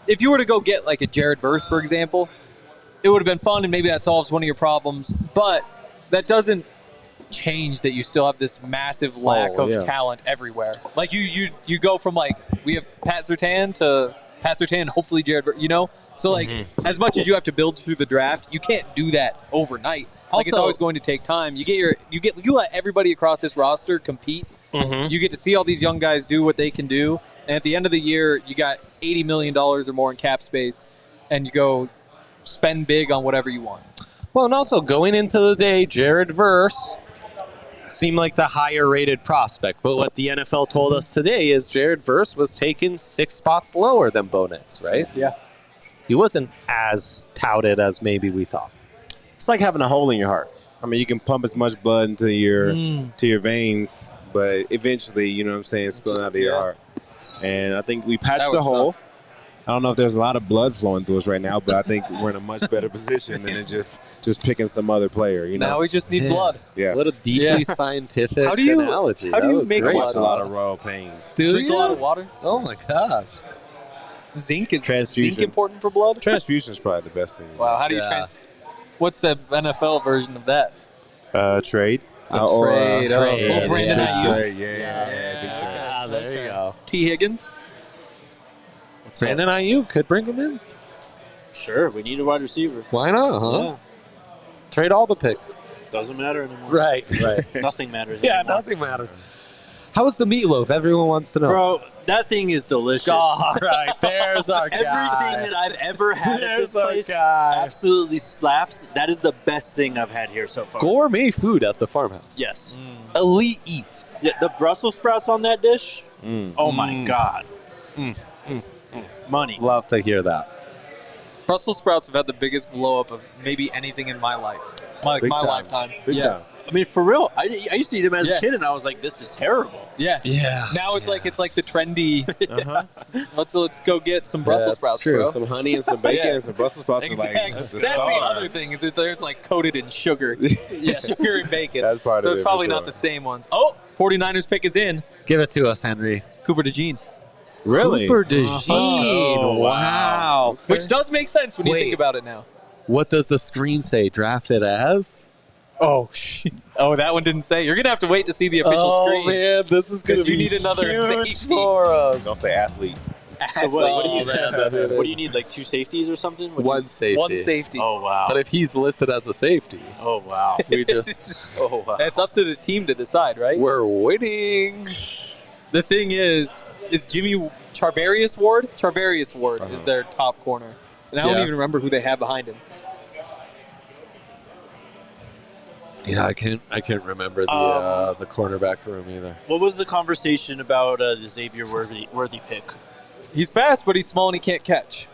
if you were to go get a Jared Verse, for example, it would have been fun, and maybe that solves one of your problems, but that doesn't change that you still have this massive lack of talent everywhere. You go from we have Pat Surtain to Pat Surtain, hopefully Jared, So as much as you have to build through the draft, you can't do that overnight. It's always going to take time. You let everybody across this roster compete. You get to see all these young guys do what they can do, and at the end of the year, you got $80 million or more in cap space, and you go spend big on whatever you want. Well, and also going into the day, Jared Verse seemed like the higher-rated prospect. But what the NFL told us today is Jared Verse was taken 6 spots lower than Bo Nix, right? Yeah. He wasn't as touted as maybe we thought. It's like having a hole in your heart. You can pump as much blood into your veins, but eventually, spilling out of your heart. And I think we patched the hole. I don't know if there's a lot of blood flowing through us right now, but I think we're in a much better position than just picking some other player. Now we just need blood. Yeah. What a deeply scientific analogy. How do you make blood? blood? A lot of royal pains. Drink a lot of water. Oh my gosh. Zinc important for blood? Transfusion is probably the best thing. Wow. How do you What's the NFL version of that? Trade. Trade. Brandon Ayuk. Yeah, there you go. T. Higgins. Brandon Ayuk could bring him in. Sure, we need a wide receiver. Why not, huh? Yeah. Trade all the picks. Doesn't matter anymore. Right. Nothing matters Yeah, anymore. nothing matters. How's the meatloaf? Everyone wants to know. Bro, that thing is delicious. All right, there's our Everything guy. that I've ever had at this There's our place guy. absolutely slaps. That is the best thing I've had here so far. Gourmet food at the farmhouse. Yes. Elite eats. Yeah, the Brussels sprouts on that dish. Oh my God. Money. Love to hear that. Brussels sprouts have had the biggest blow up of maybe anything in my life, like Big my time. lime. Big time. I mean, for real. I used to eat them as Yeah. a kid, and I was like, "This is terrible." Yeah. Yeah. Now it's like the trendy. Uh-huh. Let's go get some Brussels sprouts, true. bro. Some honey and some bacon Yeah. and some Brussels sprouts. Exactly. Like, That's the star. other thing is that there's like coated in sugar. Sugar and bacon. That's part so of it's it, probably for not sure. the same ones. Oh, 49ers pick is in. Give it to us, Henry. Cooper DeJean. Really? Cooper DeJean. Wow. Which does make sense when you Wait. think about it now. What does the screen say? Drafted as? Oh, shit. Oh, that one didn't say. You're going to have to wait to see the official screen. Man, this is going to Because you be need another huge safety. for us. Don't say athlete. So what do you man. what do you need? Like 2 safeties or something? What do One safety. One safety. you- Oh wow. But if he's listed as a safety, Oh wow. we just Oh wow. It's up to the team to decide, right? we're winning. The thing is Jimmy Charvarius Ward? Charvarius Ward is their top corner. And I don't Yeah. even remember who they have behind him. Yeah, I can't remember the cornerback room either. What was the conversation about the Xavier Worthy pick? He's fast, but he's small and he can't catch.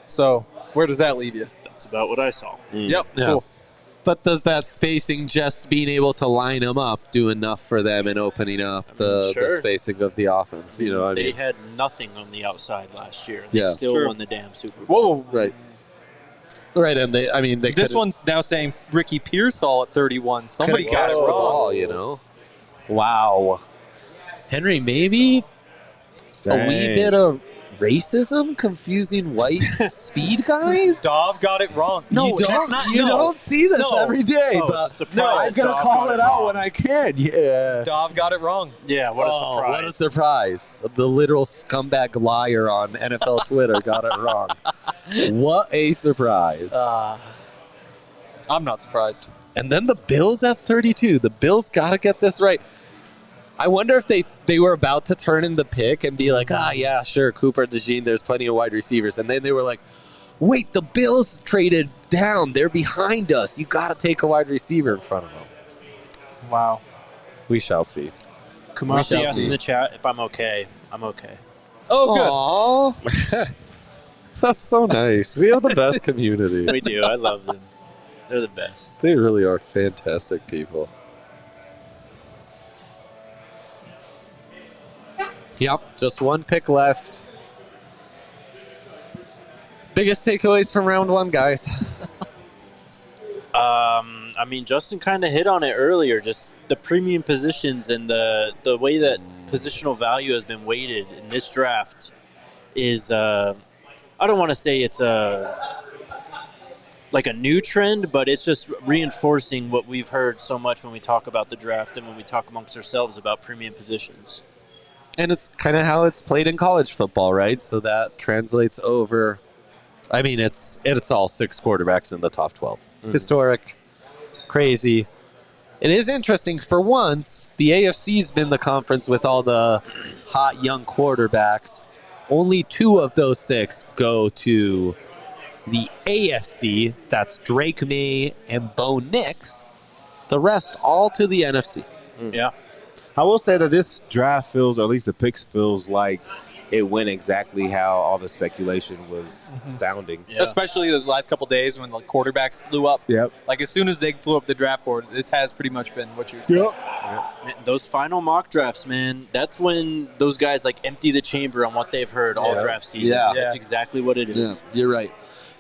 So where does that leave you? That's about what I saw. Yep. Yeah. Cool. But does that spacing, just being able to line them up, do enough for them in opening up the sure. spacing of the offense? You know what I They mean? had nothing on the outside last year. They Yeah. still True. won the damn Super Bowl. Whoa. Right. Right, and they This could've- one's now saying Ricky Pearsall at 31. Somebody could've got it catched the wrong. ball, you know? Wow. Henry, maybe a wee Dang. bit of racism confusing white speed guys? Dov got it wrong. No, you that's don't. you don't see this No. every day, Oh, but it's a surprise. I'm gonna Dov call got it it out wrong. when I can. Yeah. Dov got it wrong. Yeah, what a Oh, surprise. what a surprise. The literal scumbag liar on NFL Twitter got it wrong. What a surprise. I'm not surprised. And then the Bills at 32. The Bills got to get this right. I wonder if they were about to turn in the pick and be like, yeah, sure, Cooper DeJean, there's plenty of wide receivers. And then they were like, wait, the Bills traded down. They're behind us. You got to take a wide receiver in front of them. Wow. We shall see. Kumasi shall asked see. in the chat if I'm okay. I'm okay. Oh, good. Aww. That's so nice. We have the best community. We do. I love them. They're the best. They really are fantastic people. Yep, just one pick left. Biggest takeaways from round one, guys. I mean, Justin kind of hit on it earlier. Just the premium positions and the way that positional value has been weighted in this draft is. I don't want to say it's like a new trend, but it's just reinforcing what we've heard so much when we talk about the draft and when we talk amongst ourselves about premium positions. And it's kind of how it's played in college football, right? So that translates over. I mean, it's all 6 quarterbacks in the top 12. Historic, crazy. It is interesting. For once, the AFC's been the conference with all the hot young quarterbacks. Only 2 of those 6 go to the AFC. That's Drake May and Bo Nix. The rest all to the NFC. Yeah. I will say that this draft feels, or at least the picks feels like it went exactly how all the speculation was sounding. Yeah. Especially those last couple days when the quarterbacks flew up. Yep. Like as soon as they flew up the draft board, this has pretty much been what you expect. Man, those final mock drafts, man, that's when those guys like empty the chamber on what they've heard all draft season. Yeah. That's exactly what it is. Yeah, you're right.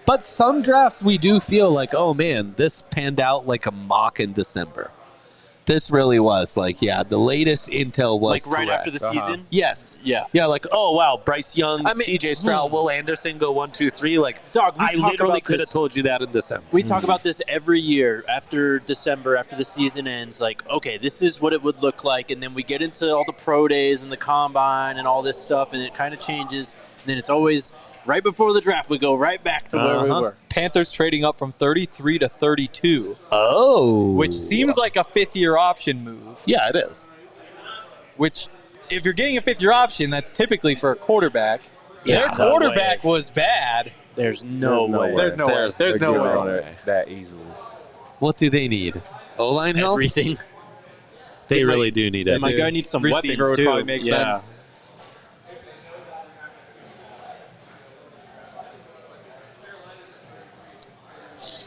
But some drafts we do feel like, oh man, this panned out like a mock in December. This really was like, the latest intel was Like right correct. after the season? Yes. Yeah. Yeah, like, oh wow, Bryce Young, I mean, CJ Stroud, Will Anderson go 1, 2, 3. Like, Dog, we I talk literally about could have this- told you that in December. We talk about this every year after December, after the season ends. Like, okay, this is what it would look like. And then we get into all the pro days and the combine and all this stuff, and it kind of changes. And then it's always right before the draft, we go right back to where we were. Panthers trading up from 33 to 32, Oh. which seems like a fifth-year option move. Yeah, it is. which if you're getting a fifth-year option, that's typically for a quarterback. Yeah, Their quarterback was bad. There's no way. There's no way. There's no way. That easily. What do they need? O-line help? Everything. They really do need it. My guy needs some Receiver weapons would too. probably make yeah. sense.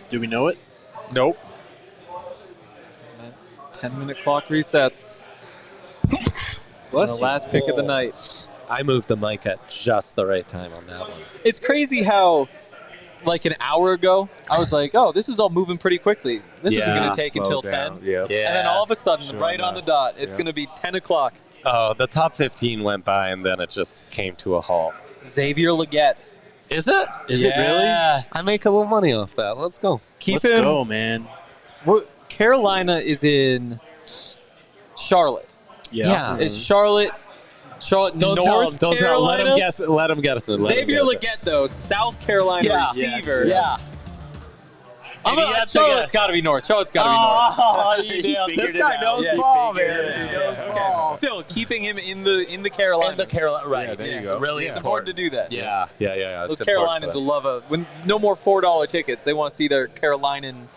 Do we know it? Nope. 10-minute clock resets. Bless The you. last pick of the night. I moved the mic at just the right time on that one. It's crazy how, like an hour ago, I was like, "Oh, this is all moving pretty quickly. This isn't going to take until 10." Yeah. And then all of a sudden, right on the dot, it's going to be 10 o'clock. Oh, the top 15 went by, and then it just came to a halt. Xavier Leggett. Is it? Is it really? I make a little money off that. Let's go. Keep Let's him. go, man. Carolina is in Charlotte. Yeah. It's Charlotte. Don't North tell him. Don't tell him. Let Carolina? him guess. Let him guess it. Xavier Leggett, though, South Carolina receiver. Yeah. Charlotte's got to be North. Charlotte's got to be North. Oh, this guy knows ball, man. He knows ball. Still, keeping him in the Carolinas. In the Carolina, right? Yeah, there you go. Really, It's important to do that. Yeah. Those Carolinians will love when no more $4 tickets. They want to see their Carolinian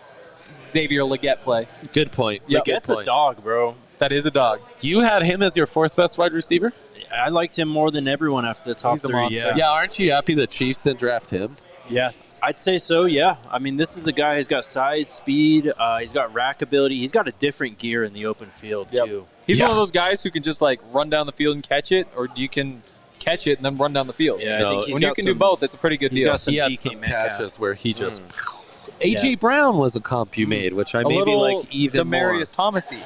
Xavier Leggett play. Good point. Yep. Good That's a point. dog, bro. That is a dog. You had him as your fourth best wide receiver? I liked him more than everyone after the top He's a three. monster. Yeah, aren't you happy the Chiefs didn't draft him? Yes. I'd say so, yeah. I mean, this is a guy who's got size, speed, he's got rack ability. He's got a different gear in the open field, too. He's one of those guys who can just like run down the field and catch it, or you can catch it and then run down the field. Yeah, I think he's when got you can do some- both, it's a pretty good he's deal. got some He had DK some Metcalf. catches where he just... A.J. Brown was a comp you made, which I a maybe little like even Demarius Thomasy.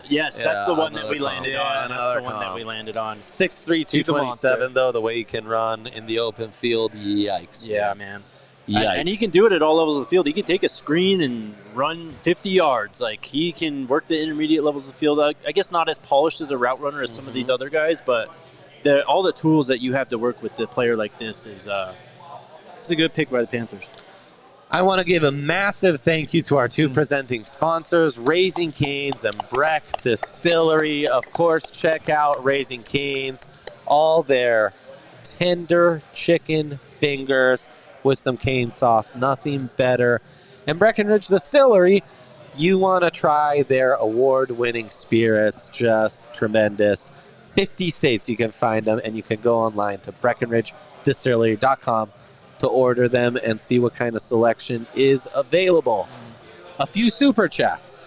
Yes, that's the one that we another landed comp. on. That's the Another one that comp. we landed on. 6'3", He's a 227, though, the way he can run in the open field, yikes. Yeah, man. Yikes. And he can do it at all levels of the field. He can take a screen and run 50 yards. Like, he can work the intermediate levels of the field. I guess not as polished as a route runner as some of these other guys, but all the tools that you have to work with the player like this is a good pick by the Panthers. I want to give a massive thank you to our two presenting sponsors, Raising Cane's and Breck Distillery. Of course, check out Raising Cane's. All their tender chicken fingers with some cane sauce. Nothing better. And Breckenridge Distillery, you want to try their award-winning spirits. Just tremendous. 50 states you can find them, and you can go online to BreckenridgeDistillery.com to order them and see what kind of selection is available. A few super chats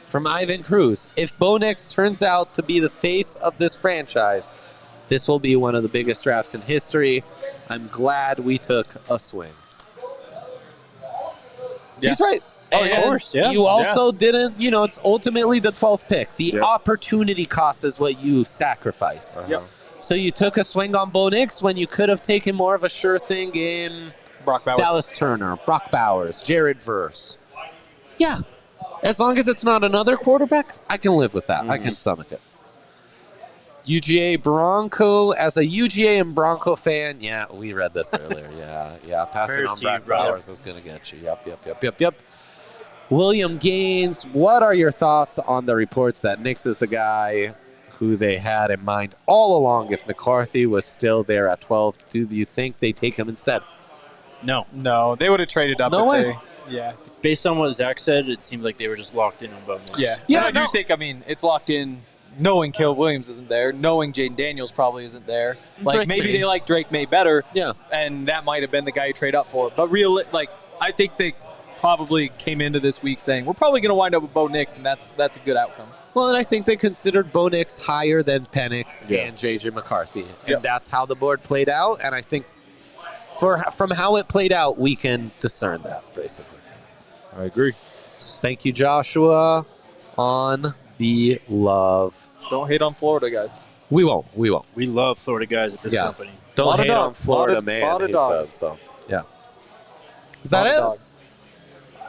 from Ivan Cruz. If Bo Nix turns out to be the face of this franchise, this will be one of the biggest drafts in history. I'm glad we took a swing. Yeah. He's right. Oh, And of course, yeah. You also didn't, it's ultimately the 12th pick. The Yep. opportunity cost is what you sacrificed. Yep. So you took a swing on Bo Nix when you could have taken more of a sure thing in Brock Bowers. Dallas Turner, Brock Bowers, Jared Verse. Yeah. As long as it's not another quarterback, I can live with that. I can stomach it. UGA Bronco, as a UGA and Bronco fan, yeah, we read this earlier. Yeah. Passing Prayers on to you, Brock brother. Bowers is going to get you. Yep. William Gaines, what are your thoughts on the reports that Nix is the guy who they had in mind all along if McCarthy was still there at 12? Do you think they take him instead? No, they would have traded up. No if way. Yeah. Based on what Zach said, it seemed like they were just locked in on Bo Nix. Yeah. Yeah, And I do think, it's locked in knowing Caleb Williams isn't there, knowing Jaden Daniels probably isn't there. Like, Drake maybe May. they like Drake May better. Yeah. And that might have been the guy you trade up for. But I think they probably came into this week saying, we're probably going to wind up with Bo Nix, and that's a good outcome. Well, and I think they considered Bo Nix higher than Penix and J.J. McCarthy. And that's how the board played out. And I think from how it played out, we can discern that, basically. I agree. Thank you, Joshua, on the love. Don't hate on Florida, guys. We won't. We love Florida guys at this Yeah. company. Don't Lot of hate on dogs. Florida, Lot man, of he dogs. said. So, yeah. Is that Not a it? dog.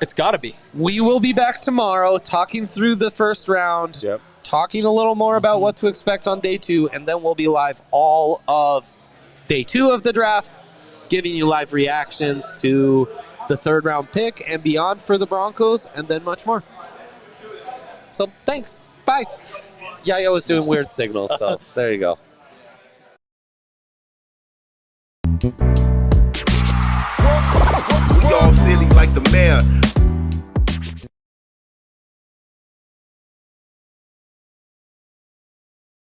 It's got to be. We will be back tomorrow talking through the first round, Yep. talking a little more about what to expect on day 2, and then we'll be live all of day 2 of the draft, giving you live reactions to the third round pick and beyond for the Broncos, and then much more. So thanks. Bye. Yaya was doing weird signals, so there you go. We all silly like the mayor.